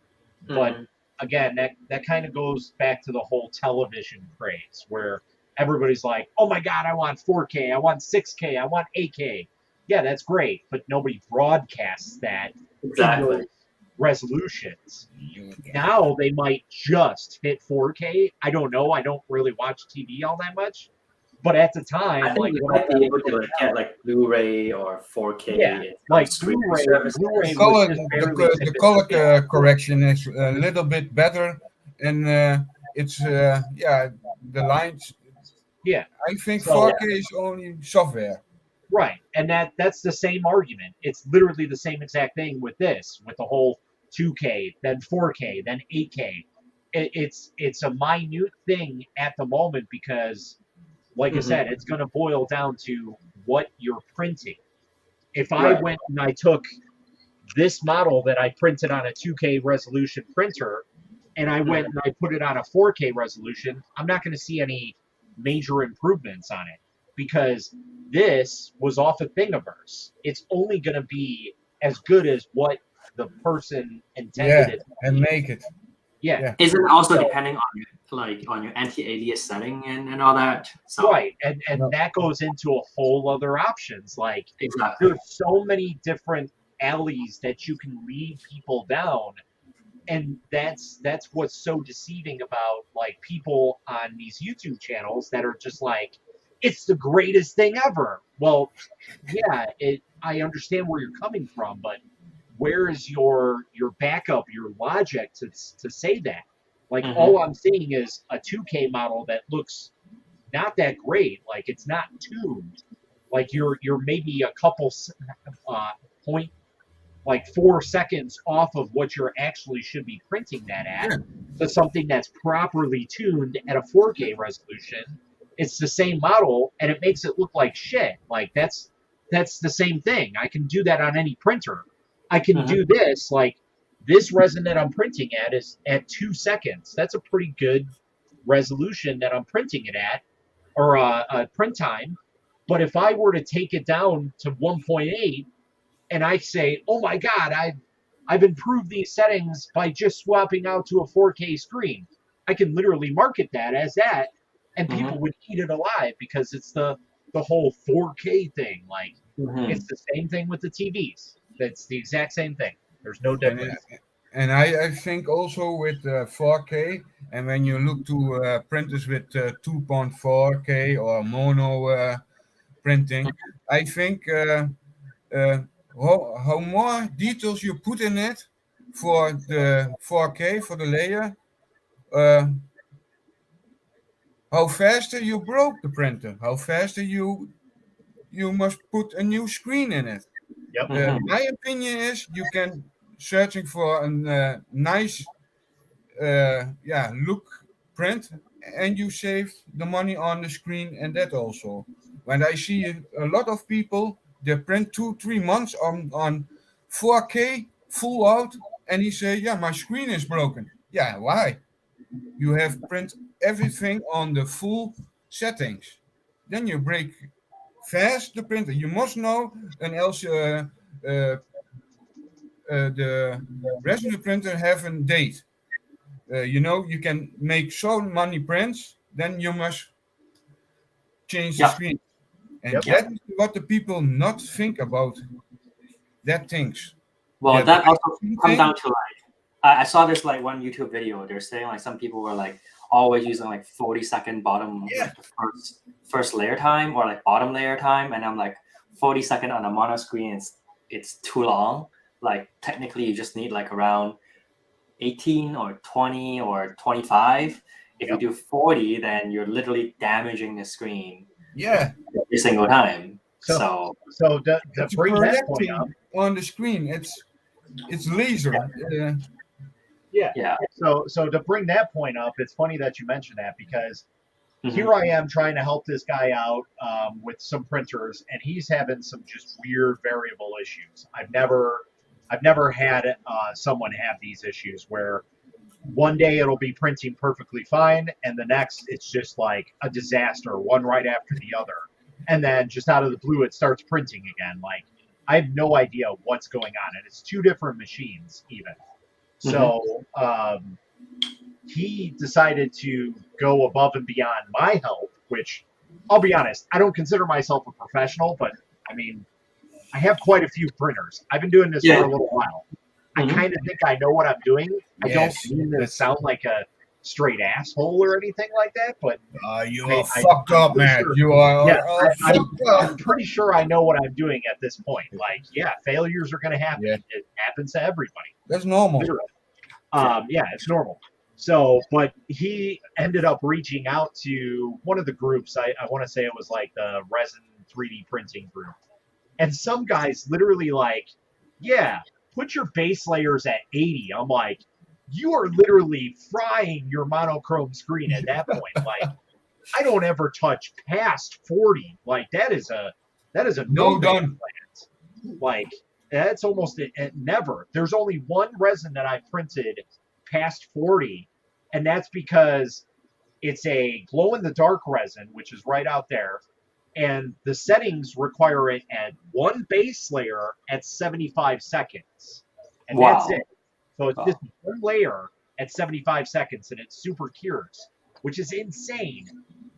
But again, that kind of goes back to the whole television craze where everybody's like, oh my god, I want 4K, I want 6K, I want 8K. Yeah, that's great, but nobody broadcasts that in those resolutions. Now they might just hit 4K. I don't know. I don't really watch TV all that much. But at the time, I think you might be able to get like Blu-ray or 4K. Yeah, like Blu-ray the color correction is a little bit better, and it's the lines. Yeah, I think So- 4K is only software. Right, and that's the same argument. It's literally the same exact thing with this, with the whole 2K, then 4K, then 8K. It's a minute thing at the moment because, like I said, it's going to boil down to what you're printing. If I went and I took this model that I printed on a 2K resolution printer and I went and I put it on a 4K resolution, I'm not going to see any major improvements on it because this was off a Thingiverse. It's only going to be as good as what the person intended it. And make it. Yeah. Is it also depending on your anti-alias setting and all that? So, Right, and that goes into a whole other options. Like there's so many different alleys that you can lead people down, and that's what's so deceiving about like people on these YouTube channels that are just like, it's the greatest thing ever. Well, yeah, I understand where you're coming from, but where is your backup, your logic to say that? Like all I'm seeing is a 2K model that looks not that great. Like it's not tuned. Like you're maybe a couple point, like 4 seconds off of what you're actually should be printing that at, to something that's properly tuned at a 4K resolution. It's the same model and it makes it look like shit. Like that's the same thing. I can do that on any printer. I can do this, like this resin that I'm printing at is at 2 seconds. That's a pretty good resolution that I'm printing it at, or print time. But if I were to take it down to 1.8 and I say, oh my God, I've improved these settings by just swapping out to a 4K screen, I can literally market that as that, and people would eat it alive because it's the whole 4K thing. Like it's the same thing with the TVs. It's the exact same thing. There's no difference. And I think also with 4K, and when you look to printers with 2.4K or mono printing, I think how more details you put in it for the 4K, for the layer, how faster you broke the printer, how faster you must put a new screen in it. Yep. My opinion is you can searching for a nice look print, and you save the money on the screen and that also. When I see a lot of people, they print 2-3 months on 4K full out, and he say, yeah, my screen is broken. Yeah, why? You have print everything on the full settings. Then you break fast the printer. You must know, and else the resume printer have a date. You can make so many prints, then you must change the screen. And that is what the people not think about that things. Well, Yeah, that the also same comes thing. down to like I saw this like one YouTube video. They're saying like some people were like always using like 40-second bottom like the first layer time or like bottom layer time, and I'm like 40-second on a mono screen it's too long. Like technically you just need like around 18 or 20 or 25. If you Yep. do 40, then you're literally damaging the screen Yeah, every single time. So So to it's bring that point up, projecting on the screen. It's laser. yeah. yeah. So to bring that point up, it's funny that you mentioned that because Mhm. here I am trying to help this guy out with some printers, and he's having some just weird variable issues. I've never had someone have these issues where one day it'll be printing perfectly fine, and the next it's just like a disaster, one right after the other, and then just out of the blue it starts printing again. Like I have no idea what's going on, and it's two different machines even. So he decided to go above and beyond my help, which I'll be honest, I don't consider myself a professional, but I mean, I have quite a few printers. I've been doing this for a little while. I kind of think I know what I'm doing. I don't Yes, mean to that's- sound like a straight asshole or anything like that, but You I- are fucked I'm up, pretty man. sure- You are yeah, fucked up. I'm pretty sure I know what I'm doing at this point. Like, yeah, failures are going to happen. Yeah. It happens to everybody. That's normal. Literally. Yeah, it's normal. So, but he ended up reaching out to one of the groups. I want to say it was like the resin 3D printing group. And some guys literally like, yeah, put your base layers at 80. I'm like, you are literally frying your monochrome screen at that point. Like, I don't ever touch past 40. Like that is a No no done. Like that's almost never. There's only one resin that I printed past 40, and that's because it's a glow in the dark resin, which is right out there, and the settings require it at one base layer at 75 seconds, and that's Wow. it. So it's just one layer at 75 seconds, and it super cures, which is insane.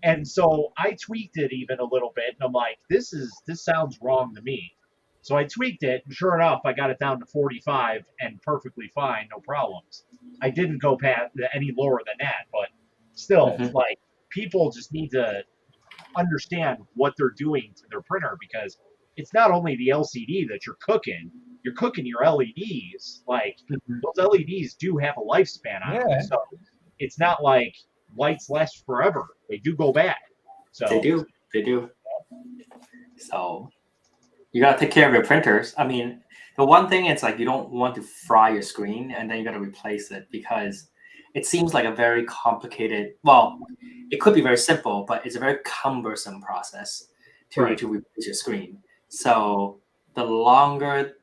And so I tweaked it even a little bit, and I'm like, this sounds wrong to me. So I tweaked it, and sure enough, I got it down to 45 and perfectly fine, no problems. I didn't go past any lower than that, but still, like people just need to understand what they're doing to their printer because it's not only the LCD that you're cooking your LEDs. Like those LEDs do have a lifespan on them, so it's not like lights last forever. They do go bad. So They do. So you gotta take care of your printers. I mean, the one thing it's like you don't want to fry your screen and then you gotta replace it because it seems like a very complicated. Well, it could be very simple, but it's a very cumbersome process to replace your screen. So the longer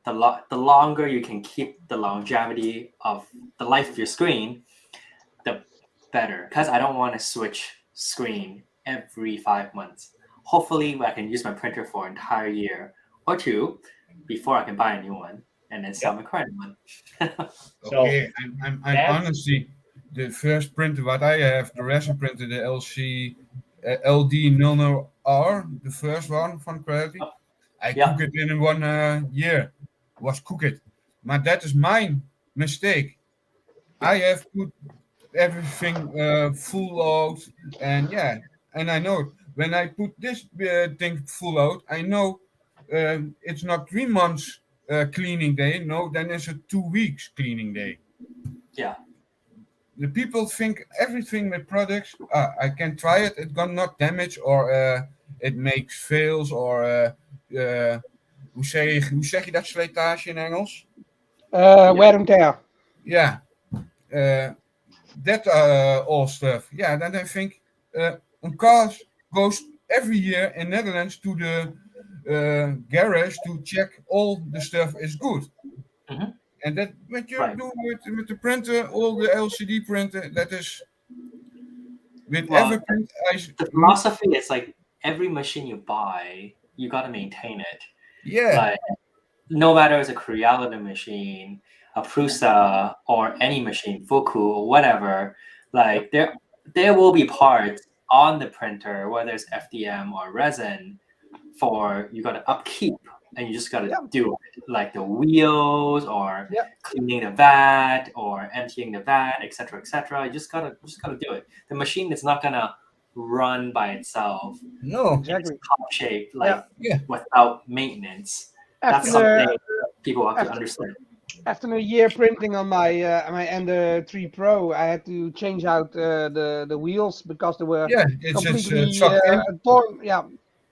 you can keep the longevity of the life of your screen, the better. Because I don't want to switch screen every 5 months. Hopefully, I can use my printer for an entire year or two before I can buy a new one and then sell my current one. Okay, I'm honestly the first printer what I have, the resin printer, the LD00R, the first one from Quality. I cook it in 1 year. Was cook it, but that is my mistake. I have put everything full out, and I know when I put this thing full out, I know it's not 3 months cleaning day. No, then it's a 2 weeks cleaning day. Yeah. The people think everything with products. I can try it. It gonna not damage or it makes fails or hoe zeg je dat slijtage in Engels? Wear and tear. Yeah. That all stuff. Yeah, then I think a car goes every year in Netherlands to the garage to check all the stuff is good. Mm-hmm. And that what you do with the printer, all the LCD printer, that is with every print. The philosophy is like every machine you buy, you gotta maintain it. Yeah. Like no matter it's a Creality machine, a Prusa, or any machine, Fuku or whatever, like there will be parts on the printer, whether it's FDM or resin, for you got to upkeep and you just gotta Yeah. do it, like the wheels or Yeah. cleaning the vat or emptying the vat, etc., etc. You just gotta do it. The machine is not gonna run by itself No. Exactly. top shape like Yeah. without maintenance. That's After something the people have to after understand. after a year printing on my Ender 3 Pro, I had to change out the wheels because they were Yeah, it's completely sucked in. torn. Yeah,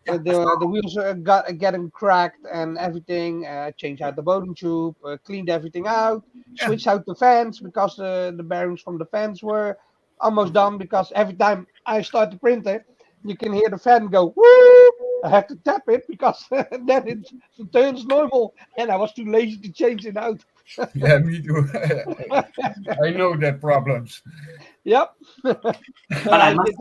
Yeah, the wheels got getting cracked and everything. Changed out the bottom tube, cleaned everything out, Yeah. switched out the fans because the bearings from the fans were almost done. Because every time I start the printer, you can hear the fan go woo. I have to tap it because then it turns normal, and I was too lazy to change it out. Yeah, me too. I know that problems. Yep. But I did.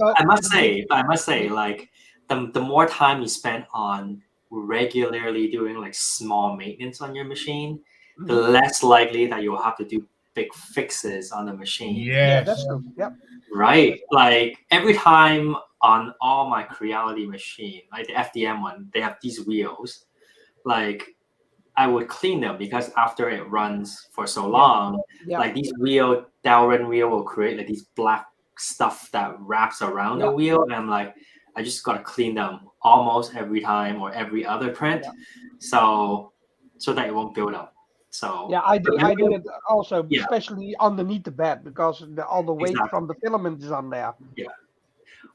I must say, like the more time you spend on regularly doing like small maintenance on your machine, the Mhm. less likely that you'll have to do big fixes on the machine. Yeah, Yes. that's true. Yep. Right. Like every time on all my Creality machine, like the FDM one, they have these wheels. Like I would clean them because after it runs for so long, Yeah. like these Delrin wheel will create like these black stuff that wraps around the Yeah. wheel. And I'm like, I just gotta clean them almost every time or every other print. Yeah. So that it won't build up. So Yeah, I do remember- it also, Yeah. especially underneath the bed because all the weight Exactly. from the filament is on there. Yeah. Yeah,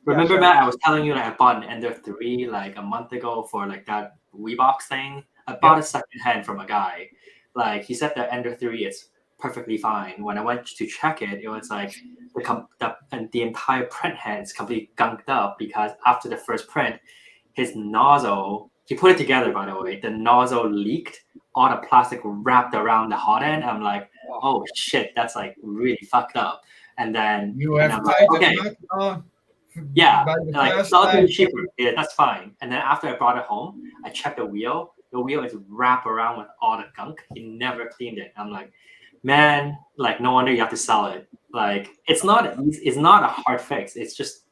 Remember, so- Matt, I was telling you that I bought an Ender 3 like a month ago for like that Weebox thing. I bought it secondhand from a guy. Like he said the Ender 3 is perfectly fine. When I went to check it, it was like the entire print head is completely gunked up because after the first print, his nozzle, he put it together by the way, the nozzle leaked, all the plastic wrapped around the hot end. I'm like, oh shit, that's like really fucked up. And then You and have I'm like, tied okay. the knot on. Yeah, By the like first not time. cheaper. Yeah, that's fine. And then after I brought it home, I checked the wheel. The wheel is wrapped around with all the gunk. He never cleaned it. I'm like, man, like no wonder you have to sell it. Like it's not a hard fix. It's just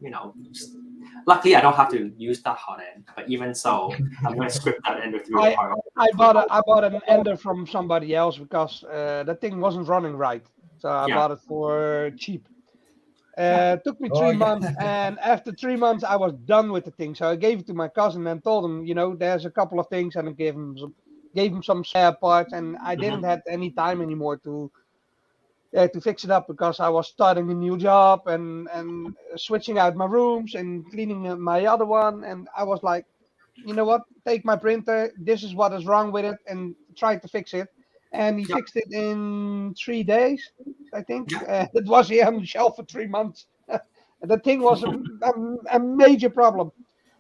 luckily I don't have to use that hot end. But even so, I'm gonna script that Ender 3 apart. I bought an Ender from somebody else because that thing wasn't running right. So I Yeah. bought it for cheap. Took me Oh, 3 yeah. months, and after 3 months, I was done with the thing. So I gave it to my cousin and told him, there's a couple of things, and I gave him some spare parts, and I didn't have any time anymore to fix it up because I was starting a new job and switching out my rooms and cleaning my other one, and I was like, you know what? Take my printer. This is what is wrong with it, and try to fix it. And he fixed it in 3 days, I think. It was here on the shelf for 3 months. The thing was a major problem.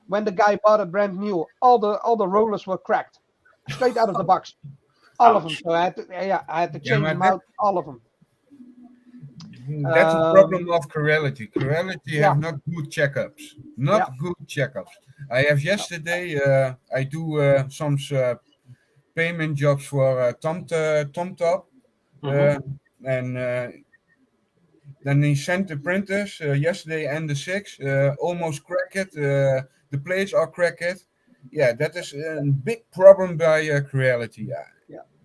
When the guy bought it brand new, all the rollers were cracked, straight out of the box, all of them. So I had to change them out, all of them. That's the problem of Creality. Creality have not good checkups. Not good checkups. I have yesterday, I do some payment jobs for TomTop. And then he sent the printers yesterday and the 6 almost cracked. The plates are cracked. Yeah, that is a big problem by Creality.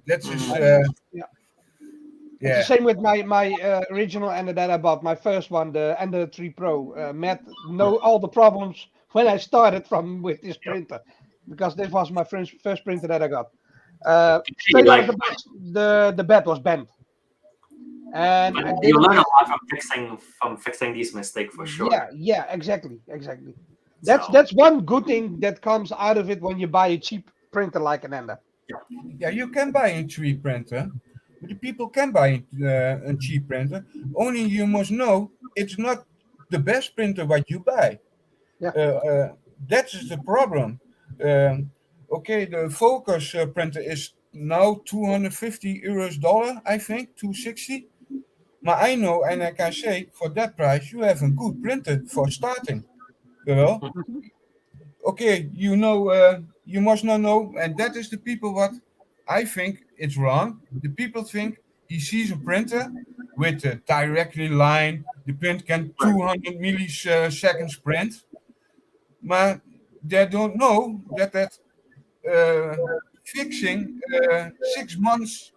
That is. It's the same with my original Ender that I bought, my first one, the Ender 3 Pro. Matt know all the problems when I started with this printer, because this was my first printer that I got. Straight out of the box, the bed was bent. And you learn a lot from fixing these mistakes for sure. Yeah, exactly. That's one good thing that comes out of it when you buy a cheap printer like an Ender. Yeah, you can buy a cheap printer. But the people can buy a cheap printer. Only you must know it's not the best printer what you buy. That is the problem. Okay, the Focus printer is now $250, I think, 260. But I know, and I can say, for that price, you have a good printer for starting. Okay, you must not know, and that is the people what I think it's wrong. The people think he sees a printer with a directly line, the print can 200 milliseconds print, but they don't know that fixing 6 months.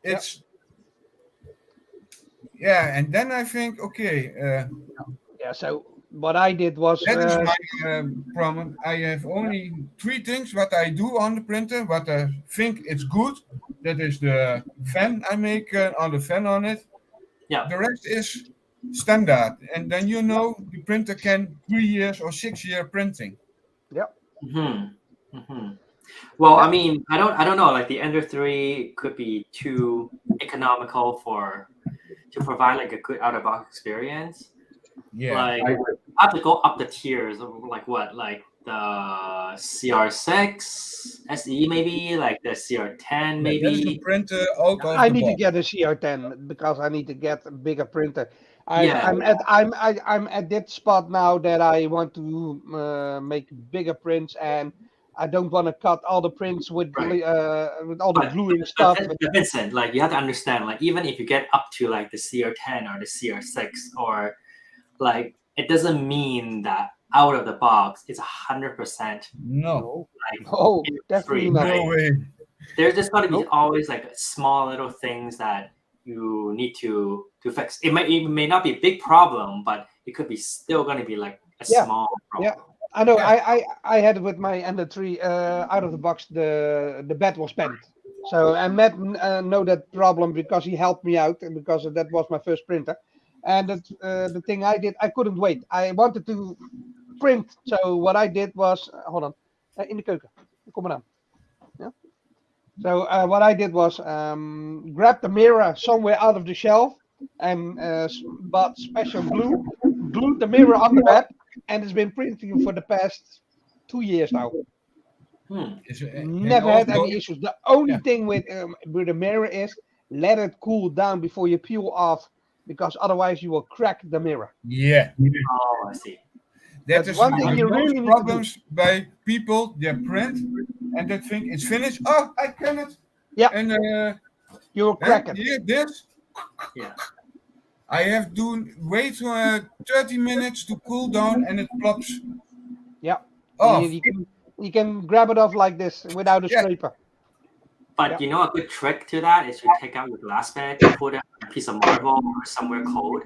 It's and then I think okay. So what I did was That is my problem. I have only 3 things what I do on the printer, what I think it's good. That is the fan I make on the fan on it. Yeah. The rest is standard, and then the printer can 3 years or 6 year printing. Well, I mean, I don't know. Like the Ender 3 could be too economical to provide like a good out of box experience. Yeah, Like I have to go up the tiers of like what, like the CR6 SE maybe, like the CR10 maybe. That is a printer out of I the need to box. get a CR10 because I need to get a bigger printer. I'm at that spot now that I want to make bigger prints, and I don't want to cut all the prints with all the gluing stuff. But Vincent, like you have to understand, like even if you get up to like the CR10 or the CR6, or like it doesn't mean that out of the box it's 100%. No, like definitely free, not. right? No way. There's just got to be always like small little things that you need to fix. It may not be a big problem, but it could be still going to be like a small problem. Yeah, I know. I had it with my Ender 3 out of the box. The bed was bent, so and Matt know that problem because he helped me out, and because that was my first printer. And the thing I did, I couldn't wait. I wanted to print, so what I did was hold on, in the keuken. Kom maar aan. Yeah. So what I did was grab the mirror somewhere out of the shelf and bought special glue, glued the mirror on the bed, and it's been printing for the past 2 years now. Never had any issues. The only thing with the mirror is let it cool down before you peel off, because otherwise you will crack the mirror. Yeah. Oh, I see. That That's is one thing you really need to problems by people. They print and they think it's finished. Oh, I cannot. Yeah. And you will crack it. Yeah, this. Yeah. I have to wait 30 minutes to cool down, and it plops. Yeah. Off. You can grab it off like this without a scraper. But you know, a good trick to that is you take out your glass bag, put it on a piece of marble or somewhere cold.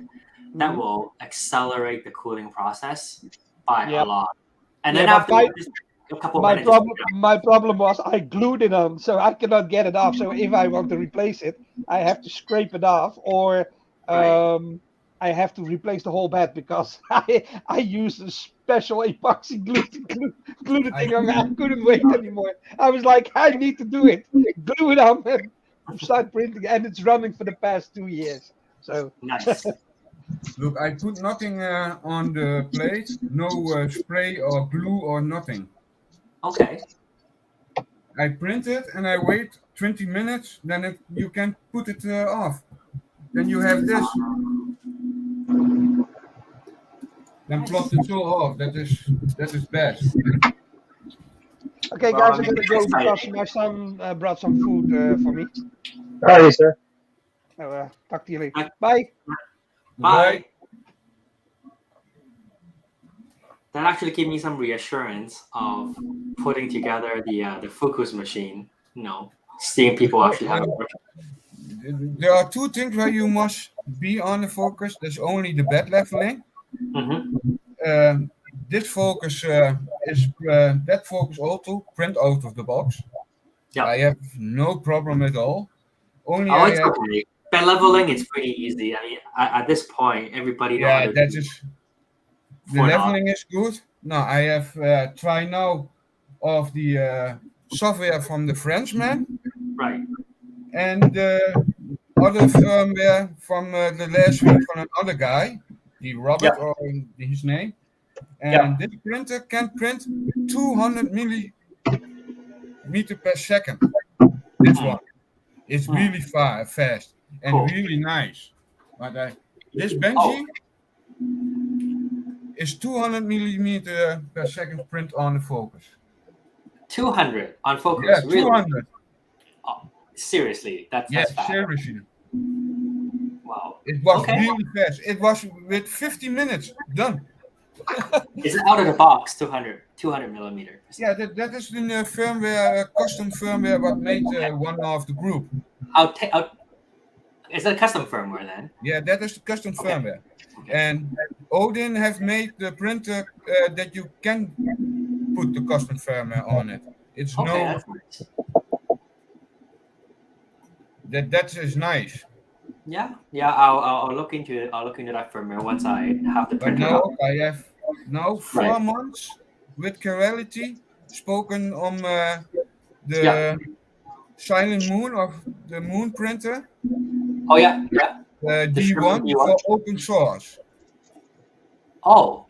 That will accelerate the cooling process by a lot. And then after a couple of minutes. My problem was I glued it on, so I cannot get it off. So if I want to replace it, I have to scrape it off, or I have to replace the whole bed because I used a special epoxy glue to glue the thing on. I couldn't wait anymore. I was like, I need to do it. Glue it on and start printing, and it's running for the past 2 years. So nice. Look, I put nothing on the plate, no spray or glue or nothing. Okay. I print it and I wait 20 minutes, then you can put it off. Then you have this. Then plot it so off. That is best. Okay, guys, I'm gonna go because my son brought some food for me. Alright, sir. Talk to you later. Bye. Bye. That actually gave me some reassurance of putting together the Focus machine. You know, seeing people actually have it working. There are 2 things where you must be on the Focus. There's only the bed leveling. This Focus is that Focus also print out of the box. Yeah. I have no problem at all. Only it's okay. Bed leveling is pretty easy. I mean, at this point, everybody knows how to that is. The leveling is good. No, I have tried now of the software from the Frenchman. Right. And the other firmware from the last week from another guy, the Robert or his name. And this printer can print 200 millimeter per second. This one. It's really fast and really nice. But this Benji is 200 millimeter per second print on the Focus. 200 on Focus? Yeah, really? 200. Oh, seriously? That's fast. Seriously. Wow. It was really fast. It was with 50 minutes done. Is it out of the box 200 millimeter? Yeah, that is the firmware, custom firmware what made one of the group. Is that custom firmware then? Yeah, that is the custom firmware. And Odin have made the printer that you can put the custom firmware on it. It's That's nice. That is nice. Yeah. I'll look into that firmware once I have the But printer. now I have 4 months with Corelity spoken on the Silent Moon of the Moon printer. Oh yeah. D1 for open source. Oh,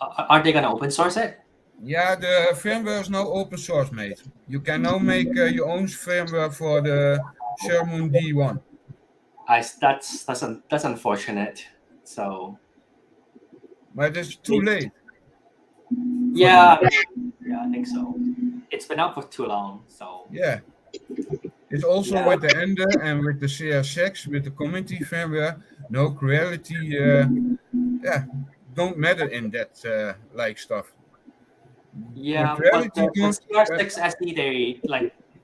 aren't they gonna open source it? Yeah, the firmware is now open source, mate. You can now make your own firmware for the Sherman D1. That's unfortunate. So. But it's too late. Yeah, I think so. It's been out for too long, so. Yeah. It's also with the Ender and with the CR6, with the community firmware, no Creality, don't matter in that stuff. Yeah, but the CR6 SE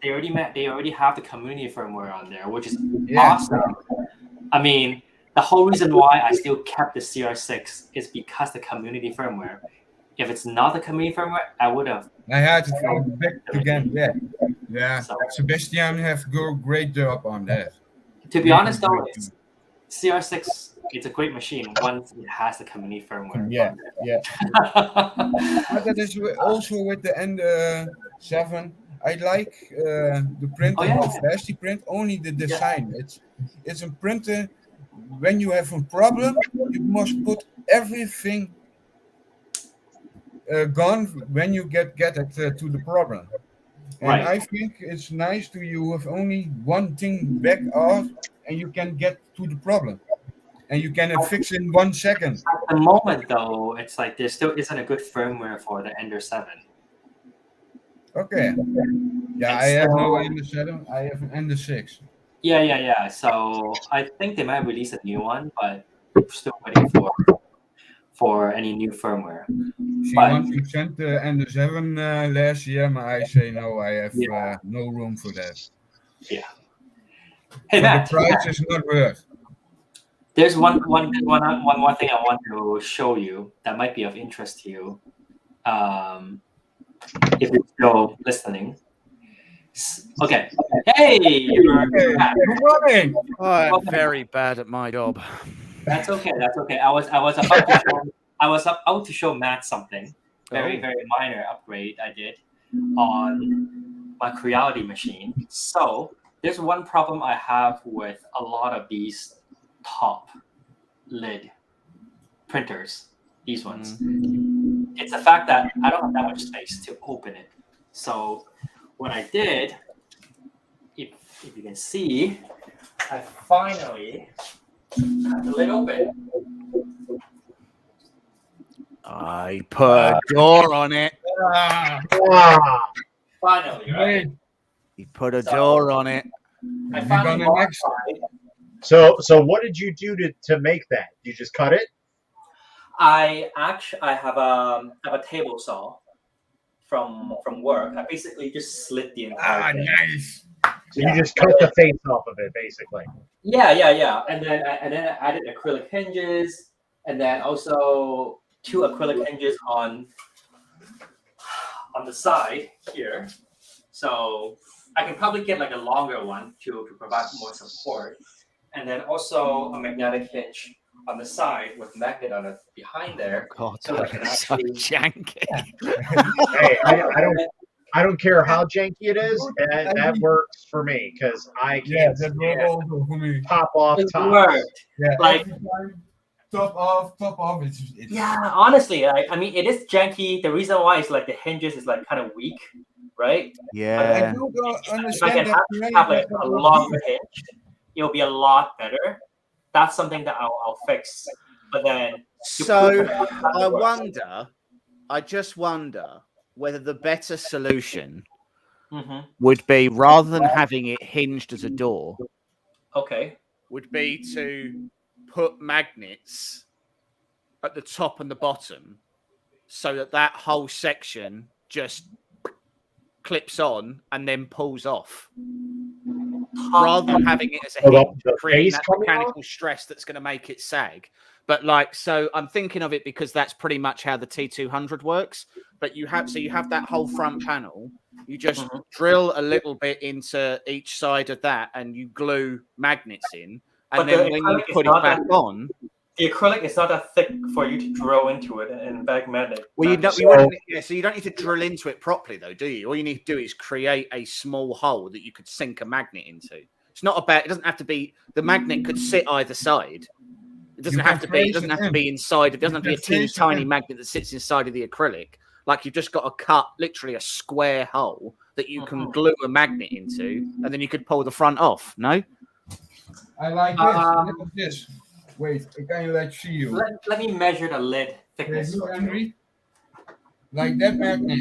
they already have the community firmware on there, which is awesome. I mean, the whole reason why I still kept the CR6 is because the community firmware. If it's not the community firmware, I would have. I had to go back again. Yeah. So, Sebastian have great job on that. To be honest, though, CR6 it's a great machine once it has the community firmware. Yeah. But that is also with the N7. I like the printer, how fast he print. Only the design. It's a printer. When you have a problem, you must put everything gone when you get it to the problem. And I think it's nice to you have only one thing back out and you can get to the problem. And you can fix in 1 second. At the moment, though, it's like there still isn't a good firmware for the Ender 7. Okay. Yeah, I have no Ender 7. I have an Ender 6. Yeah. So I think they might release a new one, but still waiting for any new firmware. She wants to send the Ender 7 last year, but I say no. I have no room for that. Yeah. Hey, Matt. The price is not worth. There's one more thing I want to show you that might be of interest to you, if you're still listening. Okay. Hey, good morning. I'm very bad at my job. That's okay. I was about to show Matt something very minor upgrade I did on my Creality machine. So there's one problem I have with a lot of these top lid printers, these ones. It's the fact that I don't have that much space to open it. So what I did, if you can see, I finally cut the lid open. I put a door on it. Finally, right? You put a door on it. I finally modified. So what did you do to make that? You just cut it? I have a table saw from work. I basically just slit the entire thing. Nice. So you just cut the face off of it, basically. Yeah. And then I added acrylic hinges, and then also 2 acrylic hinges on the side here. So I can probably get like a longer one to provide more support. And then also a magnetic hinge on the side with magnet on it behind there. God, so I can so actually janky. Hey, I don't care how janky it is. That works for me because I can't also for me. pop off It top. worked. Yeah, Like, top off. It's yeah, honestly, I mean, it is janky. The reason why is like the hinges is like kind of weak, right? I Yeah. do If I understand can have like a longer hinge, it'll be a lot better. That's something that I'll fix. But then, So I just wonder whether the better solution would be, rather than having it hinged as a door, would be to put magnets at the top and the bottom so that that whole section just clips on and then pulls off, rather than having it as a hinge, creating that mechanical stress that's going to make it sag. But like, so I'm thinking of it because that's pretty much how the T200 works. But you have that whole front panel. You just drill a little bit into each side of that, and you glue magnets in. And then when you put it back on, the acrylic is not that thick for you to drill into it and magnetic. Well, you don't need to drill into it properly, though, do you? All you need to do is create a small hole that you could sink a magnet into. It's not about. It doesn't have to be. The magnet could sit either side. It doesn't have to be. It doesn't have to be inside. It doesn't have to be a teeny tiny magnet that sits inside of the acrylic. Like you've just got to cut literally a square hole that you can glue a magnet into, and then you could pull the front off. No. I like this. Look at this. Wait, can you see you? Let me measure the lid thickness. Henry? Like that magnet.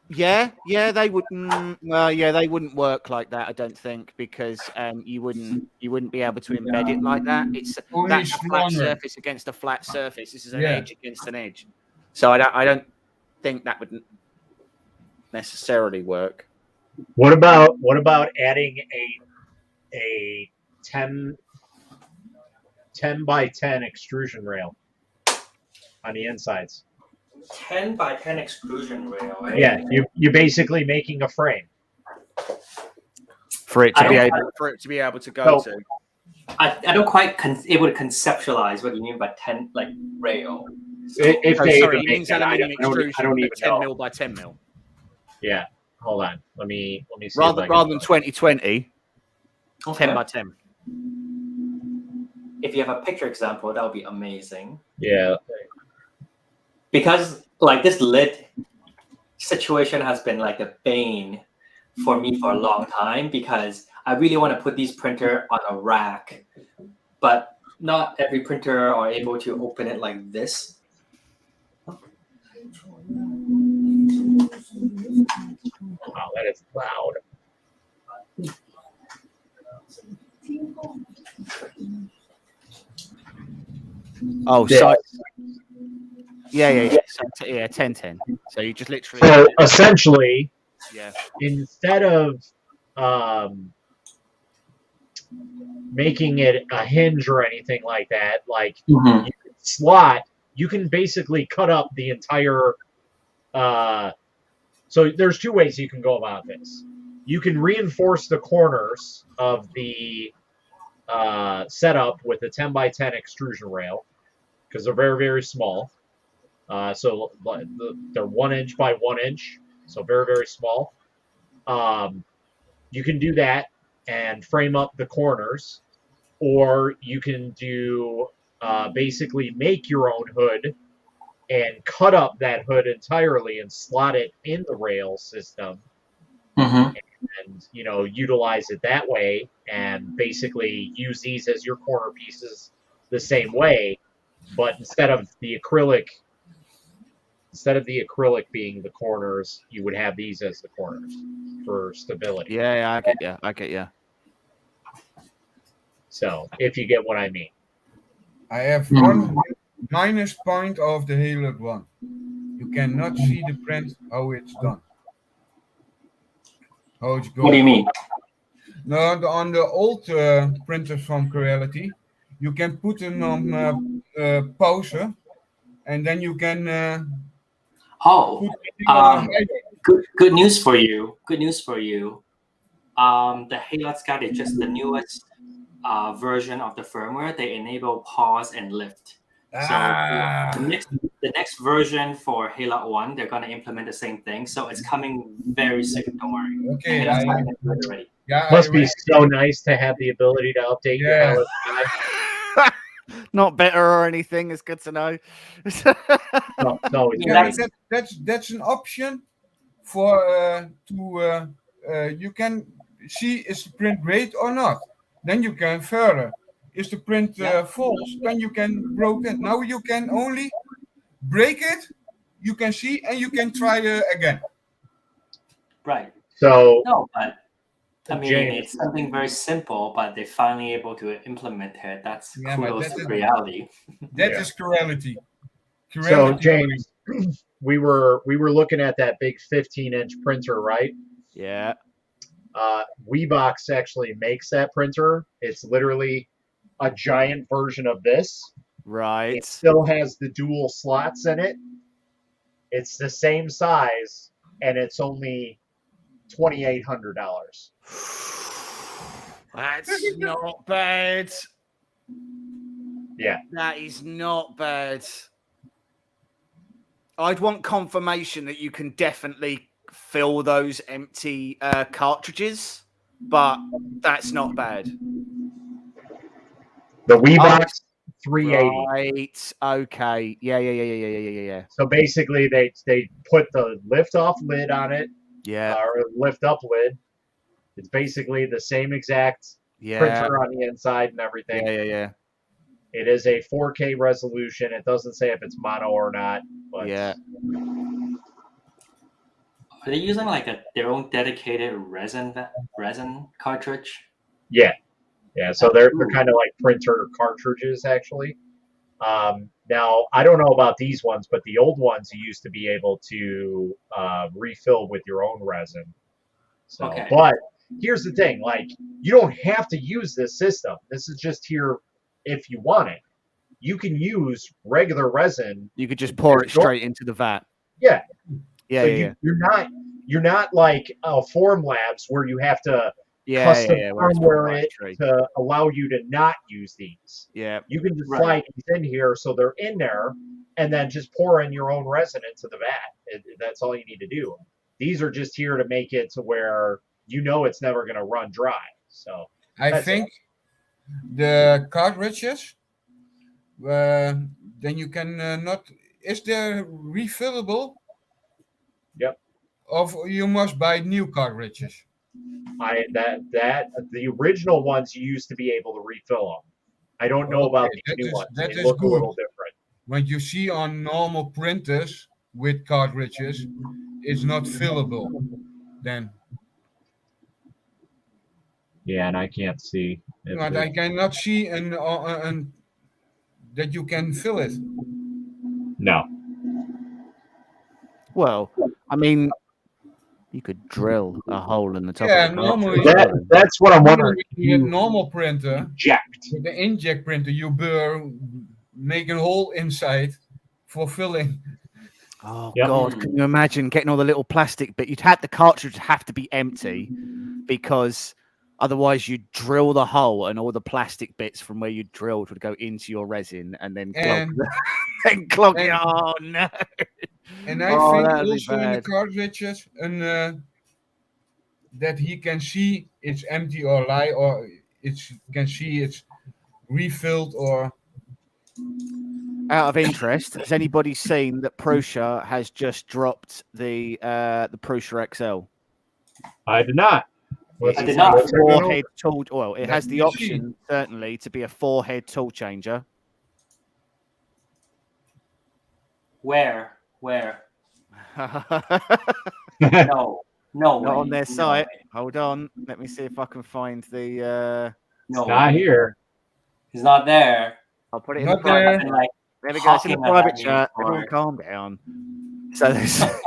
Yeah, they would. They wouldn't work like that. I don't think, because you wouldn't be able to embed it like that. That's a flat surface against a flat surface. This is an edge against an edge. So I don't think that would necessarily work. What about adding a 10 by 10 extrusion rail on the insides? 10 by 10 extrusion rail. Right? Yeah, you're basically making a frame for it to be able to go to. I don't quite able to conceptualize what you mean by 10 like rail. So, it means aluminium extrusion. I don't even 10 mil by 10 mil. Yeah, hold on. Let me see. Rather than 2020, 10 by 10. If you have a picture example, that would be amazing. Yeah. Because like this lid situation has been like a bane for me for a long time, because I really want to put these printer on a rack, but not every printer are able to open it like this. Wow, that is loud. Oh, so yeah. So, 10. So you just literally. So essentially, yeah. Instead of making it a hinge or anything like that, like you can slot, you can basically cut up the entire. So there's two ways you can go about this. You can reinforce the corners of the setup with a 10 by 10 extrusion rail, because they're very, very small. So they're 1 inch by 1 inch, so very, very small. You can do that and frame up the corners, or you can do basically make your own hood and cut up that hood entirely and slot it in the rail system. And utilize it that way, and basically use these as your corner pieces the same way, but instead of the acrylic being the corners, you would have these as the corners for stability. Yeah, I get you. So if you get what I mean. I have one minus point of the Hangout one. You cannot see the print how it's done. How it's going. What do you mean? No, on the old printers from Creality, you can put them on pause, and then you can. Good news for you. Good news for you. The Hangout Scout is just the newest version of the firmware. They enable pause and lift. So the next version for Hangout 1, they're going to implement the same thing. So it's coming very soon. Don't worry. Okay. Must be so nice to have the ability to update your Hangout. Not better or anything. It's good to know. No, that's an option for you can see is the print great or not. Then you can further. Is the print false? Then you can break it. Now you can only break it. You can see and you can try again. Right. So no, but I mean, James. it's something very simple, but they're finally able to implement it. That's Yeah, but kudos that to is- reality. That Yeah. is quality. So James, we were looking at that big 15-inch printer, right? Yeah. Weebox actually makes that printer. It's literally a giant version of this. Right. It still has the dual slots in it. It's the same size, and it's only $2,800. That's not bad. Yeah. That is not bad. I'd want confirmation that you can definitely fill those empty cartridges, but that's not bad. The Weebox 380. Right. Okay. Yeah. So basically, they put the lift-off lid on it, Yeah. or lift-up lid. It's basically the same exact Yeah. printer on the inside and everything. Yeah. It is a 4K resolution. It doesn't say if it's mono or not. But Yeah. Are they using like their own dedicated resin cartridge? Yeah. So they're Ooh. kind of like printer cartridges, actually. Now, I don't know about these ones, but the old ones you used to be able to refill with your own resin. So, Okay. But here's the thing: like, you don't have to use this system. This is just here if you want it. You can use regular resin. You could just pour it straight into the vat. Yeah. Yeah. So Yeah. you're not like Form Labs where you have to custom where it's firmware it proprietary. to allow you to not use these. Yeah. You can just Right. slide these in here so they're in there, and then just pour in your own resin into the vat. That's all you need to do. These are just here to make it to where you know it's never going to run dry. So I that's think the cartridges, then you can not. Is there refillable? Yep. Or you must buy new cartridges. The original ones you used to be able to refill them. I don't know about Okay, these new ones. that They is look a good. little different. What you see on normal printers with cartridges is not fillable. Then, Yeah, and I can't see. if but I cannot see that you can fill it. No. Well, I mean, you could drill a hole in the top Yeah, of the normally cartridge. That's what I'm wondering. with a normal printer, Inject. with the inkjet printer, you make a hole inside for filling. Oh Yep. God! Can you imagine getting all the little plastic bit? The cartridge have to be empty because otherwise you'd drill the hole and all the plastic bits from where you drilled would go into your resin and then clog it. Oh no! And I think also in the cartridges, that he can see it's empty or lie, or can see it's refilled or. Out of interest, has anybody seen that Prusa has just dropped the Prusa XL? I did not. I did not. Four-head tool. Well, it has Let the me option certainly to be a 4-head tool changer. Where? No, not on their site. Hold on, let me see if I can find the. No, Not here. He's not there. I'll put it in Not the private. there. Like, There we go. It's in the hawking private at me chat. for- Everyone, calm down. So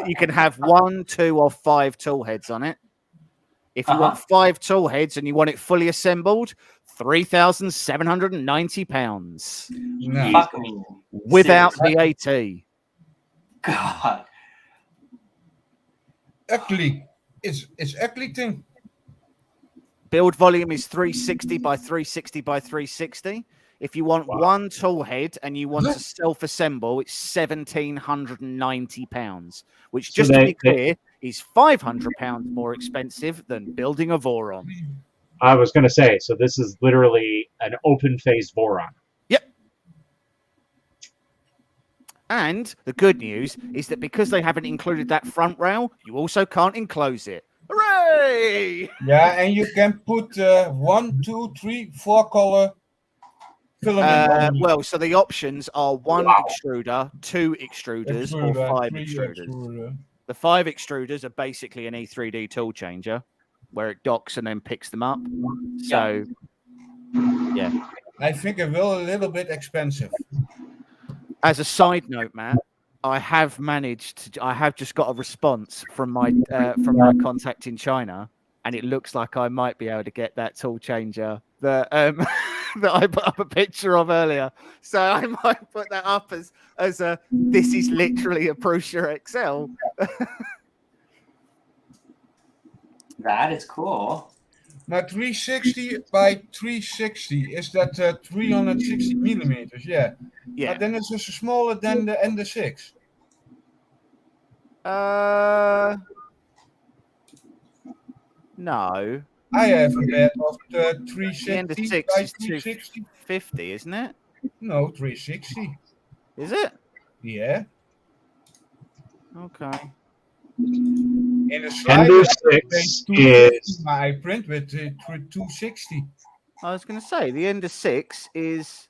you can have 1, 2, or 5 tool heads on it. If you want 5 tool heads and you want it fully assembled, £3,790 No. Fuck me. without Seriously? VAT. God. Ugly. It's ugly thing. Build volume is 360 by 360 by 360. If you want one tool head and you want to self-assemble, it's £1,790, which, just to be clear, is £500 more expensive than building a Voron. I was going to say, so this is literally an open-faced Voron. Yep. And the good news is that because they haven't included that front rail, you also can't enclose it. Hooray! Yeah, and you can put 1, 2, 3, 4 color filament on. Well, so the options are 1 extruder, 2 extruders, or 5 3 extruders. extruder. The 5 extruders are basically an E3D tool changer. where it docks and then picks them up. So, yeah. I think it will a little bit expensive. As a side note, Matt, I have managed to. I have just got a response from my contact in China, and it looks like I might be able to get that tool changer that that I put up a picture of earlier. So I might put that up as a. This is literally a Prusa XL. That is cool. Now 360 by 360 is that 360 millimeters? Yeah. Yeah. But then it's just smaller than the Ender 6. No. I have a bed of the 360 The Ender 6 by is 360. 250, isn't it? No, 360. Is it? Yeah. Okay. In a Ender slider, 6 250, is but I print with 260. I was going to say the Ender 6 is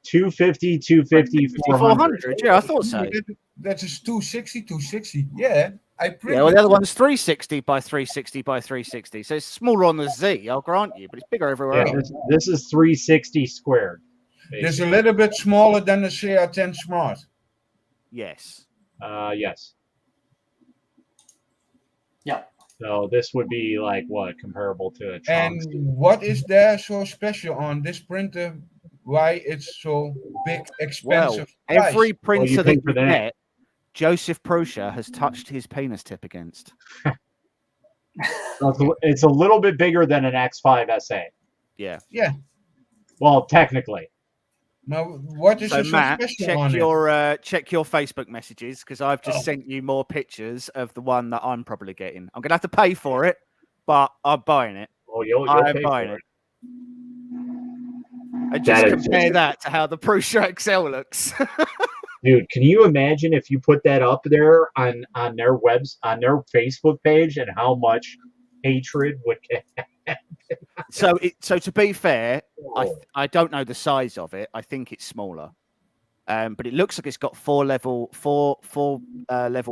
250, 250, 400. 400. Yeah, I thought so. That is 260, 260. Yeah, I print. Yeah, well, the other one's 360 by 360 by 360. So it's smaller on the Z, I'll grant you, but it's bigger everywhere Yeah, else. this is 360 squared. There's a little bit smaller than the CR10 Smart. Yes. Yes. Yeah. So this would be like what, comparable to a And Chomsky? what is there so special on this printer? Why it's so big, expensive? Well, every price? Well, you printer pay that for you that. get, Joseph Prusa has touched his penis tip against. So it's a little bit bigger than an X5 SA. Yeah. Yeah. Well, technically. Now, what is So so Matt, special on check your Facebook messages because I've just sent you more pictures of the one that I'm probably getting. I'm gonna have to pay for it, but I'm buying it. Oh, you'll I'm pay buying for it. And just That is compare just- that to how the Prusa XL looks. Dude, can you imagine if you put that up there on their on their Facebook page and how much hatred would get? So to be fair, Oh. I don't know the size of it. I think it's smaller, but it looks like it's got four level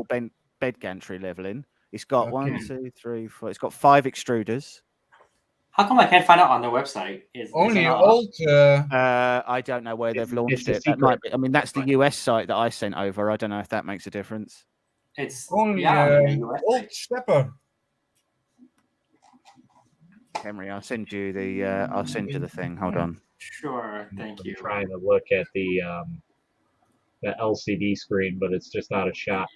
bed gantry leveling. It's got Okay. 1, 2, 3, 4. It's got 5 extruders. How come I can't find out on their website? Is Only it an not- old. I don't know where they've It's launched a it. That might secret. be, I mean, that's the US site that I sent over. I don't know if that makes a difference. It's Only on the US old site. stepper. Henry, I'll send you the thing. Hold on. Sure, thank you. I'm trying to look at the LCD screen, but it's just out of shot.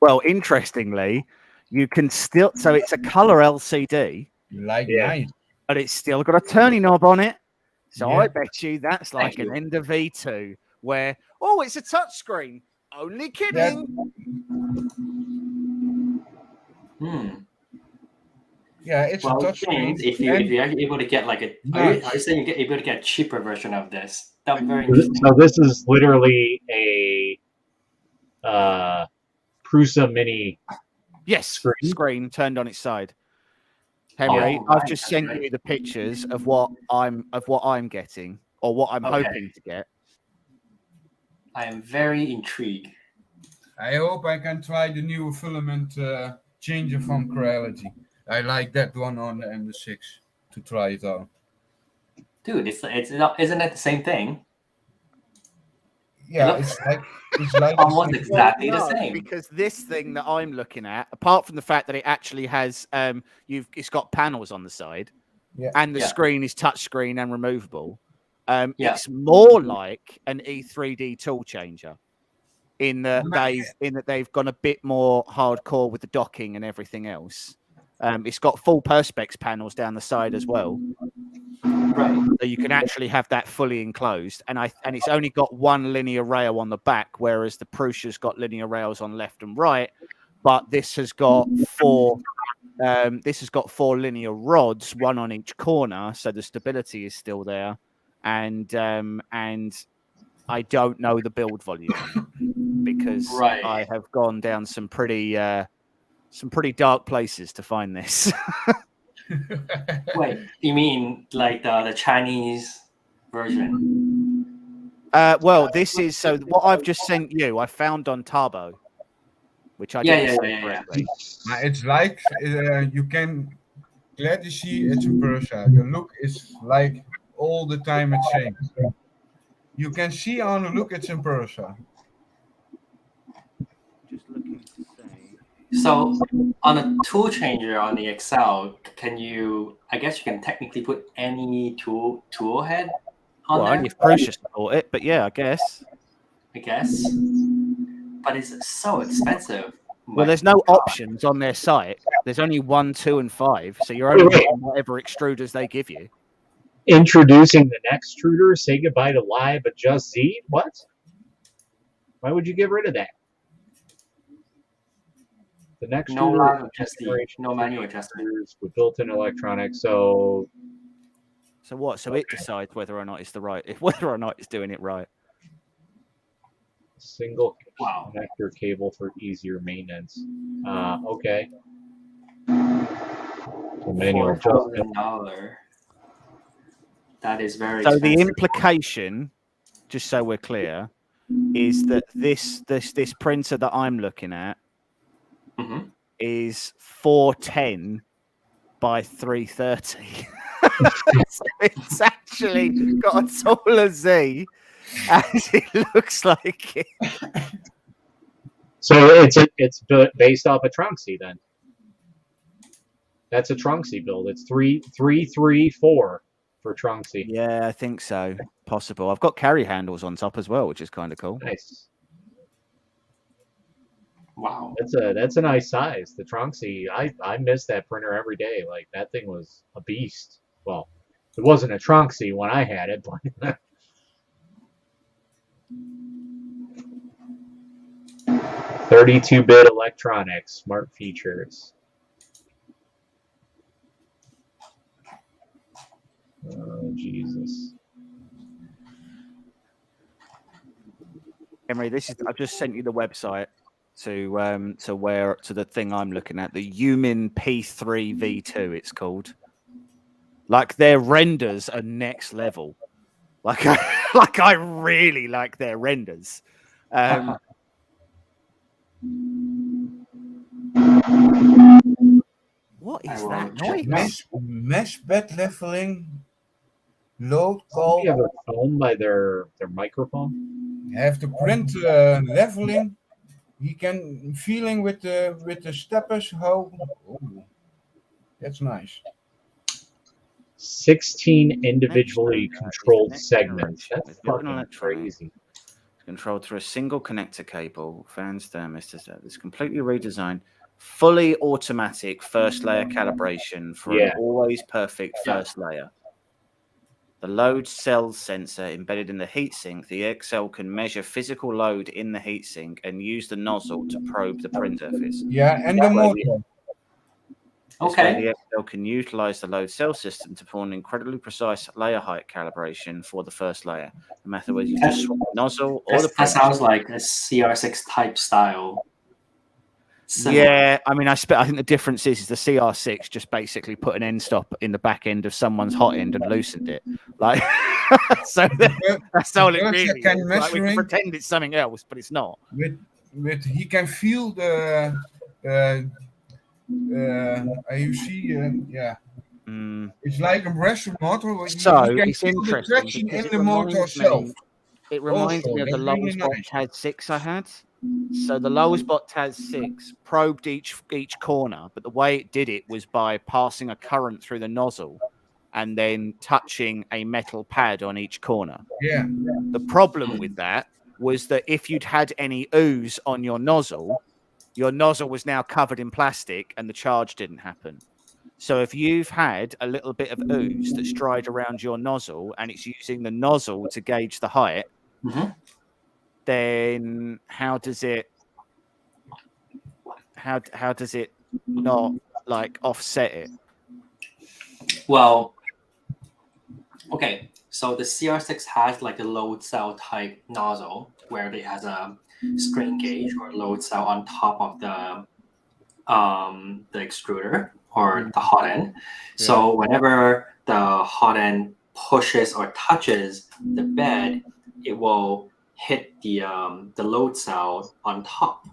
Well, interestingly, you can still. So it's a color LCD, Like Yeah. nice. but it's still got a turning knob on it. So Yeah. I bet you that's like Thank an you. Ender V2 where, oh, it's a touchscreen. Only Yeah. kidding. Yeah, it's Well, a touch James, screen. if you're actually able to get like a, are you saying you get able to get a cheaper version of this? That'd be very interesting. So this is literally a Prusa Mini. Yes, screen turned on its side. Henry, Oh, I've right, just that's sent right. you the pictures of what I'm getting or what I'm Okay. hoping to get. I am very intrigued. I hope I can try the new filament changer from Creality. I like that one on the Ender 6 to try it out. Dude, it's not, isn't it the same thing? Yeah, It looks it's like almost the same. exactly the No, same. because this thing that I'm looking at, apart from the fact that it actually has, it's got panels on the side, Yeah. and the Yeah. screen is touchscreen and removable. Yeah. It's more like an E3D tool changer, in that they've gone a bit more hardcore with the docking and everything else. It's got full perspex panels down the side as well. Right. So you can actually have that fully enclosed, and it's only got one linear rail on the back, whereas the Prusa's got linear rails on left and right. But this has got four. This has got 4 linear rods, one on each corner, so the stability is still there. And I don't know the build volume because Right. I have gone down some pretty dark places to find this. Wait, you mean like the Chinese version? Well, this is so what I've just sent you. I found on Tabo. which I Yeah, didn't yeah, say yeah, yeah. correctly. It's like you can clearly see it's in Persia. The look is like all the time it's same. You can see on the look it's in Persia. Just looking to see. So on a tool changer on the Excel, can you? I guess you can technically put any tool head on Well, there. only if Prusa support it, but yeah, I guess. I guess, but it's so expensive. Well, My there's no God. options on their site. There's only 1, 2, and 5, so you're only Wait. getting whatever extruders they give you. Introducing the next extruder. Say goodbye to live, but just Z. What? Why would you get rid of that? The next No extruder live is adjustment, generation no manual adjustment. extruders with built-in electronics. So So what? So it decides whether or not it's whether or not it's doing it right. single Wow. connector cable for easier maintenance. Okay. So manual adjustment. $4,000. That is very So expensive. the implication, just so we're clear, is that this printer that I'm looking at Mhm. is 410 by 330. So it's actually got a taller Z, as it looks like it. So it's based off a Trunksy then. That's a Trunksy build. It's 334 for Trunksy. Yeah, I think so. Possible. I've got carry handles on top as well, which is kind of cool. Nice. Wow. That's a nice size. The Trunksy, I miss that printer every day. Like that thing was a beast. Well, it wasn't a Trunksy when I had it, but 32-bit electronics, smart features. Oh Jesus. Emery, I've just sent you the website to the thing I'm looking at, the Umin P3 V2 it's called. Like their renders are next level. Like I really like their renders. What is that noise? Mesh bed leveling, load call. You have a phone by their microphone. Have the print leveling. He can feeling with the steppers how. Oh, that's nice. 16 individually controlled segments. That's fucking crazy. Controlled through a single connector cable, fans, thermostats. It's completely redesigned, fully automatic first layer calibration for an always perfect first layer. The load cell sensor embedded in the heatsink, the XL can measure physical load in the heatsink and use the nozzle to probe the print surface. Yeah, and the motor. Okay. The XL can utilize the load cell system to perform incredibly precise layer height calibration for the first layer. No matter whether you just swap the nozzle or the That sounds like a CR6 type style. Similar. Yeah, I mean, I think the difference is the CR6 just basically put an end stop in the back end of someone's hot end and loosened it. Like, so that's all it really is. Like, we can pretend it's something else, but it's not. With he can feel the IUC, yeah. It's like a pressure motor. So you can it's feel the interesting traction because in the motor itself. It reminds me of the lowest bot TAS 6 I had. So the lowest bot TAS 6 probed each corner, but the way it did it was by passing a current through the nozzle and then touching a metal pad on each corner. Yeah. The problem with that was that if you'd had any ooze on your nozzle was now covered in plastic and the charge didn't happen. So if you've had a little bit of ooze that's dried around your nozzle and it's using the nozzle to gauge the height, then how does it not like offset it? Well, okay. So the CR6 has like a load cell type nozzle where it has a strain gauge or load cell on top of the extruder or the hot end. So whenever the hot end pushes or touches the bed, it will hit the load cell on top.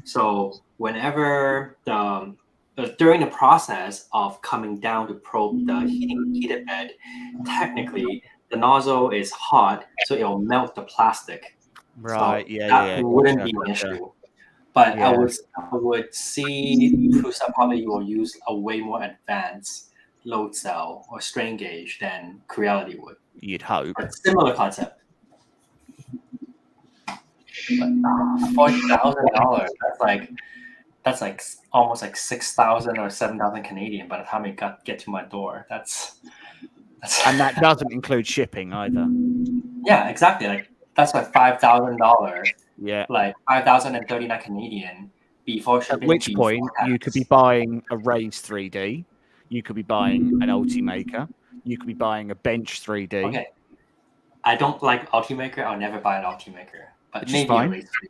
So whenever during the process of coming down to probe the heated bed, technically the nozzle is hot, so it will melt the plastic. Right. So Yeah. that Yeah. wouldn't Gotcha, be an gotcha. issue. But Yeah. I would see Prusa probably will use a way more advanced load cell or strain gauge than Creality would. You'd hope. But similar concept. But $40,000. That's like almost like 6,000 or 7,000 Canadian by the time it get to my door. That's And that doesn't include shipping either. yeah, exactly. Like that's like $5,000. Yeah. Like 5,039 Canadian before At shipping. which before point you could be tax. buying a Raise 3D, you could be buying an Ultimaker, you could be buying a Bench 3D. Okay. I don't like Ultimaker. I'll never buy an Ultimaker. But Which is maybe fine. a Raise 3D.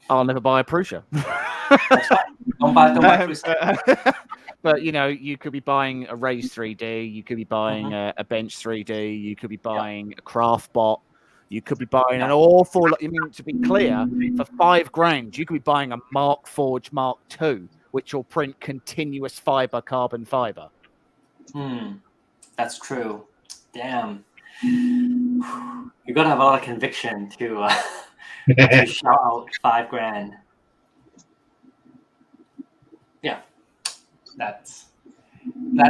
I'll never buy a Prusa. That's fine. Don't buy Prusa. But you know, you could be buying a Raise 3D, you could be buying a Bench 3D, you could be buying a Craftbot, you could be buying an awful lot. I mean, to be clear, for $5,000, you could be buying a Markforged Mark II, which will print continuous carbon fiber. That's true. Damn. You gotta have a lot of conviction to shout out $5,000. Yeah, that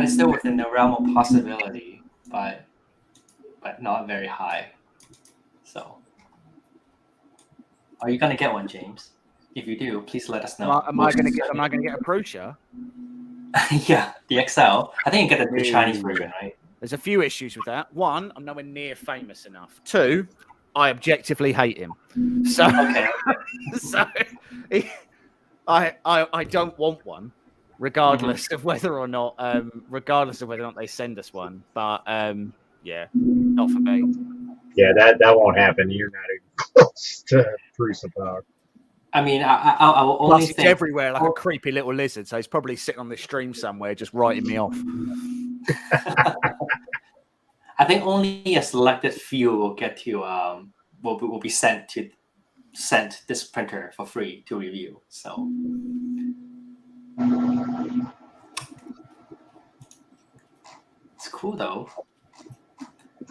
is still within the realm of possibility, but not very high. So, are you gonna get one, James? If you do, please let us know. Am I gonna get a Prusa? Yeah, the XL. I think you get the Chinese version, right? There's a few issues with that. One, I'm nowhere near famous enough. Two, I objectively hate him. So, I don't want one, regardless of whether or not they send us one. But yeah, not for me. Yeah, that won't happen. You're not even close to Prusa power. I mean, I will only Plus, it's everywhere like a creepy little lizard. So he's probably sitting on this stream somewhere, just writing me off. I think only a selected few will get to will be sent this printer for free to review. So it's cool though.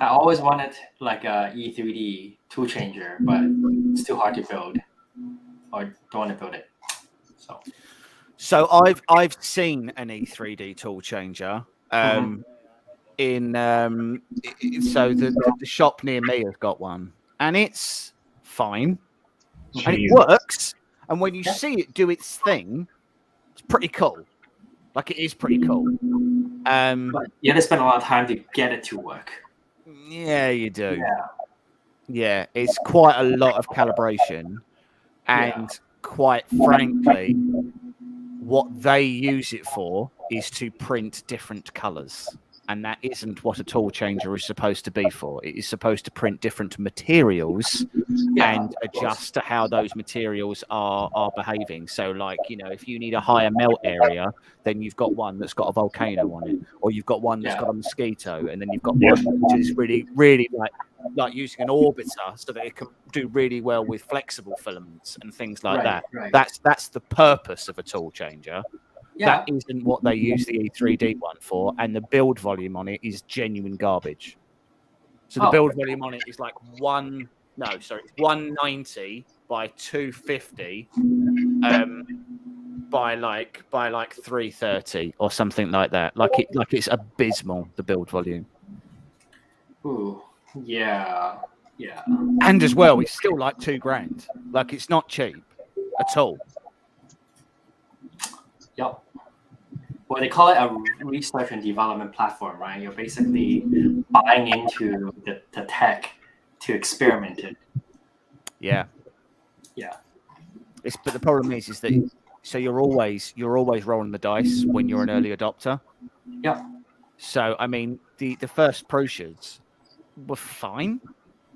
I always wanted like a E3D tool changer, but it's too hard to build, or don't want to build it. So I've seen an E3D tool changer. In so the shop near me has got one, and it's fine, and it works. And when you see it do its thing, it's pretty cool. Like, it is pretty cool. But you have to spend a lot of time to get it to work. Yeah, you do. Yeah, it's quite a lot of calibration, and quite frankly, what they use it for is to print different colors. And that isn't what a tool changer is supposed to be for. It is supposed to print different materials and adjust to how those materials are behaving. So, like, you know, if you need a higher melt area, then you've got one that's got a volcano on it, or you've got one that's got a mosquito, and then you've got one which is really, really like using an orbiter so that it can do really well with flexible filaments and things like that. Right. That's the purpose of a tool changer. Yeah. That isn't what they use the E3D one for, and the build volume on it is genuine garbage. So the build volume on it is like 190 by 250 by like 330 or something like that. Like it's abysmal, the build volume. Ooh, yeah. And as well, it's still like $2,000. Like, it's not cheap at all. Yep. Well, they call it a research and development platform, right? You're basically buying into the tech to experiment it. Yeah. But the problem is that so you're always rolling the dice when you're an early adopter. Yeah. So I mean, the first Prusias were fine,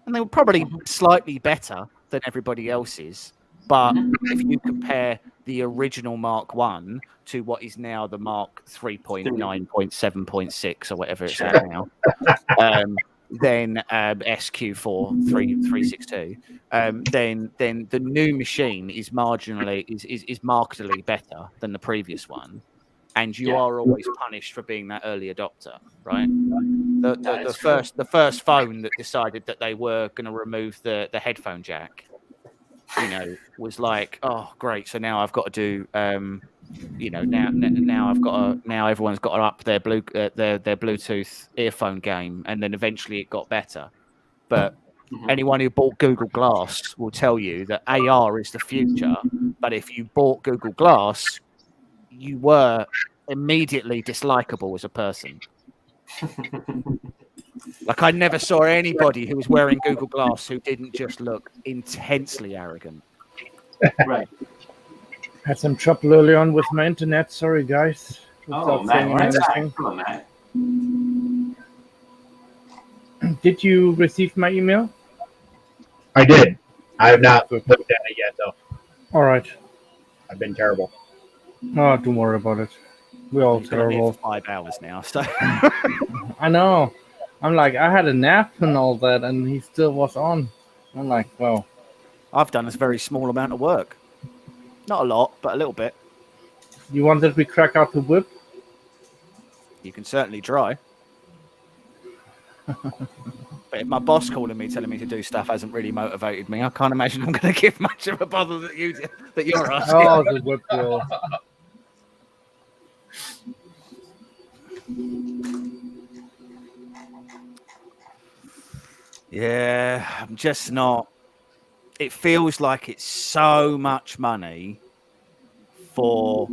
and they were probably slightly better than everybody else's. But if you compare the original Mark 1 to what is now the Mark 3.9.7.6 or whatever it's at now, then SQ4362, then the new machine is markedly better than the previous one, and you are always punished for being that early adopter, right? The first phone that decided that they were going to remove the headphone jack, was like, oh great, so now I've got to do now everyone's got to up their Bluetooth earphone game, and then eventually it got better. But anyone who bought Google Glass will tell you that AR is the future, but if you bought Google Glass, you were immediately dislikable as a person. Like, I never saw anybody who was wearing Google Glass who didn't just look intensely arrogant. Right. Had some trouble early on with my internet. Sorry, guys. Oh, man. Come on, man. Did you receive my email? I did. I have not looked at it yet, though. All right. I've been terrible. Oh, don't worry about it. We're all terrible. 5 hours now, so I know. I'm like, I had a nap and all that, and he still was on. I'm like, well, I've done a very small amount of work. Not a lot, but a little bit. You want that we crack out the whip? You can certainly try. But if my boss calling me, telling me to do stuff hasn't really motivated me, I can't imagine I'm going to give much of a bother that you're asking. Oh, the whip girl. Yeah, I'm just not. It feels like it's so much money for.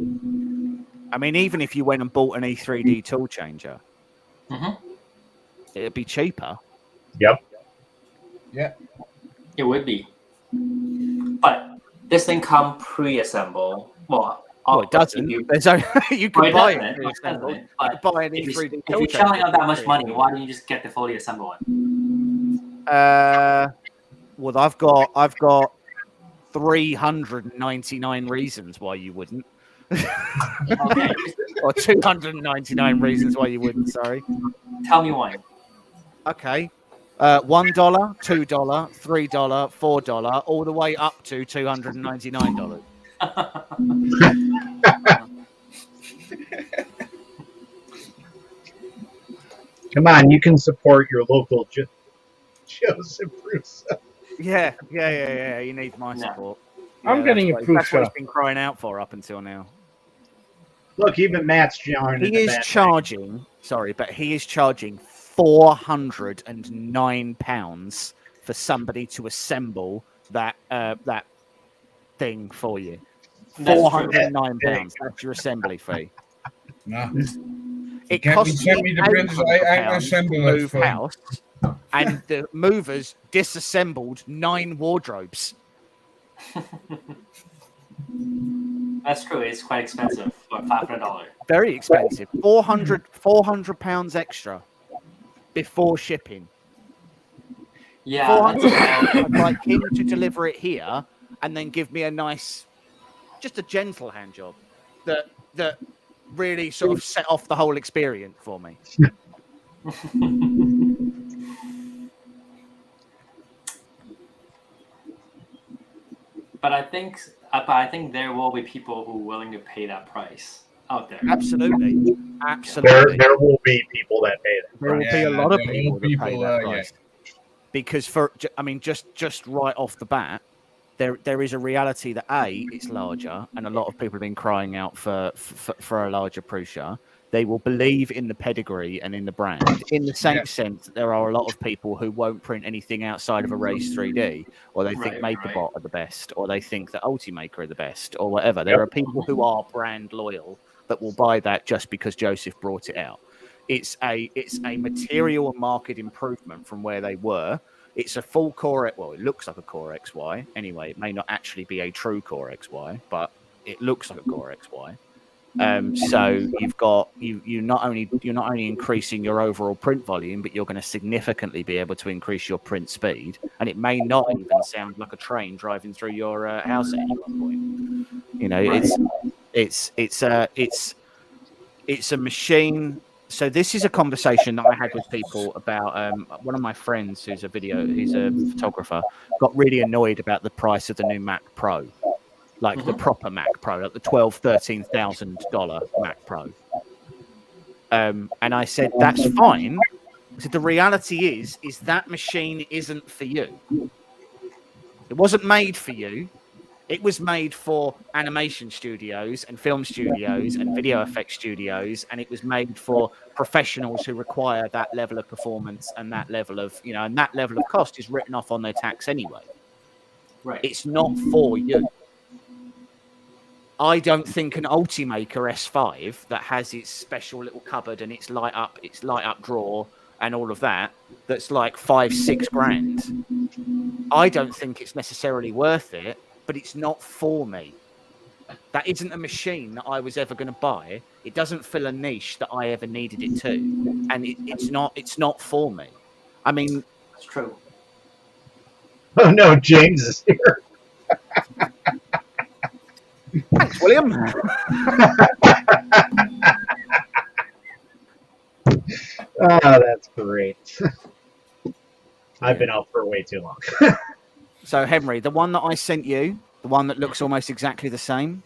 I mean, even if you went and bought an E3D tool changer, it'd be cheaper. Yep. Yeah. It would be. But this thing come pre-assembled. Well, it doesn't. You can buy it pre-assembled. But buy an E3D if you're shelling out that much money, why don't you just get the fully assembled one? Well, I've got 399 reasons why you wouldn't. Okay. Or 299 reasons why you wouldn't. Sorry. Tell me one. Okay. $1, $2, $3, $4, all the way up to $299. Come on, you can support your local Joseph Russo. Yeah. You need my support. I'm getting a proof That's what shot. he's been crying out for up until now. Look, even Matt's joining. He is charging £409 for somebody to assemble that thing for you. £409. That's your assembly fee. No. It Can't costs send me the printers. I assemble to it move for house, and the movers disassembled 9 wardrobes. That's true. It's quite expensive. What, $500? Very expensive. £400 extra before shipping. Yeah. I'd like him to deliver it here and then give me just a gentle hand job that really sort of set off the whole experience for me. But I think there will be people who are willing to pay that price out there. Absolutely. There will be people that pay that. There will be a lot of people that pay that yeah. price. Because just right off the bat, there is a reality that it's larger, and a lot of people have been crying out for a larger Prusa. They will believe in the pedigree and in the brand. In the same sense, that there are a lot of people who won't print anything outside of Erase 3D, or they think MakerBot are the best, or they think that Ultimaker are the best, or whatever. There are people who are brand loyal that will buy that just because Joseph brought it out. It's a material and market improvement from where they were. It's a full Core. Well, it looks like a Core XY. Anyway, it may not actually be a true Core XY, but it looks like a Core XY. So you're not only increasing your overall print volume, but you're going to significantly be able to increase your print speed, and it may not even sound like a train driving through your house at any one point. You know, it's a machine So this is a conversation that I had with people about one of my friends he's a photographer, got really annoyed about the price of the new Mac Pro, like the proper Mac Pro, like the $12,000-$13,000 Mac Pro. And I said, that's fine. I said, the reality is that machine isn't for you. It wasn't made for you. It was made for animation studios and film studios and video effects studios, and it was made for professionals who require that level of performance and that level of, and that level of cost is written off on their tax anyway. Right. It's not for you. I don't think an Ultimaker S5 that has its special little cupboard and its light up drawer and all of that, that's like $5-6 grand. I don't think it's necessarily worth it, but it's not for me. That isn't a machine that I was ever going to buy. It doesn't fill a niche that I ever needed it to, and it's not for me. I mean, That's true. Oh no, James is here. Thanks, William. Oh, that's great. I've been out for way too long. So, Henry, the one that I sent you, the one that looks almost exactly the same,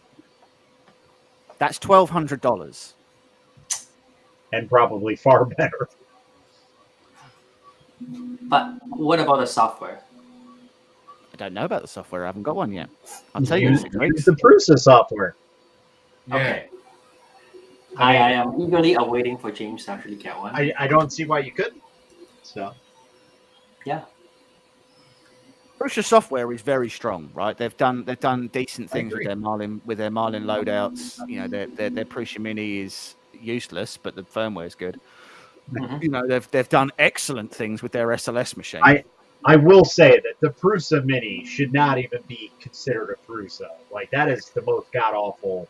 that's $1,200. And probably far better. But what about the software? I don't know about the software. I haven't got one yet. I'll tell you. Use the Prusa software. Okay. I am eagerly awaiting for James to actually get one. I don't see why you couldn't. So. Yeah. Prusa software is very strong, right? They've done decent things with their Marlin loadouts. Their Prusa Mini is useless, but the firmware is good. They've done excellent things with their SLS machine. I will say that the Prusa Mini should not even be considered a Prusa. Like, that is the most god awful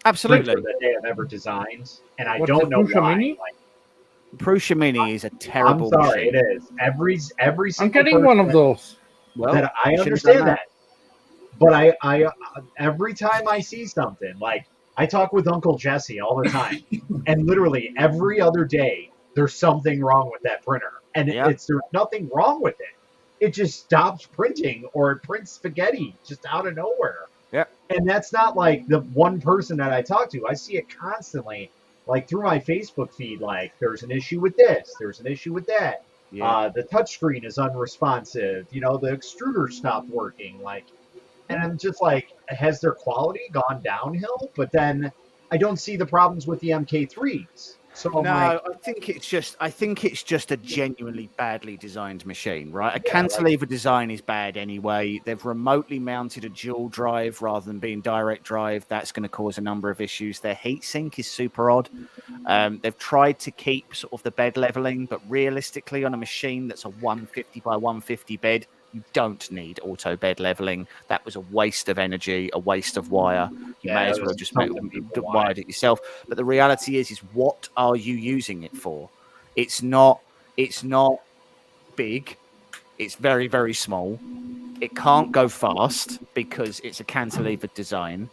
absolutely that they have ever designed, and I What's don't the know Prusa why. Mini? Prusa Mini is a terrible I'm sorry, machine. it is. Every single I'm getting one of those. Well, that I understand that. But I every time I see something, like, I talk with Uncle Jesse all the time, and literally every other day there's something wrong with that printer, and there's nothing wrong with it. It just stops printing, or it prints spaghetti just out of nowhere. Yeah. And that's not like the one person that I talk to. I see it constantly, like through my Facebook feed. Like, there's an issue with this, there's an issue with that. Yeah. The touchscreen is unresponsive. The extruder stopped working. Like, and I'm just like, has their quality gone downhill? But then I don't see the problems with the MK3s. So no, I think it's just a genuinely badly designed machine, right? A cantilever design is bad anyway. They've remotely mounted a dual drive rather than being direct drive. That's going to cause a number of issues. Their heatsink is super odd. They've tried to keep sort of the bed leveling, but realistically, on a machine that's a 150 by 150 bed, you don't need auto bed leveling. That was a waste of energy, a waste of wire. You may as well just wired it yourself. But the reality is what are you using it for? It's not big. It's very, very small. It can't go fast because it's a cantilevered design.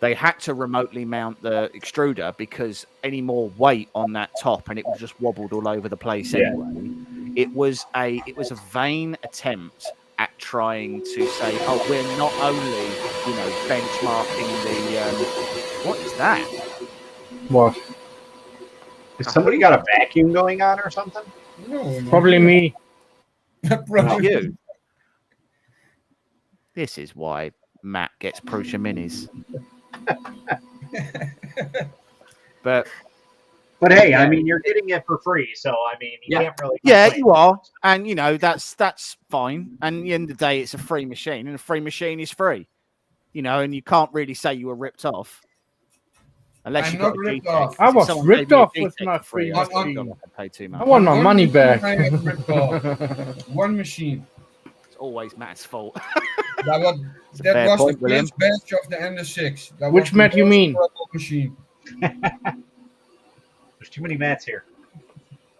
They had to remotely mount the extruder because any more weight on that top and it was just wobbled all over the place anyway. It was a vain attempt at trying to say, oh, we're not only, benchmarking the what is that? What? Has somebody got a vacuum going on or something? No, Probably me. Probably you. This is why Matt gets Prusa Minis. But hey, I mean, you're getting it for free, so I mean, you can't really. Yeah, complain. you are, and that's fine. And at the end of the day, it's a free machine, and a free machine is free. And you can't really say you were ripped off. Unless you got ripped off. I was ripped off with my free machine. I want my money back. One machine. It's always Matt's fault. That was the first batch of the NS6. Which Matt you mean? Machine. There's too many Matts here.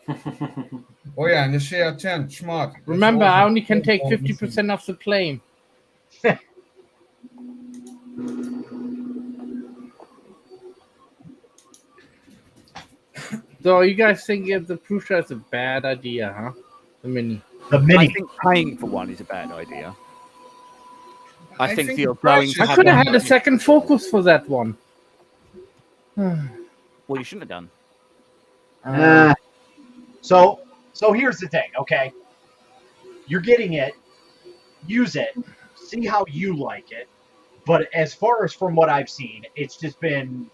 Oh yeah, and the CR10, smart. Remember, I only can take 50% of the claim. So you guys think the Prusa is a bad idea, huh? The mini. The I mini. think paying for one is a bad idea. I think think you're the price going is- to I have could have one. had a second focus for that one. Well, you shouldn't have done. So here's the thing, okay? You're getting it, use it, see how you like it. But as far as from what I've seen, it's just been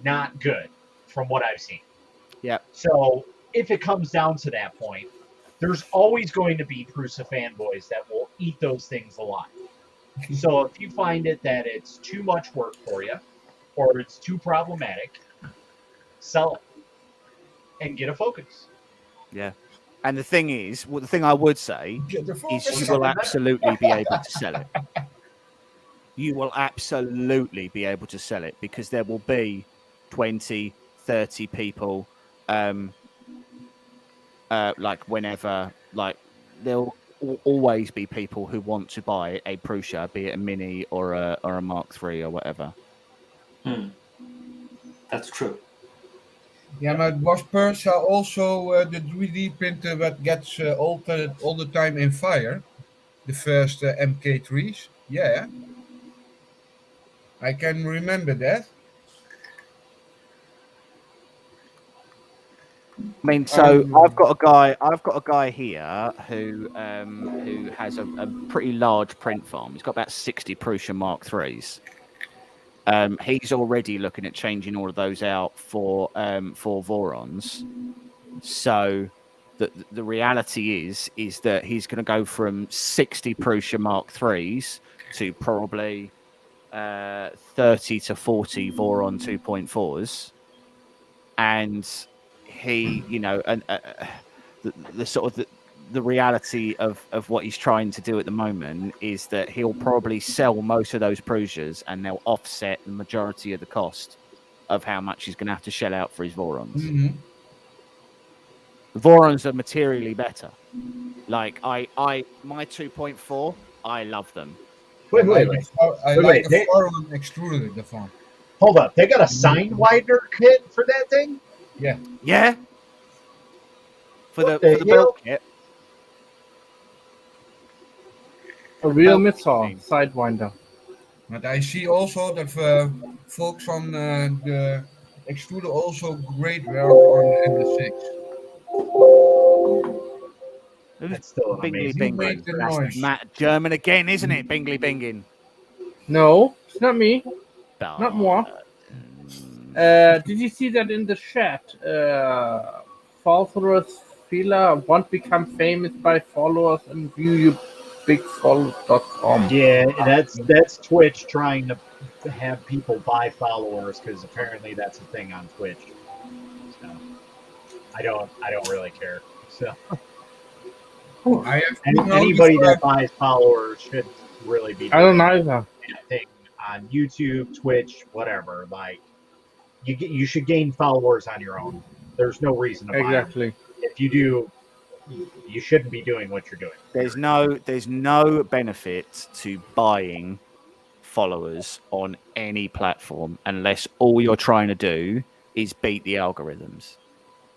not good from what I've seen. Yep. So if it comes down to that point, there's always going to be Prusa fanboys that will eat those things alive. So if you find it that it's too much work for you or it's too problematic, sell it and get a Focus. Yeah. And the thing is, well, the thing I would say Get the is Focus. you will absolutely be able to sell it. You will absolutely be able to sell it because there will be 20, 30 people, like whenever, like there'll always be people who want to buy a Prusa, be it a Mini or a Mark III or whatever. That's true. Yeah, but was Pursa also the 3D printer that gets all the time in fire? The first MK3s? Yeah. I can remember that. I mean, so I've got a guy here who has a pretty large print farm. He's got about 60 Prusa Mark IIIs. He's already looking at changing all of those out for Vorons. So the reality is that he's going to go from 60 Prusa Mark IIIs to probably 30 to 40 Voron 2.4s, and he, you know, and the sort of the reality of what he's trying to do at the moment is that he'll probably sell most of those Prusas and they'll offset the majority of the cost of how much he's going to have to shell out for his Vorons. Mm-hmm. The Vorons are materially better. Like my 2.4, I love them. Wait. I like the Voron extruded, the font. Hold up. They got a sign widener kit for that thing? Yeah. For What the the belt kit. A real Oh, mid-saw okay. sidewinder. But I see also that folks on the extruder also great work on the 6. That's still an Bingley amazing Binging. Make the That's noise. Matt German again, isn't it? Bingley Binging. No, it's not me. Not moi. Did you see that in the chat? Faltherus Fila won't become famous by followers and view you bigfollow.com. Yeah, that's Twitch trying to have people buy followers because apparently that's a thing on Twitch. So I don't really care. So anybody that buys followers should really be. I don't either. Thing on YouTube, Twitch, whatever. Like you should gain followers on your own. There's no reason to buy them. If you do, you shouldn't be doing what you're doing. There's no benefit to buying followers on any platform unless all you're trying to do is beat the algorithms.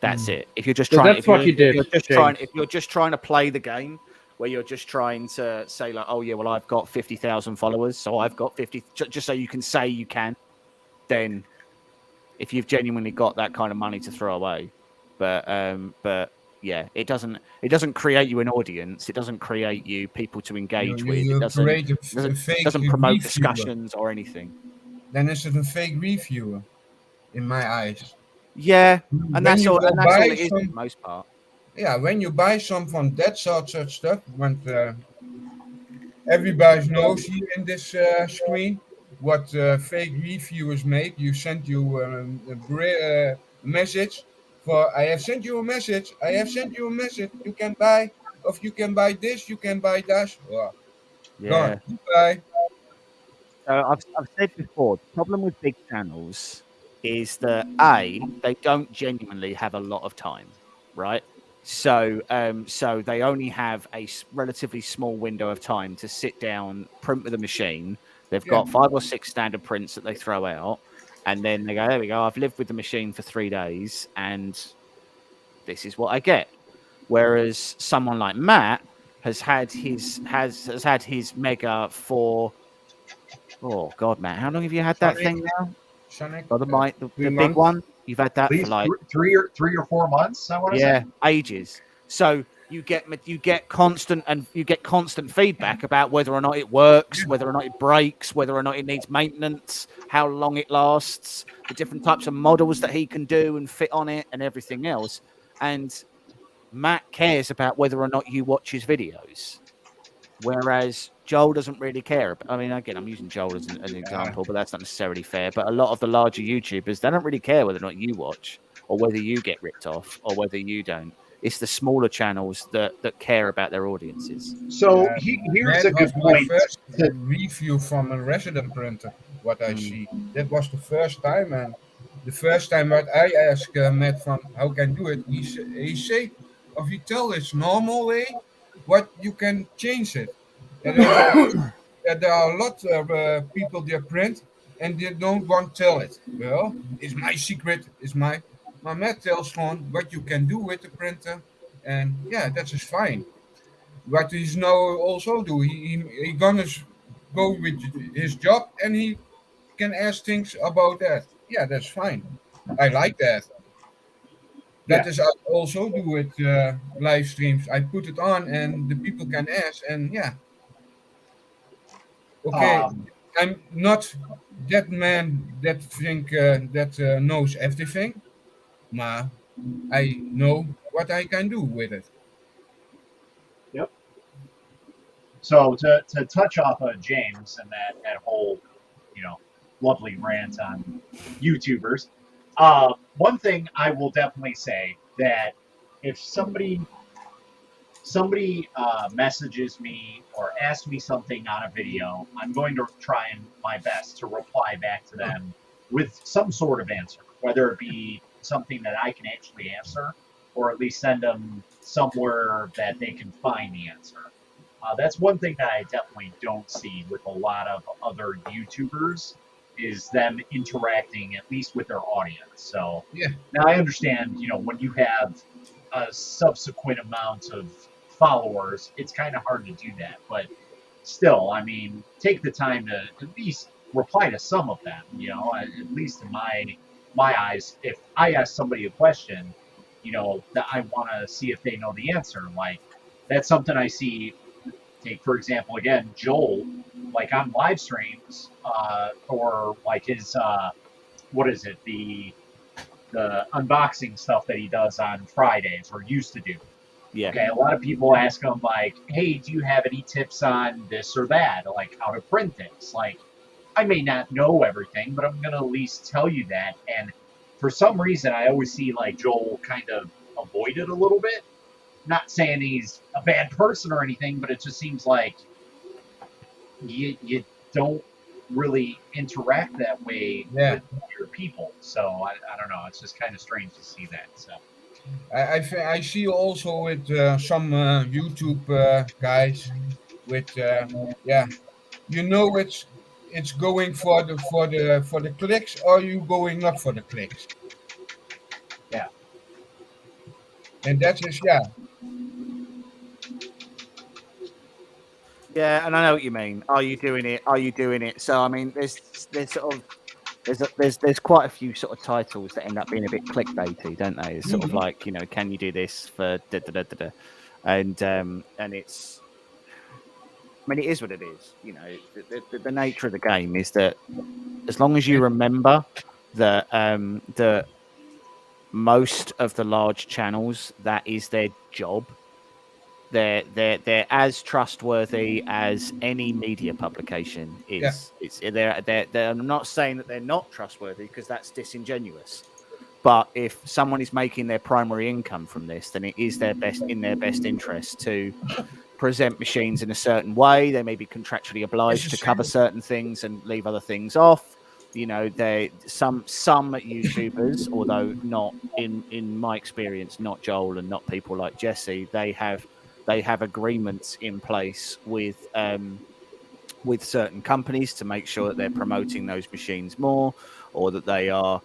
That's it. If you're just trying, that's what you did. If you're just trying to play the game, where you're just trying to say like, oh yeah, well I've got 50,000 followers, so I've got 50, just so you can say you can. Then, if you've genuinely got that kind of money to throw away, but yeah, it doesn't create you an audience. It doesn't create you people to engage with. It doesn't promote discussions or anything. Then is it a fake reviewer, in my eyes. Yeah, and that's all it is for the most part. Yeah, when you buy some from that sort of stuff, when everybody knows here in this screen what fake reviewers make. You send you a message for I have sent you a message. I have sent you a message. You can buy, or you can buy this. You can buy that. Oh, yeah. Goodbye. I've said before, the problem with big channels is that they don't genuinely have a lot of time, right? So they only have a relatively small window of time to sit down, print with a machine. They've got 5 or 6 standard prints that they throw out, and then they go, there we go, I've lived with the machine for 3 days, and this is what I get. Whereas someone like Matt has had his mega for, oh God, Matt, how long have you had that thing now? Sonic, Oh, the 3 big months. one. You've had that At for least like 3 or 4 months, I want to say. ages. So you get constant feedback about whether or not it works, whether or not it breaks, whether or not it needs maintenance, how long it lasts, the different types of models that he can do and fit on it, and everything else. And Matt cares about whether or not you watch his videos, whereas Joel doesn't really care. I mean, again, I'm using Joel as an example, but that's not necessarily fair. But a lot of the larger YouTubers, they don't really care whether or not you watch, or whether you get ripped off, or whether you don't. It's the smaller channels that care about their audiences. So here's That a good was my point. first review from a resident printer. What I see, that was the first time, and the first time what I asked Matt from how can do it, he say, if you tell it's normal way, what you can change it. And there are a lot of people that print and they don't want to tell it. Well, it's my secret. It's my Matt tells one what you can do with the printer, and yeah, that is fine. What he's now also do, he gonna go with his job and he can ask things about that. Yeah, that's fine. I like that. That Yeah. is I also do with live streams. I put it on and the people can ask, and yeah. Okay, I'm not that man that think that knows everything, but I know what I can do with it. Yep. So to touch off of James and that whole, lovely rant on YouTubers, one thing I will definitely say that if somebody messages me or asks me something on a video, I'm going to try my best to reply back to them with some sort of answer, whether it be something that I can actually answer or at least send them somewhere that they can find the answer. That's one thing that I definitely don't see with a lot of other YouTubers is them interacting at least with their audience. So yeah. Now I understand, when you have a subsequent amount of followers, it's kind of hard to do that. But still, I mean, take the time to at least reply to some of them. At least in my eyes, if I ask somebody a question, that I want to see if they know the answer. Like that's something I see. Take for example again, Joel, like on live streams, or like his what is it the unboxing stuff that he does on Fridays or used to do. Yeah. Okay, a lot of people ask him like, "Hey, do you have any tips on this or that, like how to print this?" Like, I may not know everything, but I'm gonna at least tell you that. And for some reason, I always see like Joel kind of avoid it a little bit. Not saying he's a bad person or anything, but it just seems like you don't really interact that way with your people. So I don't know. It's just kind of strange to see that. So I see also with some YouTube guys with it's going for the clicks, or you going not for the clicks. Yeah. And that is Yeah, and I know what you mean. Are you doing it? Are you doing it? So I mean, there's sort of there's quite a few sort of titles that end up being a bit clickbaity, don't they? It's sort of like, can you do this for da da da da da, and it's. I mean, it is what it is. The nature of the game is that as long as you remember that that most of the large channels, that is their job. They're as trustworthy as any media publication is. Yeah. I'm not saying that they're not trustworthy, because that's disingenuous. But if someone is making their primary income from this, then it is in their best interest to present machines in a certain way. They may be contractually obliged to cover certain things and leave other things off. Some YouTubers, although not in my experience, not Joel and not people like Jesse, they have agreements in place with certain companies to make sure that they're promoting those machines more, or that they are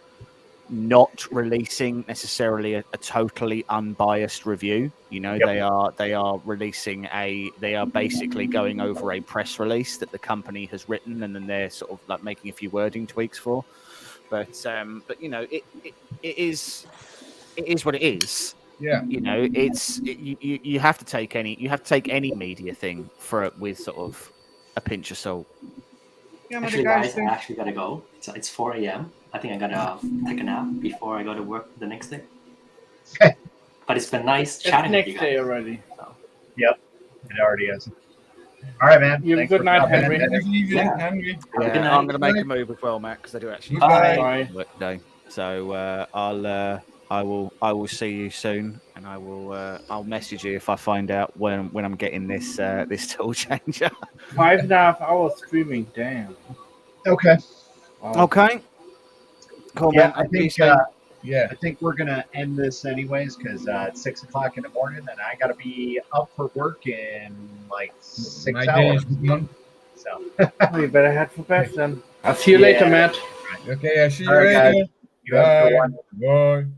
not releasing necessarily a totally unbiased review. You know, Yep. they are releasing they are basically going over a press release that the company has written, and then they're sort of like making a few wording tweaks for. But you know, it is what it is. Yeah. You know, you have to take any media thing for it with sort of a pinch of salt. Yeah, but Actually, the guys guys, I think, actually gotta go. It's 4 a.m. I think I gotta take a nap before I go to work the next day. But it's been nice It's chatting with next you day guys. already. So, Yep, it already is. All right, man. You have a Thanks good for night, stopping in, Henry. Dennis. Nice evening, Yeah. Henry. have a good Yeah, night. I'm going to make a move as well, Matt, because I do actually Bye. Bye. work today. So I will see you soon, and I'll message you if I find out when I'm getting this this tool changer. 5.5 hours streaming. Damn. Okay. Wow. Okay. Cool, Yeah, man. I I'll see you think soon. Yeah. I think we're gonna end this anyways because it's 6 o'clock in the morning, and I gotta be up for work in like 6 My day hours. is done. So Oh, you better head for bed then. I'll see you later, Yeah. Matt. Okay, I see you All right, guys. later. You have a good Bye. one. Bye.